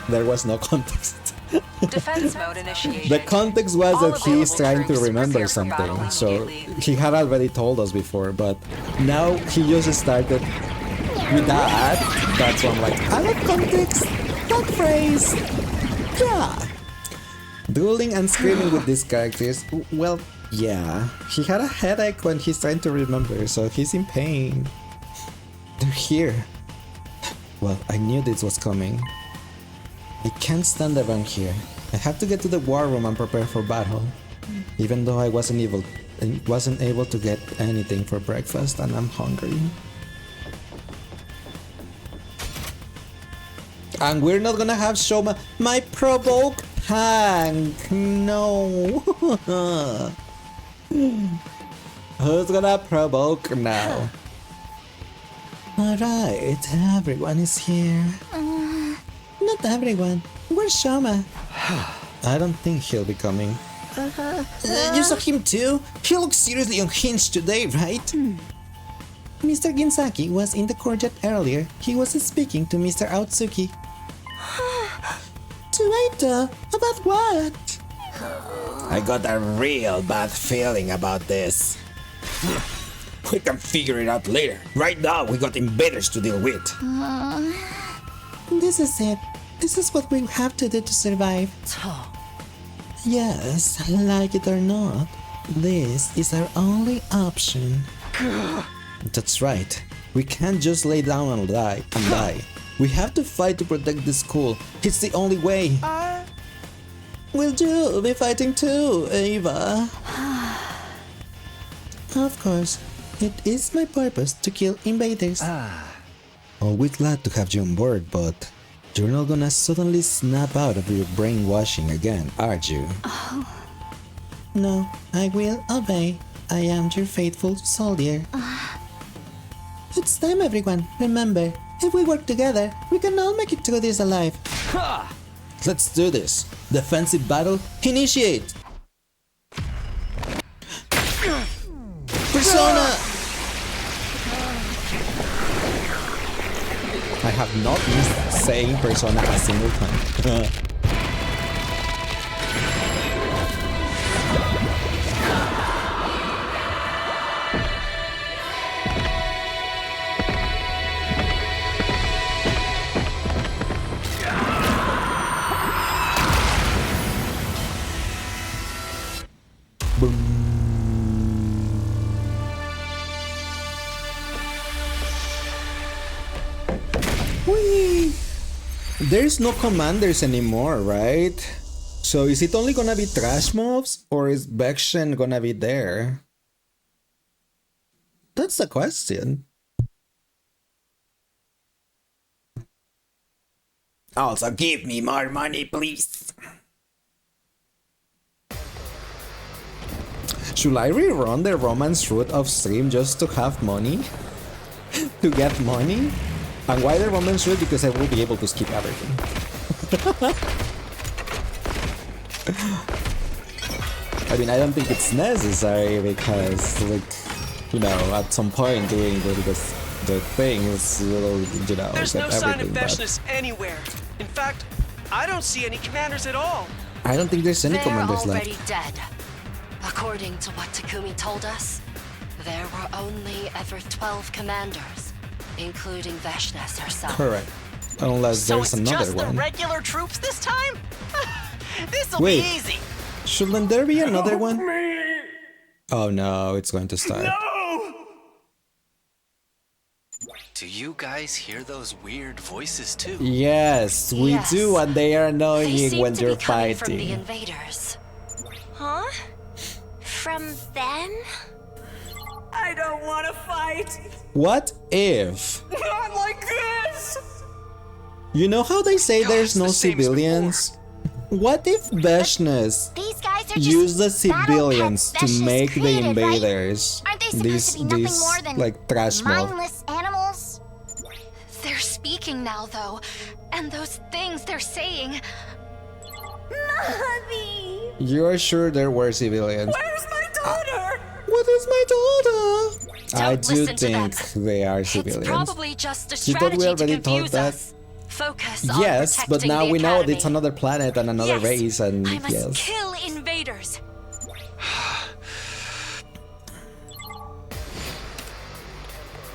There was no context. Defense mode initiated. The context was that he is trying to remember something, so he had already told us before, but now he just started with that. That's why I'm like, I love context, that phrase. Yeah. Dueling and screaming with these characters, well, yeah. He had a headache when he's trying to remember, so he's in pain. They're here. Well, I knew this was coming. I can't stand around here. I have to get to the war room and prepare for battle. Even though I wasn't able to get anything for breakfast and I'm hungry. And we're not gonna have show my provoke tank. No. Who's gonna provoke now? Alright, everyone is here. Not everyone. Where's Shoma? I don't think he'll be coming. You saw him too? He looks seriously unhinged today, right? Mr. Ginsaki was in the courtyard earlier. He was speaking to Mr. Aotsuki. To Aito? About what? I got a real bad feeling about this. We can figure it out later. Right now, we got invaders to deal with. This is it. This is what we have to do to survive. Yes, like it or not, this is our only option. That's right. We can't just lay down and die. We have to fight to protect the school. It's the only way. Will you be fighting too, Ava? Of course. It is my purpose to kill invaders. Always glad to have you on board, but you're not gonna suddenly snap out of your brainwashing again, are you? No, I will obey. I am your faithful soldier. It's time, everyone. Remember, if we work together, we can all make it through this alive. Let's do this. Defensive battle, initiate! Persona! I have not missed saying Persona a single time. There's no commanders anymore, right? So is it only gonna be trash mobs or is Bekshen gonna be there? That's the question. Also, give me more money, please. Should I rerun the romance route of stream just to have money? To get money? And why the romance route? Because I will be able to skip everything. I mean, I don't think it's necessary because, like, you know, at some point doing the things will, you know, there's get no sign of everything. Veshness anywhere. In fact, I don't see any commanders at all. I don't think there's any They're commanders already left. dead. According to what Takumi told us, there were only ever 12 commanders, including Veshness herself. Correct. Unless So there's it's another just the one. regular troops this time? This'll Wait. be easy. Shouldn't there be another one? Oh no, it's going to start. Do you guys hear those weird voices too? Yes, we Yes. do, and they are They annoying seem when to they're be coming from the fighting. invaders. Huh? From them? I don't want to fight. What if? Not like this. You know how they say there's no civilians? What if Veshnes These guys are use the just battle civilians pets to Veshnes make the created, right? invaders? Aren't they supposed to be nothing more than like trash mob. mindless animals? They're speaking now, though. And those things they're saying. Mommy! You're sure there were civilians? Where's my daughter? What is my daughter? I do listen to think they are It's civilians. probably just a You thought we strategy to already thought confuse that? us. Focus on Yes, but protecting now the we know academy. it's another planet and another Yes, race, and I must yes. kill invaders.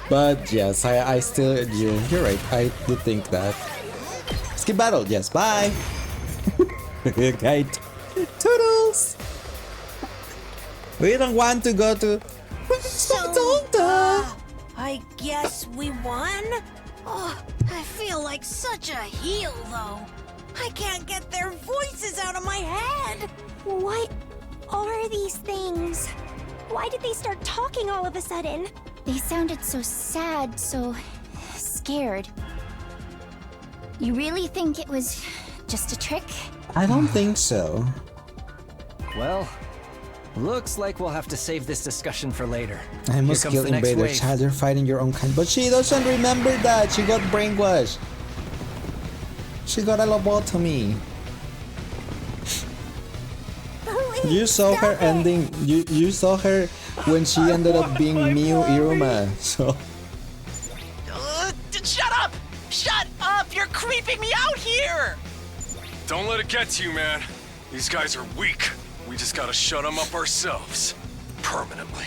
But yes, I still, you're right. I do think that. Skip battle, yes, bye. Okay, toodles. We don't want to go to. I guess we won? Oh, I feel like such a heel, though. I can't get their voices out of my head. What are these things? Why did they start talking all of a sudden? They sounded so sad, so scared. You really think it was just a trick? I don't think so. Well, looks like we'll have to save this discussion for later. I must Here comes kill the next invaders. wave. Child, you're fighting your own kind. But she doesn't remember that. She got brainwashed. She got a lobotomy. You saw her ending. You saw her when she ended up being Miu Iruma. So. Shut up! Shut up! You're creeping me out here! Don't let it get to you, man. These guys are weak. We just gotta shut them up ourselves. Permanently.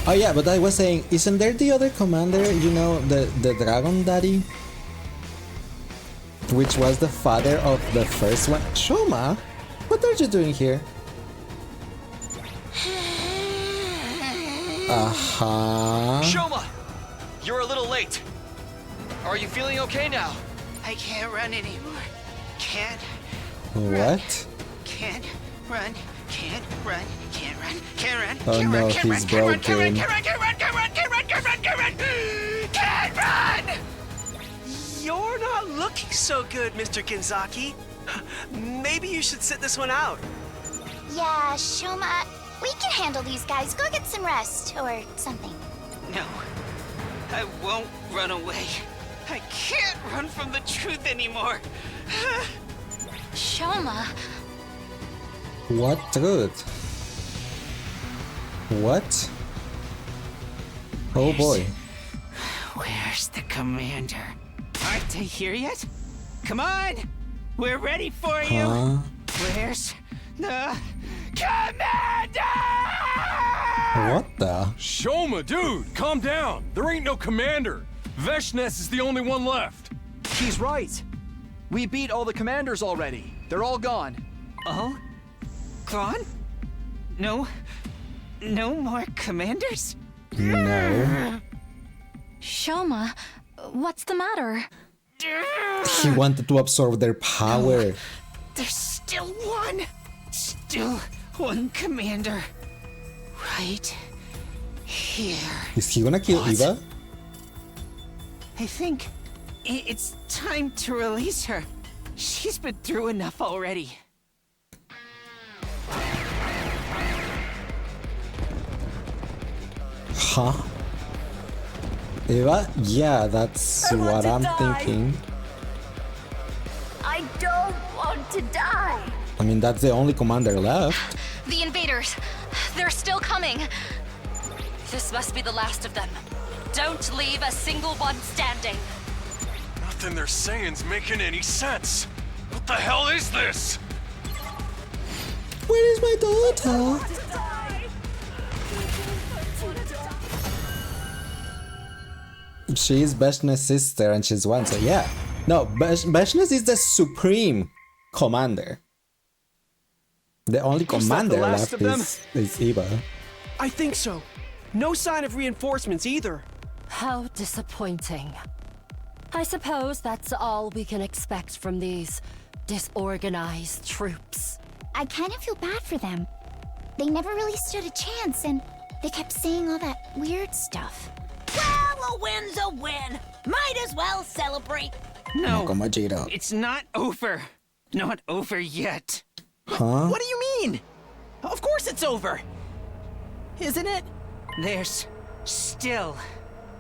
Oh yeah, but I was saying, isn't there the other commander? You know, the Dragon Daddy, which was the father of the first one. Shoma, what are you doing here? Shoma! You're a little late. Are you feeling okay now? I can't run anymore. Can't What? Can't run, can't run, can't run, can't run, Oh can't no, run, can't run, he's can't run, can't run, broken. can't run, can't run, can't run, can't run, can't run, can't run, can't run! You're not looking so good, Mr. Kinzaki. Maybe you should sit this one out. Yeah, Shoma, we can handle these guys. Go get some rest or something. No, I won't run away. I can't run from the truth anymore. Shoma, What truth? What? Oh boy. Where's the commander? Aren't they here yet? Come on! We're ready for you! Huh? Where's the commander? What the? Shoma, dude, calm down. There ain't no commander. Veshnes is the only one left. He's right. We beat all the commanders already. They're all gone. Oh? Gone? No more commanders? No. Shoma, what's the matter? He wanted to absorb their power. There's still one commander. Right here. Is he gonna kill Eva? I think it's time to release her. She's been through enough already. Huh? Eva? Yeah, that's what I'm thinking. I don't want to die. I mean, that's the only commander left. The invaders. They're still coming. This must be the last of them. Don't leave a single one standing. Nothing they're saying's making any sense. What the hell is this? Where is my daughter? She's Veshnes' sister and she's one, so yeah. No, Veshnes is the supreme commander. The only Is that the commander last left of them? is Eva. I think so. No sign of reinforcements either. How disappointing. I suppose that's all we can expect from these disorganized troops. I kind of feel bad for them. They never really stood a chance, and They kept saying all that weird stuff. Well, a win's a win. Might as well celebrate. No, Como Jiro. it's not over. Not over yet. Huh? What do you mean? Of course it's over. Isn't it? There's still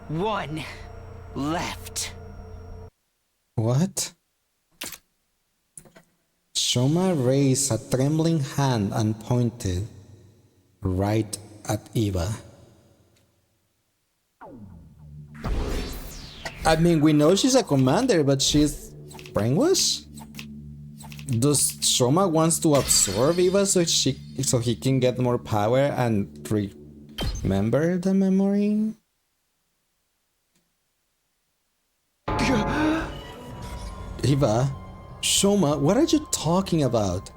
one left. What? Shoma raised a trembling hand and pointed right at Eva. I mean, we know she's a commander, but she's brainwashed? Does Shoma wants to absorb Eva so he can get more power and remember the memory? Eva, Shoma, what are you talking about?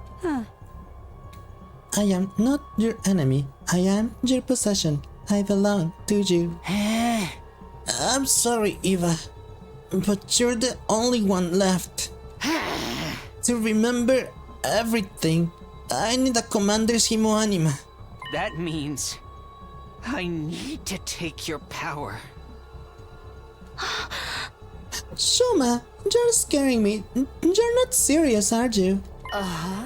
I am not your enemy. I am your possession. I belong to you. I'm sorry, Eva, but you're the only one left. To remember everything, I need a commander's Himoanima. That means I need to take your power. Shoma, you're scaring me. You're not serious, are you? Uh-huh.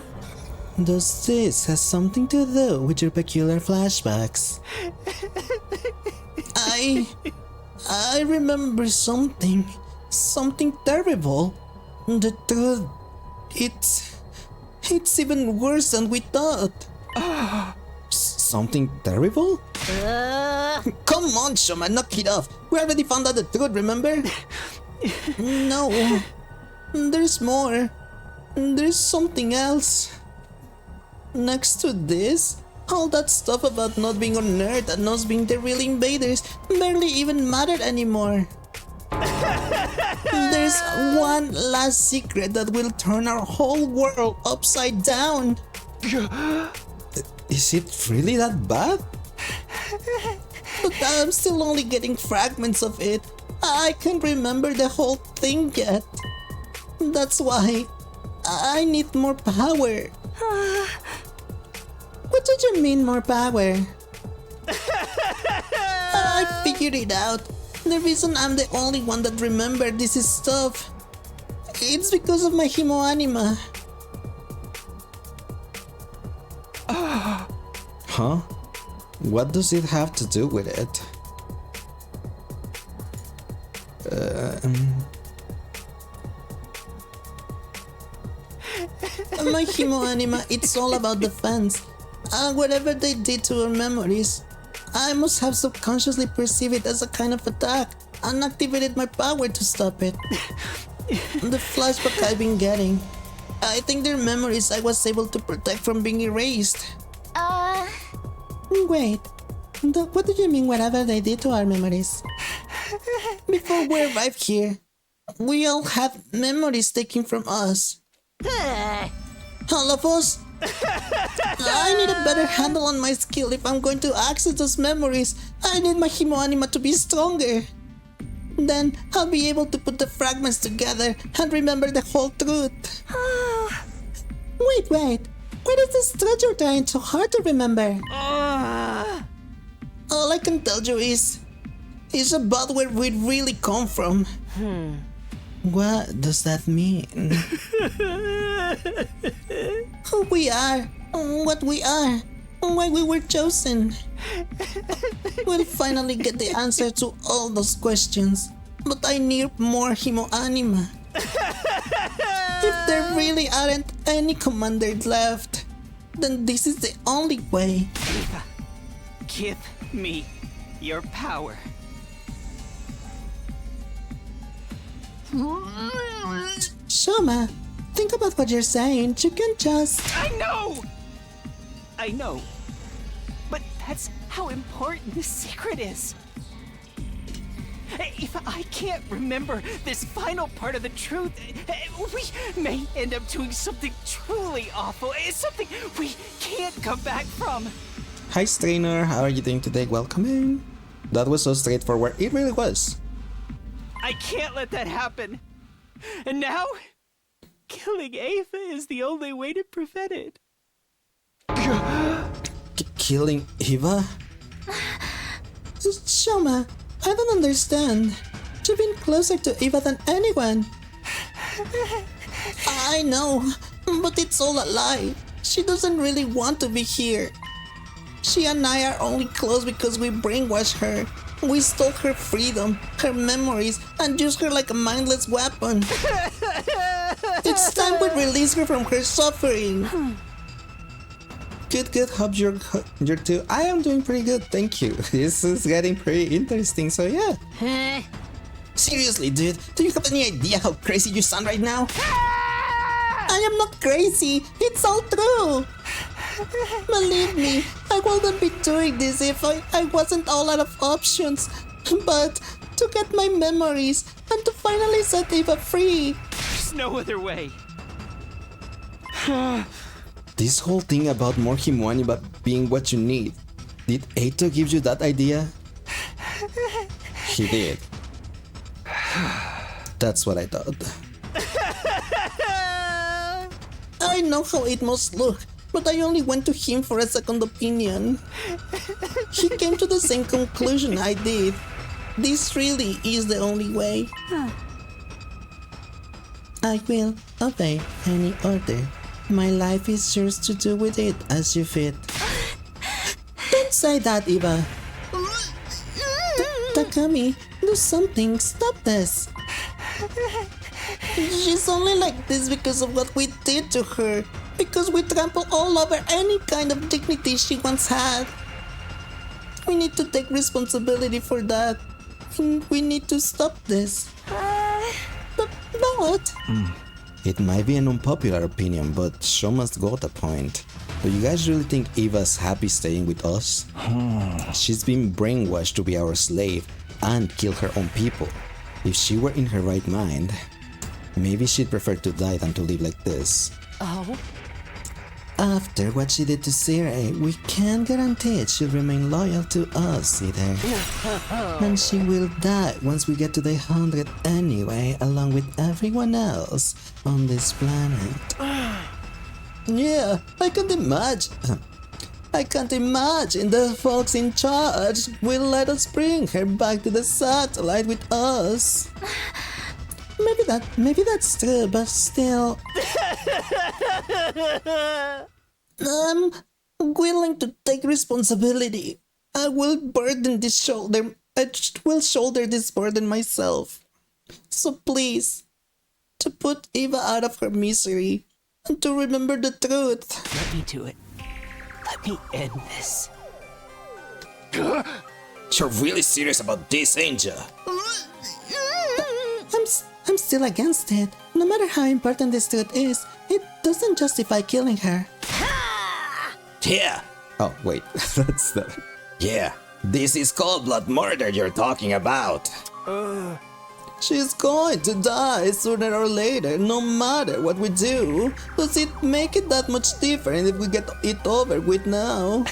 Does this have something to do with your peculiar flashbacks? I remember something terrible. The truth, it's even worse than we thought. Something terrible? Come on, Shoma, knock it off. We already found out the truth, remember? No, there's more. There's something else. Next to this, all that stuff about not being on Earth and us being the real invaders barely even mattered anymore. There's one last secret that will turn our whole world upside down. Is it really that bad? But I'm still only getting fragments of it. I can't remember the whole thing yet. That's why I need more power. What did you mean, more power? I figured it out. The reason I'm the only one that remembered this stuff, it's because of my Himoanima. Huh? What does it have to do with it? My Himoanima, it's all about defense. Whatever they did to our memories, I must have subconsciously perceived it as a kind of attack and activated my power to stop it. The flashback I've been getting, I think they're memories I was able to protect from being erased. Wait, what do you mean whatever they did to our memories? Before we arrived here, we all had memories taken from us. All of us? I need a better handle on my skill if I'm going to access those memories. I need my Himoanima to be stronger. Then I'll be able to put the fragments together and remember the whole truth. Wait. What is this truth you're trying so hard to remember? All I can tell you is about where we really come from. What does that mean? Who we are, what we are, why we were chosen. We'll finally get the answer to all those questions, but I need more Himoanima. If there really aren't any commanders left, then this is the only way. Eva, give me your power. Shoma, think about what you're saying. You can just... I know! But that's how important this secret is. If I can't remember this final part of the truth, we may end up doing something truly awful. It's something we can't come back from. Hi Strainer, how are you doing today? Welcome in. That was so straightforward. It really was. I can't let that happen. And now, killing Ava is the only way to prevent it. Killing Eva? Shoma, I don't understand. You've been closer to Eva than anyone. I know, but it's all a lie. She doesn't really want to be here. She and I are only close because we brainwashed her. We stole her freedom, her memories, and used her like a mindless weapon. It's time we release her from her suffering. Good. Hope you're too. I am doing pretty good, thank you. This is getting pretty interesting, so yeah. Seriously, dude, do you have any idea how crazy you sound right now? I am not crazy. It's all true. Believe me, I wouldn't be doing this if I wasn't all out of options. But to get my memories and to finally set Eva free. There's no other way. This whole thing about more Himwani but being what you need. Did Eito give you that idea? He did. That's what I thought. I know how it must look, but I only went to him for a second opinion. He came to the same conclusion I did. This really is the only way. I will obey any order. My life is yours to do with it as you fit. Don't say that, Eva. Takami, do something. Stop this. She's only like this because of what we did to her. Because we trampled all over any kind of dignity she once had. We need to take responsibility for that. We need to stop this. But it might be an unpopular opinion, but Shoma's got a point. Do you guys really think Eva's happy staying with us? She's been brainwashed to be our slave and kill her own people. If she were in her right mind, maybe she'd prefer to die than to live like this. Oh? After what she did to Sire, we can't guarantee she'll remain loyal to us either. And she will die once we get to the 100 anyway, along with everyone else on this planet. Yeah, I can't imagine the folks in charge will let us bring her back to the satellite with us. Maybe that's true, but still. I'm willing to take responsibility. I will shoulder this burden myself. So please, to put Eva out of her misery and to remember the truth. Let me do it. Let me end this. You're really serious about this, ain't ya? I'm still against it. No matter how important this truth is, it doesn't justify killing her. Yeah. Oh, wait. That's the... Yeah. This is cold-blood murder you're talking about. She's going to die sooner or later, no matter what we do. Does it make it that much different if we get it over with now?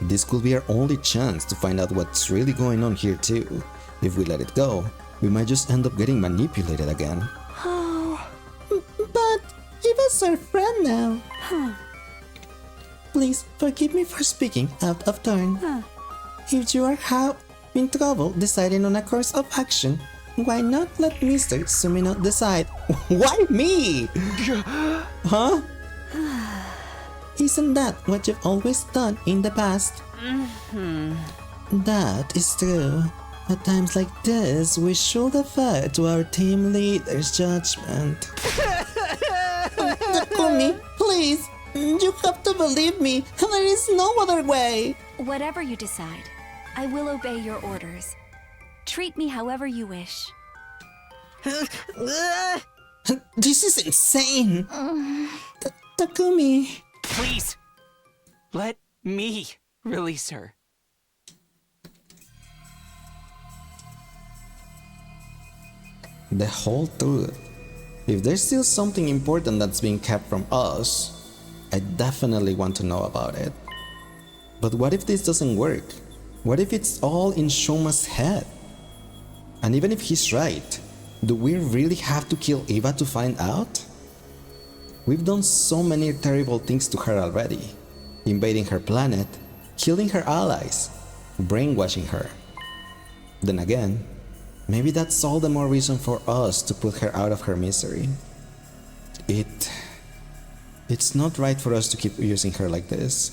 This could be our only chance to find out what's really going on here too. If we let it go, we might just end up getting manipulated again. But Eva's our friend now. Please forgive me for speaking out of turn. If you are in trouble deciding on a course of action, why not let Mr. Sumino decide? Why me? Huh? Isn't that what you've always done in the past? That is true. At times like this, we should defer to our team leader's judgment. Takumi, please! You have to believe me. There is no other way. Whatever you decide, I will obey your orders. Treat me however you wish. This is insane. Takumi. Please, let me release her. The whole truth. If there's still something important that's being kept from us, I definitely want to know about it. But what if this doesn't work? What if it's all in Shoma's head? And even if he's right, do we really have to kill Eva to find out? We've done so many terrible things to her already. Invading her planet, killing her allies, brainwashing her. Then again, maybe that's all the more reason for us to put her out of her misery. It's not right for us to keep using her like this.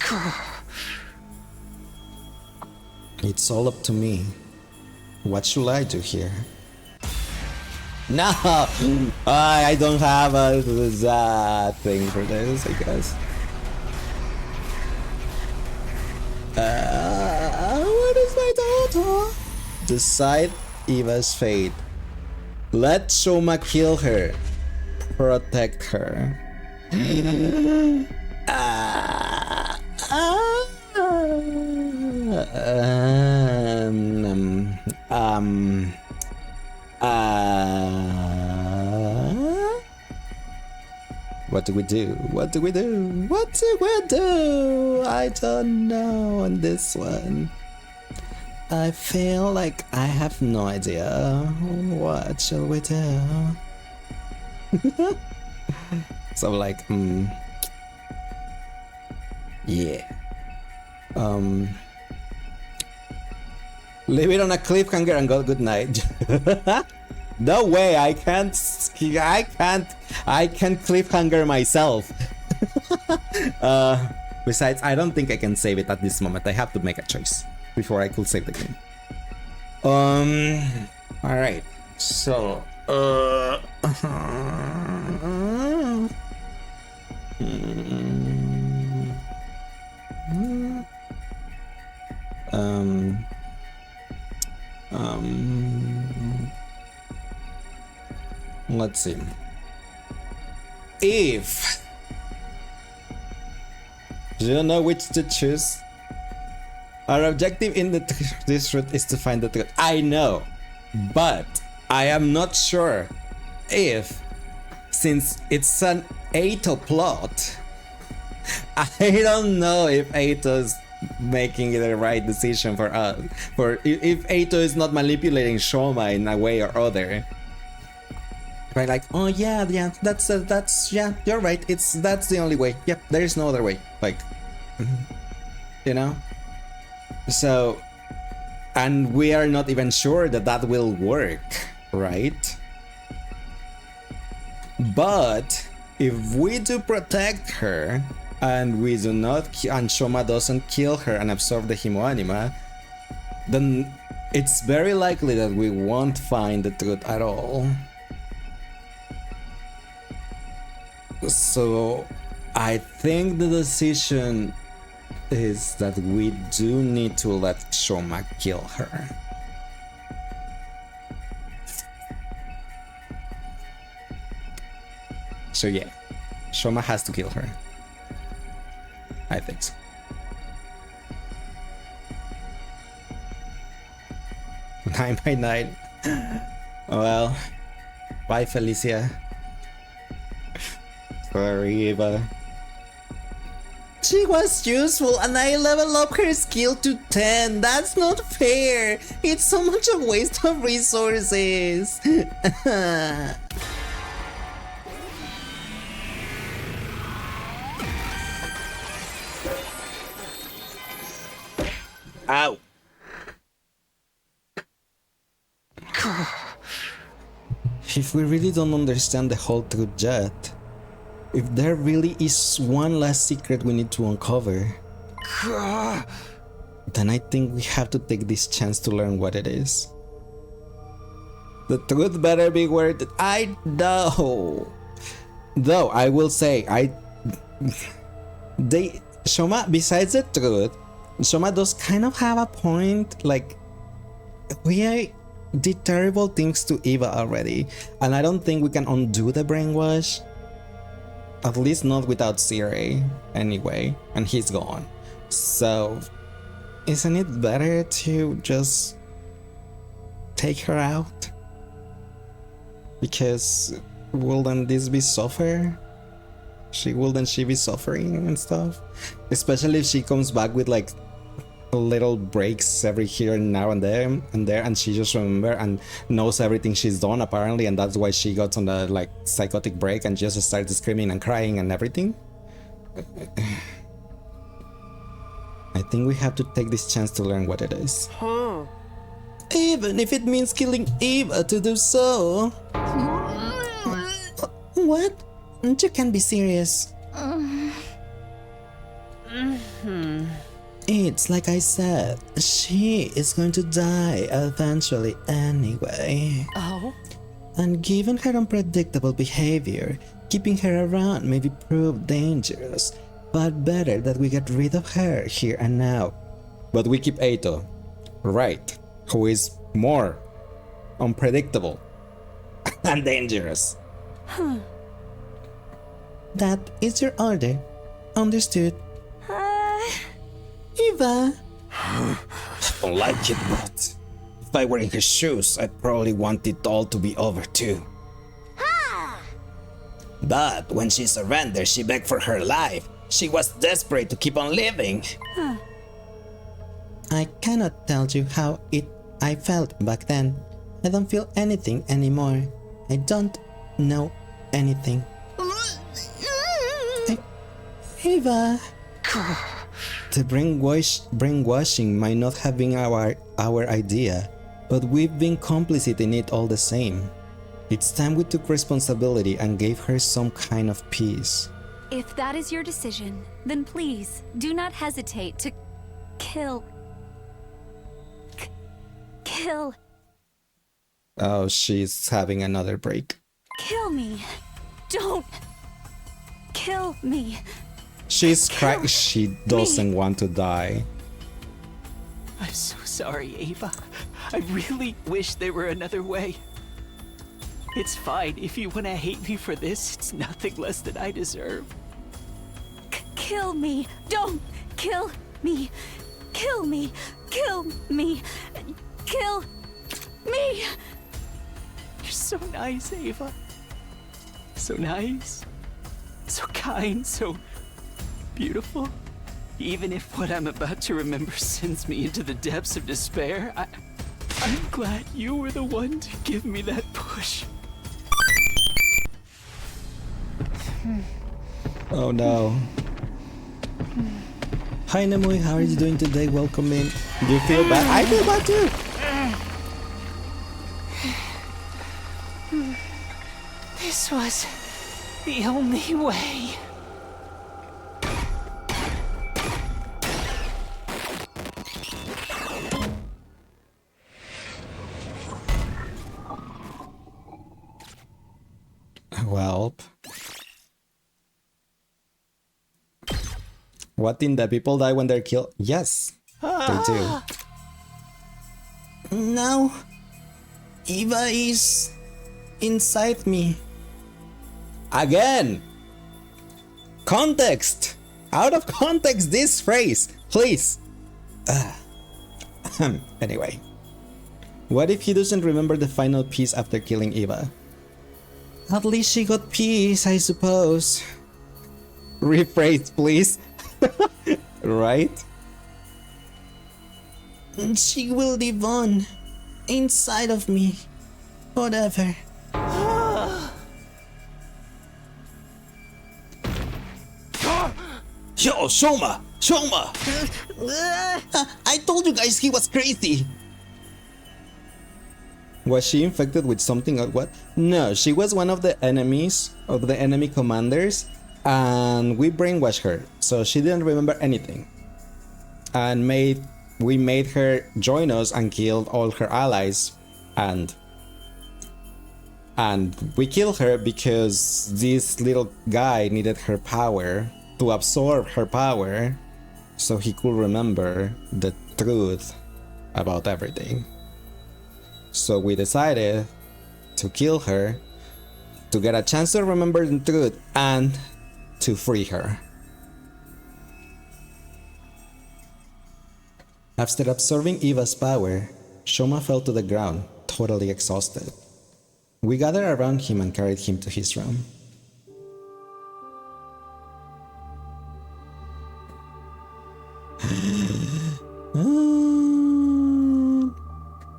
It's all up to me. What should I do here? No! I don't have a thing for this, I guess. What is my total? Decide Eva's fate. Let Shoma kill her. Protect her. What do we do? What do we do? What do we do? I don't know on this one. I feel like I have no idea. What shall we do? So like, yeah. Leave it on a cliffhanger and go good night. No way, I can't cliffhanger myself. Besides, I don't think I can save it at this moment. I have to make a choice before I could save the game. Alright. So, let's see. If you know which to choose, our objective in this route is to find the truth. I know, but I am not sure if, since it's an Eito plot, I don't know if Eito's making the right decision for us. For if Eito is not manipulating Shoma in a way or other. Right, like, oh yeah, that's yeah, you're right. That's the only way. Yep, there is no other way. Like, you know. So, and we are not even sure that that will work, right? But if we do protect her and we do not, and Shoma doesn't kill her and absorb the Himoanima, then it's very likely that we won't find the truth at all. So I think the decision is that we do need to let Shoma kill her. So yeah, Shoma has to kill her. I think so. Nine by nine. Well, bye Felicia. Sorry, Eva. She was useful and I leveled up her skill to 10. That's not fair. It's so much a waste of resources. Ow. If we really don't understand the whole truth yet, if there really is one last secret we need to uncover, then I think we have to take this chance to learn what it is. The truth better be worth it. I know. Though I will say, Shoma, besides the truth, Shoma does kind of have a point. Like, we did terrible things to Eva already, and I don't think we can undo the brainwash. At least not without Sire, anyway, and he's gone. So, isn't it better to just take her out? Because wouldn't this be suffer? Wouldn't she be suffering and stuff? Especially if she comes back with like little breaks every here and now and there, and she just remember and knows everything she's done apparently, and that's why she got on the like psychotic break and just started screaming and crying and everything. I think we have to take this chance to learn what it is. Huh. Even if it means killing Eva to do so. What? You can't be serious. It's like I said, she is going to die eventually anyway. Oh? And given her unpredictable behavior, keeping her around may be proved dangerous, but better that we get rid of her here and now. But we keep Eito, right, who is more unpredictable and dangerous. That is your order. Understood. Eva! I don't like it, but if I were in her shoes, I'd probably want it all to be over too. But when she surrendered, she begged for her life. She was desperate to keep on living. I cannot tell you how I felt back then. I don't feel anything anymore. I don't know anything. Eva! The brainwashing might not have been our idea, but we've been complicit in it all the same. It's time we took responsibility and gave her some kind of peace. If that is your decision, then please do not hesitate to kill. Oh, she's having another break. Kill me. Don't kill me. She's crying. She doesn't want to die. I'm so sorry, Ava. I really wish there were another way. It's fine. If you want to hate me for this, it's nothing less than I deserve. Kill me. Don't kill me. Kill me. Kill me. Kill me. You're so nice, Ava. So nice. So kind. So beautiful. Even if what I'm about to remember sends me into the depths of despair, I'm glad you were the one to give me that push. Oh no. Hi Namui, how are you doing today? Welcome in. Do you feel bad? I feel bad too. This was the only way. Well, what did the people die when they're killed? Yes, they do. Now, Eva is inside me. Again! Context! Out of context, this phrase, please. Anyway, what if he doesn't remember the final piece after killing Eva? At least she got peace, I suppose. Rephrase, please. Right? She will live on inside of me forever. Yo, Shoma! Shoma! I told you guys he was crazy. Was she infected with something or what? No, she was one of the enemies, of the enemy commanders, and we brainwashed her, so she didn't remember anything. And we made her join us and killed all her allies, and we killed her because this little guy needed her power to absorb her power so he could remember the truth about everything. So we decided to kill her to get a chance to remember the truth and to free her. After absorbing Eva's power, Shoma fell to the ground, totally exhausted. We gathered around him and carried him to his room.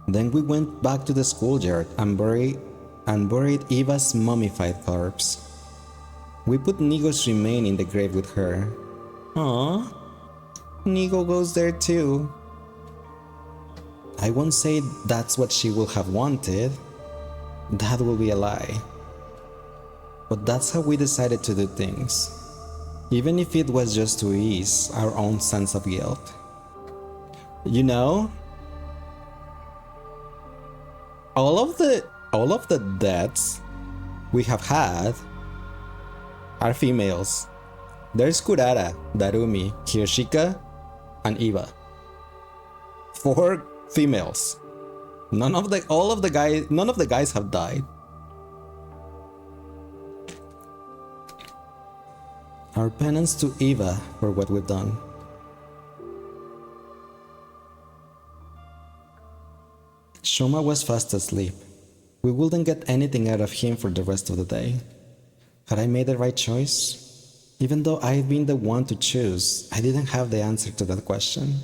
Then we went back to the schoolyard and buried Eva's mummified corpse. We put Nigo's remain in the grave with her. Aww. Nigo goes there too. I won't say that's what she will have wanted. That will be a lie. But that's how we decided to do things. Even if it was just to ease our own sense of guilt. You know, all of the deaths we have had are females. There's Kurara, Darumi, Kiyoshika, and Eva. 4 females. None of the guys have died. Our penance to Eva for what we've done. Shoma was fast asleep. We wouldn't get anything out of him for the rest of the day. Had I made the right choice? Even though I'd been the one to choose, I didn't have the answer to that question.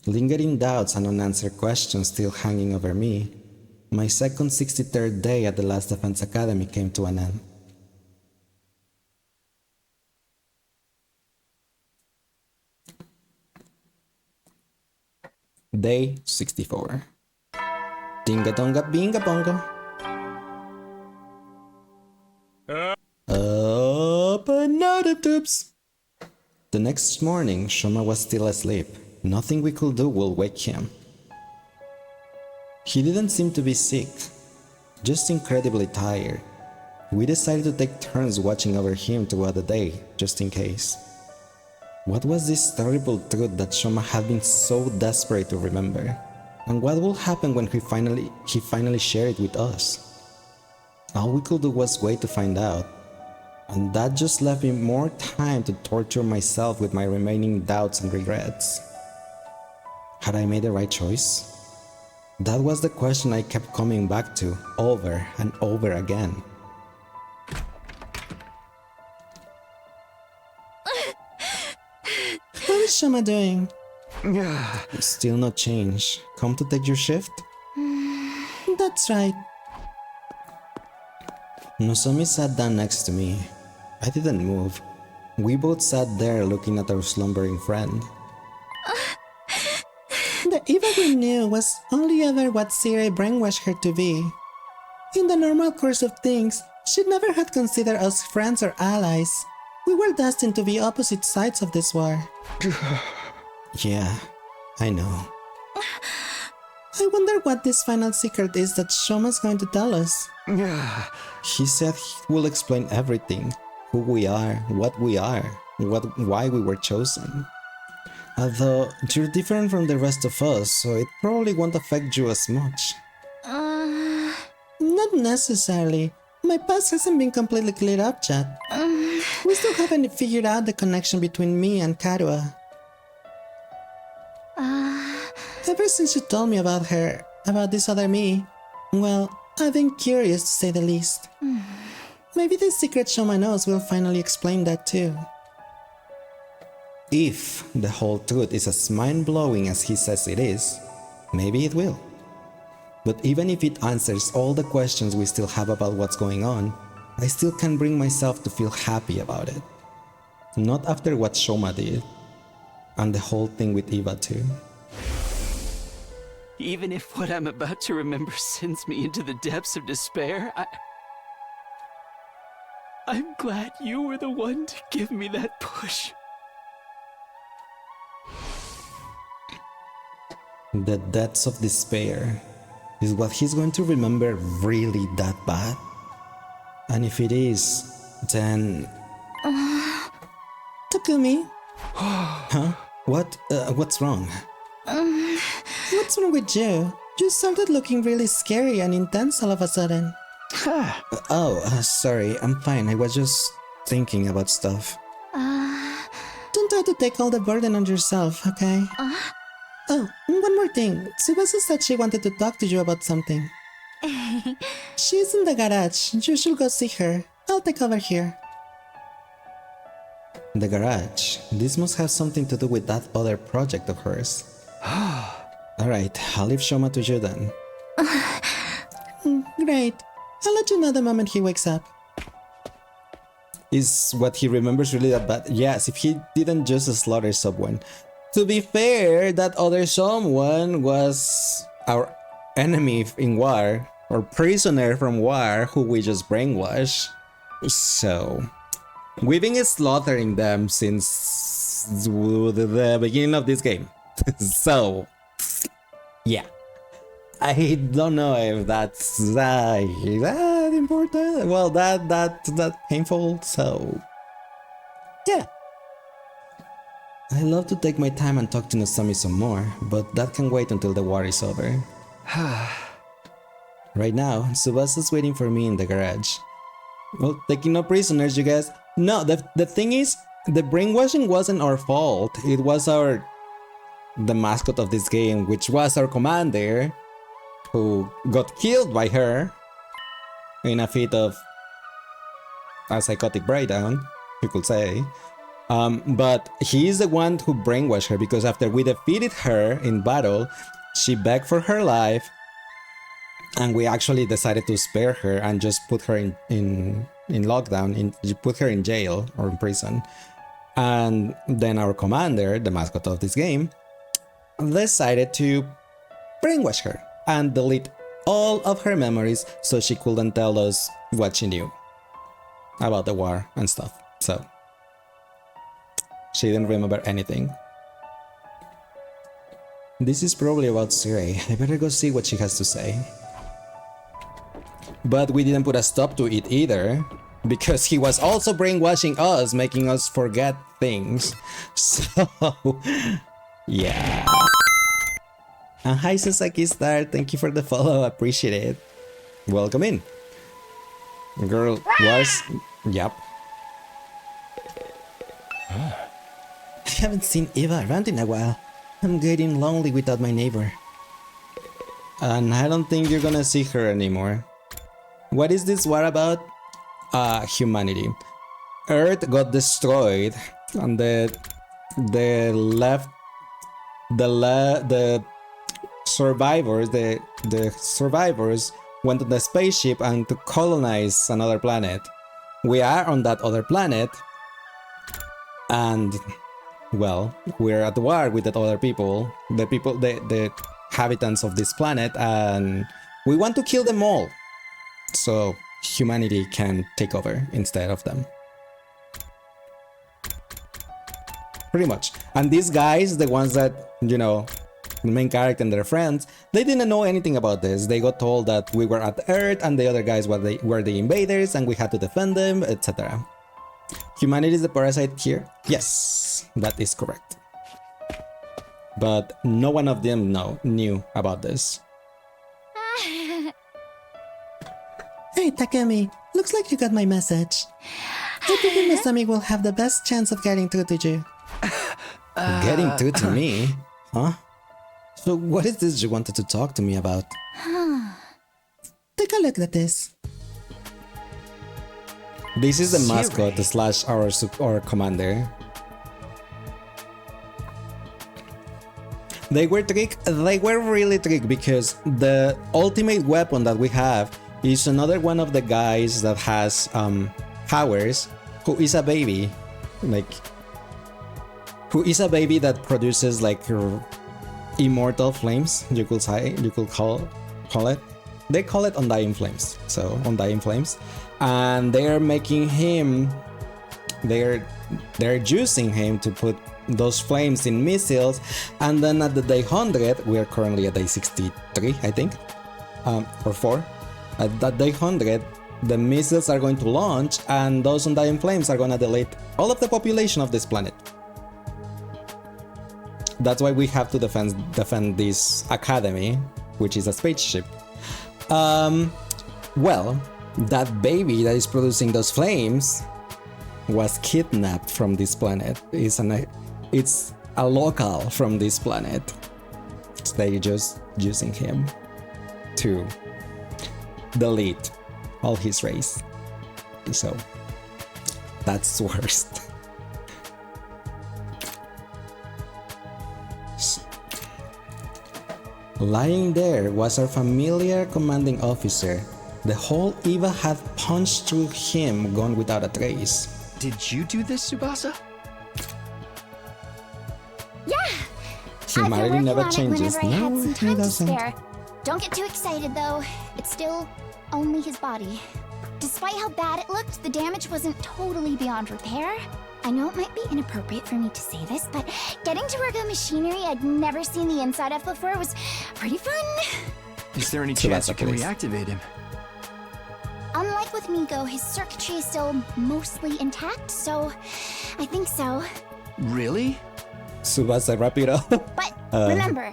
Lingering doubts and unanswered questions still hanging over me, my second 63rd day at the Last Defense Academy came to an end. Day 64. Dinga donga binga bonga. Up tubes. The next morning, Shoma was still asleep. Nothing we could do will wake him. He didn't seem to be sick, just incredibly tired. We decided to take turns watching over him throughout the day, just in case. What was this terrible truth that Shoma had been so desperate to remember? And what will happen when he finally shared it with us? All we could do was wait to find out. And that just left me more time to torture myself with my remaining doubts and regrets. Had I made the right choice? That was the question I kept coming back to over and over again. How is Shoma doing? Still no change. Come to take your shift? That's right. Nozomi sat down next to me. I didn't move. We both sat there looking at our slumbering friend. The Eva we knew was only ever what Sire brainwashed her to be. In the normal course of things, she'd never had considered us friends or allies. We were destined to be opposite sides of this war. Yeah, I know. I wonder what this final secret is that Shoma's going to tell us. He said he will explain everything. Who we are, what we are, why we were chosen. Although you're different from the rest of us, so it probably won't affect you as much. Not necessarily. My past hasn't been completely cleared up yet. We still haven't figured out the connection between me and Karua. Ever since you told me about her, about this other me, well, I've been curious to say the least. Maybe the secret Shoma knows will finally explain that too. If the whole truth is as mind-blowing as he says it is, maybe it will. But even if it answers all the questions we still have about what's going on, I still can't bring myself to feel happy about it. Not after what Shoma did, and the whole thing with Eva too. Even if what I'm about to remember sends me into the depths of despair, I'm glad you were the one to give me that push. The depths of despair. Is what he's going to remember really that bad? And if it is, then... Takumi? Huh? What's wrong? What's wrong with you? You started looking really scary and intense all of a sudden. Sorry, I'm fine. I was just thinking about stuff. Don't try to take all the burden on yourself, okay? Oh, one more thing. Tsubasa said she wanted to talk to you about something. She's in the garage. You should go see her. I'll take over here. The garage. This must have something to do with that other project of hers. Alright, I'll leave Shoma to you then. Great. I'll let you know the moment he wakes up. Is what he remembers really that bad? Yes, if he didn't just slaughter someone. to be fair, that other someone was our enemy in war, or prisoner from war, who we just brainwashed. So, we've been slaughtering them since the beginning of this game. So, yeah. I don't know if that's that important. Well, that painful. So, yeah. I love to take my time and talk to Nozomi some more, but that can wait until the war is over. Right now, Tsubasa's waiting for me in the garage. Well, taking no prisoners, you guys. No, the thing is, the brainwashing wasn't our fault. It was the mascot of this game, which was our commander, who got killed by her in a fit of a psychotic breakdown, you could say. But he's the one who brainwashed her, because after we defeated her in battle, she begged for her life, and we actually decided to spare her and just put her in lockdown, put her in jail or in prison. And then our commander, the mascot of this game, decided to brainwash her and delete all of her memories so she couldn't tell us what she knew about the war and stuff. So she didn't remember anything. This is probably about Sirei. I better go see what she has to say. But we didn't put a stop to it either, because he was also brainwashing us, making us forget things. So, yeah. And hi Sasaki Star, thank you for the follow, appreciate it. Welcome in. Girl was... Yep. I haven't seen Eva around in a while. I'm getting lonely without my neighbor. And I don't think you're gonna see her anymore. What is this war about? Humanity. Earth got destroyed, and the survivors went to the spaceship and to colonize another planet. We are on that other planet, and well, we're at war with the other people, the inhabitants of this planet, and we want to kill them all, so humanity can take over instead of them. Pretty much. And these guys, the ones that, you know, the main character and their friends, they didn't know anything about this. They got told that we were at Earth and the other guys were the invaders and we had to defend them, etc. Humanity is the parasite here? Yes, that is correct. But no one of them knew about this. Hey Takumi, looks like you got my message. I think Nozomi will have the best chance of getting through to you. Getting through to me? Huh? So what is this you wanted to talk to me about? Take a look at this. This is the mascot slash our commander. They were really tricked because the ultimate weapon that we have is another one of the guys that has powers, who is a baby, who is a baby that produces like immortal flames, you could call it. They call it undying flames. So undying flames, and they're making him, they're using him to put those flames in missiles, and then at the day 100, we are currently at day 63, I think, or 4. At that day 100, the missiles are going to launch, and those undying flames are going to delete all of the population of this planet. That's why we have to defend this academy, which is a spaceship. Well, that baby that is producing those flames was kidnapped from this planet. It's a local from this planet. So they're just using him to delete all his race. So that's worst. Lying there was our familiar commanding officer. The whole Eva had punched through him, gone without a trace. Did you do this, Tsubasa? Yeah! Humanity working never on changes. it whenever I had No, some it time to doesn't. spare. Don't get too excited though. It's still only his body. Despite how bad it looked, the damage wasn't totally beyond repair. I know it might be inappropriate for me to say this, but getting to work on machinery I'd never seen the inside of before was pretty fun. Is there any So chance that's you can a place. reactivate him? Unlike with Miko, his circuitry is still mostly intact, so I think so. Really? Tsubasa, wrap it up. But remember,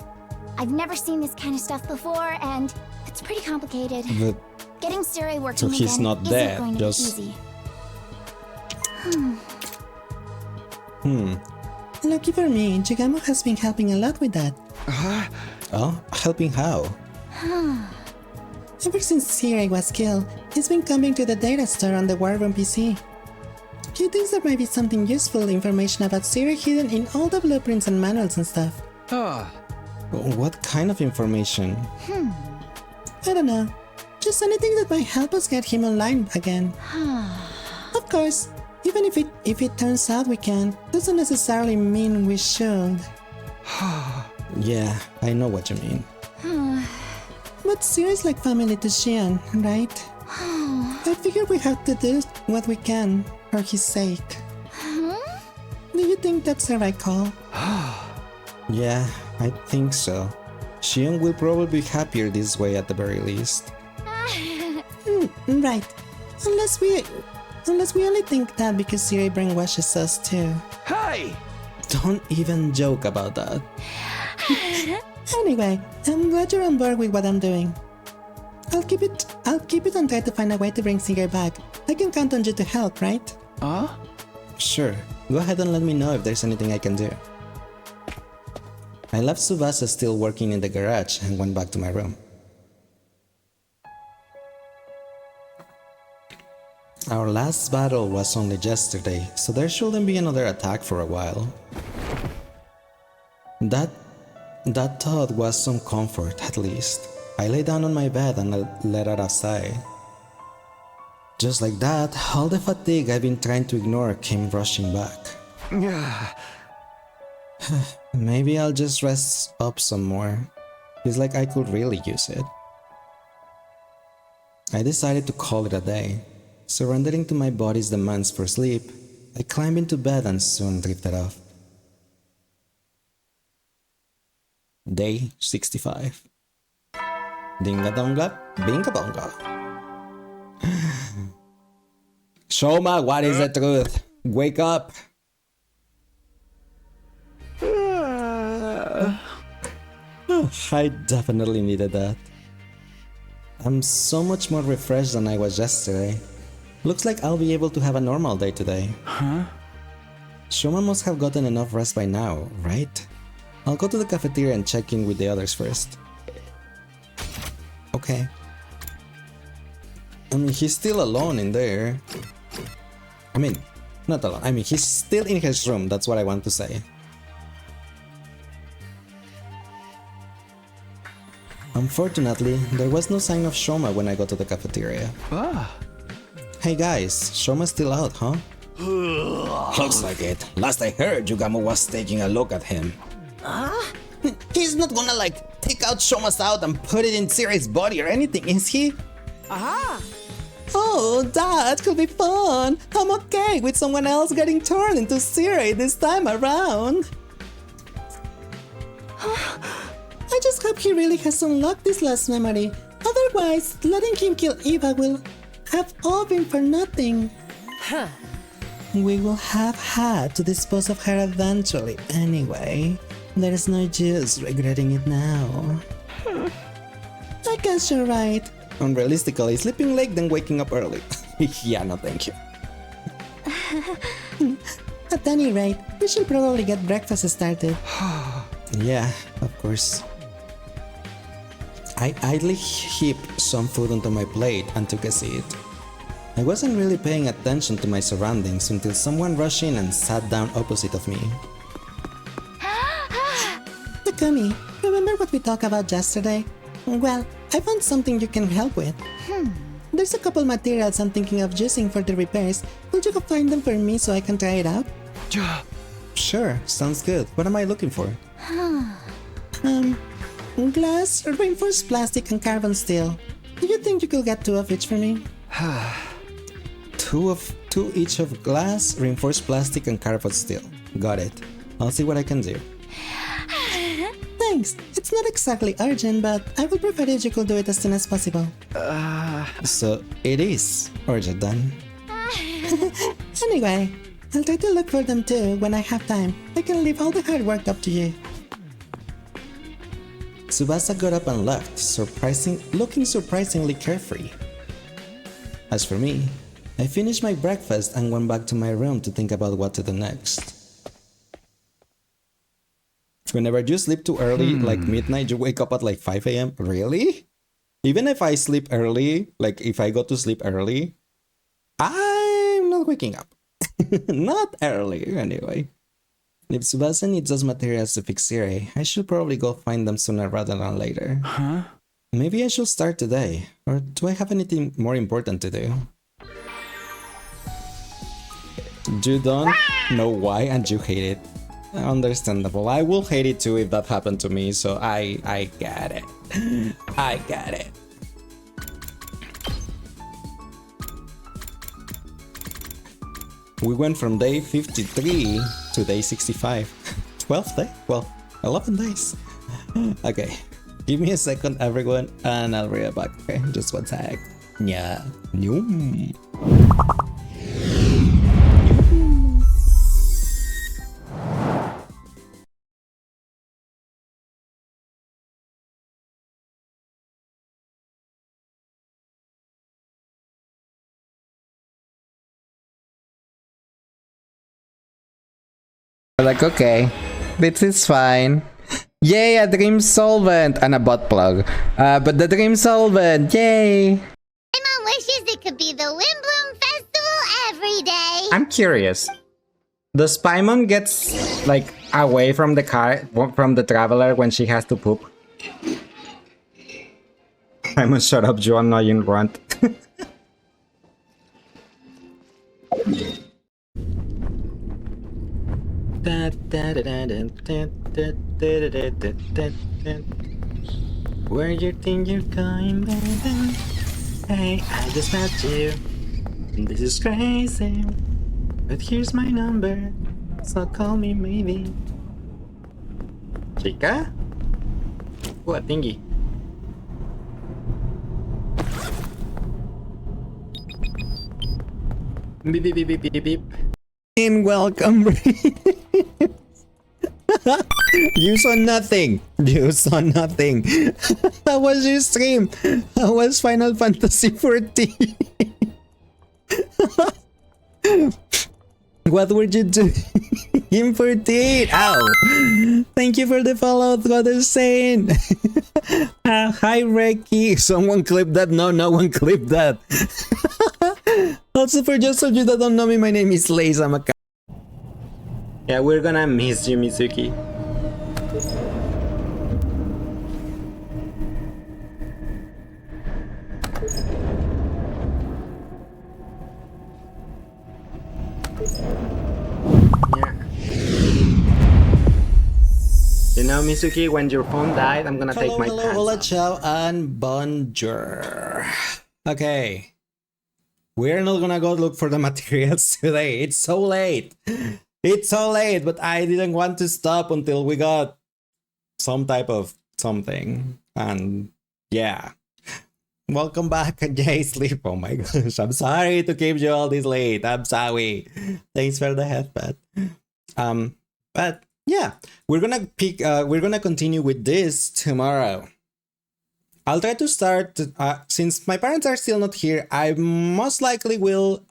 I've never seen this kind of stuff before, and it's pretty complicated. But Getting Siri working So he's again not isn't dead, going to just- be easy. Lucky for me, Jigamo has been helping a lot with that. Oh, helping how? Ever since Siri was killed, he's been coming to the data store on the War Room PC. He thinks there might be something useful information about Siri hidden in all the blueprints and manuals and stuff. What kind of information? I don't know. Just anything that might help us get him online again. Of course, even if it turns out we can, doesn't necessarily mean we should. Yeah, I know what you mean. But Siri's like family to Xian, right? I figure we have to do what we can for his sake. Do you think that's the right call? Yeah, I think so. Xion will probably be happier this way at the very least. Right. Unless we only think that because Siri brainwashes us too. Hey! Don't even joke about that. Anyway, I'm glad you're on board with what I'm doing. I'll keep it and try to find a way to bring Singer back. I can count on you to help, right? Sure, go ahead and let me know if there's anything I can do. I left Tsubasa still working in the garage and went back to my room. Our last battle was only yesterday, so there shouldn't be another attack for a while. That thought was some comfort, at least. I lay down on my bed and let out a sigh. Just like that, all the fatigue I've been trying to ignore came rushing back. Maybe I'll just rest up some more. Feels like I could really use it. I decided to call it a day. Surrendering to my body's demands for sleep, I climbed into bed and soon drifted off. Day 65. Dinga donga, binga bonga. Shoma, what is the truth? Wake up! I definitely needed that. I'm so much more refreshed than I was yesterday. Looks like I'll be able to have a normal day today. Shoma must have gotten enough rest by now, right? I'll go to the cafeteria and check in with the others first. Okay. I mean, he's still alone in there. I mean, not alone. I mean, he's still in his room, that's what I want to say. Unfortunately, there was no sign of Shoma when I got to the cafeteria. Hey guys, Shoma's still out, huh? Looks like it. Last I heard, Yugamo was taking a look at him. He's not gonna like take out Shoma's out and put it in Siri's body or anything, is he? Oh, that could be fun. I'm okay with someone else getting turned into Siri this time around. I just hope he really has unlocked this last memory. Otherwise, letting him kill Eva will have all been for nothing. We will have had to dispose of her eventually anyway. There is no use regretting it now. I guess you're right. Unrealistically, sleeping late then waking up early. Yeah, no thank you. At any rate, we should probably get breakfast started. Yeah, of course. I idly heaped some food onto my plate and took a seat. I wasn't really paying attention to my surroundings until someone rushed in and sat down opposite of me. Takumi, remember what we talked about yesterday? Well, I found something you can help with. There's a couple materials I'm thinking of using for the repairs. Would you go find them for me so I can try it out? Sure, sounds good. What am I looking for? Glass, reinforced plastic, and carbon steel. Do you think you could get 2 of each for me? Two each of glass, reinforced plastic, and carbon steel. Got it. I'll see what I can do. Thanks. It's not exactly urgent, but I would prefer if you could do it as soon as possible. So it is urgent then. Anyway, I'll try to look for them too when I have time. I can leave all the hard work up to you. Tsubasa got up and left, looking surprisingly carefree. As for me, I finished my breakfast and went back to my room to think about what to do next. Whenever you sleep too early, like midnight, you wake up at like 5 a.m. Really? Even if I sleep early, like if I go to sleep early, I'm not waking up. Not early, anyway. If Tsubasa needs those materials to fix Sire, I should probably go find them sooner rather than later. Huh? Maybe I should start today, or do I have anything more important to do? You don't know why and you hate it. Understandable. I will hate it too if that happened to me, so I get it. I get it. We went from day 53 to day 65. 12th day? Well, 11 days. Okay. Give me a second, everyone, and I'll be right back. Okay, just one sec. Yeah. Noom. Like, okay, this is fine. Yay, a dream solvent and a butt plug. But the dream solvent, yay! My mom wishes it could be the Windbloom Festival every day. I'm curious. Does Paimon gets like away from the car, from the traveler when she has to poop? Paimon, shut up, you annoying runt. Where you think you're going, baby? Hey, I just met you. This is crazy, but here's my number, so call me maybe. Chica? What thingy? Beep beep beep beep beep beep. And welcome. You saw nothing. You saw nothing. How was your stream? How was Final Fantasy 14? What were you doing in 14? Ow! Thank you for the follow, what they're saying. Hi, Reiki. Someone clipped that? No, no one clipped that. Also, for just of you that don't know me, my name is leissz. I'm a cat. Yeah, we're gonna miss you, Mizuki. Yeah. You know, Mizuki, when your phone died, I'm gonna take my pants off. Ciao, and bonjour. Okay. We're not gonna go look for the materials today. It's so late. It's so late, but I didn't want to stop until we got some type of something. And yeah. Welcome back, Jay Sleep. Oh my gosh, I'm sorry to keep you all this late. I'm sorry. Thanks for the headpad. But yeah, we're gonna continue with this tomorrow. I'll try to start since my parents are still not here. I most likely will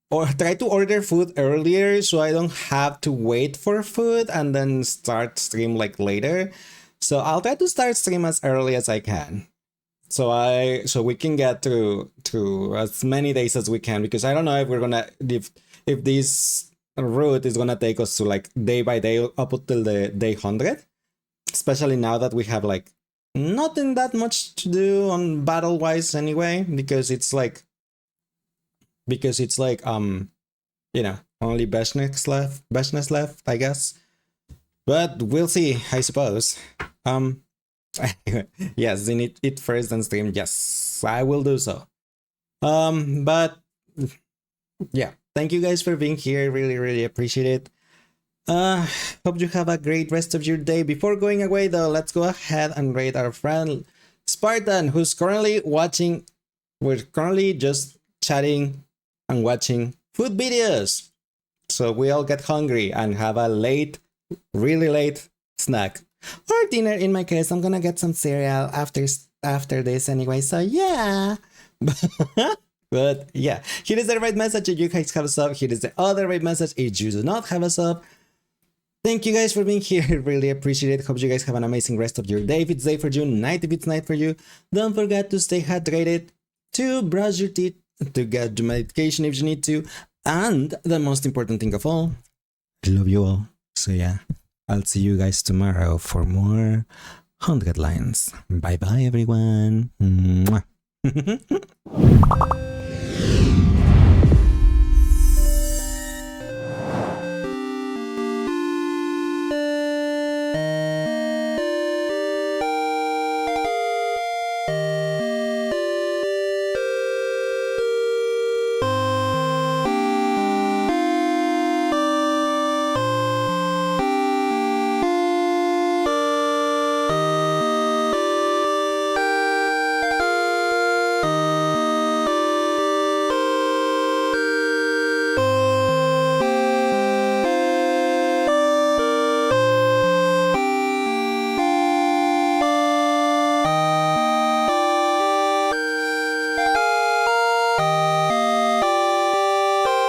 or try to order food earlier so I don't have to wait for food and then start stream like later. So I'll try to start stream as early as I can. So we can get to as many days as we can, because I don't know if we're gonna if this route is gonna take us to like day by day up until the day 100, especially now that we have like nothing that much to do on battle wise anyway, because it's like you know, only Beshness left, I guess. But we'll see, I suppose. Yes, then eat first and stream. Yes, I will do so. But yeah, thank you guys for being here. Really appreciate it. Hope you have a great rest of your day. Before going away though, let's go ahead and rate our friend Spartan, who's currently watching. We're currently just chatting and watching food videos. So we all get hungry and have a really late snack. Or dinner in my case. I'm gonna get some cereal after this anyway, so yeah. But yeah, here is the right message if you guys have a sub. Here is the other right message if you do not have a sub. Thank you guys for being here. Really appreciate it. Hope you guys have an amazing rest of your day if it's day for you, night if it's night for you. Don't forget to stay hydrated, to brush your teeth, to get your medication if you need to, and the most important thing of all, I love you all. So yeah, I'll see you guys tomorrow for more 100 lines. Bye bye everyone. Mwah.